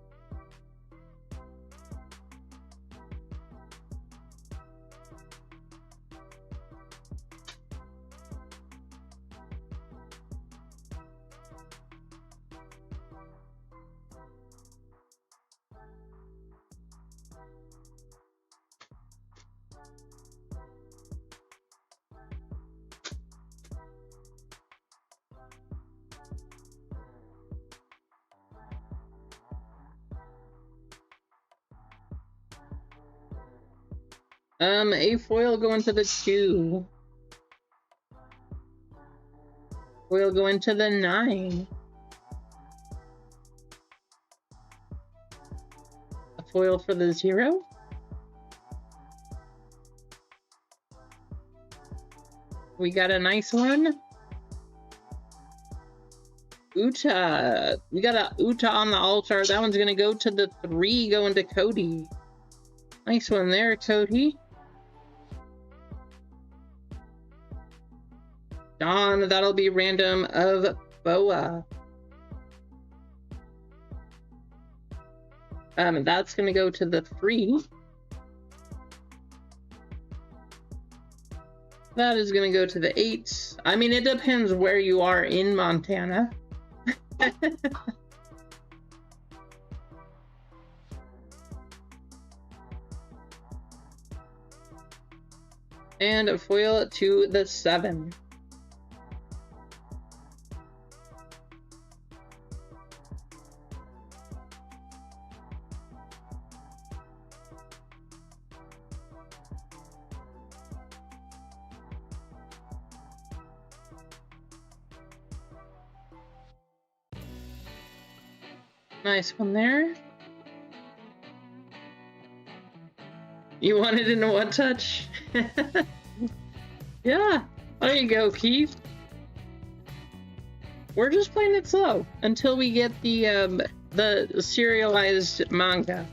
A foil going to the 2. Foil going to the 9. A foil for the 0. We got a nice one. Uta. We got a Uta on the altar. That one's gonna go to the 3, going to Cody. Nice one there, Cody. Don, that'll be random of Boa. That's gonna go to the 3. That is gonna go to the 8. I mean, it depends where you are in Montana. And a foil to the 7. Nice one there. You want it in a one touch? Yeah, there you go, Keith. We're just playing it slow until we get the serialized manga.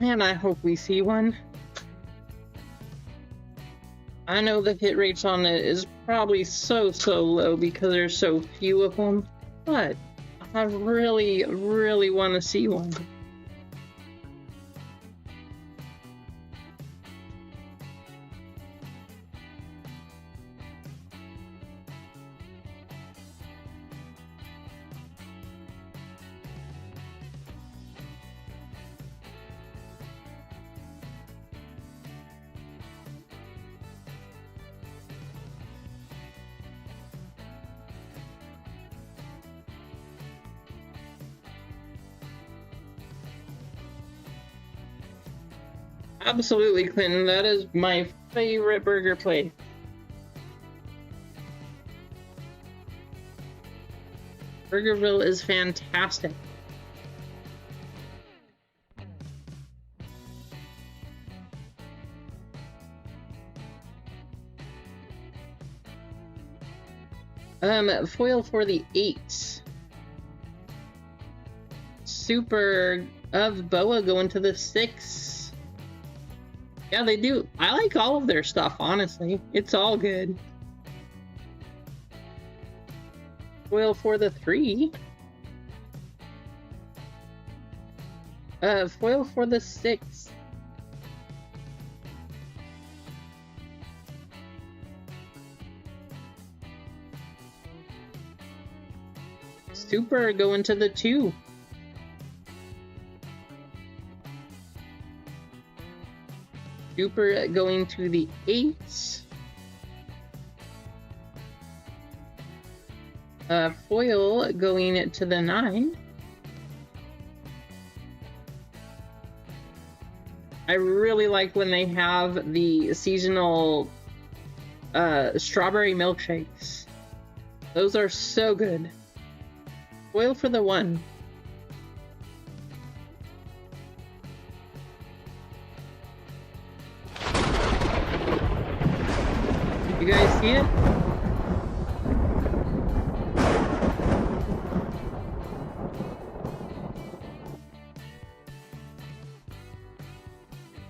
Man, I hope we see one. I know the hit rates on it is probably so low because there's so few of them, but I really want to see one. Absolutely, Clinton. That is my favorite burger place. Burgerville is fantastic. Foil for the 8. Super of Boa going to the 6. Yeah, they do. I like all of their stuff, honestly. It's all good. Foil for the 3. Foil for the 6. Super going to the 2. Super going to the 8. Foil going to the 9. I really like when they have the seasonal strawberry milkshakes. Those are so good. Foil for the 1. You guys see it?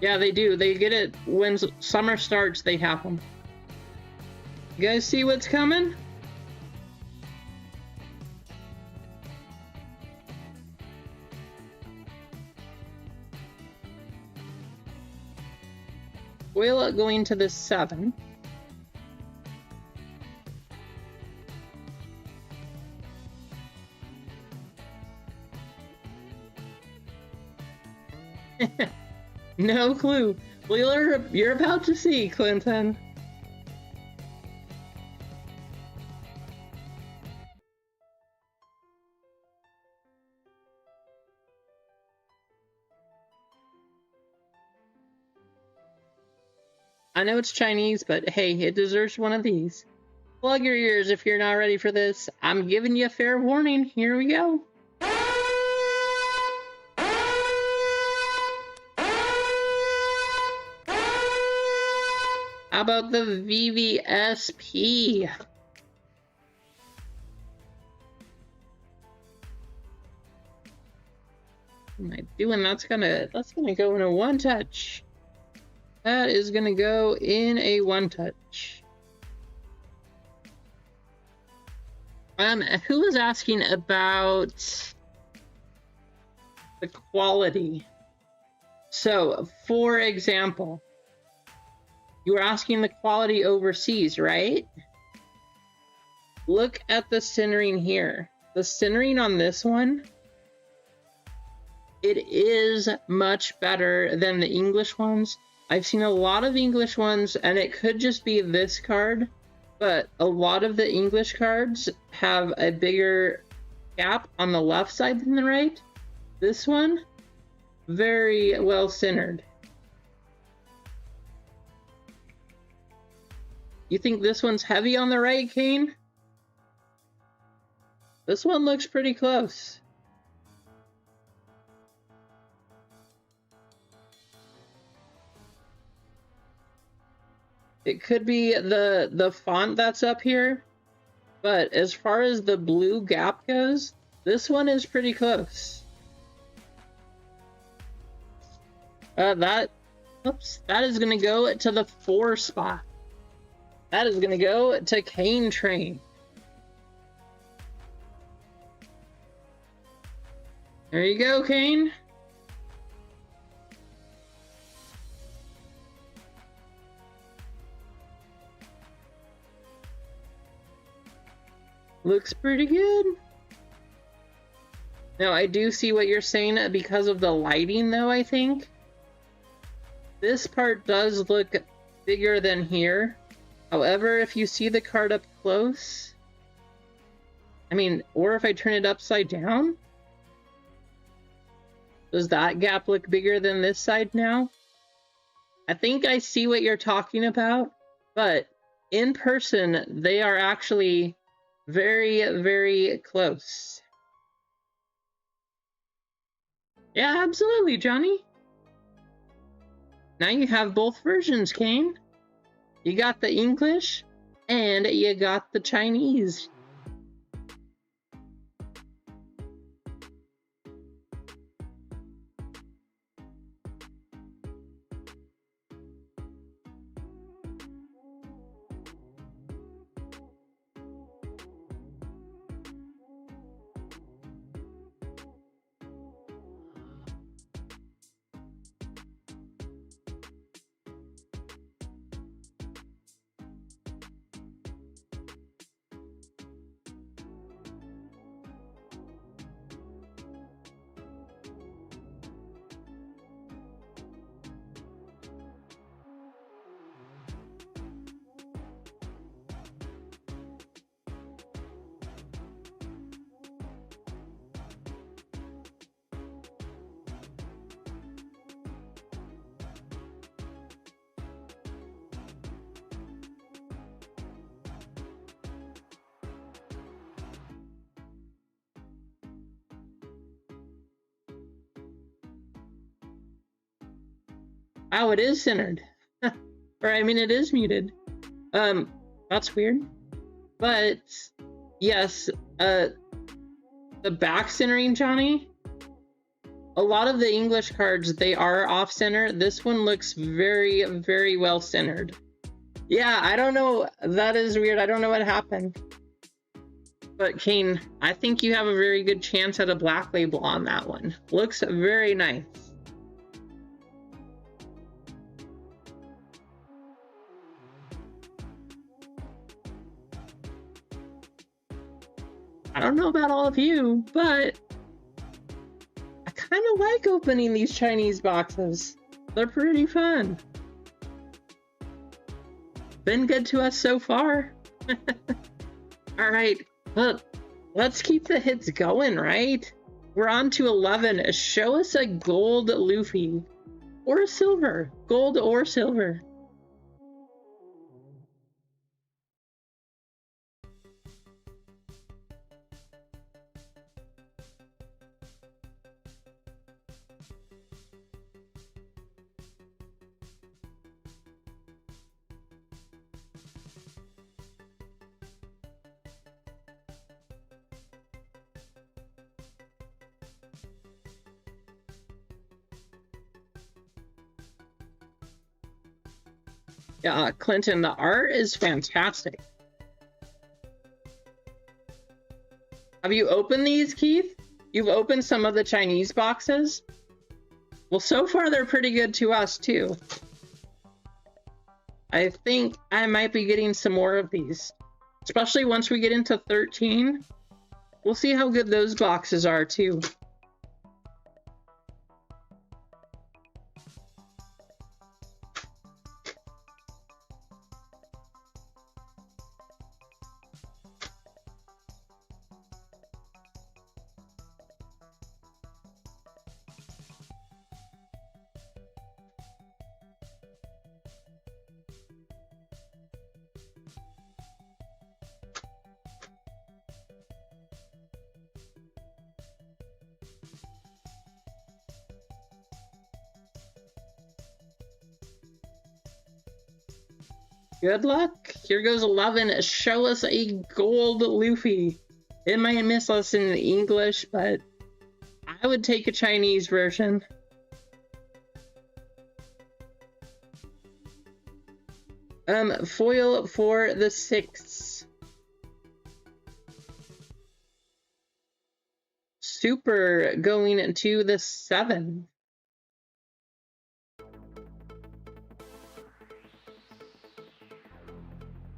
Yeah, they do. They get it when summer starts, they have them. You guys see what's coming? Foil going to the 7. No clue. Well, you're about to see, Clinton. I know it's Chinese, but hey, it deserves one of these. Plug your ears if you're not ready for this. I'm giving you a fair warning. Here we go. How about the VVSP? What am I doing? That's gonna go in a 1-touch. That is gonna go in a 1-touch. Who was asking about the quality? So, for example, you were asking the quality overseas, right? Look at the centering here. The centering on this one, it is much better than the English ones. I've seen a lot of English ones, and it could just be this card, but a lot of the English cards have a bigger gap on the left side than the right. This one, very well centered. You think this one's heavy on the right, Kane? This one looks pretty close. It could be the font that's up here, but as far as the blue gap goes, this one is pretty close. That is gonna go to the 4 spot. That is gonna go to Kane Train. There you go, Kane. Looks pretty good. Now, I do see what you're saying because of the lighting, though, I think. This part does look bigger than here. However, if you see the card up close, I mean, or if I turn it upside down, does that gap look bigger than this side now? I think I see what you're talking about, but in person, they are actually very, very close. Yeah, absolutely, Johnny. Now you have both versions, Kane. You got the English, and you got the Chinese. Oh, it is centered. Or I mean, it is muted. That's weird. But yes, the back centering, Johnny. A lot of the English cards, they are off center. This one looks very, very well centered. Yeah, I don't know. That is weird. I don't know what happened. But Kane, I think you have a very good chance at a black label on that one. Looks very nice. I don't know about all of you, but I kind of like opening these Chinese boxes. They're pretty fun. Been good to us so far. All right, look, let's keep the hits going, right? We're on to 11. Show us a gold Luffy or a silver. Gold or silver. Yeah, Clinton, the art is fantastic. Have you opened these, Keith? You've opened some of the Chinese boxes? Well, so far they're pretty good to us, too. I think I might be getting some more of these, especially once we get into 13. We'll see how good those boxes are, too. Good luck. Here goes 11. Show us a gold Luffy. It might miss us in English, but I would take a Chinese version. Foil for the 6. Super going to the 7.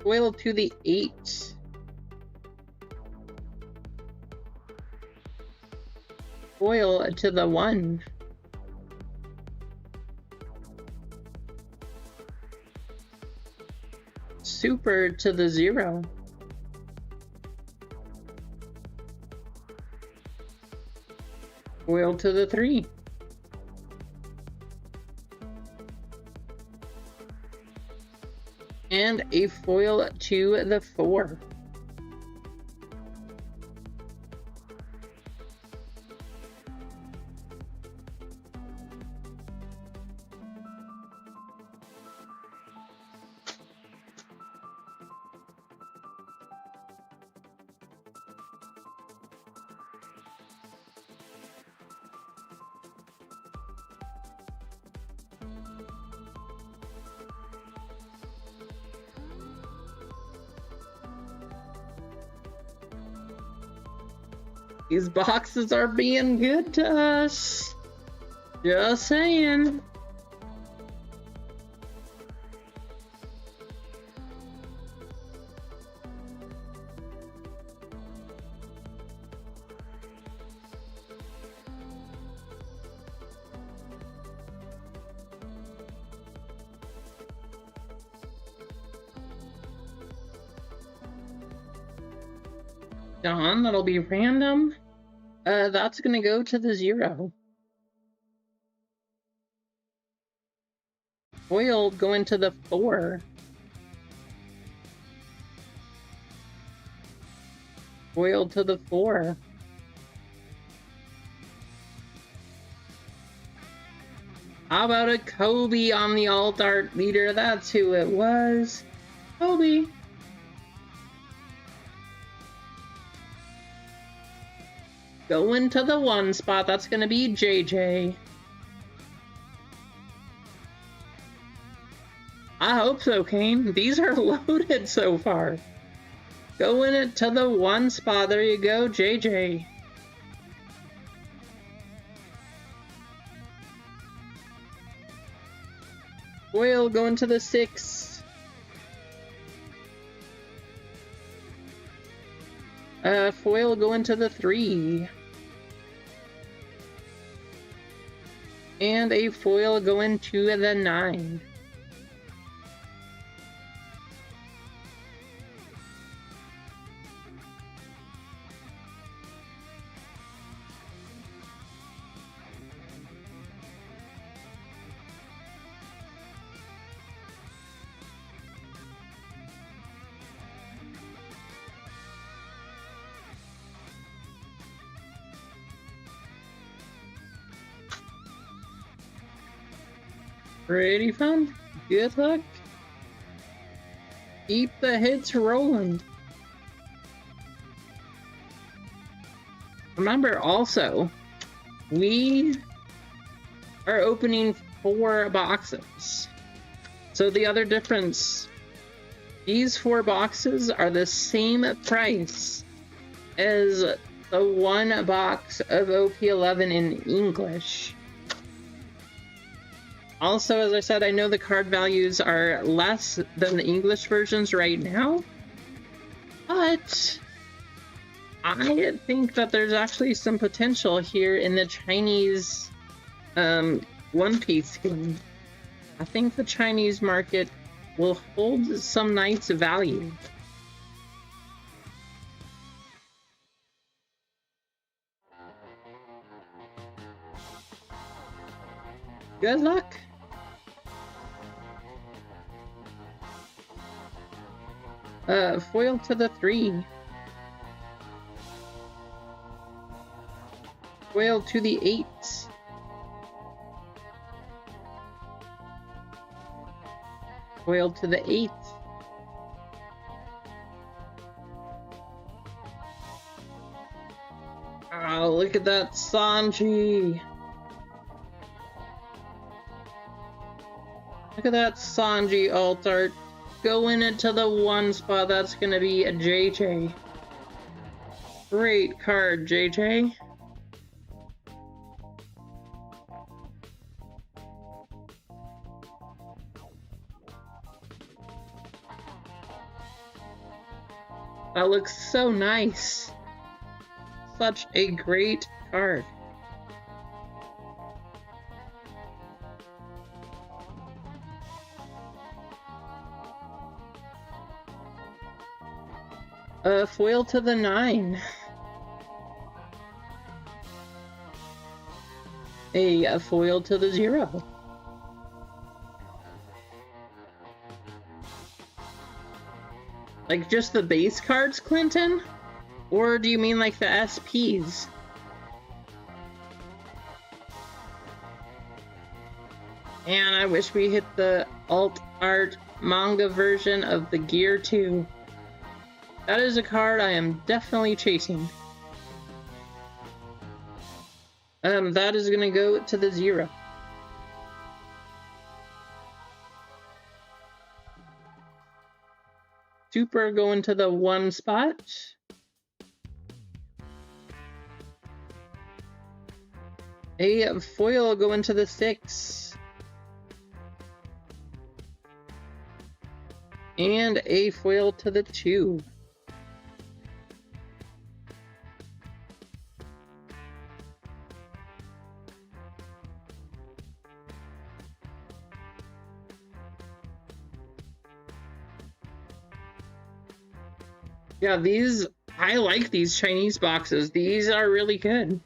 Foil to the 8. Foil to the 1. Super to the 0. Foil to the 3. And a foil to the 4. These boxes are being good to us. Just saying. Don, that'll be random. That's gonna go to the 0. Foil going to the 4. Foil to the 4. How about a Kobe on the alt art leader? That's who it was. Kobe. Going to the 1 spot, that's gonna be JJ. I hope so, Kane. These are loaded so far. Going to the 1 spot, there you go, JJ. Foil going to the 6. Foil going to the 3. And a foil going to the 9. Pretty fun. Good luck. Keep the hits rolling. Remember also, we are opening 4 boxes. So the other difference, these 4 boxes are the same price as the 1 box of OP11 in English. Also, as I said, I know the card values are less than the English versions right now, but I think that there's actually some potential here in the Chinese One Piece game. I think the Chinese market will hold some nice value. Good luck. Foil to the 3. Foil to the 8. Foil to the 8. Oh, look at that Sanji. Look at that Sanji alt art. Going into the 1 spot, that's gonna be a JJ. Great card, JJ. That looks so nice. Such a great card. Foil to the 9. A foil to the 0. Like just the base cards, Clinton? Or do you mean like the SPs? And I wish we hit the alt art manga version of the Gear 2. That is a card I am definitely chasing. That is gonna go to the 0. Super going to the 1 spot. A foil going to the 6. And a foil to the 2. Yeah, I like these Chinese boxes. These are really good.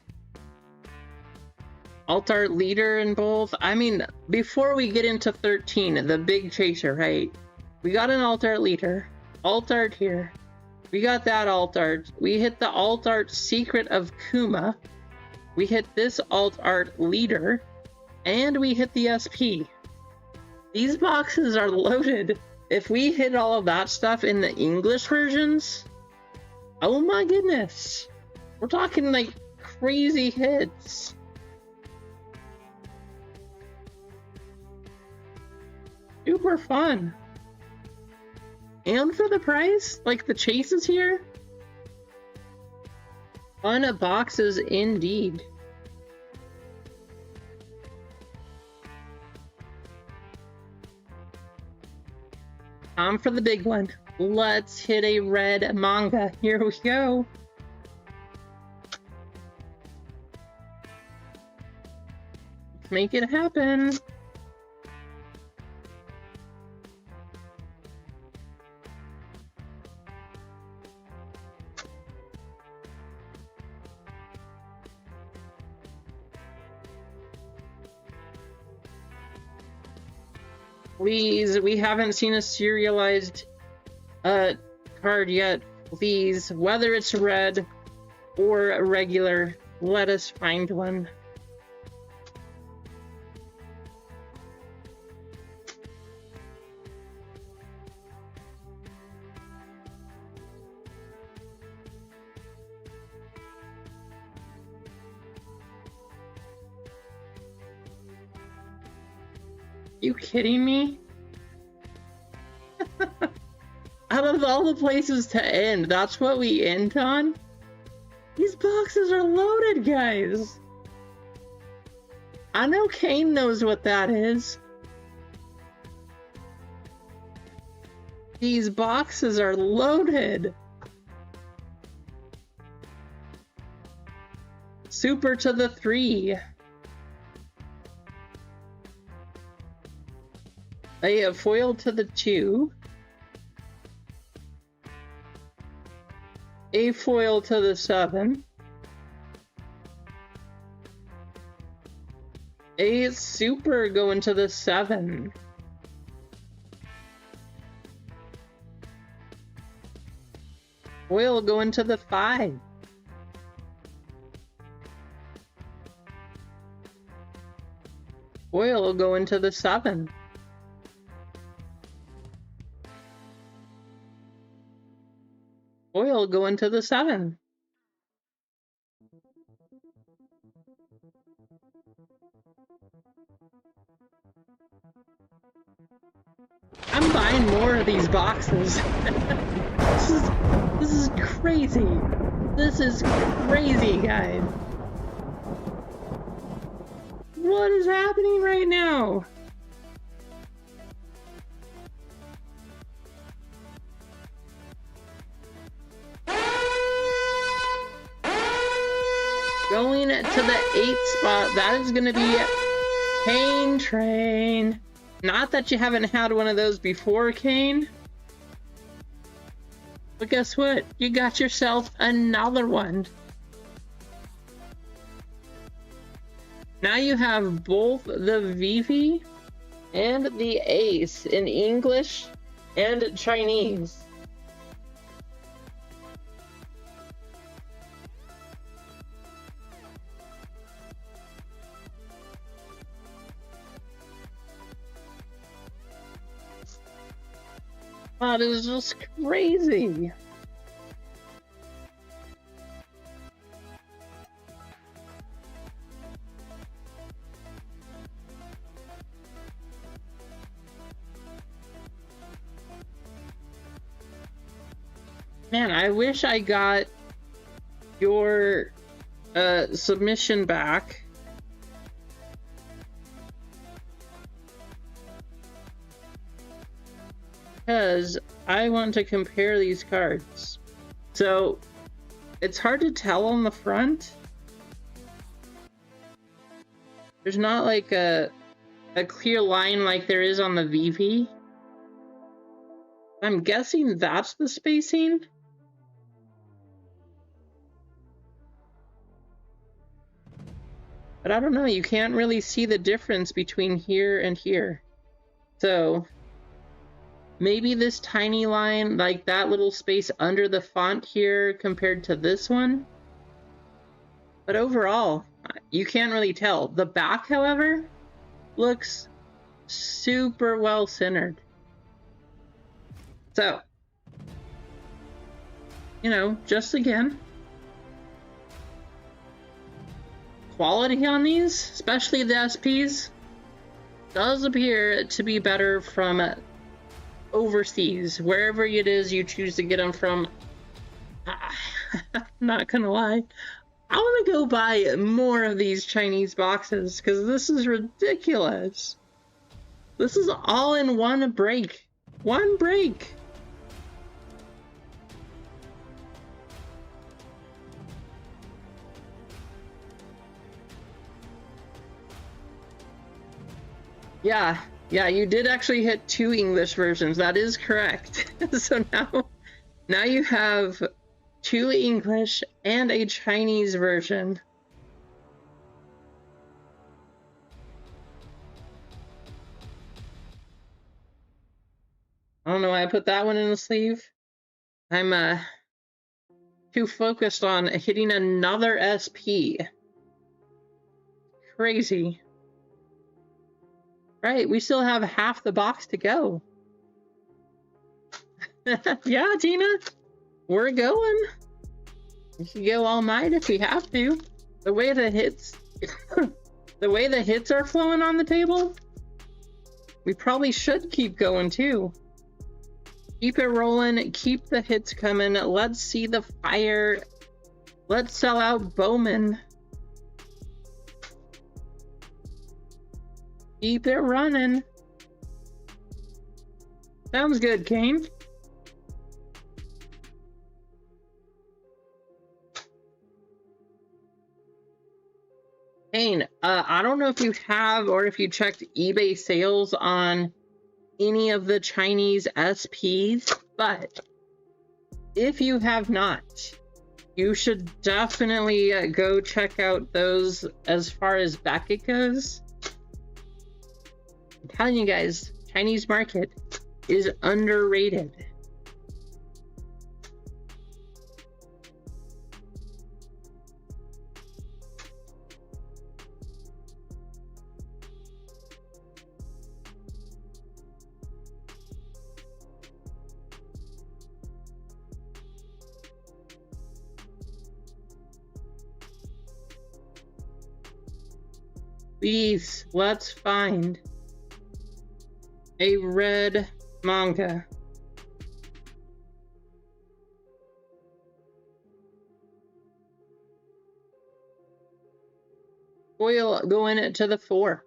Alt art leader in both. I mean, before we get into 13, the big chaser, right? We got an alt art leader. Alt art here. We got that alt art. We hit the alt art secret of Kuma. We hit this alt art leader. And we hit the SP. These boxes are loaded. If we hit all of that stuff in the English versions, oh my goodness. We're talking like crazy hits. Super fun. And for the price, like the chases here. Fun boxes indeed. Time for the big one. Let's hit a red manga. Here we go. Let's make it happen. Please, we haven't seen a serialized card yet. Please, whether it's red or regular, let us find one. You kidding me? Out of all the places to end, that's what we end on? These boxes are loaded, guys. I know Kane knows what that is. These boxes are loaded. Super to the 3. A foil to the 2. A foil to the 7. A super going to the 7. Foil going to the 5. Foil going to the 7. Foil going to the 7. I'm buying more of these boxes. This is crazy. This is crazy, guys. What is happening right now? Going to the 8th spot, that is going to be Kane Train. Not that you haven't had one of those before, Kane. But guess what? You got yourself another one. Now you have both the Vivi and the Ace in English and Chinese. That is just crazy. Man, I wish I got your submission back. Because I want to compare these cards. So it's hard to tell on the front. There's not like a clear line like there is on the VV. I'm guessing that's the spacing. But I don't know, you can't really see the difference between here and here. So maybe this tiny line, like that little space under the font here compared to this one. But overall, you can't really tell. The back, however, looks super well centered. So, you know, just again, quality on these, especially the SPs, does appear to be better from overseas, wherever it is you choose to get them from. I'm not gonna lie, I want to go buy more of these Chinese boxes because this is ridiculous. This is all in one break. One break. Yeah, you did actually hit 2 English versions. That is correct. So now you have 2 English and a Chinese version. I don't know why I put that one in the sleeve. I'm too focused on hitting another SP. Crazy. Right, we still have half the box to go. Yeah, Tina, we're going. We should go all night if we have to. The way the hits, the way the hits are flowing on the table, we probably should keep going too. Keep it rolling, keep the hits coming. Let's see the fire. Let's sell out Bowman. Keep it running. Sounds good, Kane. Kane, I don't know if you have or if you checked eBay sales on any of the Chinese SPs, but if you have not, you should definitely go check out those as far as Beckett goes. I'm telling you guys, Chinese market is underrated. Please, let's find a red manga. Foil going to the 4.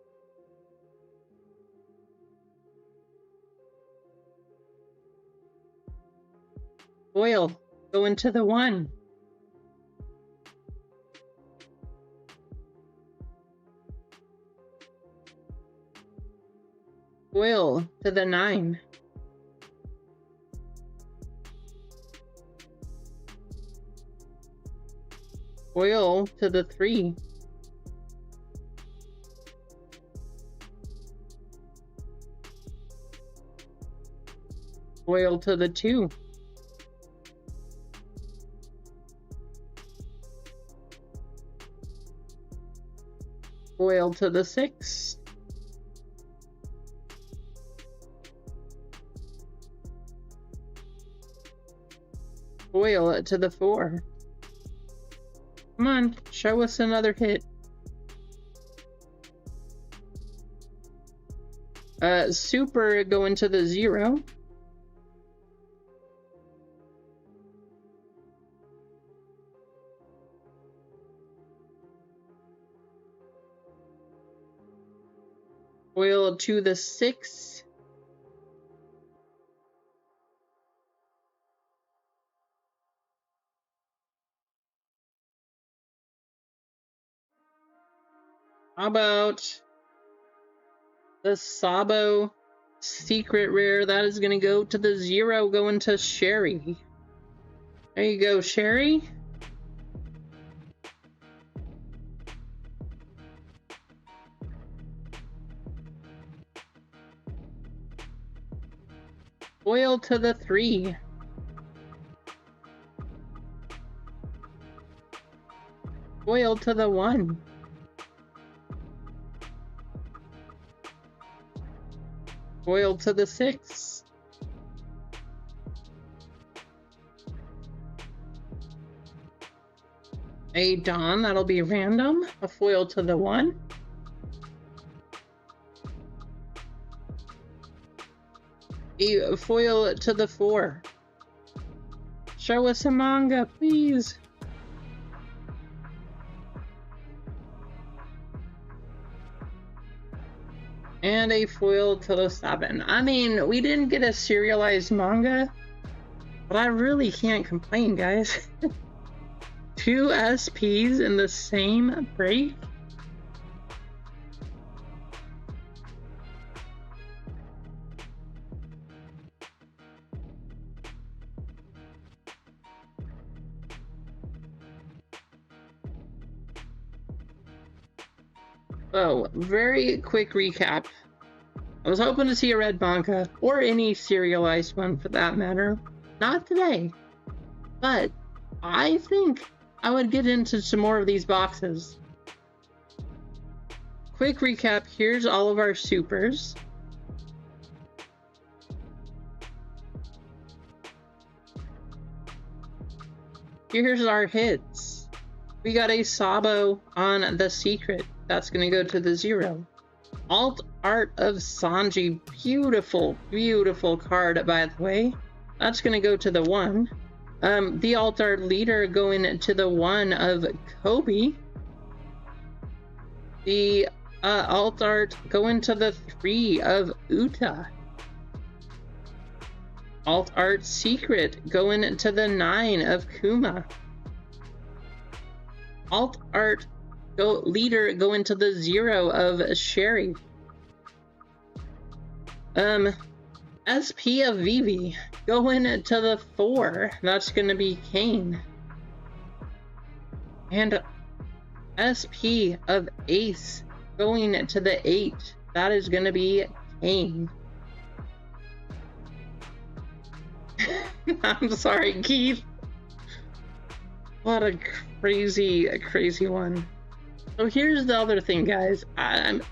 Foil going to the 1. Foil to the 9. Foil to the 3. Foil to the 2. Foil to the 6. Foil to the 4. Come on, show us another hit. Super going to the 0. Foil to the 6. How about the Sabo secret rare? That is going to go to the 0, going to Sherry. There you go, Sherry. Foil to the 3. Foil to the 1. Foil to the 6. A Dawn, that'll be random. A foil to the 1. A foil to the 4. Show us a manga, please. And a foil to the 7. I mean, we didn't get a serialized manga, but I really can't complain, guys. 2 SPs in the same break? Oh, very quick recap. I was hoping to see a red manga, or any serialized one for that matter. Not today. But I think I would get into some more of these boxes. Quick recap, here's all of our supers. Here's our hits. We got a Sabo on The Secret. That's going to go to the 0. Alt art of Sanji. Beautiful, beautiful card, by the way. That's going to go to the 1. The alt art leader going to the 1 of Kobe. The alt art going to the 3 of Uta. Alt art secret going to the 9 of Kuma. Alt art leader going to the 0 of Sherry. SP of Vivi going to the 4. That's going to be Kane. And SP of Ace going to the 8. That is going to be Kane. I'm sorry, Keith. What a crazy one. So here's the other thing, guys. I'm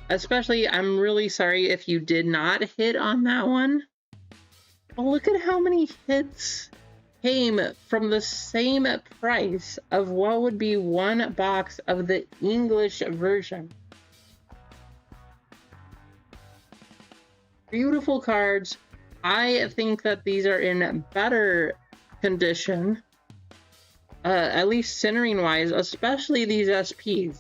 really sorry if you did not hit on that one. But look at how many hits came from the same price of what would be one box of the English version. Beautiful cards. I think that these are in better condition, at least centering wise, especially these SPs.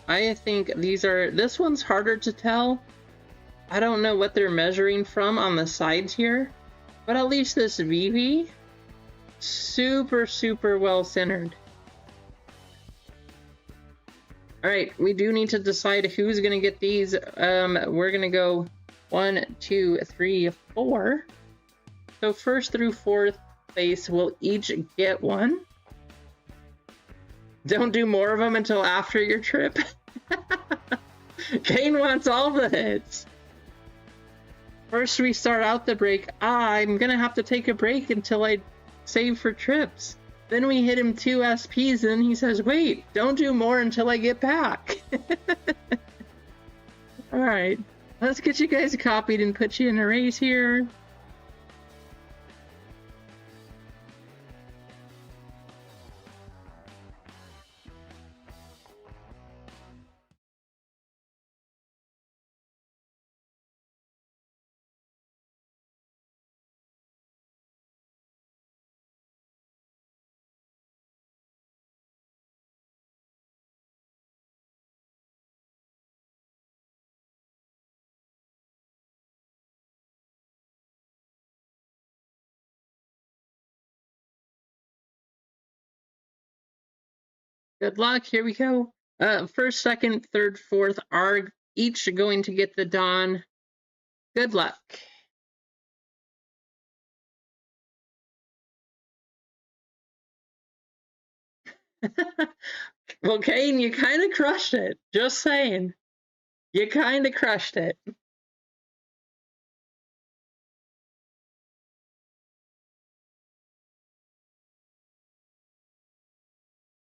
I think this one's harder to tell. I don't know what they're measuring from on the sides here, but at least this VV, super well centered. All right, we do need to decide who's gonna get these. We're gonna go 1, 2, 3, 4. So first through 4th place will each get one. Don't do more of them until after your trip. Kane wants all the hits. First we start out the break. I'm gonna have to take a break until I save for trips. Then we hit him 2 SPs and he says, wait, don't do more until I get back. Alright, let's get you guys copied and put you in a race here. Good luck, here we go. First, second, third, fourth are each going to get the Dawn. Good luck. Well, Kane, you kind of crushed it. Just saying. You kind of crushed it.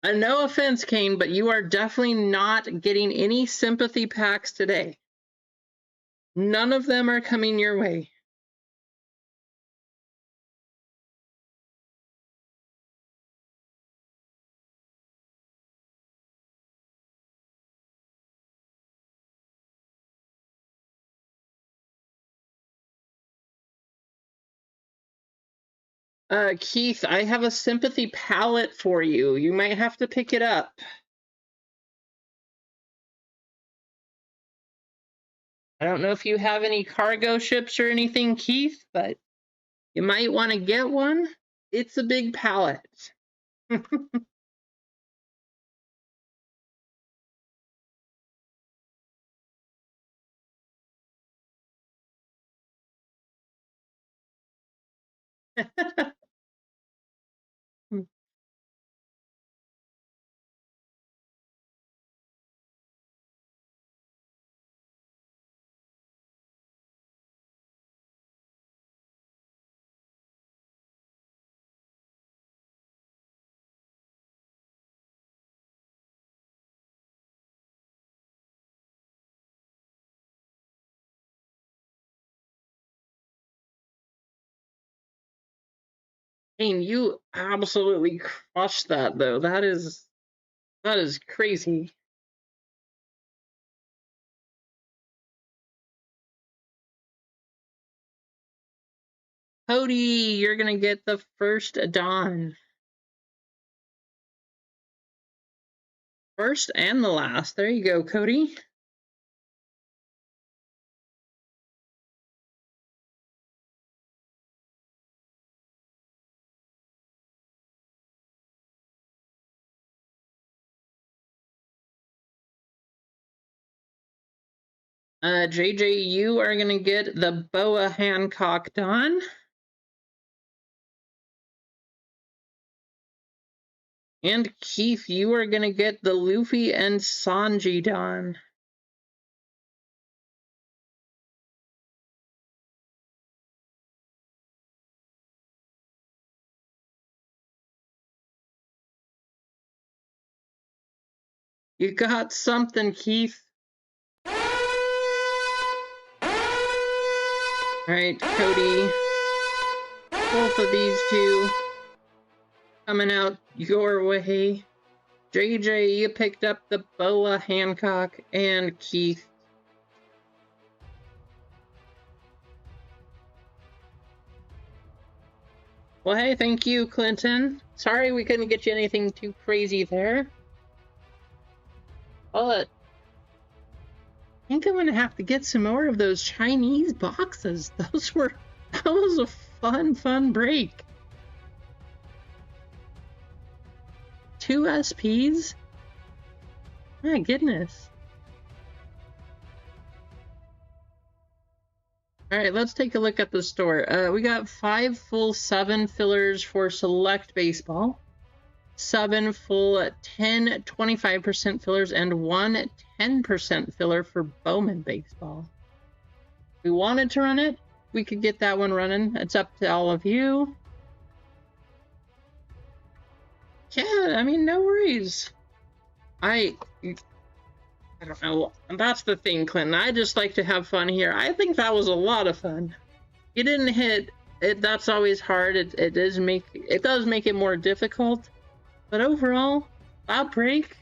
No offense, Kane, but you are definitely not getting any sympathy packs today. None of them are coming your way. Keith, I have a sympathy palette for you. You might have to pick it up. I don't know if you have any cargo ships or anything, Keith, but you might want to get one. It's a big pallet. Kane, you absolutely crushed that though. That is crazy. Cody, you're gonna get the first Dawn. First and the last. There you go, Cody. JJ, you are gonna get the Boa Hancock Dawn. And Keith, you are gonna get the Luffy and Sanji Dawn. You got something, Keith. Alright, Cody. Both of these two coming out your way. JJ, you picked up the Boa Hancock, and Keith. Well, hey, thank you, Clinton. Sorry we couldn't get you anything too crazy there. But I think I'm gonna have to get some more of those Chinese boxes. That was a fun break. 2 SPs? My goodness. Alright, let's take a look at the store. We got 5 full 7 fillers for Select Baseball, 7 full 10 25% fillers, and 1 10% filler for Bowman Baseball. If we wanted to run it, we could get that one running. It's up to all of you. Yeah, I mean, no worries. I don't know. That's the thing, Clinton. I just like to have fun here. I think that was a lot of fun. You didn't hit it. That's always hard. It does make it more difficult. But overall, that break,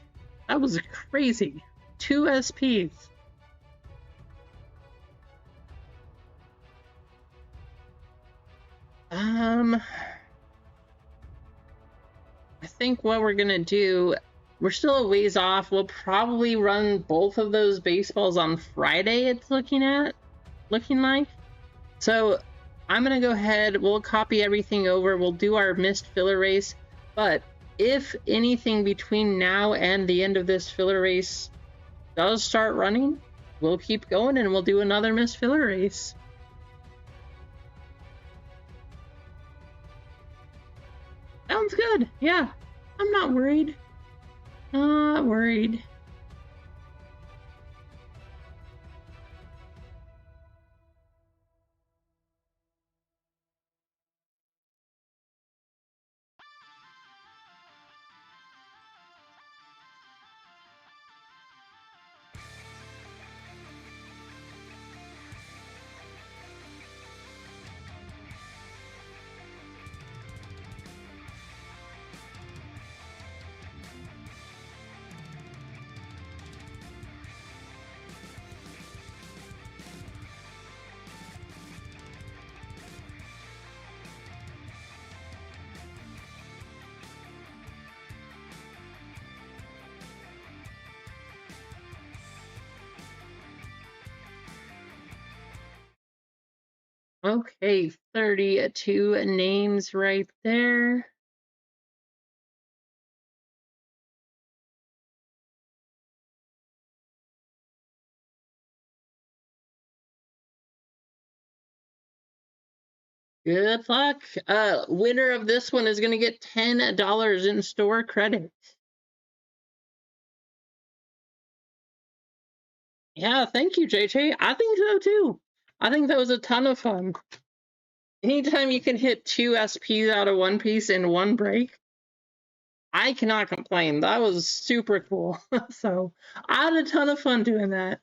that was crazy. 2 SPs. I think what we're gonna do, we're still a ways off. We'll probably run both of those baseballs on Friday, it's looking like. So I'm gonna go ahead, we'll copy everything over, we'll do our missed filler race, but if anything between now and the end of this filler race does start running, we'll keep going and we'll do another missed filler race. Sounds good. Yeah, I'm not worried. Not worried. Okay, 32 names right there. Good luck. Winner of this one is going to get $10 in store credit. Yeah, thank you, JJ. I think so too. I think that was a ton of fun. Anytime you can hit 2 SPs out of one piece in one break, I cannot complain. That was super cool. So I had a ton of fun doing that.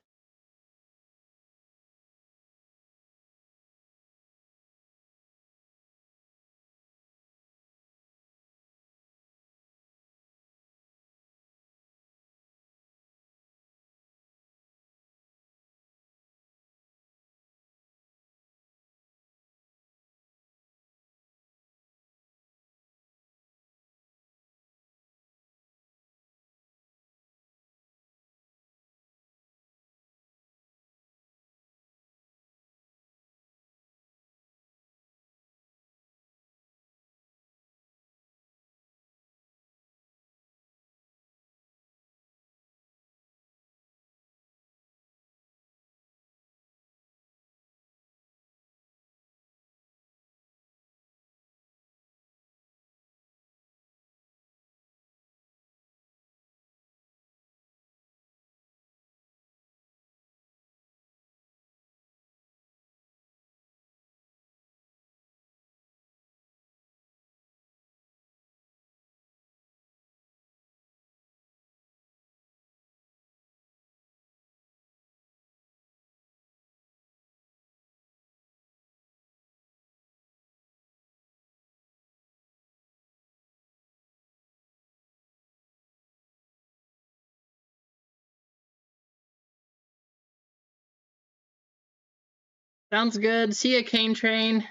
Sounds good. See ya, Cane Train.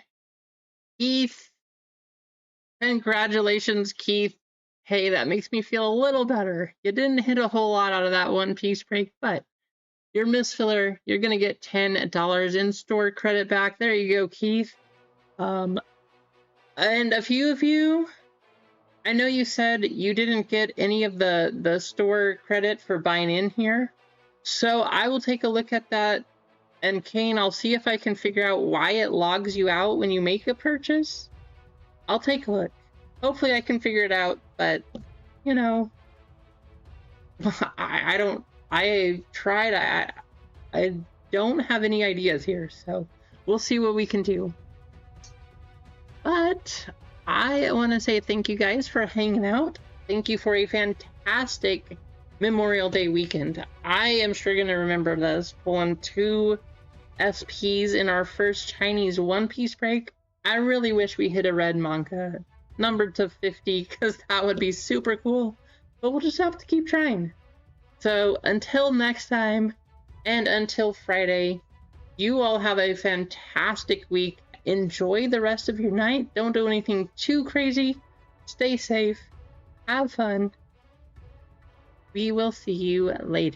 Keith, congratulations, Keith. Hey, that makes me feel a little better. You didn't hit a whole lot out of that one piece break, but your Miss Filler, you're going to get $10 in store credit back. There you go, Keith. And a few of you, I know you said you didn't get any of the store credit for buying in here. So I will take a look at that. And Kane, I'll see if I can figure out why it logs you out when you make a purchase. I'll take a look. Hopefully I can figure it out, but, you know, I tried, I don't have any ideas here, so we'll see what we can do. But I want to say thank you guys for hanging out. Thank you for a fantastic Memorial Day weekend. I am sure going to remember this, pulling 2 SPs in our first Chinese One Piece break. I really wish we hit a red manga numbered to 50 because that would be super cool, but we'll just have to keep trying. So until next time, and until Friday, you all have a fantastic week. Enjoy the rest of your night. Don't do anything too crazy. Stay safe. Have fun. We will see you later.